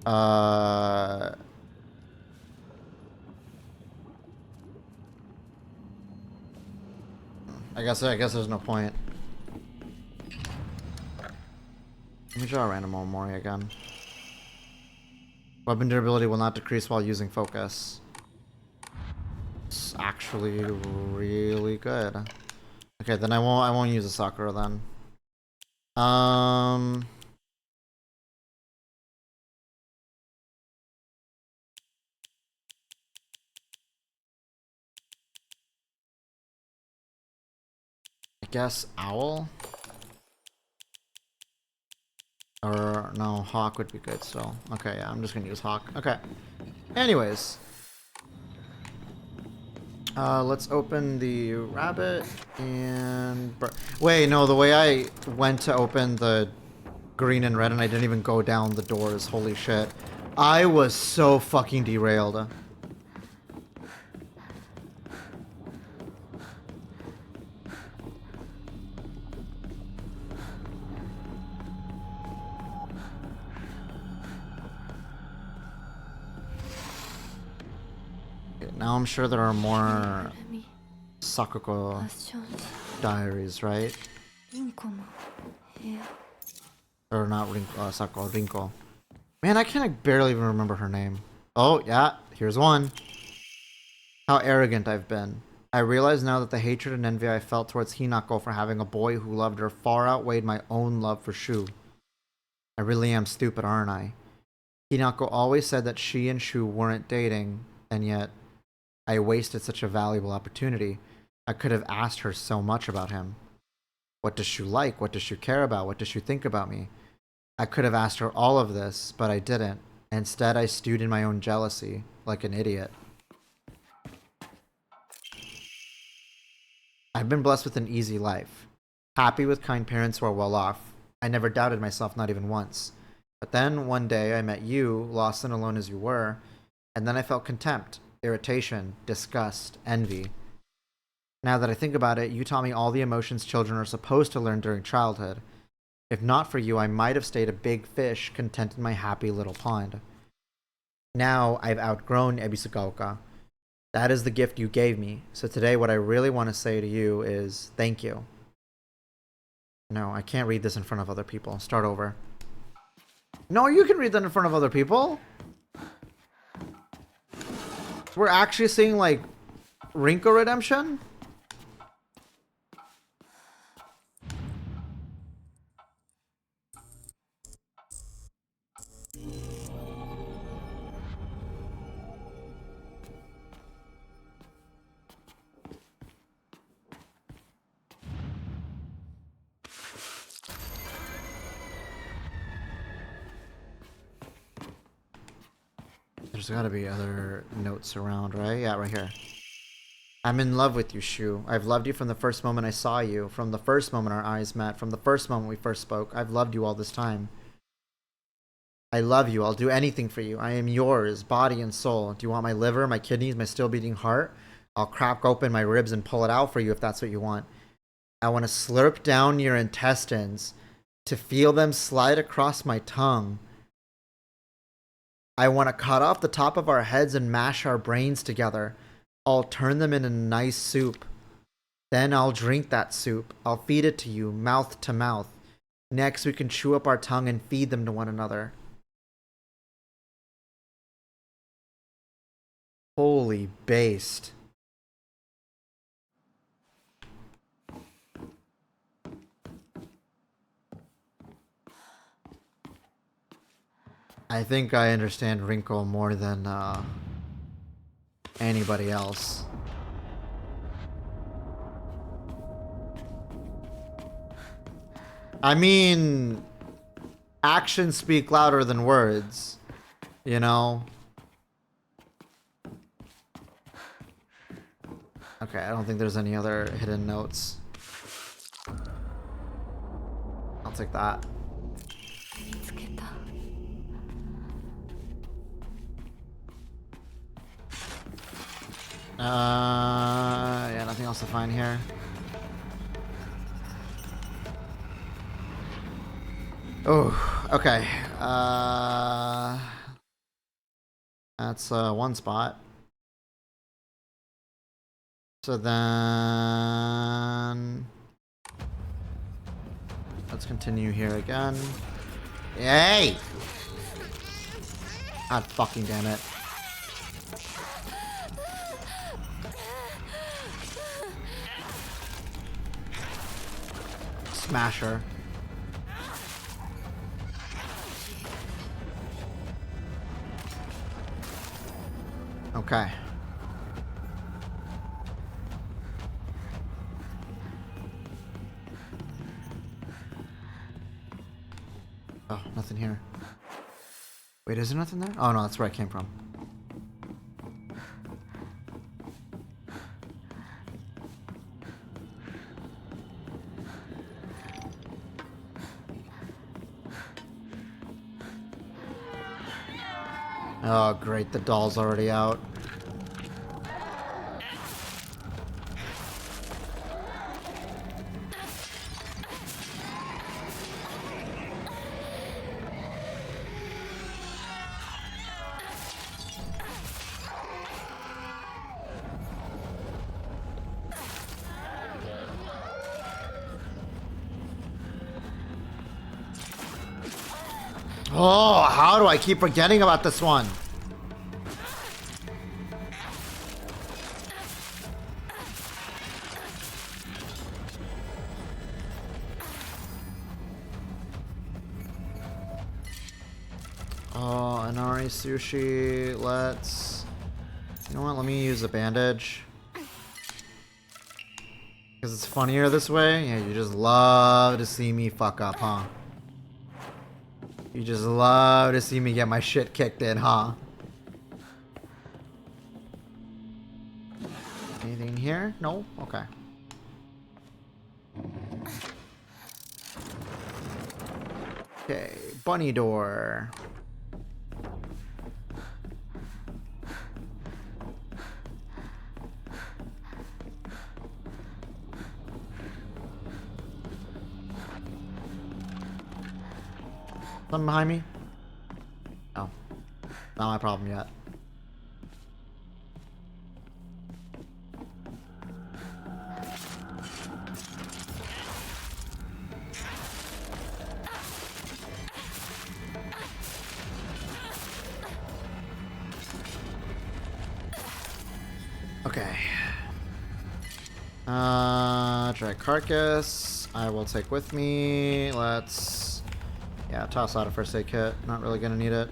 I guess there's no point. Let me draw a random Omori again. Weapon durability will not decrease while using focus. It's actually really good. Okay, then I won't use a Sakura then. I guess Owl? Or no, Hawk would be good still. Okay, yeah, I'm just gonna use Hawk. Okay. Anyways. Let's open the rabbit and... Wait, no, the way I went to open the green and red and I didn't even go down the doors. Holy shit. I was so fucking derailed. Now I'm sure there are more Sakuko diaries, right? Or not Sakuko, Rinko. Man, I can't barely even remember her name. Oh, yeah, here's one. How arrogant I've been. I realize now that the hatred and envy I felt towards Hinako for having a boy who loved her far outweighed my own love for Shu. I really am stupid, aren't I? Hinako always said that she and Shu weren't dating, and yet I wasted such a valuable opportunity. I could have asked her so much about him. What does Shu like? What does Shu care about? What does Shu think about me? I could have asked her all of this, but I didn't. Instead, I stewed in my own jealousy, like an idiot. I've been blessed with an easy life. Happy with kind parents who are well off. I never doubted myself, not even once. But then, one day, I met you, lost and alone as you were, and then I felt contempt, irritation, disgust, envy. Now that I think about it, you taught me all the emotions children are supposed to learn during childhood. If not for you, I might have stayed a big fish, content in my happy little pond. Now, I've outgrown Ebisugaoka. That is the gift you gave me. So today, what I really want to say to you is thank you. No, I can't read this in front of other people. Start over. No, you can read that in front of other people. We're actually seeing, like, Rinko redemption? There's gotta be other notes around, right? Yeah, right here. I'm in love with you, Shu. I've loved you from the first moment I saw you, from the first moment our eyes met, from the first moment we first spoke. I've loved you all this time. I love you. I'll do anything for you. I am yours, body and soul. Do you want my liver, my kidneys, my still beating heart? I'll crack open my ribs and pull it out for you if that's what you want. I want to slurp down your intestines, to feel them slide across my tongue. I want to cut off the top of our heads and mash our brains together. I'll turn them into nice soup. Then I'll drink that soup. I'll feed it to you, mouth to mouth. Next, we can chew up our tongue and feed them to one another. Holy based. I think I understand Rinko more than anybody else. I mean, actions speak louder than words, you know? Okay, I don't think there's any other hidden notes. I'll take that. 見つけた。Yeah, nothing else to find here. Oh, okay. That's one spot. So then let's continue here again. Yay! God fucking damn it. Smasher. Okay. Oh, nothing here. Wait, is there nothing there? Oh no, that's where I came from. Oh great, the doll's already out. Oh, how do I keep forgetting about this one? Oh, Inari sushi. Let's... You know what? Let me use a bandage. Because it's funnier this way? Yeah, you just love to see me fuck up, huh? You just love to see me get my shit kicked in, huh? Anything in here? No? Okay. Okay, bunny door. Something behind me? Oh. Not my problem yet. Okay. Dry carcass. I will take with me. Let's... Yeah, toss out a first aid kit. Not really gonna need it.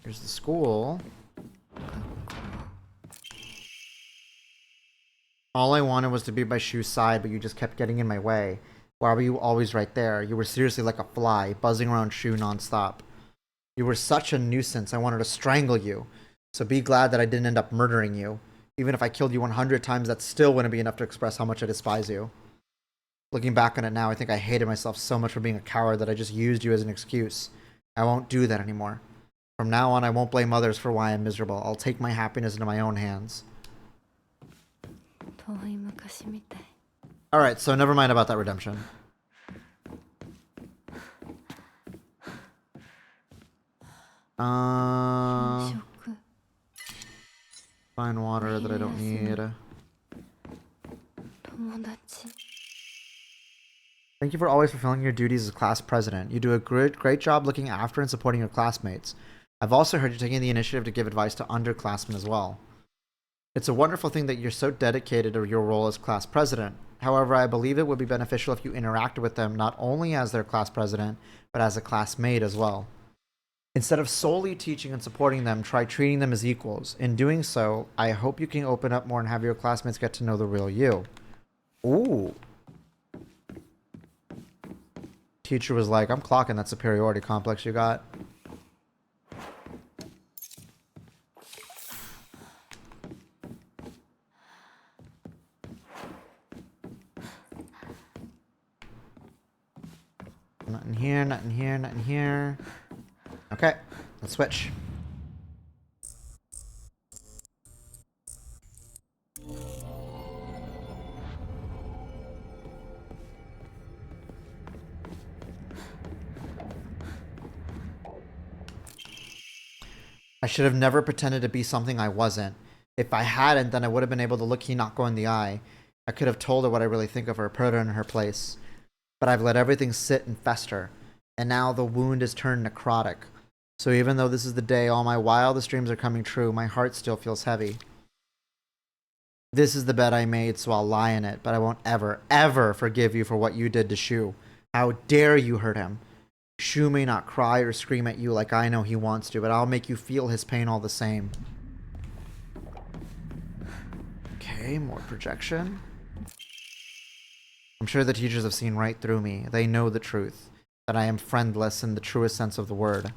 Here's the school. All I wanted was to be by Shu's side, but you just kept getting in my way. Why were you always right there? You were seriously like a fly, buzzing around Shu nonstop. You were such a nuisance, I wanted to strangle you. So be glad that I didn't end up murdering you. Even if I killed you 100 times, that still wouldn't be enough to express how much I despise you. Looking back on it now, I think I hated myself so much for being a coward that I just used you as an excuse. I won't do that anymore. From now on, I won't blame others for why I'm miserable. I'll take my happiness into my own hands. Alright, so never mind about that redemption. Fine water that I don't need. Thank you for always fulfilling your duties as class president. You do a great job looking after and supporting your classmates. I've also heard you taking the initiative to give advice to underclassmen as well. It's a wonderful thing that you're so dedicated to your role as class president. However, I believe it would be beneficial if you interacted with them not only as their class president, but as a classmate as well. Instead of solely teaching and supporting them, try treating them as equals. In doing so, I hope you can open up more and have your classmates get to know the real you. Ooh. Teacher was like, I'm clocking that superiority complex you got. Nothing here, nothing here, nothing here. Okay, let's switch. I should have never pretended to be something I wasn't. If I hadn't, then I would have been able to look Hinako in the eye. I could have told her what I really think of her, put her in her place. But I've let everything sit and fester, and now the wound is turned necrotic. So even though this is the day all my wildest dreams are coming true, my heart still feels heavy. This is the bed I made, so I'll lie in it, but I won't ever, ever forgive you for what you did to Shu. How dare you hurt him? Shu may not cry or scream at you like I know he wants to, but I'll make you feel his pain all the same. Okay, more projection. I'm sure the teachers have seen right through me. They know the truth, that I am friendless in the truest sense of the word.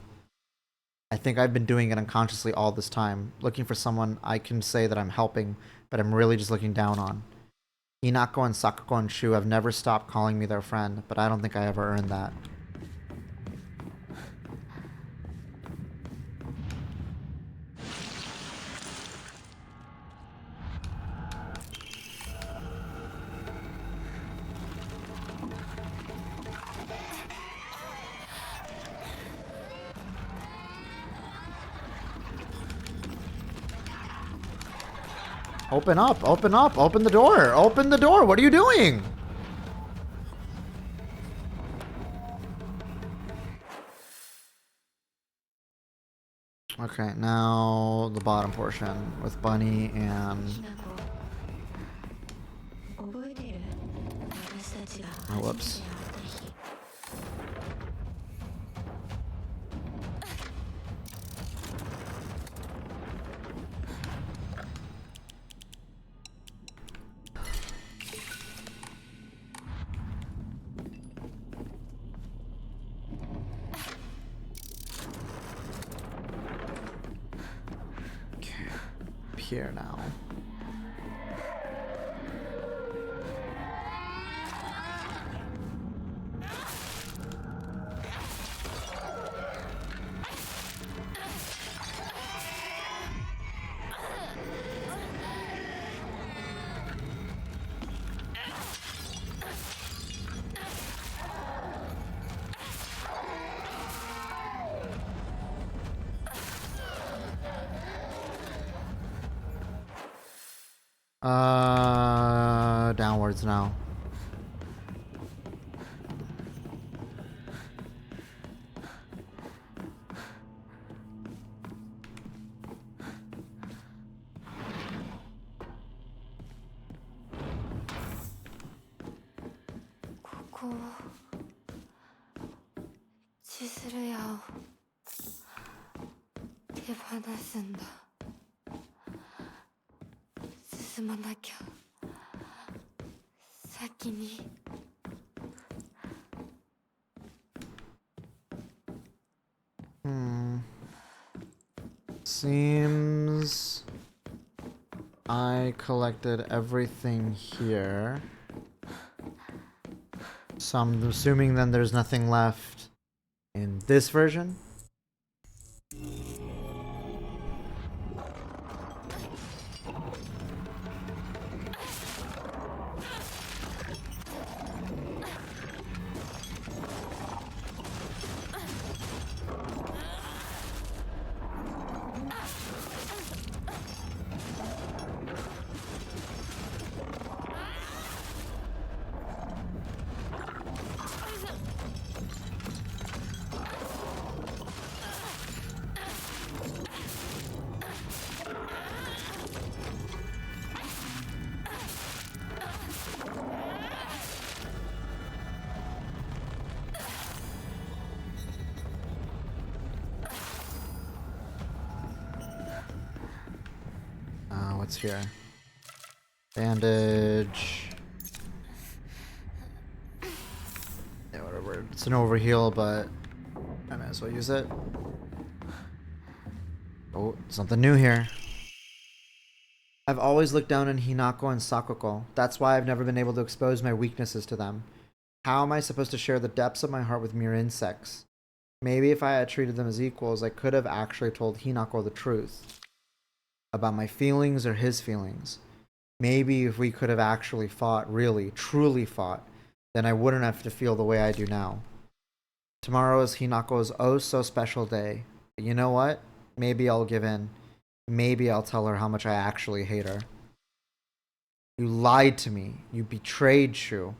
I think I've been doing it unconsciously all this time, looking for someone I can say that I'm helping, but I'm really just looking down on. Hinako and Sakuko and Shu have never stopped calling me their friend, but I don't think I ever earned that. Open up, open up, open the door, open the door, what are you doing? Okay, now the bottom portion with Bunny and... Oh, whoops. Here now. Downwards now. Seems I collected everything here. So I'm assuming then there's nothing left in this version. What's here? Bandage. Yeah, whatever. It's an overheal, but I might as well use it. Oh, something new here. I've always looked down on Hinako and Sakuko. That's why I've never been able to expose my weaknesses to them. How am I supposed to share the depths of my heart with mere insects? Maybe if I had treated them as equals, I could have actually told Hinako the truth about my feelings or his feelings. Maybe if we could have actually fought, really, truly fought, then I wouldn't have to feel the way I do now. Tomorrow is Hinako's oh so special day. But you know what? Maybe I'll give in. Maybe I'll tell her how much I actually hate her. You lied to me. You betrayed Shu.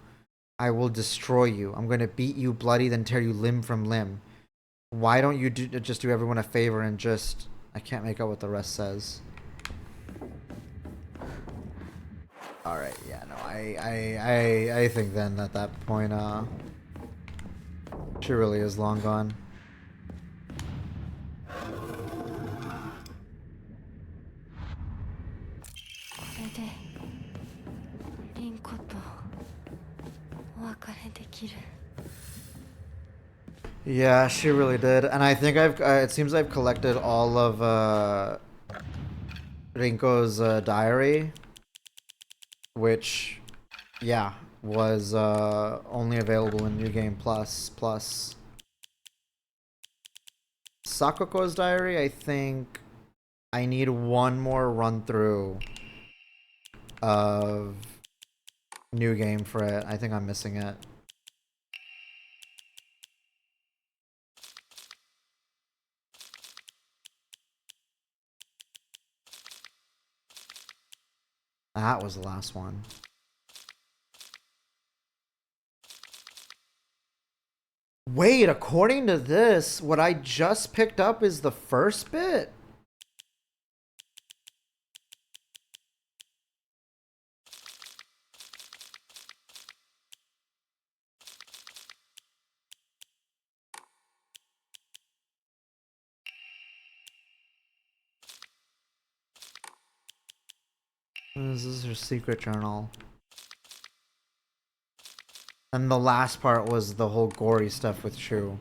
I will destroy you. I'm going to beat you bloody, then tear you limb from limb. Why don't you just do everyone a favor and just... I can't make out what the rest says. Alright, yeah, no, I think then at that point, she really is long gone. Yeah, she really did, and I think it seems I've collected all of Rinko's diary, which, yeah, was only available in New Game Plus. Sakuko's diary, I think I need one more run through of New Game for it. I think I'm missing it. That was the last one. Wait, according to this, what I just picked up is the first bit? This is her secret journal. And the last part was the whole gory stuff with Shu.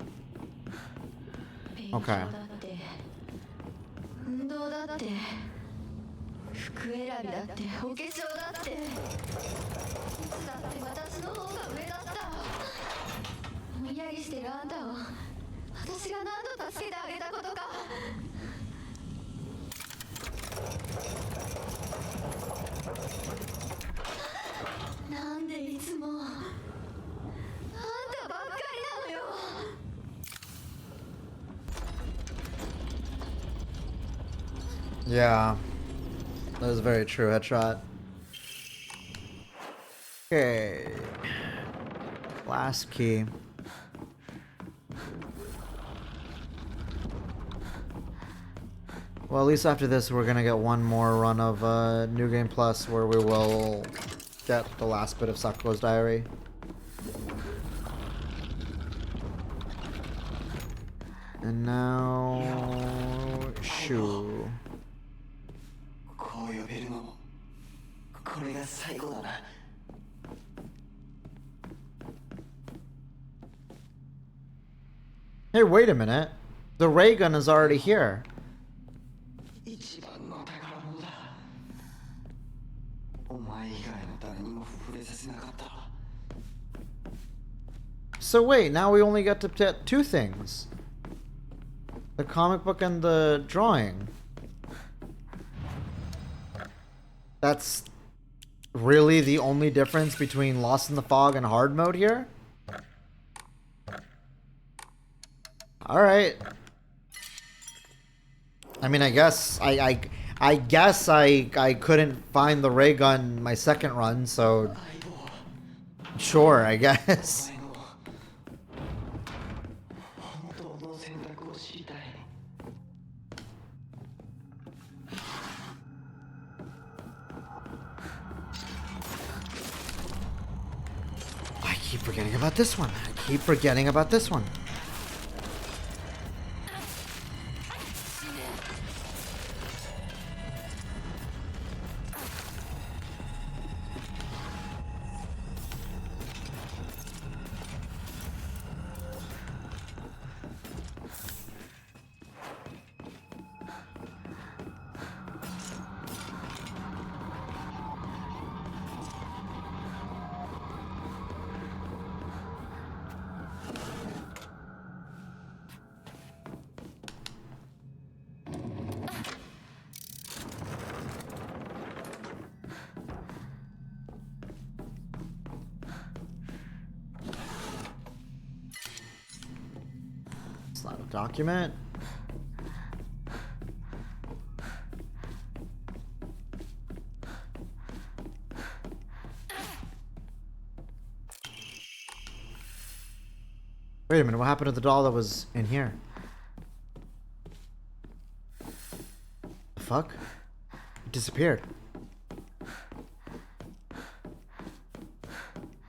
Okay. Yeah, that is very true, headshot. Okay. Last key. Well, at least after this, we're gonna get one more run of New Game Plus where we will get the last bit of Sakuko's diary. And now... Shu. Hey, wait a minute. The ray gun is already here. So wait, now we only get to get two things. The comic book and the drawing. That's really the only difference between Lost in the Fog and hard mode here? Alright. I mean, I guess I couldn't find the ray gun my second run, so sure, I guess. I keep forgetting about this one. not a document. Wait a minute, what happened to the doll that was in here? The fuck? It disappeared.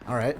Alright.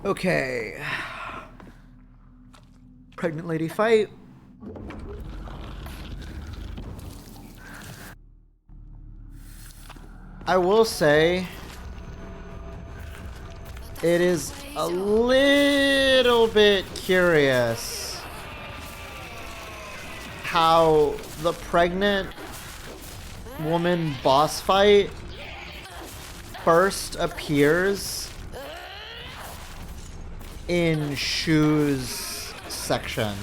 Okay. Pregnant lady fight. I will say it is a little bit curious how the pregnant woman boss fight first appears in Shu's section.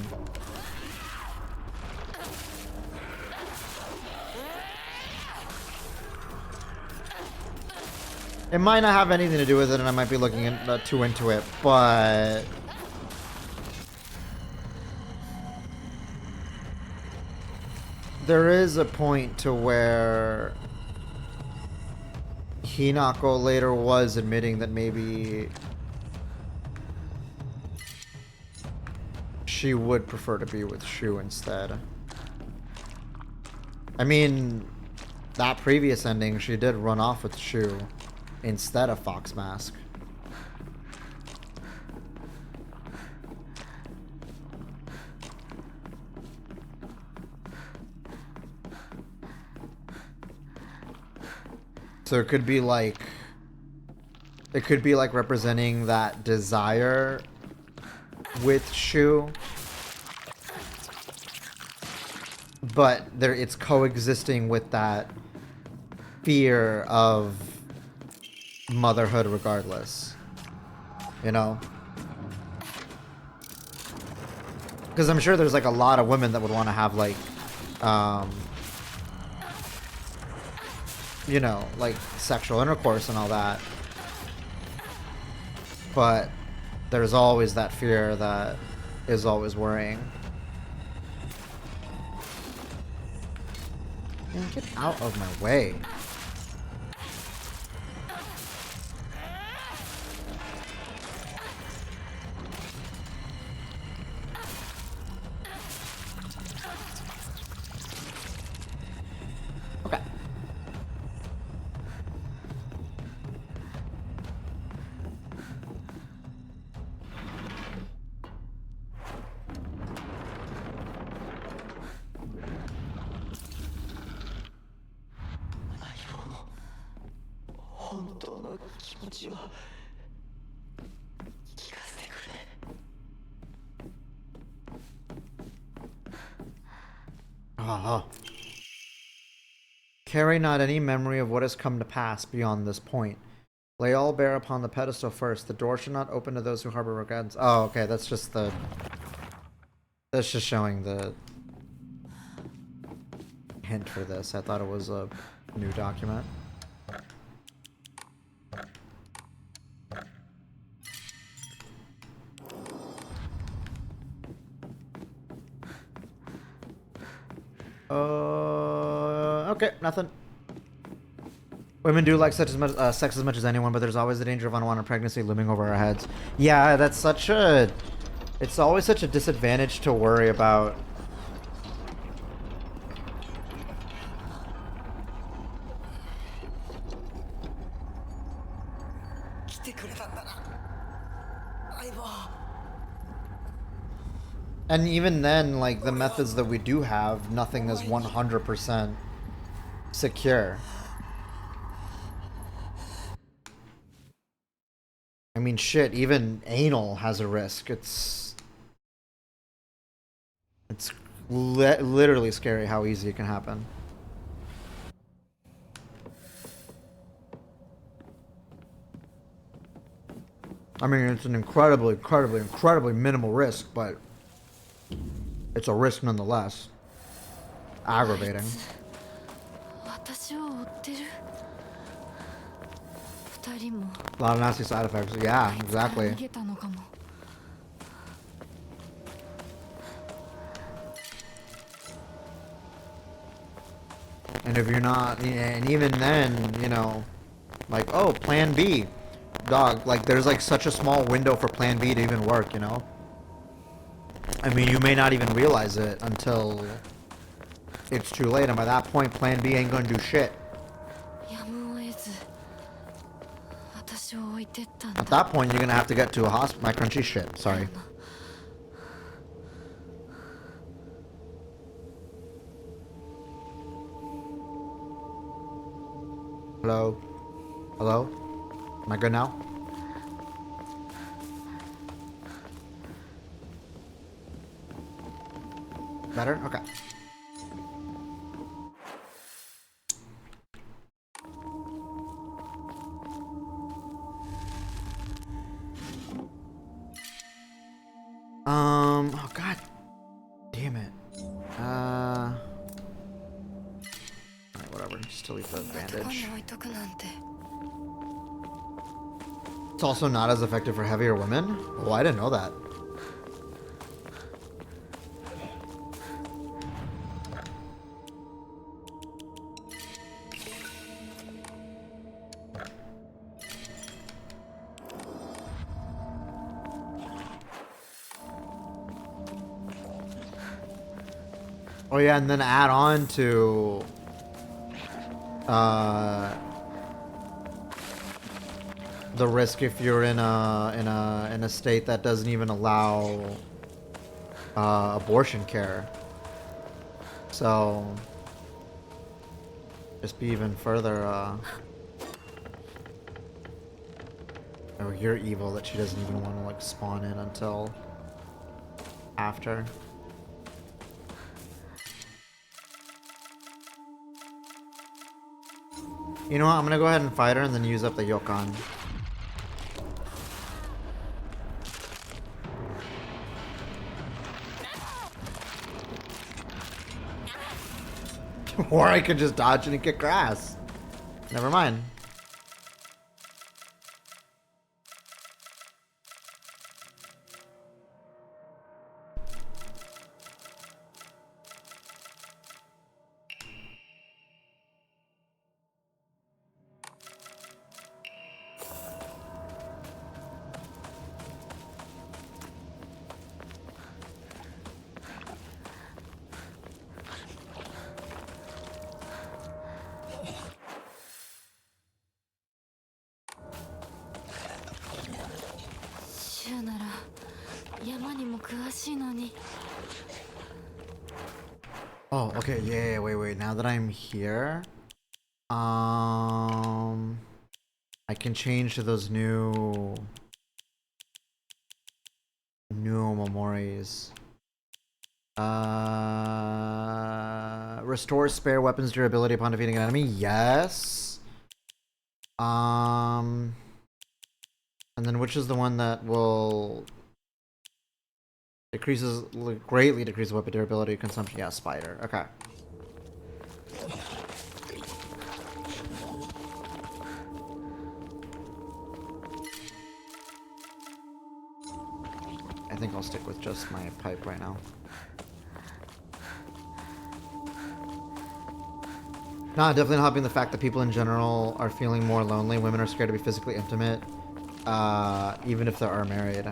It might not have anything to do with it, and I might be looking too into it, but there is a point to where Hinako later was admitting that maybe she would prefer to be with Shu instead. I mean, that previous ending, she did run off with Shu instead of Fox Mask. So it could be like representing that desire with Shu, but it's coexisting with that fear of motherhood regardless, you know? Because I'm sure there's like a lot of women that would want to have like you know, like sexual intercourse and all that, but there's always that fear that is always worrying. Man, get out of my way. Okay. Carry not any memory of what has come to pass beyond this point. Lay all bare upon the pedestal first. The door should not open to those who harbor regrets. Oh, okay, that's just showing the hint for this. I thought it was a new document. Okay, nothing. Women do like sex as much as anyone, but there's always the danger of unwanted pregnancy looming over our heads. Yeah, that's such a It's always such a disadvantage to worry about. And even then, like, the methods that we do have, nothing is 100% secure. I mean, shit, even anal has a risk. It's literally scary how easy it can happen. I mean, it's an incredibly minimal risk, but it's a risk nonetheless. Aggravating. A lot of nasty side effects. Yeah, exactly. And if you're not, and even then, you know, like, oh, plan B. Dog, like, there's like such a small window for plan B to even work, you know? I mean, you may not even realize it until it's too late, and by that point, plan B ain't gonna do shit. At that point, you're gonna have to get to a hospital. My crunchy shit, sorry. Hello? Hello? Am I good now? Better? Okay. Oh god damn it. Alright, whatever, just delete the bandage. It's also not as effective for heavier women? Oh, I didn't know that. Oh yeah, and then add on to the risk if you're in a state that doesn't even allow abortion care. So just be even further oh, you're evil that she doesn't even want to like spawn in until after. You know what? I'm gonna go ahead and fight her and then use up the Yokon. Or I could just dodge it and kick grass. Never mind. Oh, okay, yeah, wait, now that I'm here, I can change to those new memories. Restore spare weapons durability upon defeating an enemy, yes. And then which is the one that will greatly decreases weapon durability consumption? Yeah, spider. Okay. I think I'll stick with just my pipe right now. No, definitely not helping the fact that people in general are feeling more lonely. Women are scared to be physically intimate, even if they are married.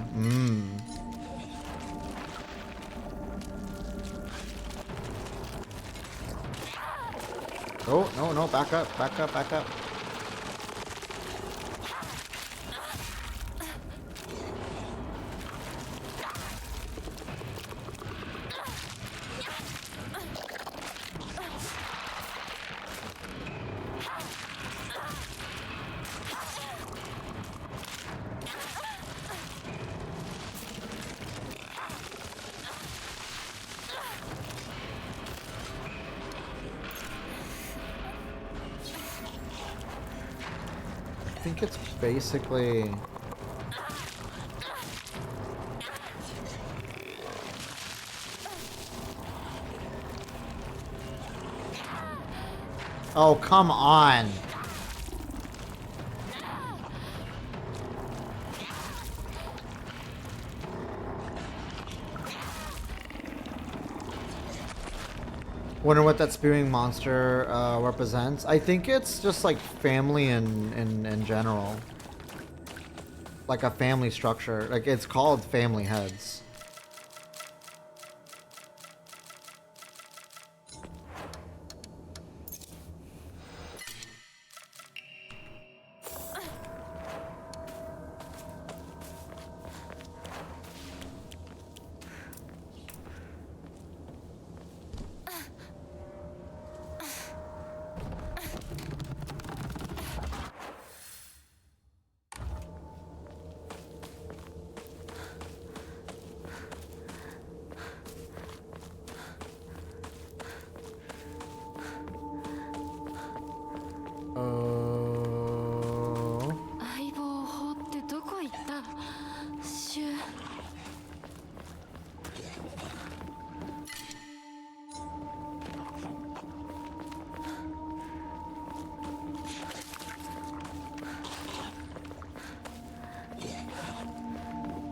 Oh, no, no, back up, back up, back up. I think it's basically... Oh, come on. Wonder what that spewing monster represents. I think it's just like family in general. Like a family structure. Like it's called family heads. Oh. 相棒法ってどこ行ったシュ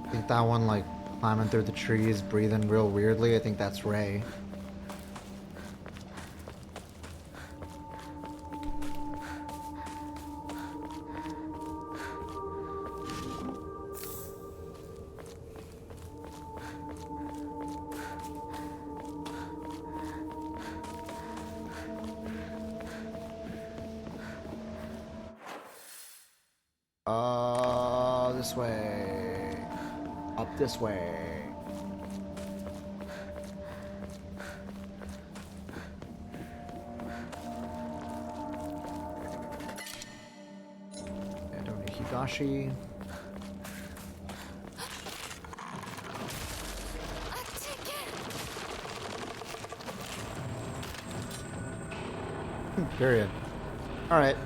I think that one like climbing through the trees, breathing real weirdly. I think that's Ray. This way. Up this way. I don't need Higashi. Period. Alright.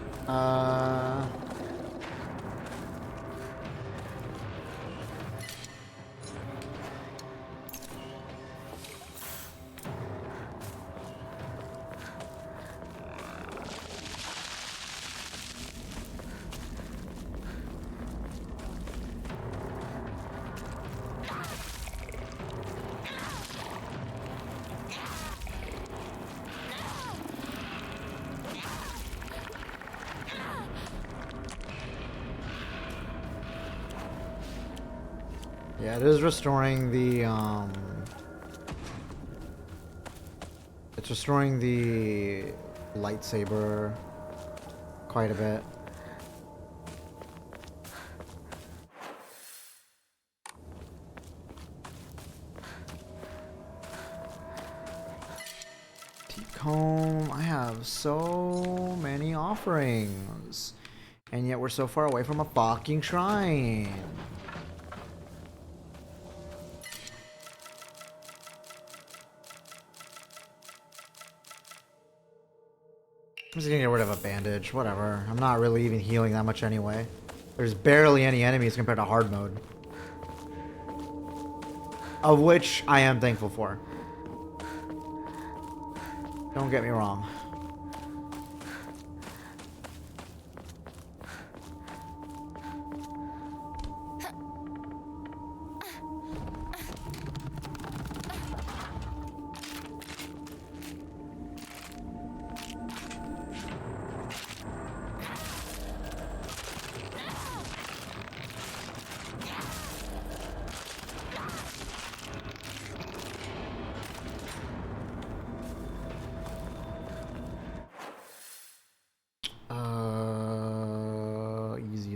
Yeah, it is restoring the, it's restoring the lightsaber quite a bit. Comb, I have so many offerings, and yet we're so far away from a fucking shrine. I'm just gonna get rid of a bandage, whatever. I'm not really even healing that much anyway. There's barely any enemies compared to hard mode. Of which I am thankful for. Don't get me wrong.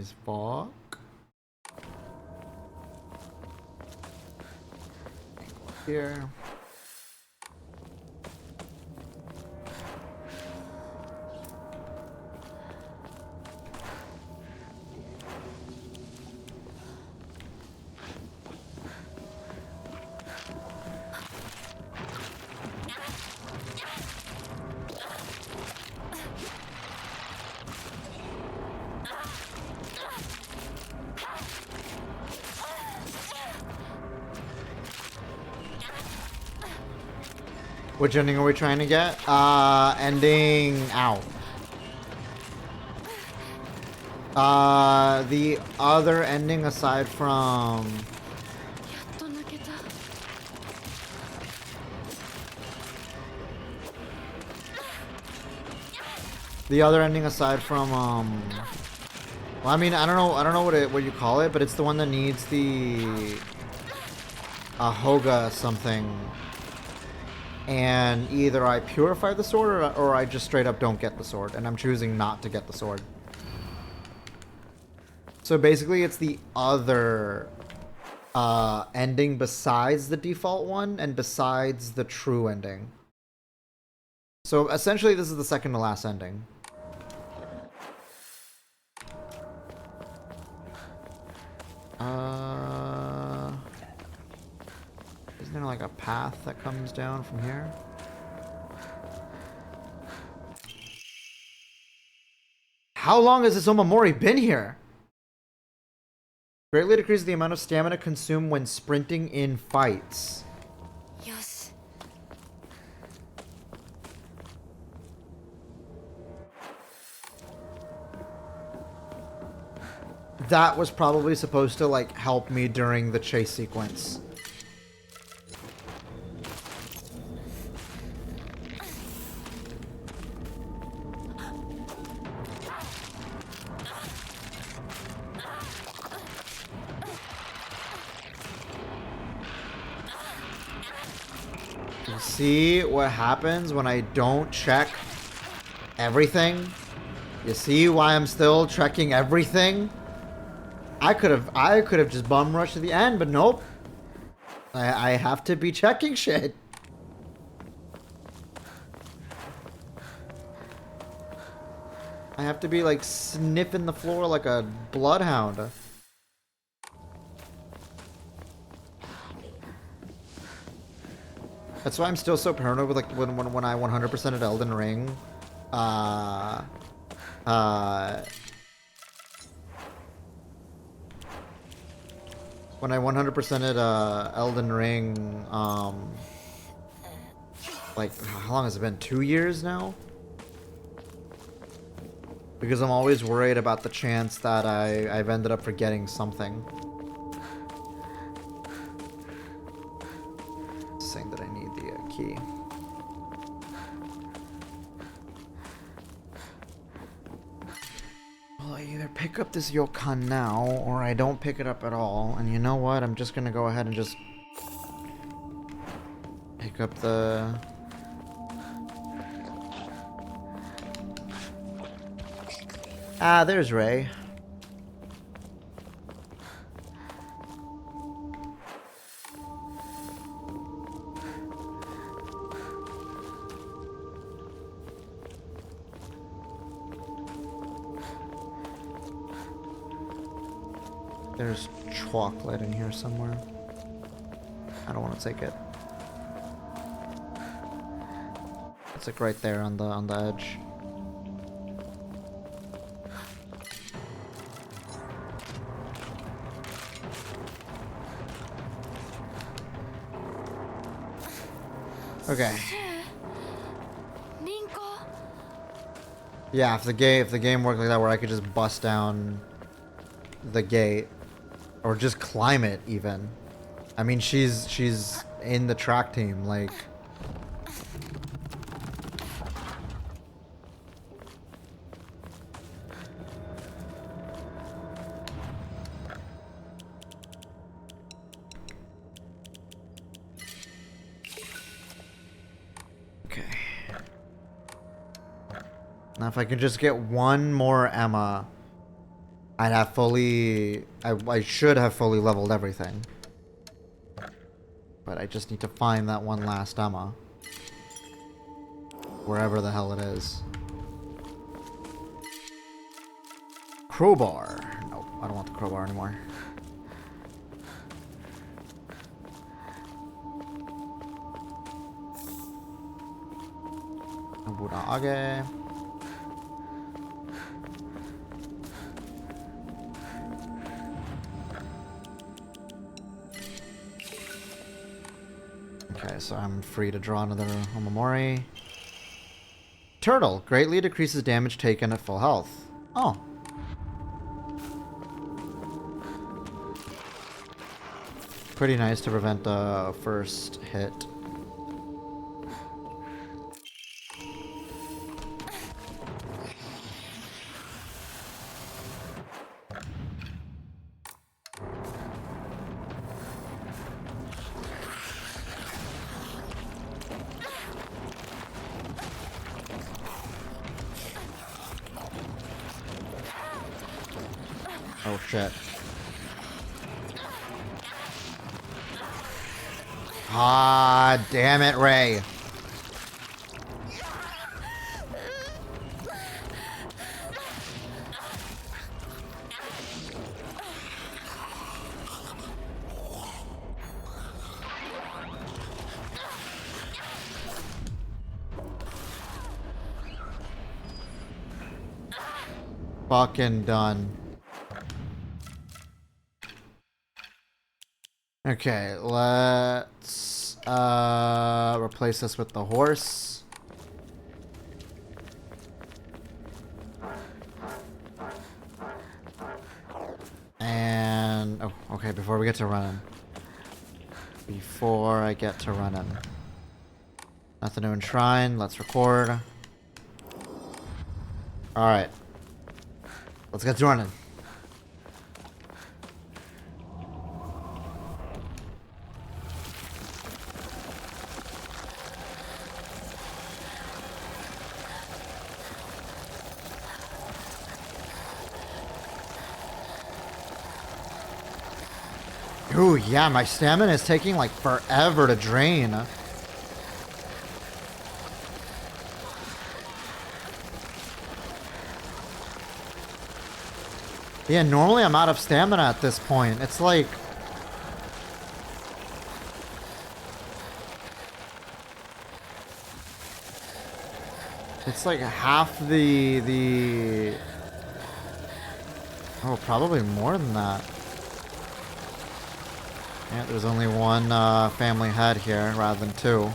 as fuck. Here. Which ending are we trying to get? Ending out. The other ending aside from... The other ending aside from, well, I mean, I don't know what you call it, but it's the one that needs the... Hoga something. And either I purify the sword or I just straight up don't get the sword. And I'm choosing not to get the sword. So basically it's the other ending besides the default one and besides the true ending. So essentially this is the second to last ending. Isn't there like a path that comes down from here? How long has this Omamori been here? Greatly decreases the amount of stamina consumed when sprinting in fights. Yes. That was probably supposed to like help me during the chase sequence. You see what happens when I don't check everything? You see why I'm still checking everything? I could have just bum rushed to the end, but nope. I have to be checking shit. I have to be like sniffing the floor like a bloodhound. That's why I'm still so paranoid with like when I 100%ed Elden Ring. When I 100%ed Elden Ring, like how long has it been? 2 years now? Because I'm always worried about the chance that I've ended up forgetting something. Saying that I need the key. Well, I either pick up this Yokan now, or I don't pick it up at all. And you know what? I'm just gonna go ahead and just pick up the... Ah, there's Ray. There's chocolate in here somewhere. I don't want to take it. It's like right there on the edge. Okay. Yeah, if the game worked like that, where I could just bust down the gate, or just climb it even. I mean, she's in the track team, like. Okay. Now if I could just get one more Emma, I'd have fully... I should have fully leveled everything. But I just need to find that one last Emma. Wherever the hell it is. Crowbar. Nope, I don't want the crowbar anymore. Nobunaga. Okay, so I'm free to draw another Omamori. Turtle greatly decreases damage taken at full health. Oh. Pretty nice to prevent the first hit. Oh shit. Ah, damn it, Ray. Fucking done. Okay, let's replace this with the horse. And oh, okay, before we get to running. Before I get to running. Nothing to enshrine, let's record. Alright. Let's get to running. Ooh, yeah, my stamina is taking like forever to drain. Yeah, normally I'm out of stamina at this point. It's like... It's like half the... Oh, probably more than that. Yeah, there's only one family head here rather than two.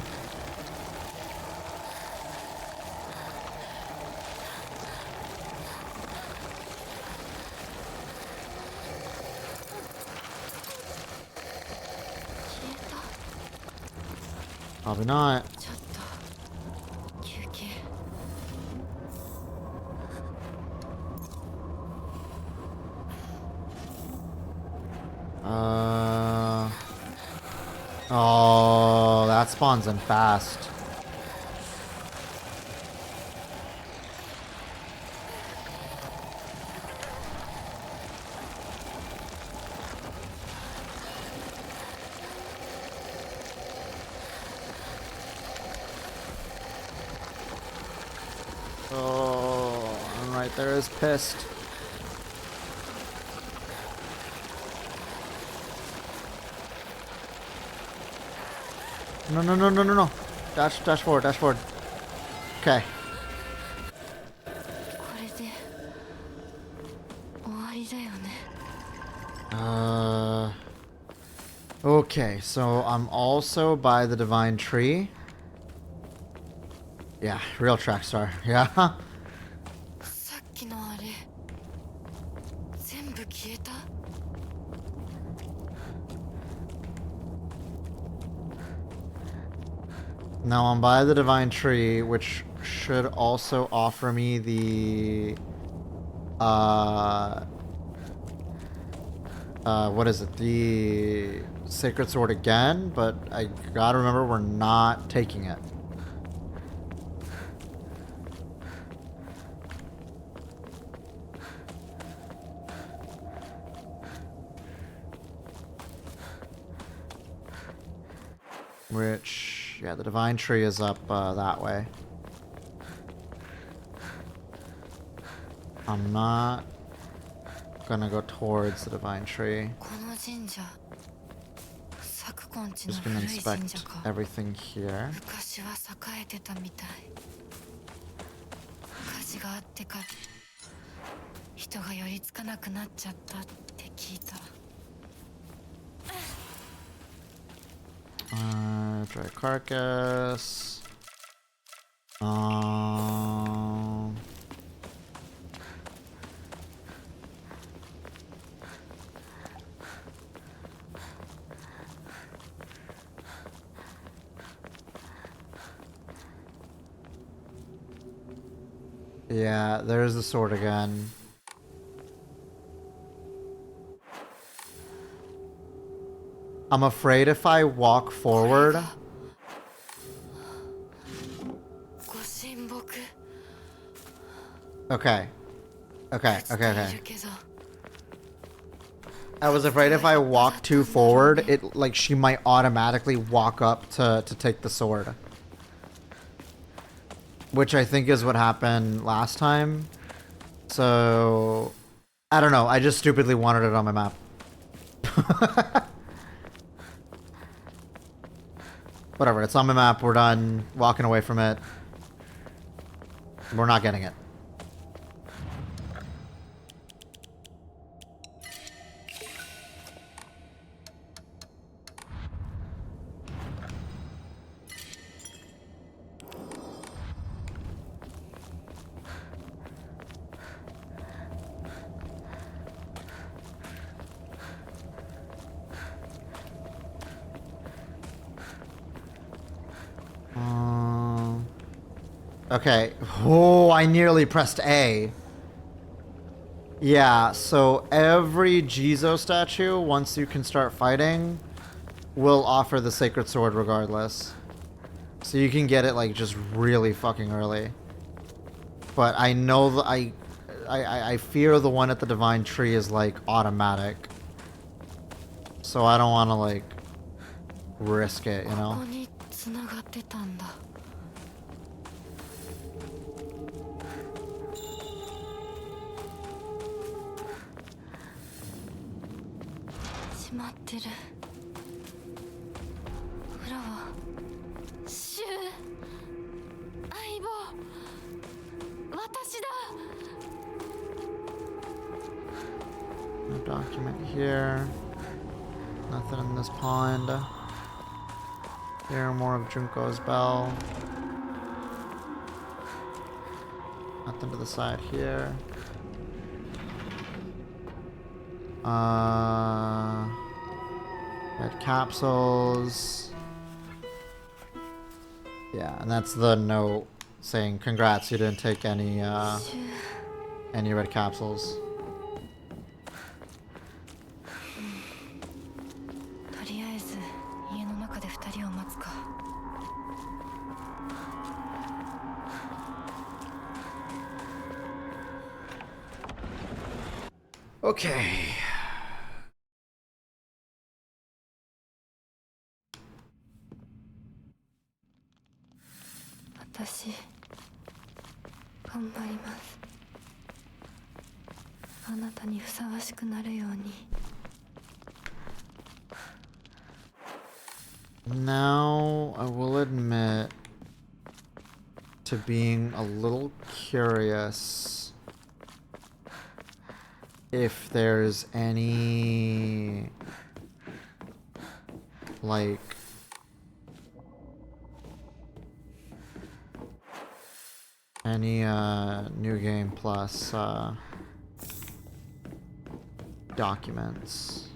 Probably not. Oh, that spawns in fast. Oh, I'm right there is pissed. No, no, no, no, no, no. Dash forward, dash forward. Okay. Okay, so I'm also by the Divine Tree. Yeah, real track star. Yeah. Now I'm by the Divine Tree, which should also offer me the what is it? The Sacred Sword again, but I gotta remember we're not taking it. Which, yeah, the divine tree is up that way. I'm not gonna go towards the divine tree. Just gonna inspect everything here. Dry carcass. Yeah, there's the sword again. I'm afraid if I walk forward... Okay. Okay. I was afraid if I walk too forward, it like she might automatically walk up to take the sword. Which I think is what happened last time. So... I don't know, I just stupidly wanted it on my map. Whatever, it's on my map, we're done walking away from it. We're not getting it. Okay. Oh, I nearly pressed A. Yeah, so every Jizo statue, once you can start fighting, will offer the Sacred Sword regardless. So you can get it, like, just really fucking early. But I know that I fear the one at the Divine Tree is, like, automatic. So I don't want to, like, risk it, you know? No document here. Nothing in this pond. Here, more of Junko's bell. Nothing to the side here. Red capsules. Yeah, and that's the note saying congrats, you didn't take any red capsules. Okay. Now, I will admit to being a little curious if there's any, like, any New Game Plus documents.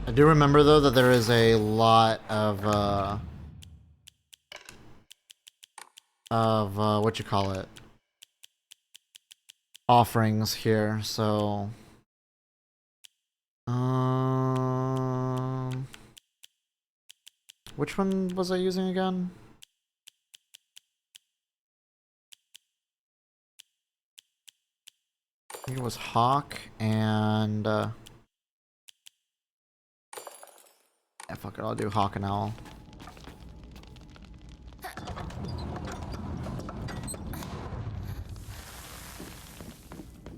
I do remember though that there is a lot of what you call it, offerings here, so which one was I using again? I think it was Hawk and yeah, fuck it, I'll do Hawk and Owl.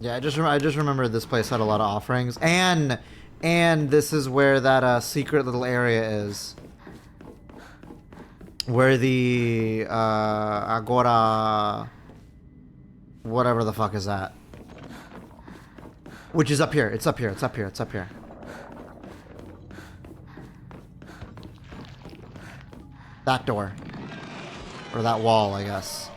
Yeah, I just remember this place had a lot of offerings, and this is where that secret little area is, where the Agora, whatever the fuck is that, which is up here. It's up here. It's up here. It's up here. That door, or that wall, I guess.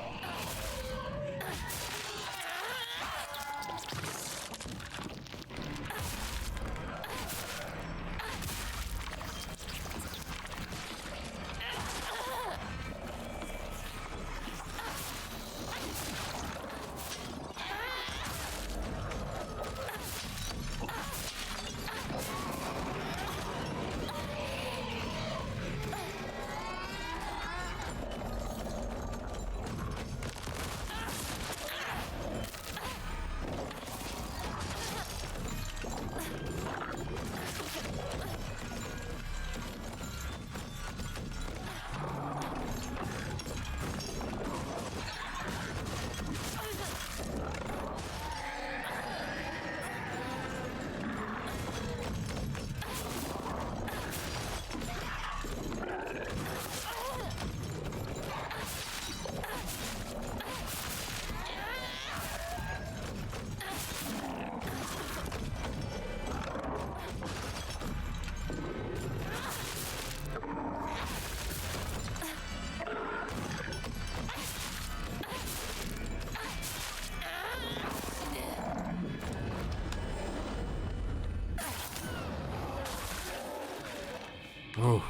Oh.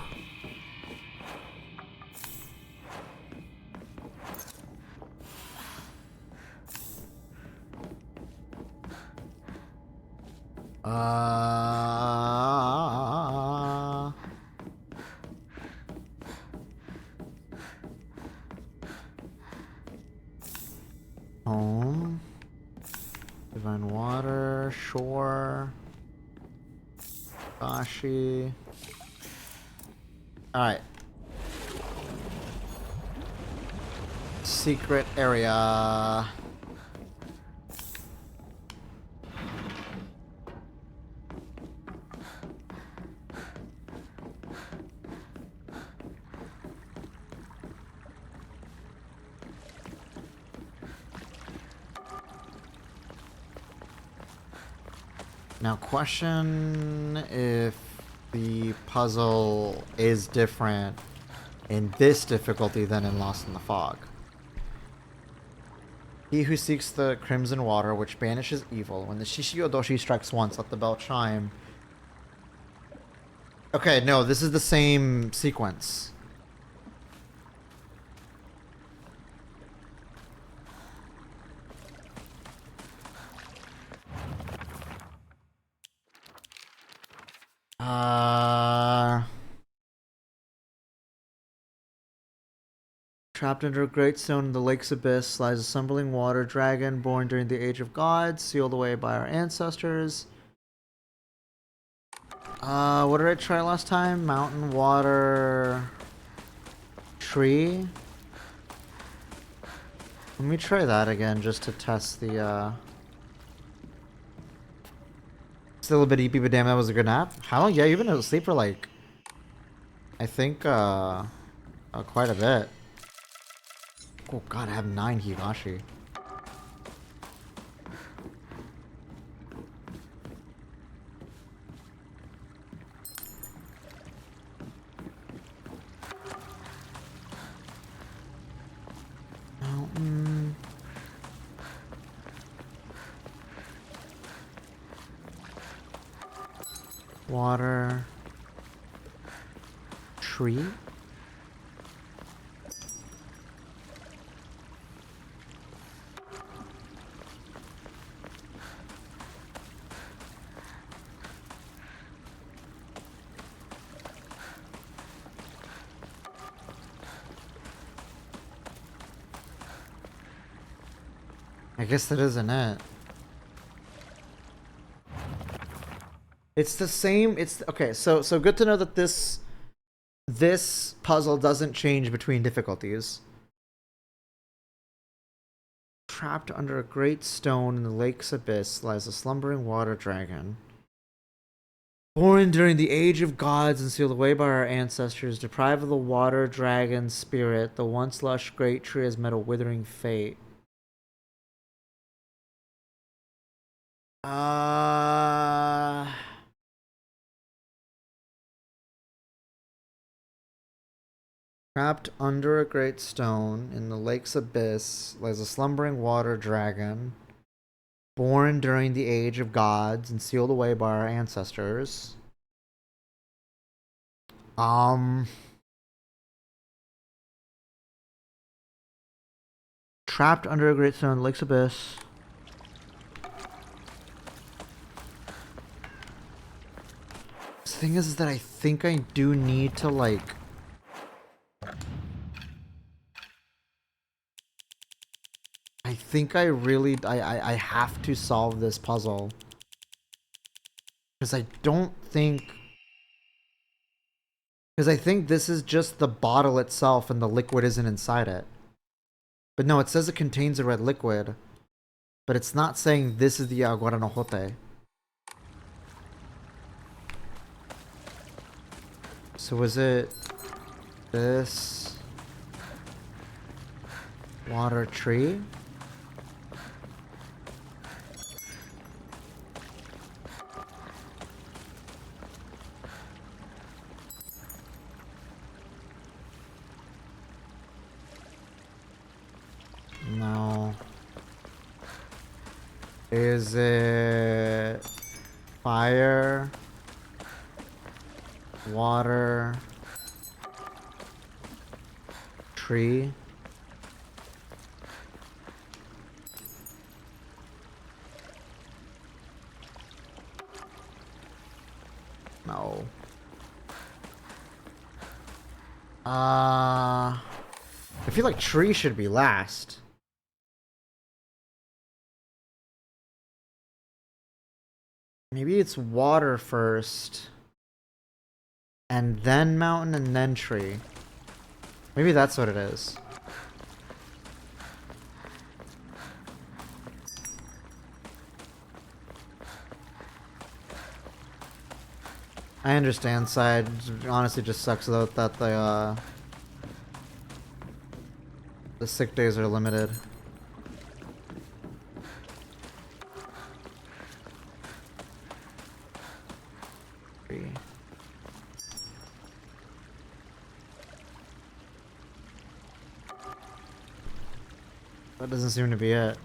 Home. Divine water, shore. Gashi. Alright. Secret area. Now, question if the puzzle is different in this difficulty than in Lost in the Fog. He who seeks the crimson water, which banishes evil. When the Shishio-doshi strikes once, let the bell chime. Okay, no, this is the same sequence. Trapped under a great stone in the lake's abyss lies a stumbling water dragon born during the Age of Gods, sealed away by our ancestors. What did I try last time? Mountain, water, tree? Let me try that again just to test the, Still a bit eepy, but damn, that was a good nap. How long? Yeah, you've been asleep for like, I think, quite a bit. Oh god, I have 9 Higashi. Mountain. Water. Tree. I guess that isn't it. It's the same. It's okay. So good to know that this puzzle doesn't change between difficulties. Trapped under a great stone in the lake's abyss lies a slumbering water dragon. Born during the age of gods and sealed away by our ancestors, deprived of the water dragon's spirit, the once lush great tree has met a withering fate. Trapped under a great stone in the lake's abyss lies a slumbering water dragon, born during the age of gods and sealed away by our ancestors. Trapped under a great stone in the lake's abyss. The thing is that I think I do need to, like... I think I really... I have to solve this puzzle. Because I don't think... Because I think this is just the bottle itself and the liquid isn't inside it. But no, it says it contains a red liquid. But it's not saying this is the agua no jote. So is it this water tree? No. Is it fire? Water, tree. No. I feel like tree should be last. Maybe it's water first. And then mountain and then tree. Maybe that's what it is. I understand, side. Honestly, just sucks though that the sick days are limited. Tree. That doesn't seem to be it.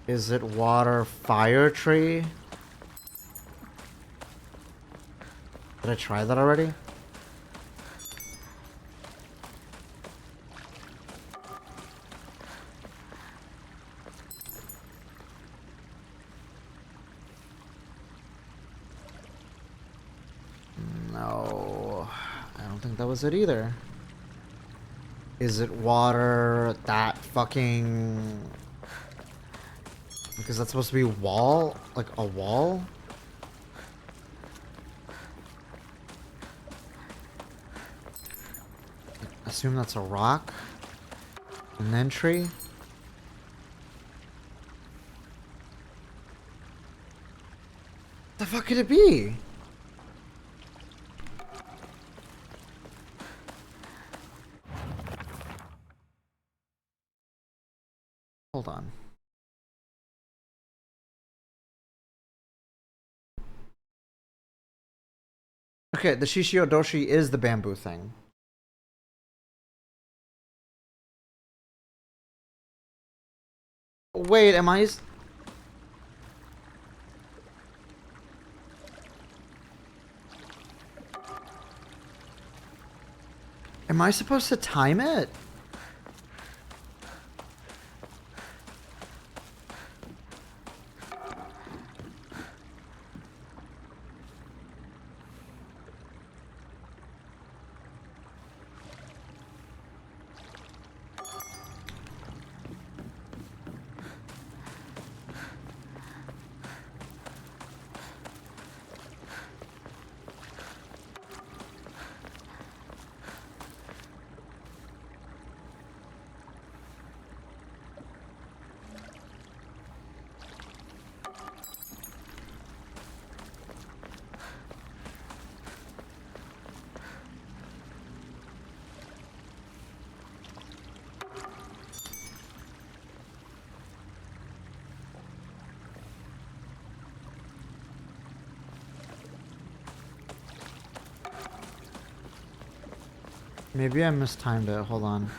Is it water fire tree? Did I try that already? No, I don't think that was it either. Is it water that fucking... Because that's supposed to be wall? Like a wall? Assume that's a rock. And then tree? The fuck could it be? Hold on. Okay, the Shishio Doshi is the bamboo thing. Wait, am I... Am I supposed to time it? Maybe I mistimed it. Hold on.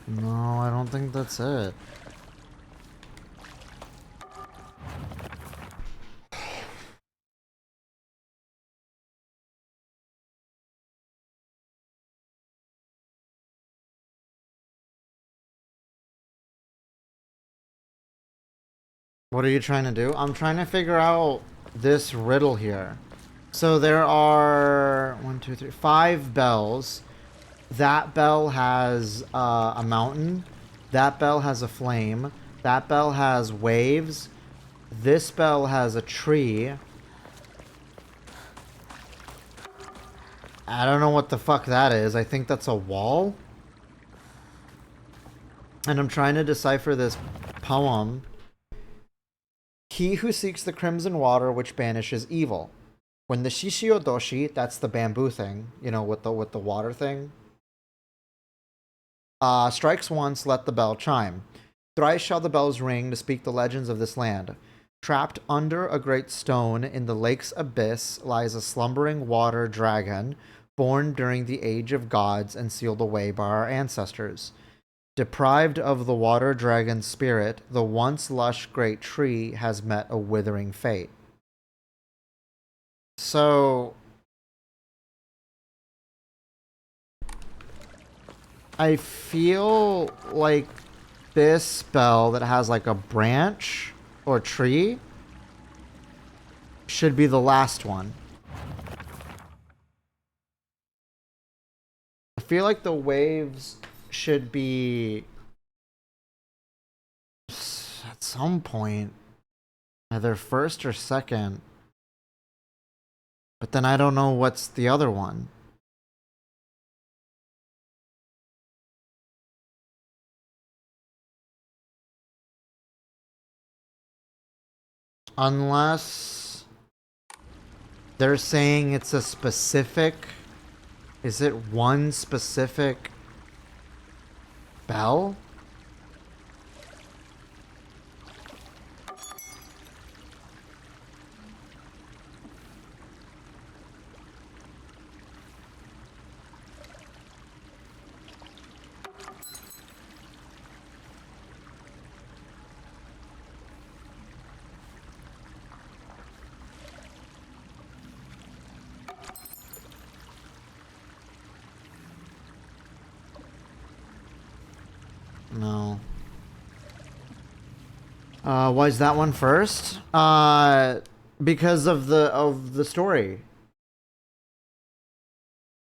No, I don't think that's it. What are you trying to do? I'm trying to figure out this riddle here. So there are 5 bells. That bell has a mountain. That bell has a flame. That bell has waves. This bell has a tree. I don't know what the fuck that is. I think that's a wall. And I'm trying to decipher this poem. He who seeks the crimson water which banishes evil. When the Shishio Doshi, that's the bamboo thing, you know, with the water thing, strikes once, let the bell chime. Thrice shall the bells ring to speak the legends of this land. Trapped under a great stone in the lake's abyss lies a slumbering water dragon, born during the age of gods and sealed away by our ancestors. Deprived of the water dragon's spirit, the once lush great tree has met a withering fate. So I feel like this spell that has like a branch or tree should be the last one. I feel like the waves should be at some point either first or second. But then I don't know what's the other one. Unless they're saying it's a specific... Is it one specific bell? No. Why is that one first? Because of the story.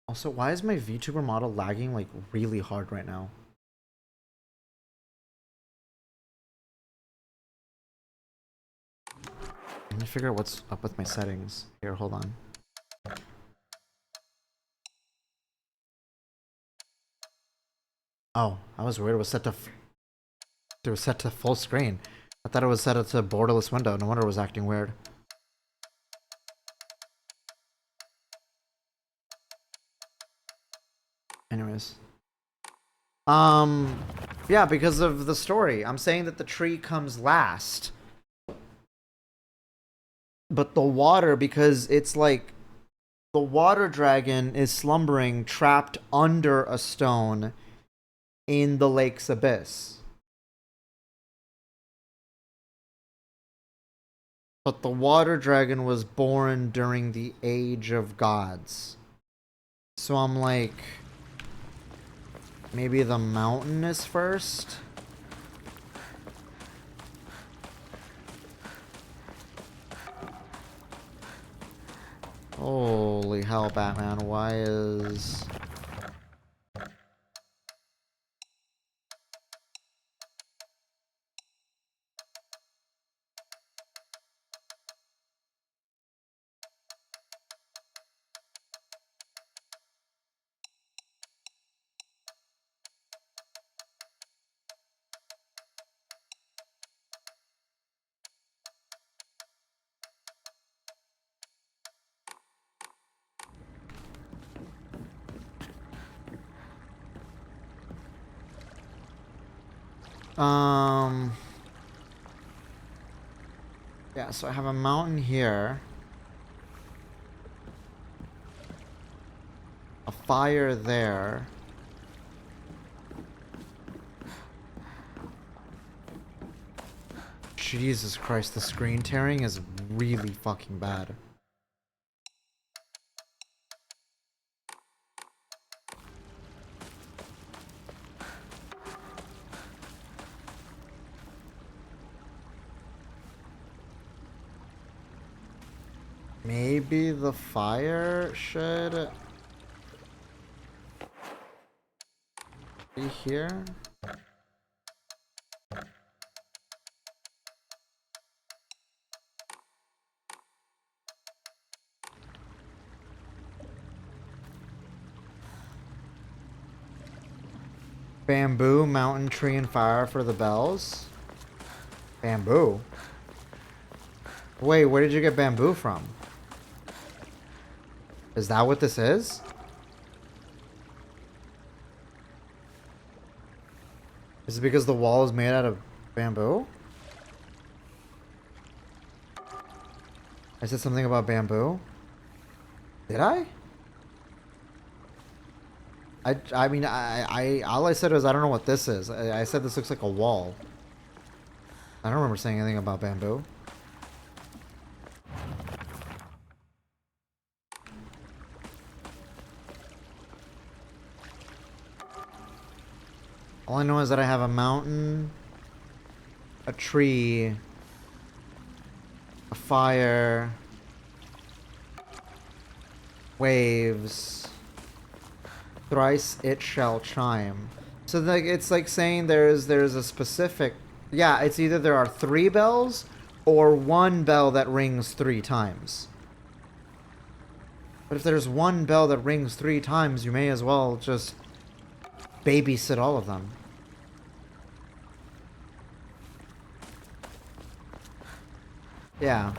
Also, why is my VTuber model lagging like really hard right now? Let me figure out what's up with my settings. Here, hold on. Oh, I was worried it was set to full screen. I thought it was set to borderless window. No wonder it was acting weird. Anyways. Yeah, because of the story. I'm saying that the tree comes last. But the water, because it's like the water dragon is slumbering trapped under a stone in the lake's abyss. But the water dragon was born during the age of gods. So I'm like, maybe the mountain is first? Holy hell, Batman, why is... Yeah, so I have a mountain here. A fire there. Jesus Christ, the screen tearing is really fucking bad. Maybe the fire should be here? Bamboo, mountain, tree, and fire for the bells? Bamboo? Wait, where did you get bamboo from? Is that what this is? Is it because the wall is made out of bamboo? I said something about bamboo? Did I? I mean, all I said was I don't know what this is. I said this looks like a wall. I don't remember saying anything about bamboo. All I know is that I have a mountain, a tree, a fire, waves, thrice it shall chime. So like it's like saying there's a specific, yeah, it's either there are 3 bells or 1 bell that rings 3 times. But if there's 1 bell that rings 3 times, you may as well just babysit all of them. Yeah.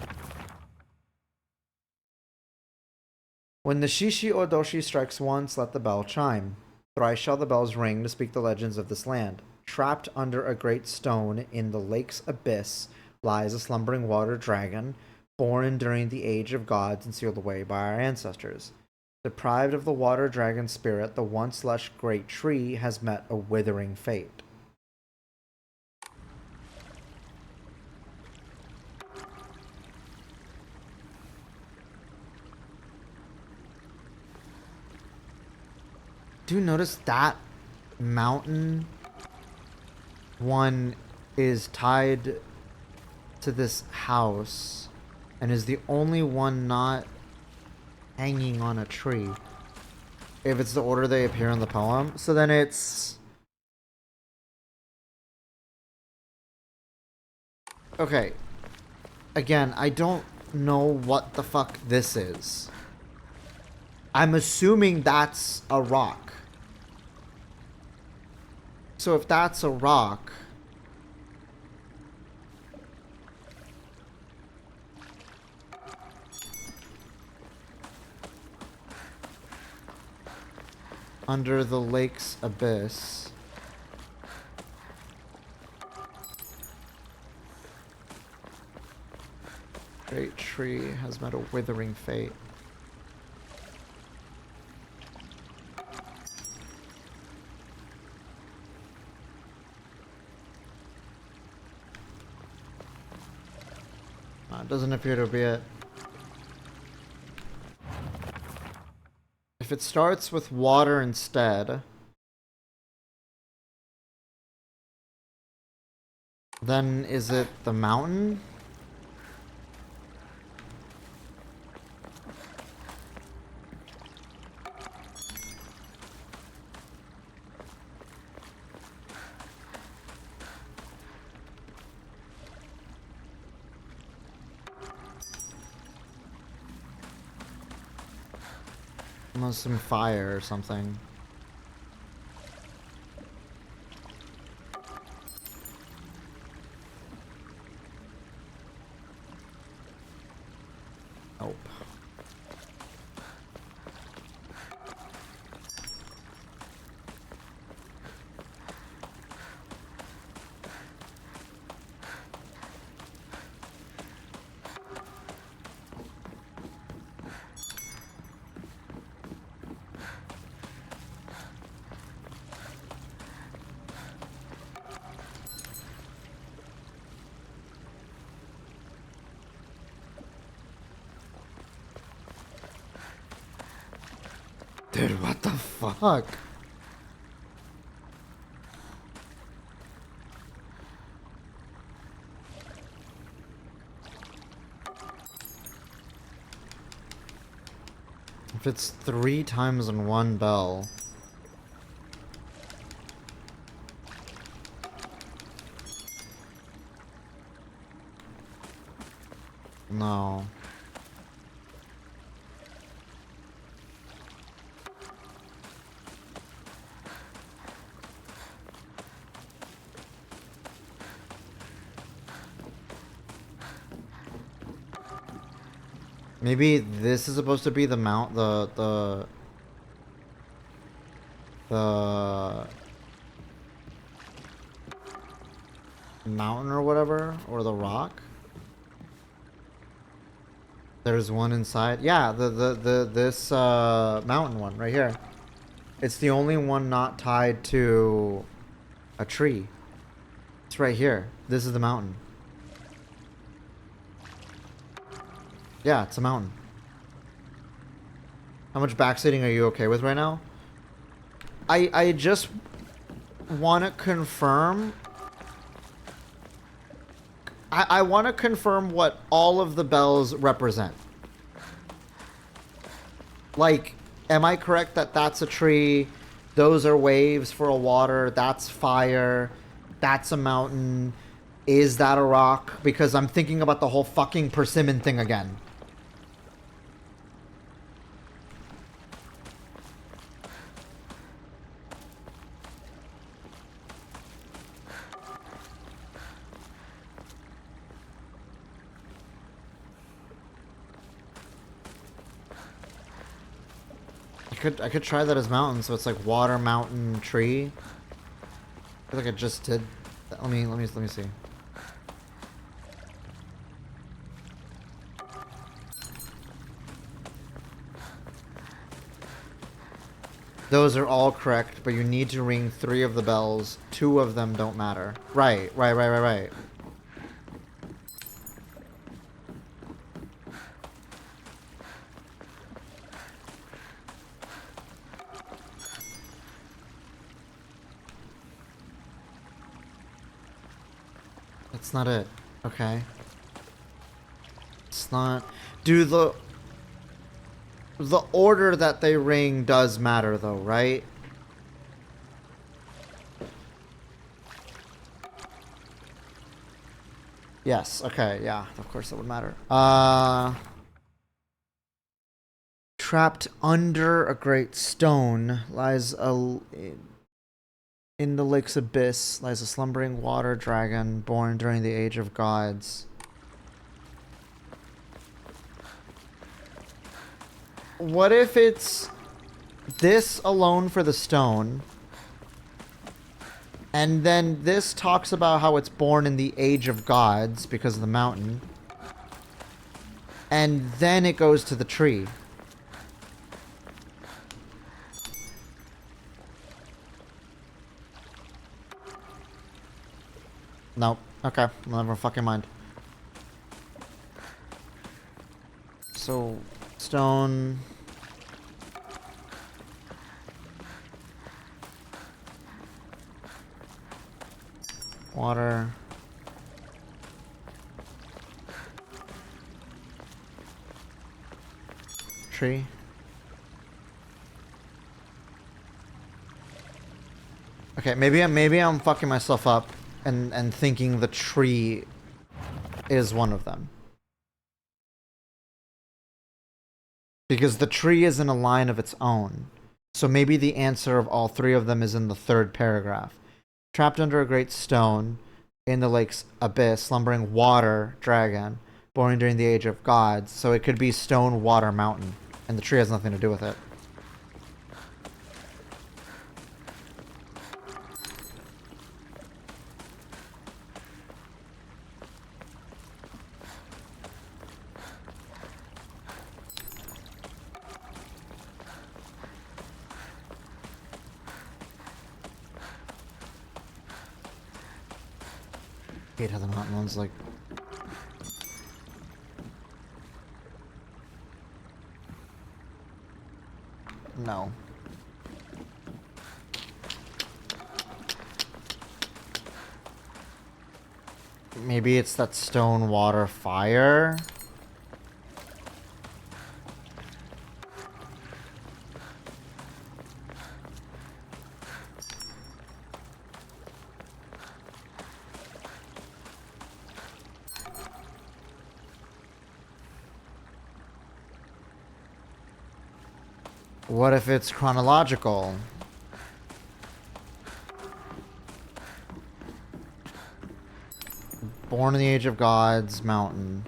When the Shishi Odoshi strikes once, let the bell chime. Thrice shall the bells ring to speak the legends of this land. Trapped under a great stone in the lake's abyss lies a slumbering water dragon, born during the age of gods and sealed away by our ancestors. Deprived of the water dragon spirit, the once lush great tree has met a withering fate. Do you notice that mountain one is tied to this house and is the only one not hanging on a tree? If it's the order they appear in the poem. So then it's... Okay. Again, I don't know what the fuck this is. I'm assuming that's a rock. So if that's a rock... under the lake's abyss... great tree has met a withering fate. Doesn't appear to be it. If it starts with water instead, then is it the mountain? Almost some fire or something. Nope. Dude, what the fuck? If it's 3 times in one bell. No. Maybe this is supposed to be the the mountain or whatever, or the rock. There's one inside. Yeah, this mountain one right here. It's the only one not tied to a tree. It's right here. This is the mountain. Yeah, it's a mountain. How much backseating are you okay with right now? I just want to confirm. I want to confirm what all of the bells represent. Like, am I correct that that's a tree, those are waves for a water, that's fire, that's a mountain, is that a rock? Because I'm thinking about the whole fucking persimmon thing again. I could try that as mountain, so it's like water, mountain, tree. I feel like I just did. Let me see. Those are all correct, but you need to ring 3 of the bells. 2 of them don't matter. Right. That's not it. Okay. It's not... The order that they ring does matter, though, right? Yes, okay, yeah, of course that would matter. Trapped under a great stone lies in the lake's abyss lies a slumbering water dragon born during the age of gods. What if it's this alone for the stone, and then this talks about how it's born in the age of gods because of the mountain, and then it goes to the tree? Nope. Okay. Never fucking mind. So, stone. Water. Tree. Okay, maybe I'm fucking myself up and thinking the tree is one of them. Because the tree is in a line of its own. So maybe the answer of all 3 of them is in the 3rd paragraph. Trapped under a great stone in the lake's abyss, slumbering water dragon, born during the age of gods. So it could be stone, water, mountain. And the tree has nothing to do with it. I hate how the mountain one's like... No. Maybe it's that stone, water, fire? What if it's chronological? Born in the Age of Gods, mountain.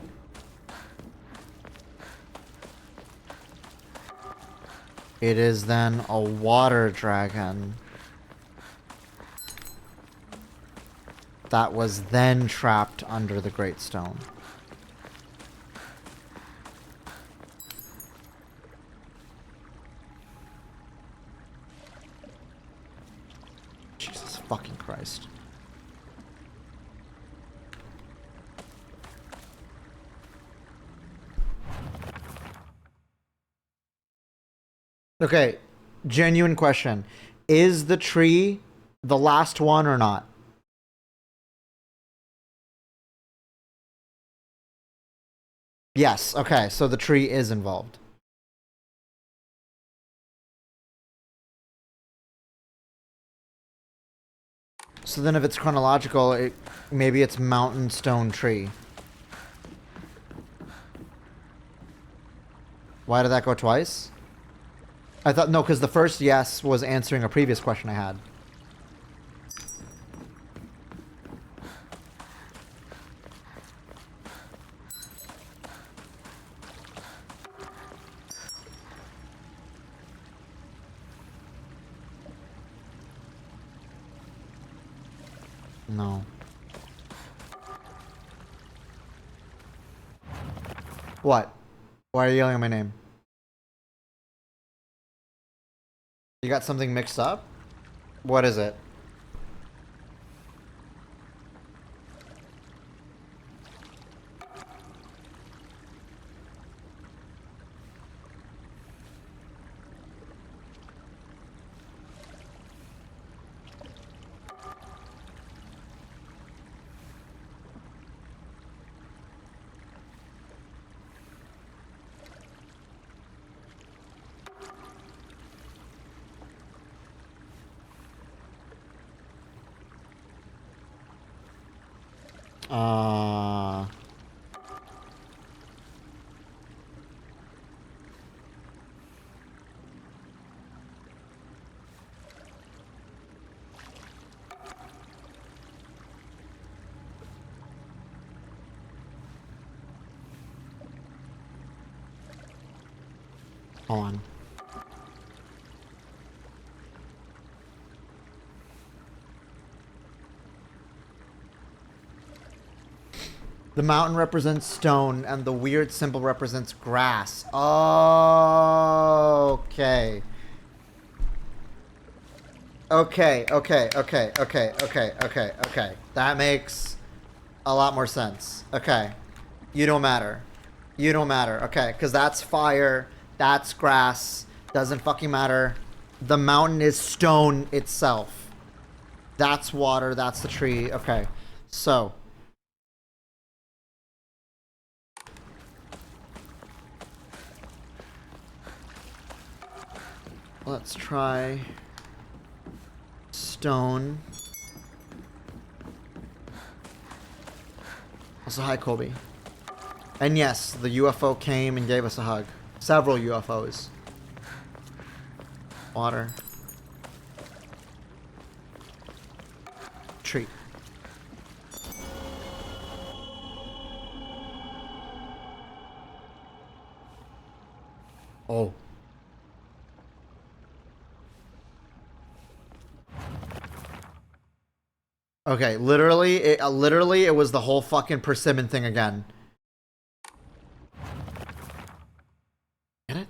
It is then a water dragon that was then trapped under the Great Stone. Jesus fucking Christ. Okay, genuine question. Is the tree the last one or not? Yes, okay, so the tree is involved. So then if it's chronological, maybe it's mountain stone tree. Why did that go twice? I thought, no, because the first yes was answering a previous question I had. No. What? Why are you yelling at my name? You got something mixed up? What is it? Hold on. The mountain represents stone, and the weird symbol represents grass. Okay. Okay. That makes a lot more sense. Okay. You don't matter. You don't matter. Okay, because that's fire, that's grass, doesn't fucking matter. The mountain is stone itself. That's water, that's the tree. Okay, so... let's try stone. Also, hi, Colby. And yes, the UFO came and gave us a hug. Several UFOs. Water. Tree. Oh. Okay, literally it was the whole fucking persimmon thing again. Get it?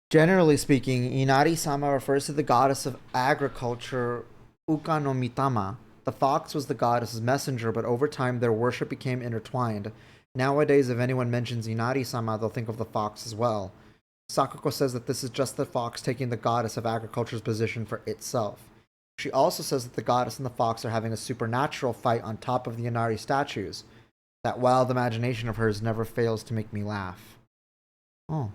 Generally speaking, Inari-sama refers to the goddess of agriculture, Uka no Mitama. The fox was the goddess's messenger, but over time their worship became intertwined. Nowadays, if anyone mentions Inari-sama, they'll think of the fox as well. Sakuko says that this is just the fox taking the goddess of agriculture's position for itself. She also says that the goddess and the fox are having a supernatural fight on top of the Inari statues. That wild imagination of hers never fails to make me laugh. Oh.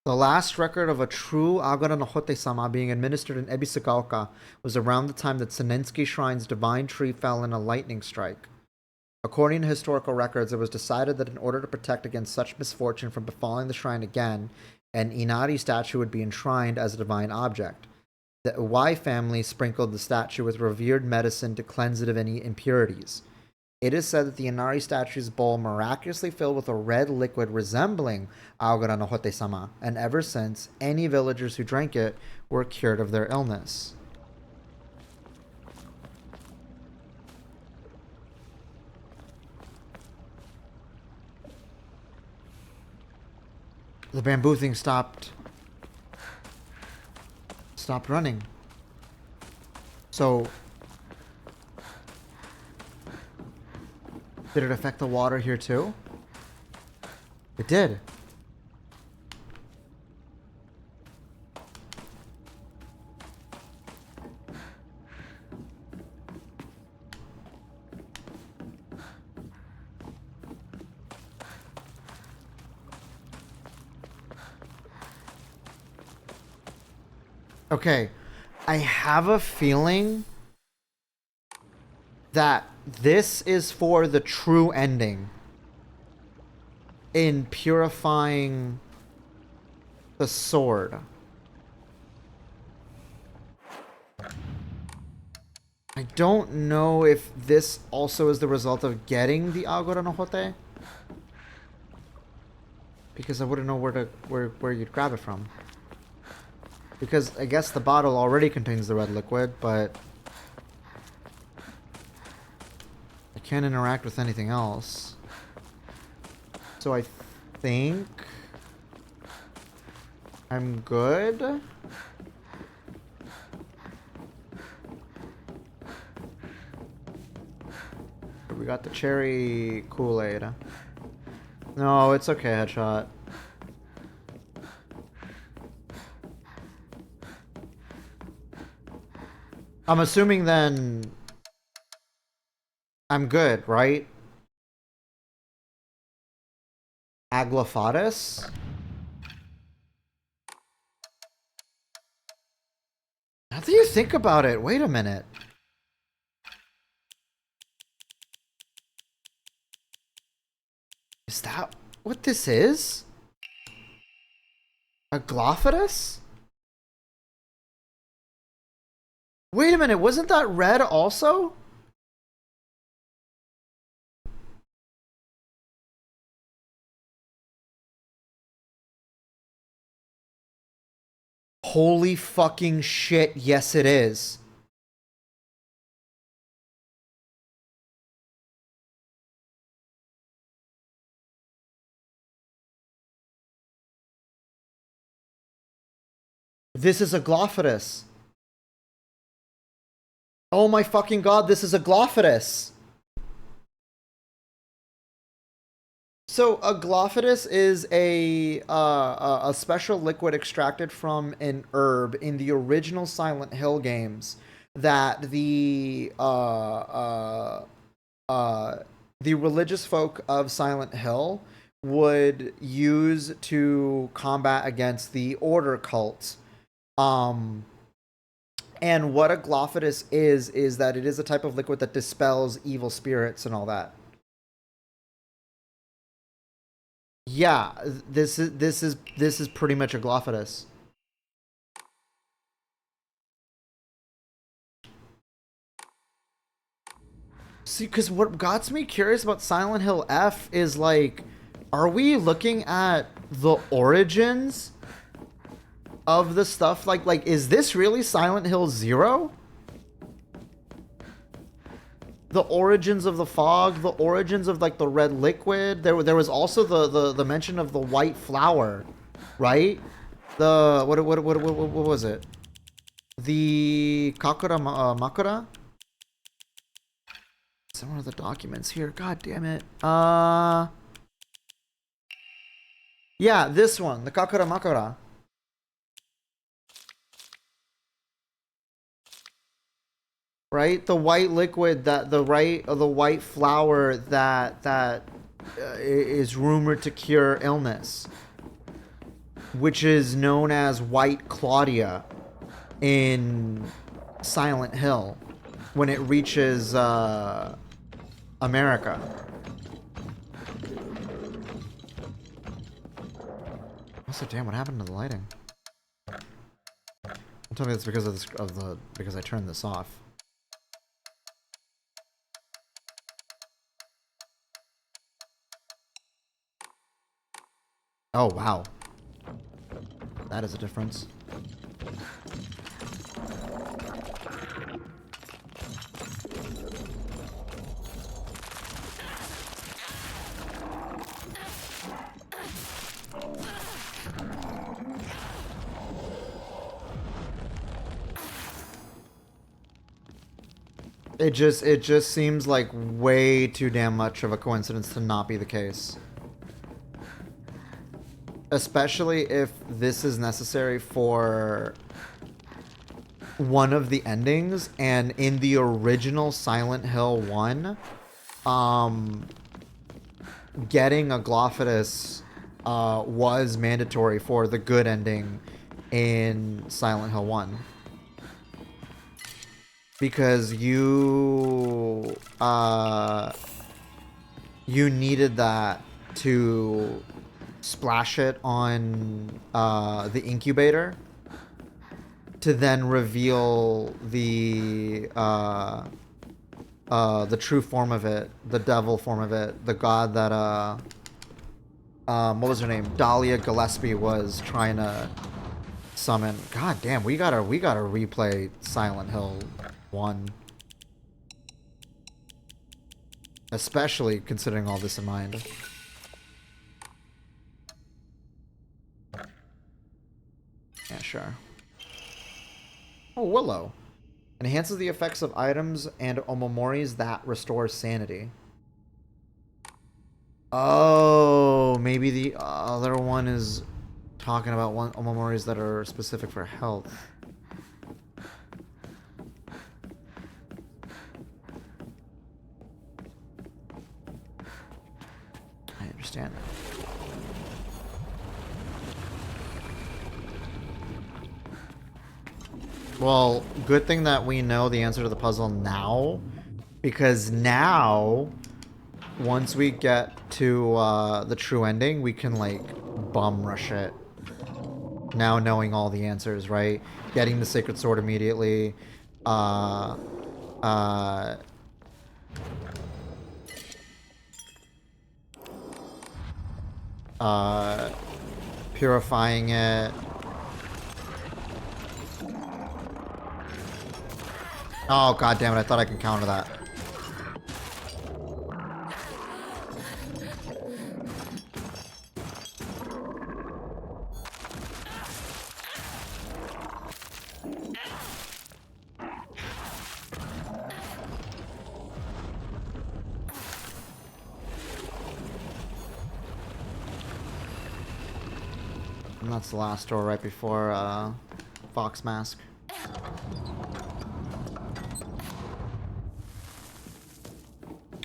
The last record of a true Agora no Hote-sama being administered in Ebisugaoka was around the time that Senensky Shrine's divine tree fell in a lightning strike. According to historical records, it was decided that in order to protect against such misfortune from befalling the shrine again, an Inari statue would be enshrined as a divine object. The Uwai family sprinkled the statue with revered medicine to cleanse it of any impurities. It is said that the Inari statue's bowl miraculously filled with a red liquid resembling Agora no Hote-sama, and ever since, any villagers who drank it were cured of their illness. The bamboo thing stopped running. So did it affect the water here too? It did. Okay, I have a feeling that this is for the true ending in purifying the sword. I don't know if this also is the result of getting the Agora no Hote, because I wouldn't know where you'd grab it from. Because I guess the bottle already contains the red liquid, but I can't interact with anything else. So I think I'm good. We got the cherry Kool-Aid. No, it's okay, Headshot. I'm assuming then I'm good, right? Aglafatus? Now that you think about it, wait a minute. Is that what this is? Aglafatus? Wait a minute, wasn't that red also? Holy fucking shit, yes it is. This is Aglafatus. Oh my fucking god, this is Aglafatus. So Aglafatus is a special liquid extracted from an herb in the original Silent Hill games that the religious folk of Silent Hill would use to combat against the Order cult. And what Aglafatus is that it is a type of liquid that dispels evil spirits and all that. Yeah, this is pretty much Aglafatus. See, because what got me curious about Silent Hill F is like, are we looking at the origins of the stuff? Like, is this really Silent Hill 0? The origins of the fog, the origins of like the red liquid. There was also the mention of the white flower, right? The what was it? The Kakura Makura. Some of the documents here. God damn it. Yeah, this one, the Kakura Makura. Right, the white liquid that the white flower that is rumored to cure illness, which is known as White Claudia in Silent Hill when it reaches America. Also, damn, what happened to the lighting? Don't tell me it's because of because I turned this off. Oh, wow. That is a difference. It just seems like way too damn much of a coincidence to not be the case. Especially if this is necessary for one of the endings, and in the original Silent Hill 1, getting a Glophitis was mandatory for the good ending in Silent Hill 1. Because you needed that to splash it on the incubator to then reveal the true form of it, the devil form of it, the god that what was her name? Dahlia Gillespie was trying to summon. God damn, we gotta replay Silent Hill 1. Especially considering all this in mind. Yeah, sure. Oh, Willow. Enhances the effects of items and omomoris that restore sanity. Oh, maybe the other one is talking about omomoris that are specific for health. I understand that. Well, good thing that we know the answer to the puzzle now, because now, once we get to the true ending, we can, like, bum rush it. Now knowing all the answers, right? Getting the Sacred Sword immediately. Purifying it. Oh, god damn it, I thought I could counter that. And that's the last door right before Fox Mask.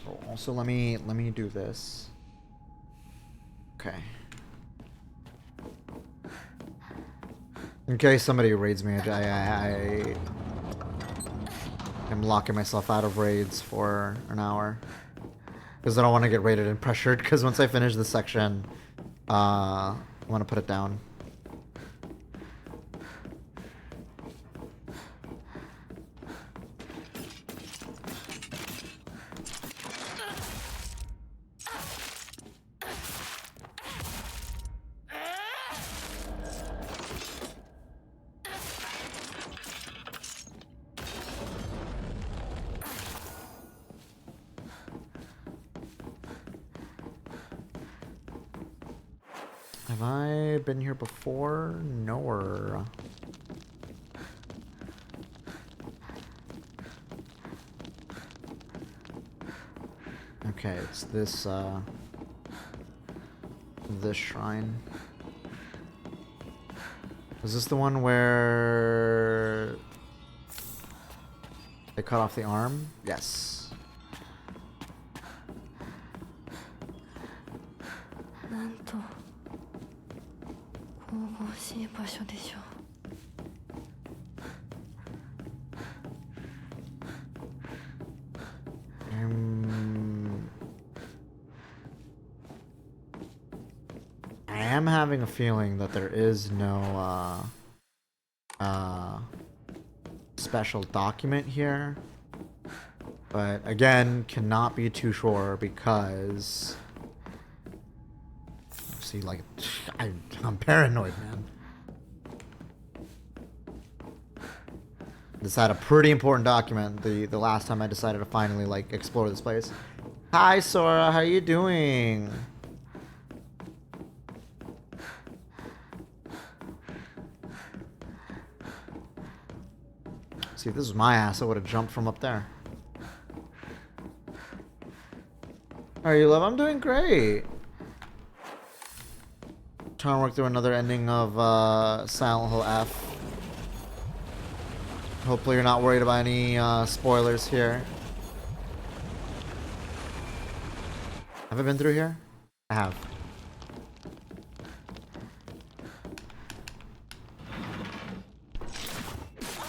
Oh, also, let me do this. Okay. In case somebody raids me, I am locking myself out of raids for an hour. Because I don't want to get raided and pressured, because once I finish this section, I want to put it down. Have I been here before? No. Okay, it's this this shrine. Is this the one where they cut off the arm? Yes. I am having a feeling that there is no special document here, but again, cannot be too sure because see, like, I'm paranoid, man. This had a pretty important document the last time I decided to finally like explore this place. Hi Sora, how you doing? See, if this was my ass, I would have jumped from up there. How are you, love? I'm doing great. Trying to work through another ending of Silent Hill F. Hopefully you're not worried about any spoilers here. Have I been through here? I have.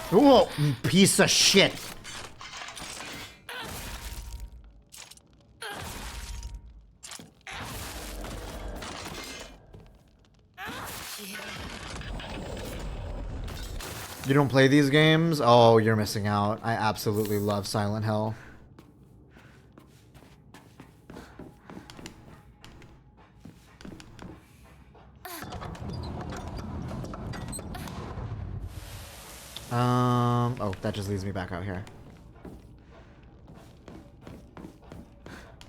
Whoa, piece of shit. You don't play these games? Oh, you're missing out. I absolutely love Silent Hill. Oh, that just leads me back out here.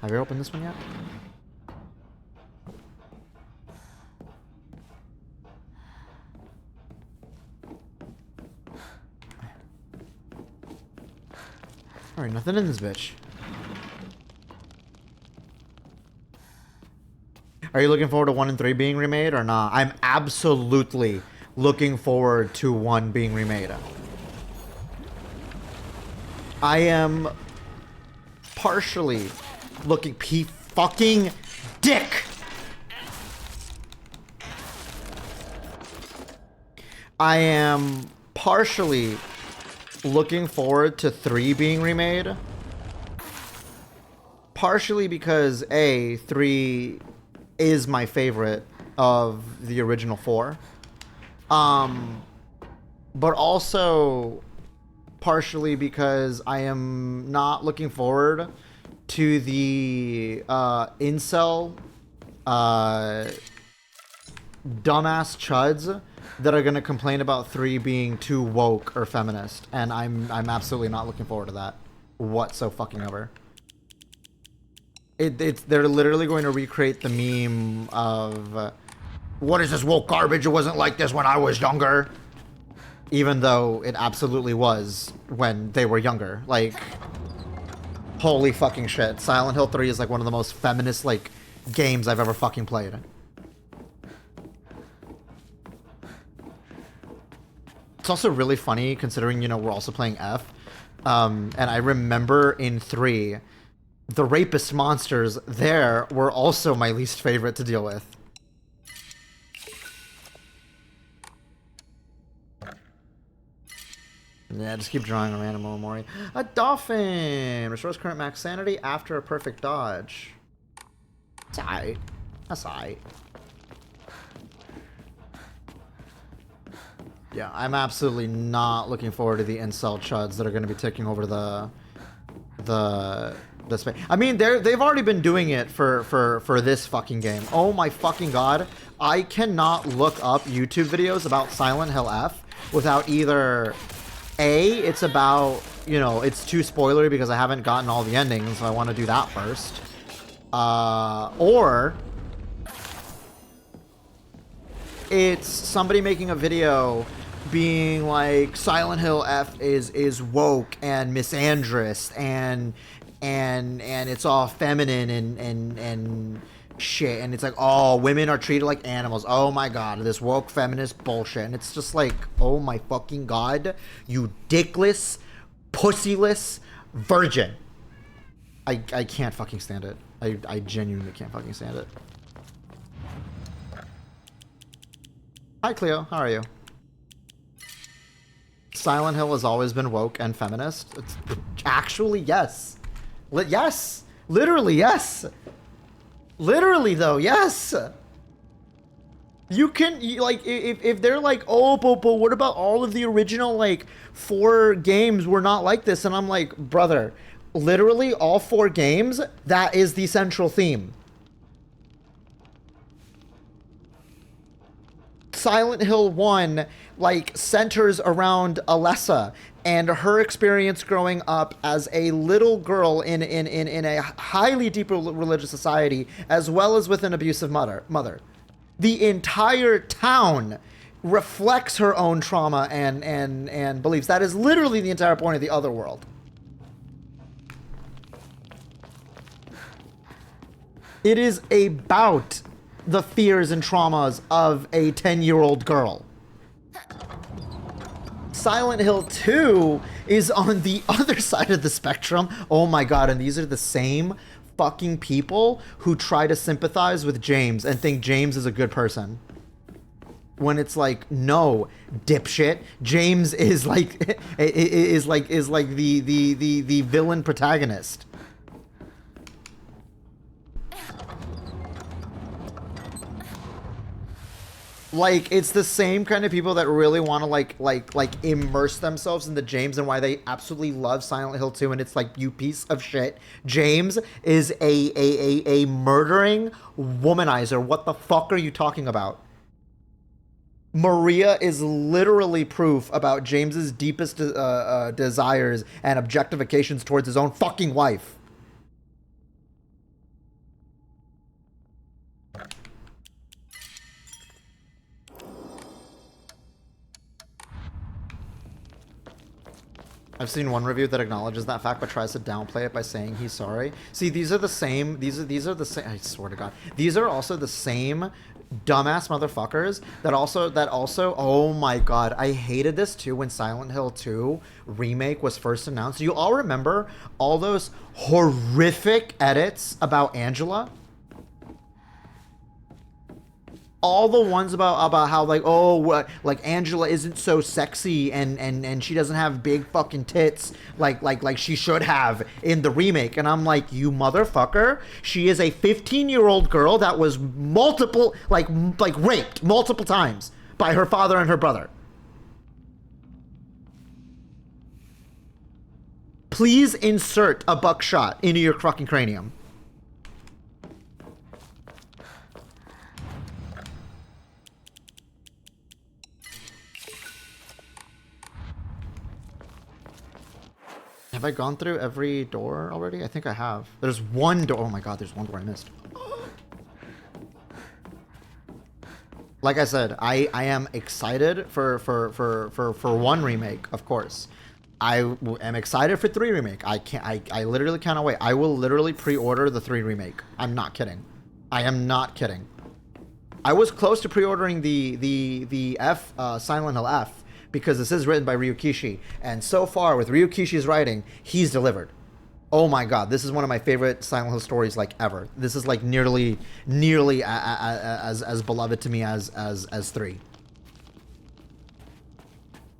Have you opened this one yet? Alright, nothing in this bitch. Are you looking forward to 1 and 3 being remade or not? I'm absolutely looking forward to 1 being remade. I am partially looking fucking dick. I am partially looking forward to 3 being remade. Partially because A, 3 is my favorite of the original 4. But also partially because I am not looking forward to the incel dumbass chuds that are gonna complain about 3 being too woke or feminist, and I'm absolutely not looking forward to that whatsoever. They're literally going to recreate the meme of what is this woke garbage? It wasn't like this when I was younger. Even though it absolutely was when they were younger. Like, holy fucking shit. Silent Hill 3 is like one of the most feminist like games I've ever fucking played. It's also really funny considering, you know, we're also playing F. And I remember in 3, the rapist monsters there were also my least favorite to deal with. Yeah, just keep drawing a random Omori. A dolphin! Restores current max sanity after a perfect dodge. It's aight. That's aight. Yeah, I'm absolutely not looking forward to the incel chuds that are going to be taking over the space. I mean, they've already been doing it for this fucking game. Oh my fucking god. I cannot look up YouTube videos about Silent Hill F without either A, it's about, you know, it's too spoilery because I haven't gotten all the endings, so I want to do that first. Or it's somebody making a video being like Silent Hill F is woke and misandrous and and it's all feminine and shit, and it's like, oh, women are treated like animals. Oh my god, this woke feminist bullshit. And it's just like, oh my fucking god, you dickless, pussyless virgin. I can't fucking stand it. I genuinely can't fucking stand it. Hi Cleo, how are you? Silent Hill has always been woke and feminist. It's actually, yes. Yes. Literally, yes. Literally, though, yes. You can, like, if they're like, oh, but what about all of the original, like, 4 games were not like this? And I'm like, brother, literally all 4 games, that is the central theme. Silent Hill 1, like, centers around Alessa and her experience growing up as a little girl in a highly deep religious society, as well as with an abusive mother. The entire town reflects her own trauma and beliefs. That is literally the entire point of the other world. It is about the fears and traumas of a 10-year-old girl. Silent Hill 2 is on the other side of the spectrum. Oh my god, and these are the same fucking people who try to sympathize with James and think James is a good person. When it's like, no, dipshit. James is like the villain protagonist. Like, it's the same kind of people that really want to like immerse themselves into James and why they absolutely love Silent Hill 2. And it's like, you piece of shit. James is a murdering womanizer. What the fuck are you talking about? Maria is literally proof about James's deepest desires and objectifications towards his own fucking wife. I've seen one review that acknowledges that fact but tries to downplay it by saying he's sorry. See, these are the same, these are the same, I swear to God. These are also the same dumbass motherfuckers that also, oh my God, I hated this too when Silent Hill 2 remake was first announced. Do you all remember all those horrific edits about Angela? All the ones about how, like, oh, what, like, Angela isn't so sexy and she doesn't have big fucking tits like she should have in the remake. And I'm like, you motherfucker, she is a 15-year-old girl that was raped multiple times by her father and her brother. Please insert a buckshot into your fucking cranium. Have I gone through every door already? I think I have. There's one door. Oh my God, there's one door I missed. Like I said, I am excited for 1 remake, of course. I am excited for 3 remake. I literally cannot wait. I will literally pre-order the 3 remake. I'm not kidding. I am not kidding. I was close to pre-ordering the Silent Hill F, because this is written by Ryukishi, and so far with Ryukishi's writing, he's delivered. Oh my God, this is one of my favorite Silent Hill stories like ever. This is like nearly as beloved to me as 3.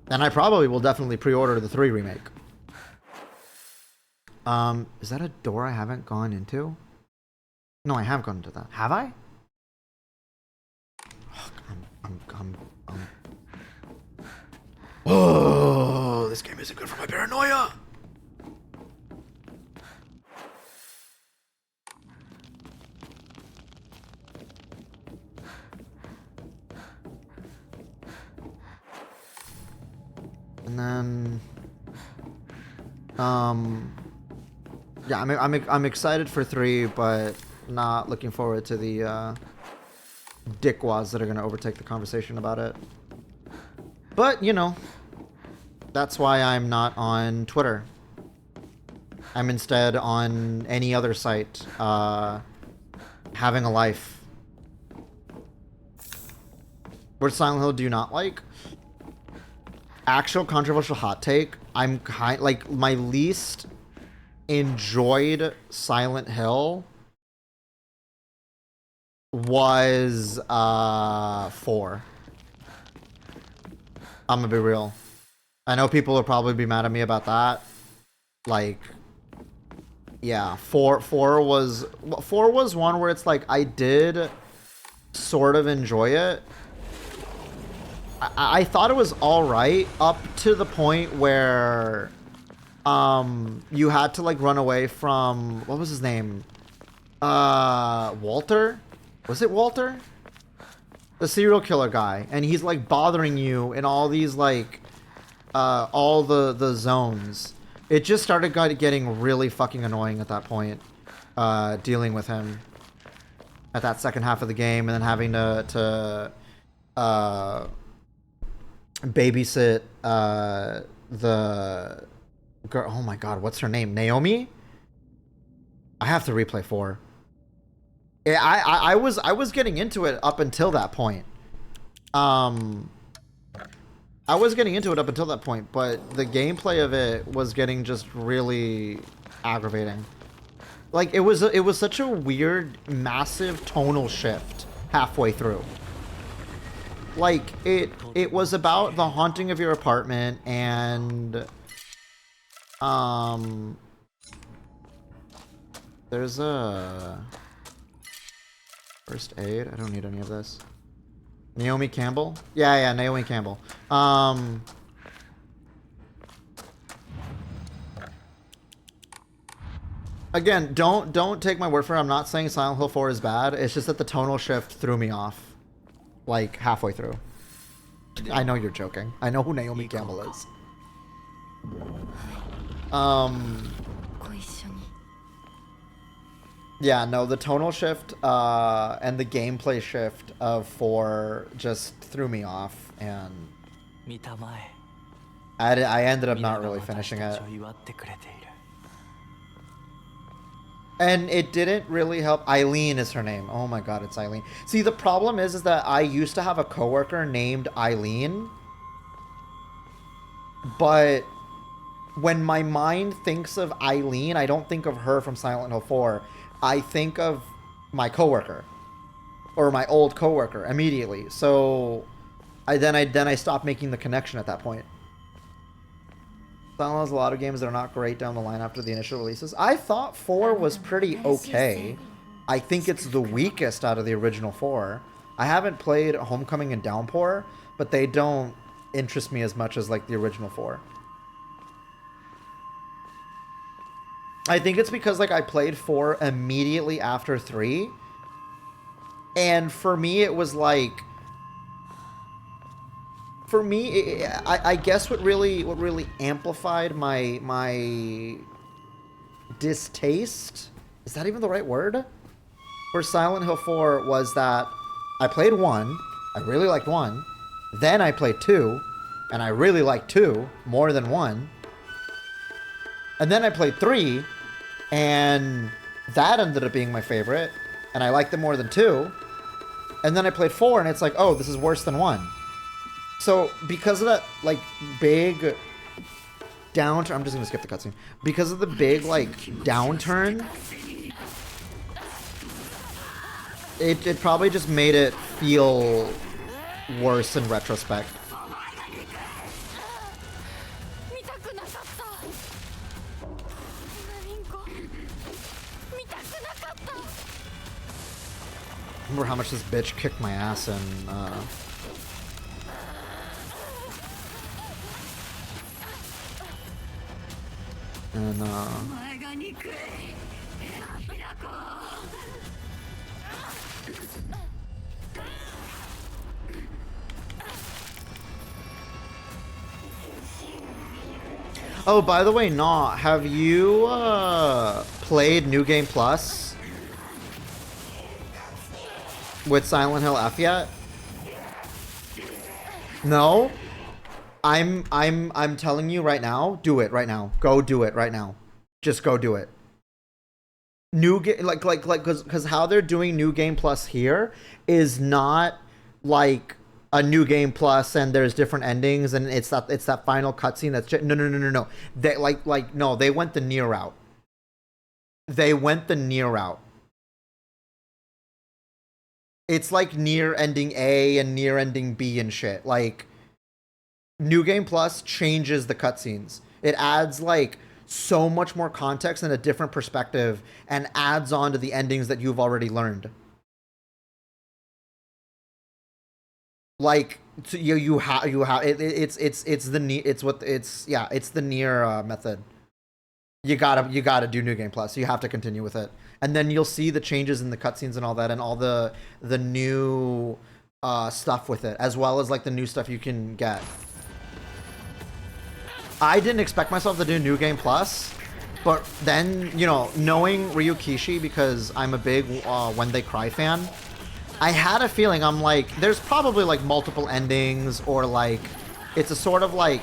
And I probably will definitely pre-order the 3 remake. Is that a door I haven't gone into? No, I have gone into that. Have I? Oh, this game isn't good for my paranoia. And then, yeah, I'm excited for 3, but not looking forward to the dickwads that are gonna overtake the conversation about it. But, you know, that's why I'm not on Twitter. I'm instead on any other site, having a life. What Silent Hill do you not like? Actual controversial hot take. I'm like my least enjoyed Silent Hill was 4. I'm gonna be real. I know people will probably be mad at me about that. Like, yeah, 4 was one where it's like I did sort of enjoy it. I thought it was alright up to the point where you had to like run away from, what was his name? Walter? Was it Walter? The serial killer guy, and he's like bothering you in all these like all the zones. It just started getting really fucking annoying at that point, dealing with him at that second half of the game, and then having to babysit the girl. Oh my god, what's her name? Naomi? I have to replay 4. Yeah, I was getting into it up until that point. I was getting into it up until that point, but the gameplay of it was getting just really aggravating. Like it was such a weird, massive tonal shift halfway through. Like it was about the haunting of your apartment, and there's a first aid. I don't need any of this. Naomi Campbell? Yeah, Naomi Campbell. Again, don't take my word for it. I'm not saying Silent Hill 4 is bad. It's just that the tonal shift threw me off. Like, halfway through. I know you're joking. I know who Naomi Campbell is. Yeah, no, the tonal shift and the gameplay shift of 4 just threw me off, and I ended up not really finishing it. And it didn't really help. Eileen is her name. Oh my god, it's Eileen. See, the problem is that I used to have a coworker named Eileen, but when my mind thinks of Eileen, I don't think of her from Silent Hill 4. I think of my coworker, or my old coworker, immediately. So I stopped making the connection at that point. Silent Hill has a lot of games that are not great down the line after the initial releases. I thought 4 was pretty okay. I think it's the weakest out of the original 4. I haven't played Homecoming and Downpour, but they don't interest me as much as like the original 4. I think it's because like I played 4 immediately after 3, and for me it was like, for me, I guess what really amplified my distaste, is that even the right word, for Silent Hill 4 was that I played 1, I really liked 1, then I played 2, and I really liked 2 more than 1, and then I played 3, and that ended up being my favorite, and I liked it more than 2, and then I played 4, and it's like, oh, this is worse than 1. So, because of that, like, big downturn... I'm just gonna skip the cutscene. Because of the big, like, downturn, it probably just made it feel worse in retrospect. Remember how much this bitch kicked my ass in, Oh, by the way, Nah, have you played New Game Plus with Silent Hill F yet? No? I'm telling you right now, do it right now. Go do it right now. just go do it. New game, like, because how they're doing New Game Plus here is not like a New Game Plus and there's different endings and it's that final cutscene that's just, no. They no, they went the Nier route. It's like Nier ending A and Nier ending B and shit. Like, New Game Plus changes the cutscenes. It adds like so much more context and a different perspective and adds on to the endings that you've already learned. Like, so you have it's the Nier method. You gotta do New Game Plus. You have to continue with it, and then you'll see the changes in the cutscenes and all that, and all the new stuff with it, as well as like the new stuff you can get. I didn't expect myself to do New Game Plus, but then, you know, knowing Ryu Kishi, because I'm a big When They Cry fan, I had a feeling, I'm like, there's probably like multiple endings, or like it's a sort of like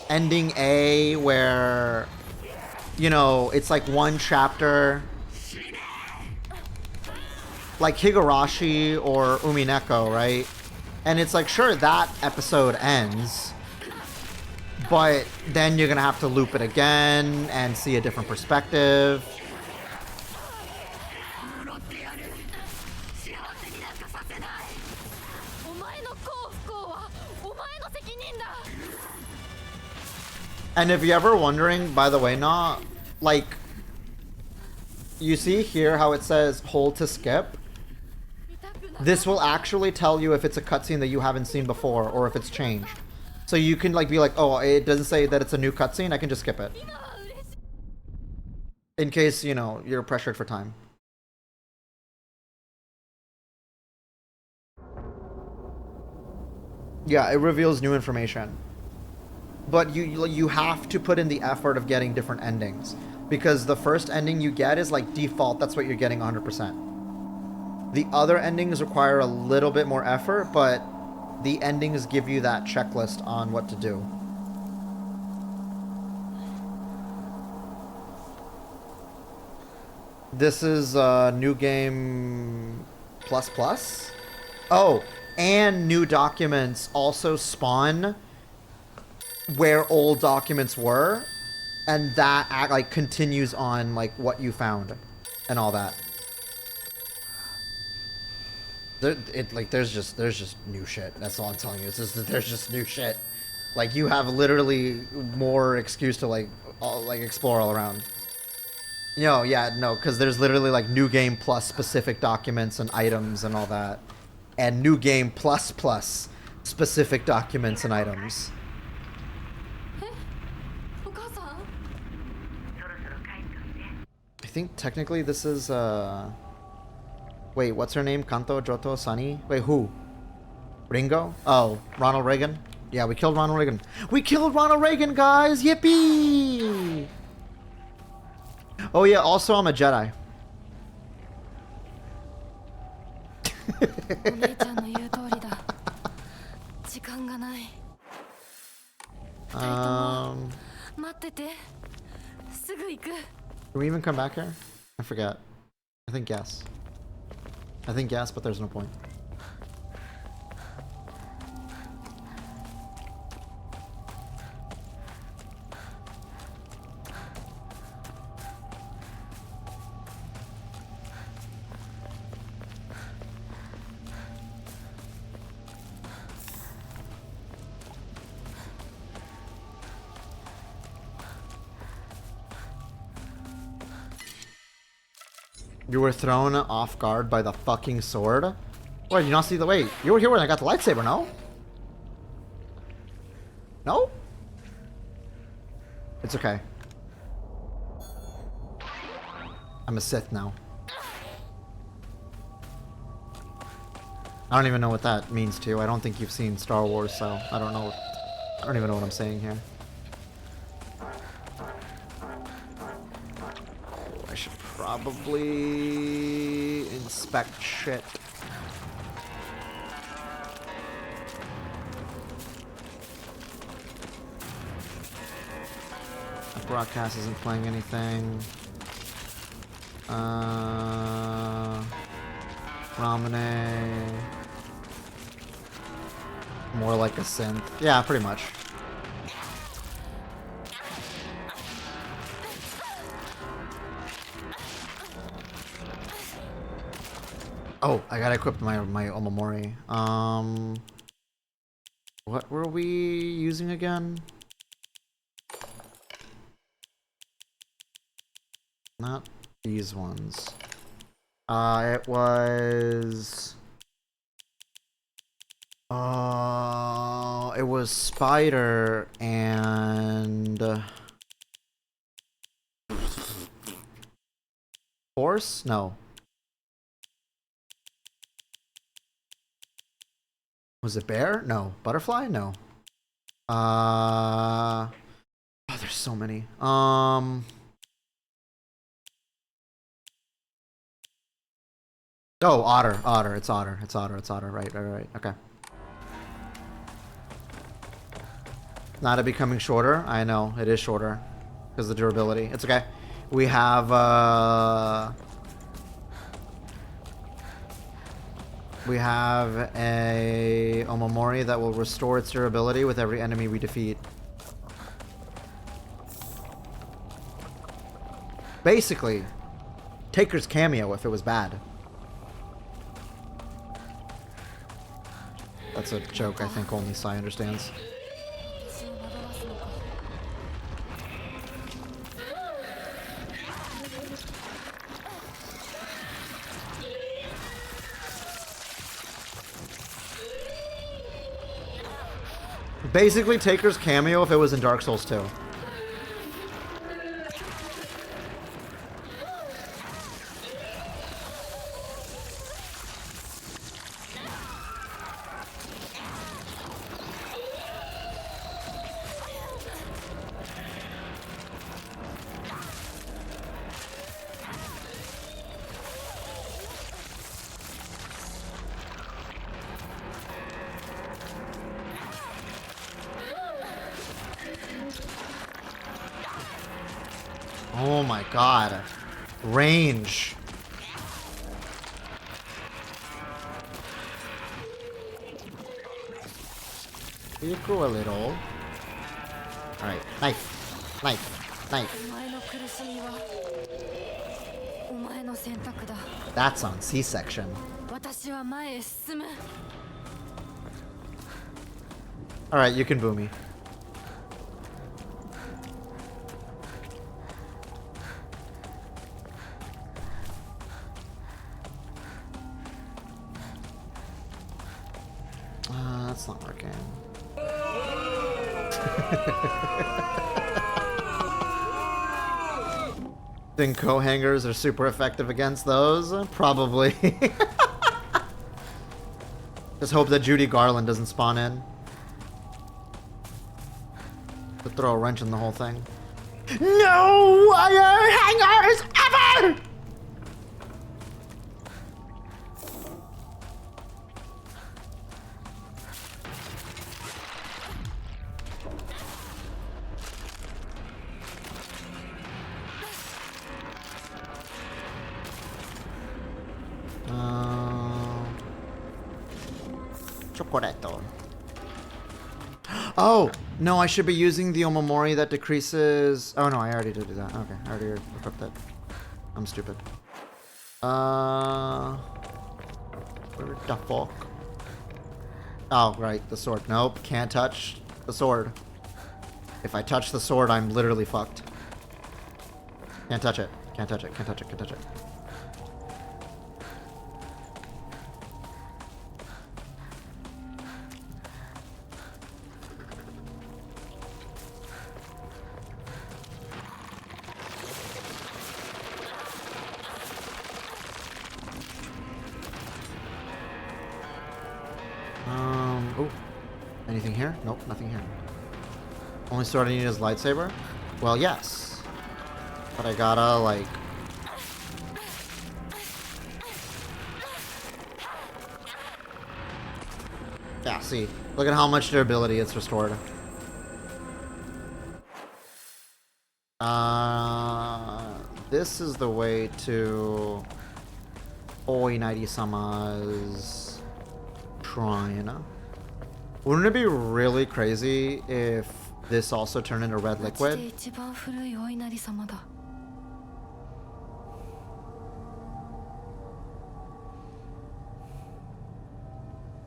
ending A where, you know, it's like one chapter, like Higurashi or Umineko, right? And it's like, sure, that episode ends, but then you're gonna have to loop it again and see a different perspective. And if you're ever wondering, by the way, like, you see here how it says hold to skip? This will actually tell you if it's a cutscene that you haven't seen before or if it's changed. So you can like be like, oh, it doesn't say that it's a new cutscene, I can just skip it. In case, you know, you're pressured for time. Yeah, it reveals new information. But you have to put in the effort of getting different endings. Because the first ending you get is like default, that's what you're getting 100%. The other endings require a little bit more effort, but the endings give you that checklist on what to do. This is New Game Plus. Oh, and new documents also spawn where old documents were, and that like continues on like what you found and all that. There's just new shit. That's all I'm telling you. It's just there's just new shit. Like, you have literally more excuse to like explore all around. Because there's literally like New Game Plus specific documents and items and all that, and New Game Plus specific documents and items. I think technically this is wait, what's her name? Kanto, Johto, Sunny? Wait, who? Ringo? Oh, Ronald Reagan? Yeah, we killed Ronald Reagan. We killed Ronald Reagan, guys! Yippee! Oh yeah, also I'm a Jedi. Can we even come back here? I forget. I think yes. But there's no point. You were thrown off guard by the fucking sword? Wait, did you not see the... Wait, you were here when I got the lightsaber, no? No? It's okay. I'm a Sith now. I don't even know what that means to you. I don't think you've seen Star Wars, so I don't know. I don't even know what I'm saying here. I should probably inspect shit. Broadcast isn't playing anything. Ramune. More like a synth. Yeah, pretty much. Oh, I gotta equip my Omamori. What were we using again? Not these ones. It was... it was Spider and... Horse? No. Was it bear? No. Butterfly? No. Oh, there's so many. Oh, otter. Otter. It's otter. It's otter. It's otter. Right. Okay. Not it becoming shorter? I know. It is shorter. Because of the durability. It's okay. We have, we have a Omamori that will restore its durability with every enemy we defeat. Basically, Taker's cameo if it was bad. That's a joke I think only Sai understands. Basically, Taker's cameo if it was in Dark Souls 2. Oh my god. Range. You grew a little. Alright, knife. Knife. Knife. That's on C-section. Alright, you can boo me. That's not working. Think co-hangers are super effective against those? Probably. Just hope that Judy Garland doesn't spawn in. To throw a wrench in the whole thing. No wire hangers ever! Chocoretto. Oh! No, I should be using the Omamori that decreases... Oh no, I already did do that. Okay, I already equipped that. I'm stupid. Where the fuck? Oh, right, the sword. Nope, can't touch the sword. If I touch the sword, I'm literally fucked. Can't touch it. Can't touch it. Can't touch it. Can't touch it. Oh, anything here? Nope, nothing here. Only sword I need is lightsaber? Well, yes. But I gotta, like... Yeah, see. Look at how much durability it's restored. This is the way to Oinairi-sama's shrine. Wouldn't it be really crazy if this also turned into red liquid?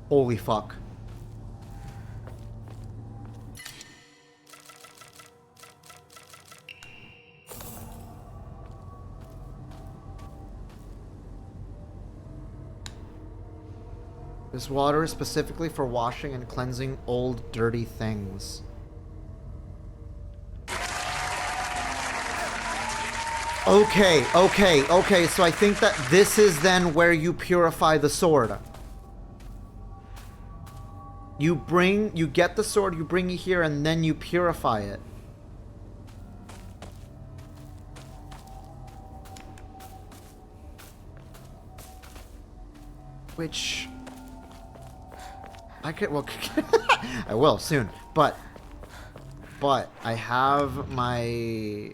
Holy fuck. This water is specifically for washing and cleansing old dirty things. Okay, so I think that this is then where you purify the sword. You get the sword, you bring it here, and then you purify it. Which I could, well, I will soon, but I have my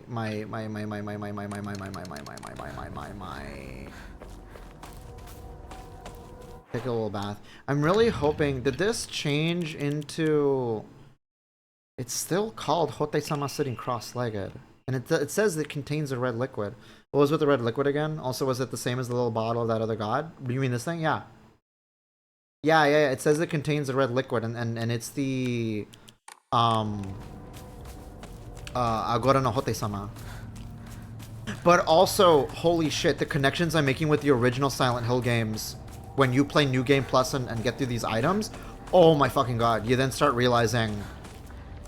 take a little bath. I'm really hoping, did this change into, it's still called Hote-sama sitting cross-legged, and it says it contains a red liquid. What was with the red liquid again? Also, was it the same as the little bottle of that other god? Do you mean this thing? Yeah. Yeah. It says it contains a red liquid, and it's the Agora no Hote-sama. But also, holy shit, the connections I'm making with the original Silent Hill games, when you play New Game Plus and get through these items, oh my fucking god, you then start realizing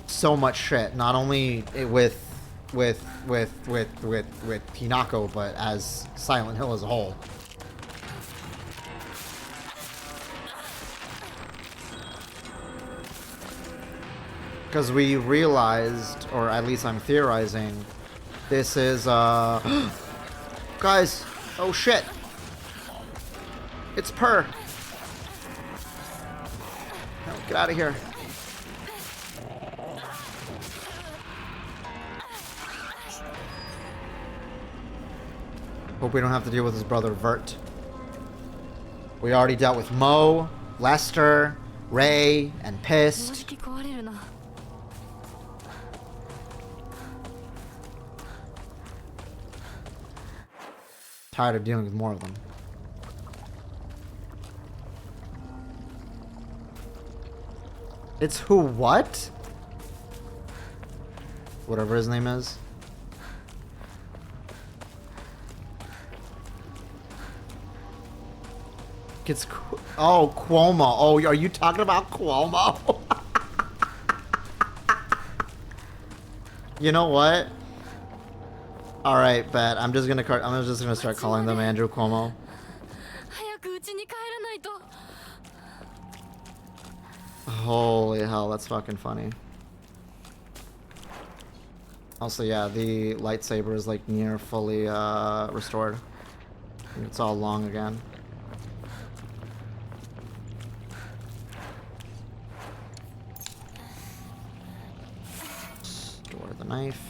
so much shit, not only with Hinako, but as Silent Hill as a whole. Because we realized, or at least I'm theorizing, this is, guys, oh shit. It's Per. No, get out of here. Hope we don't have to deal with his brother Vert. We already dealt with Mo, Lester, Ray, and Pissed. Tired of dealing with more of them. It's who what? Whatever his name is. It's Cuomo. Oh, are you talking about Cuomo? You know what? All right, bet. I'm just gonna start calling them Andrew Cuomo. Holy hell, that's fucking funny. Also, yeah, the lightsaber is like near fully restored. It's all long again. Store the knife.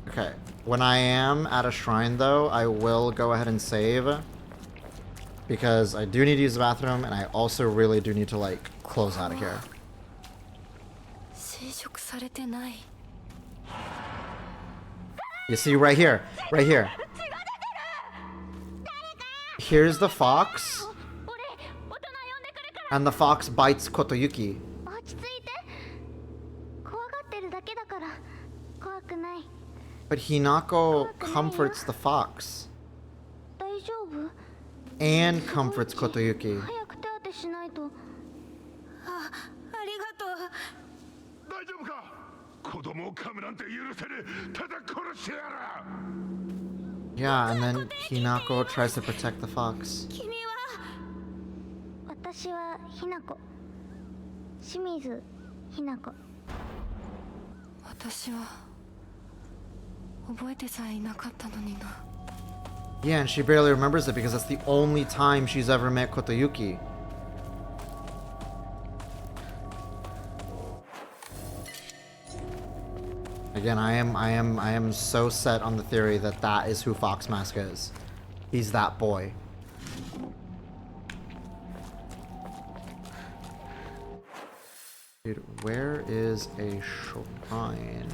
Okay, when I am at a shrine though, I will go ahead and save. Because I do need to use the bathroom, and I also really do need to, like, close out of here. You see, right here. Right here. Here's the fox. And the fox bites Kotoyuki. But Hinako comforts the fox. And comforts Kotoyuki. Yeah, and then Hinako tries to protect the fox. Yeah, and she barely remembers it because that's the only time she's ever met Kotoyuki. Again, I am so set on the theory that that is who Fox Mask is. He's that boy. Dude, where is a shrine?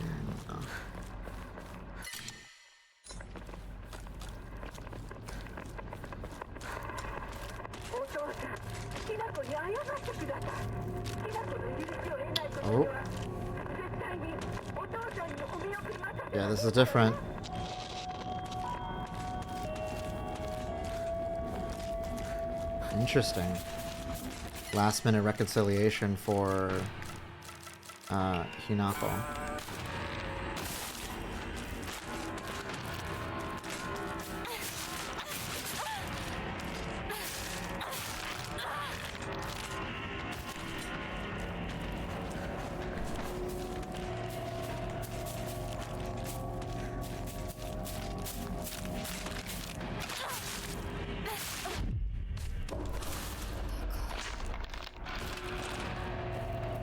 Oh. Yeah, this is different. Interesting. Last minute reconciliation for Hinako.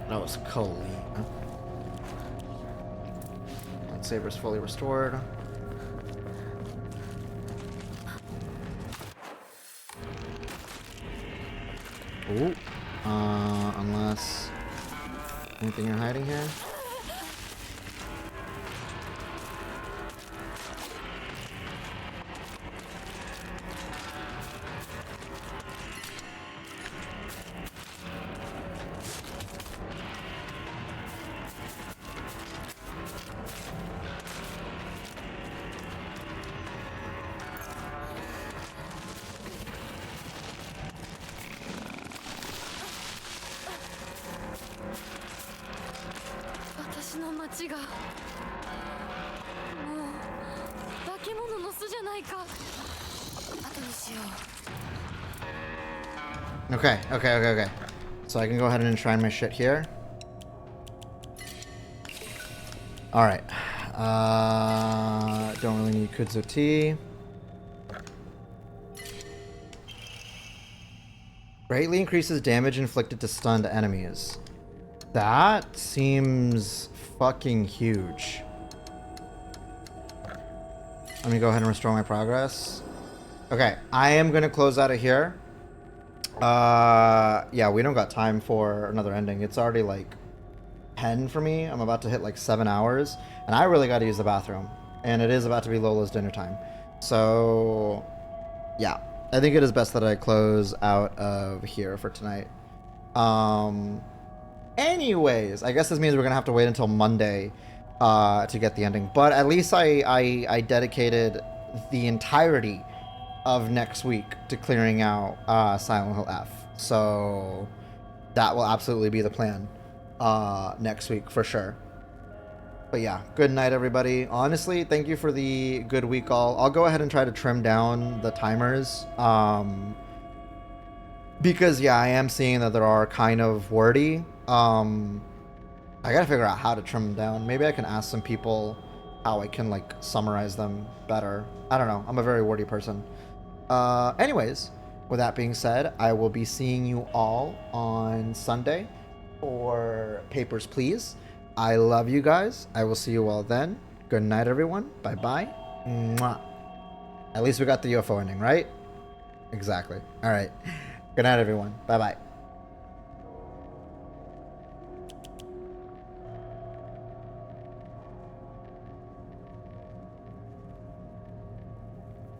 That was Colleen. Lightsaber's fully restored. Ooh. Unless anything you're hiding here? Okay. So I can go ahead and enshrine my shit here. Alright. Don't really need Kudzo tea. Greatly increases damage inflicted to stunned enemies. That seems fucking huge. Let me go ahead and restore my progress. Okay, I am gonna close out of here. Yeah, we don't got time for another ending. It's already like 10 for me. I'm about to hit like 7 hours, and I really got to use the bathroom. And it is about to be Lola's dinner time. So, yeah, I think it is best that I close out of here for tonight. Anyways, I guess this means we're gonna have to wait until Monday to get the ending. But at least I dedicated the entirety of next week to clearing out Silent Hill F. So that will absolutely be the plan next week for sure. But yeah, good night everybody. Honestly, thank you for the good week all. I'll go ahead and try to trim down the timers. Because yeah, I am seeing that there are kind of wordy. I gotta figure out how to trim them down. Maybe I can ask some people how I can like summarize them better. I don't know. I'm a very wordy person. Anyways, with that being said, I will be seeing you all on Sunday for Papers, Please. I love you guys. I will see you all then. Good night, everyone. Bye-bye. Mwah. At least we got the UFO ending, right? Exactly. All right. Good night, everyone. Bye-bye.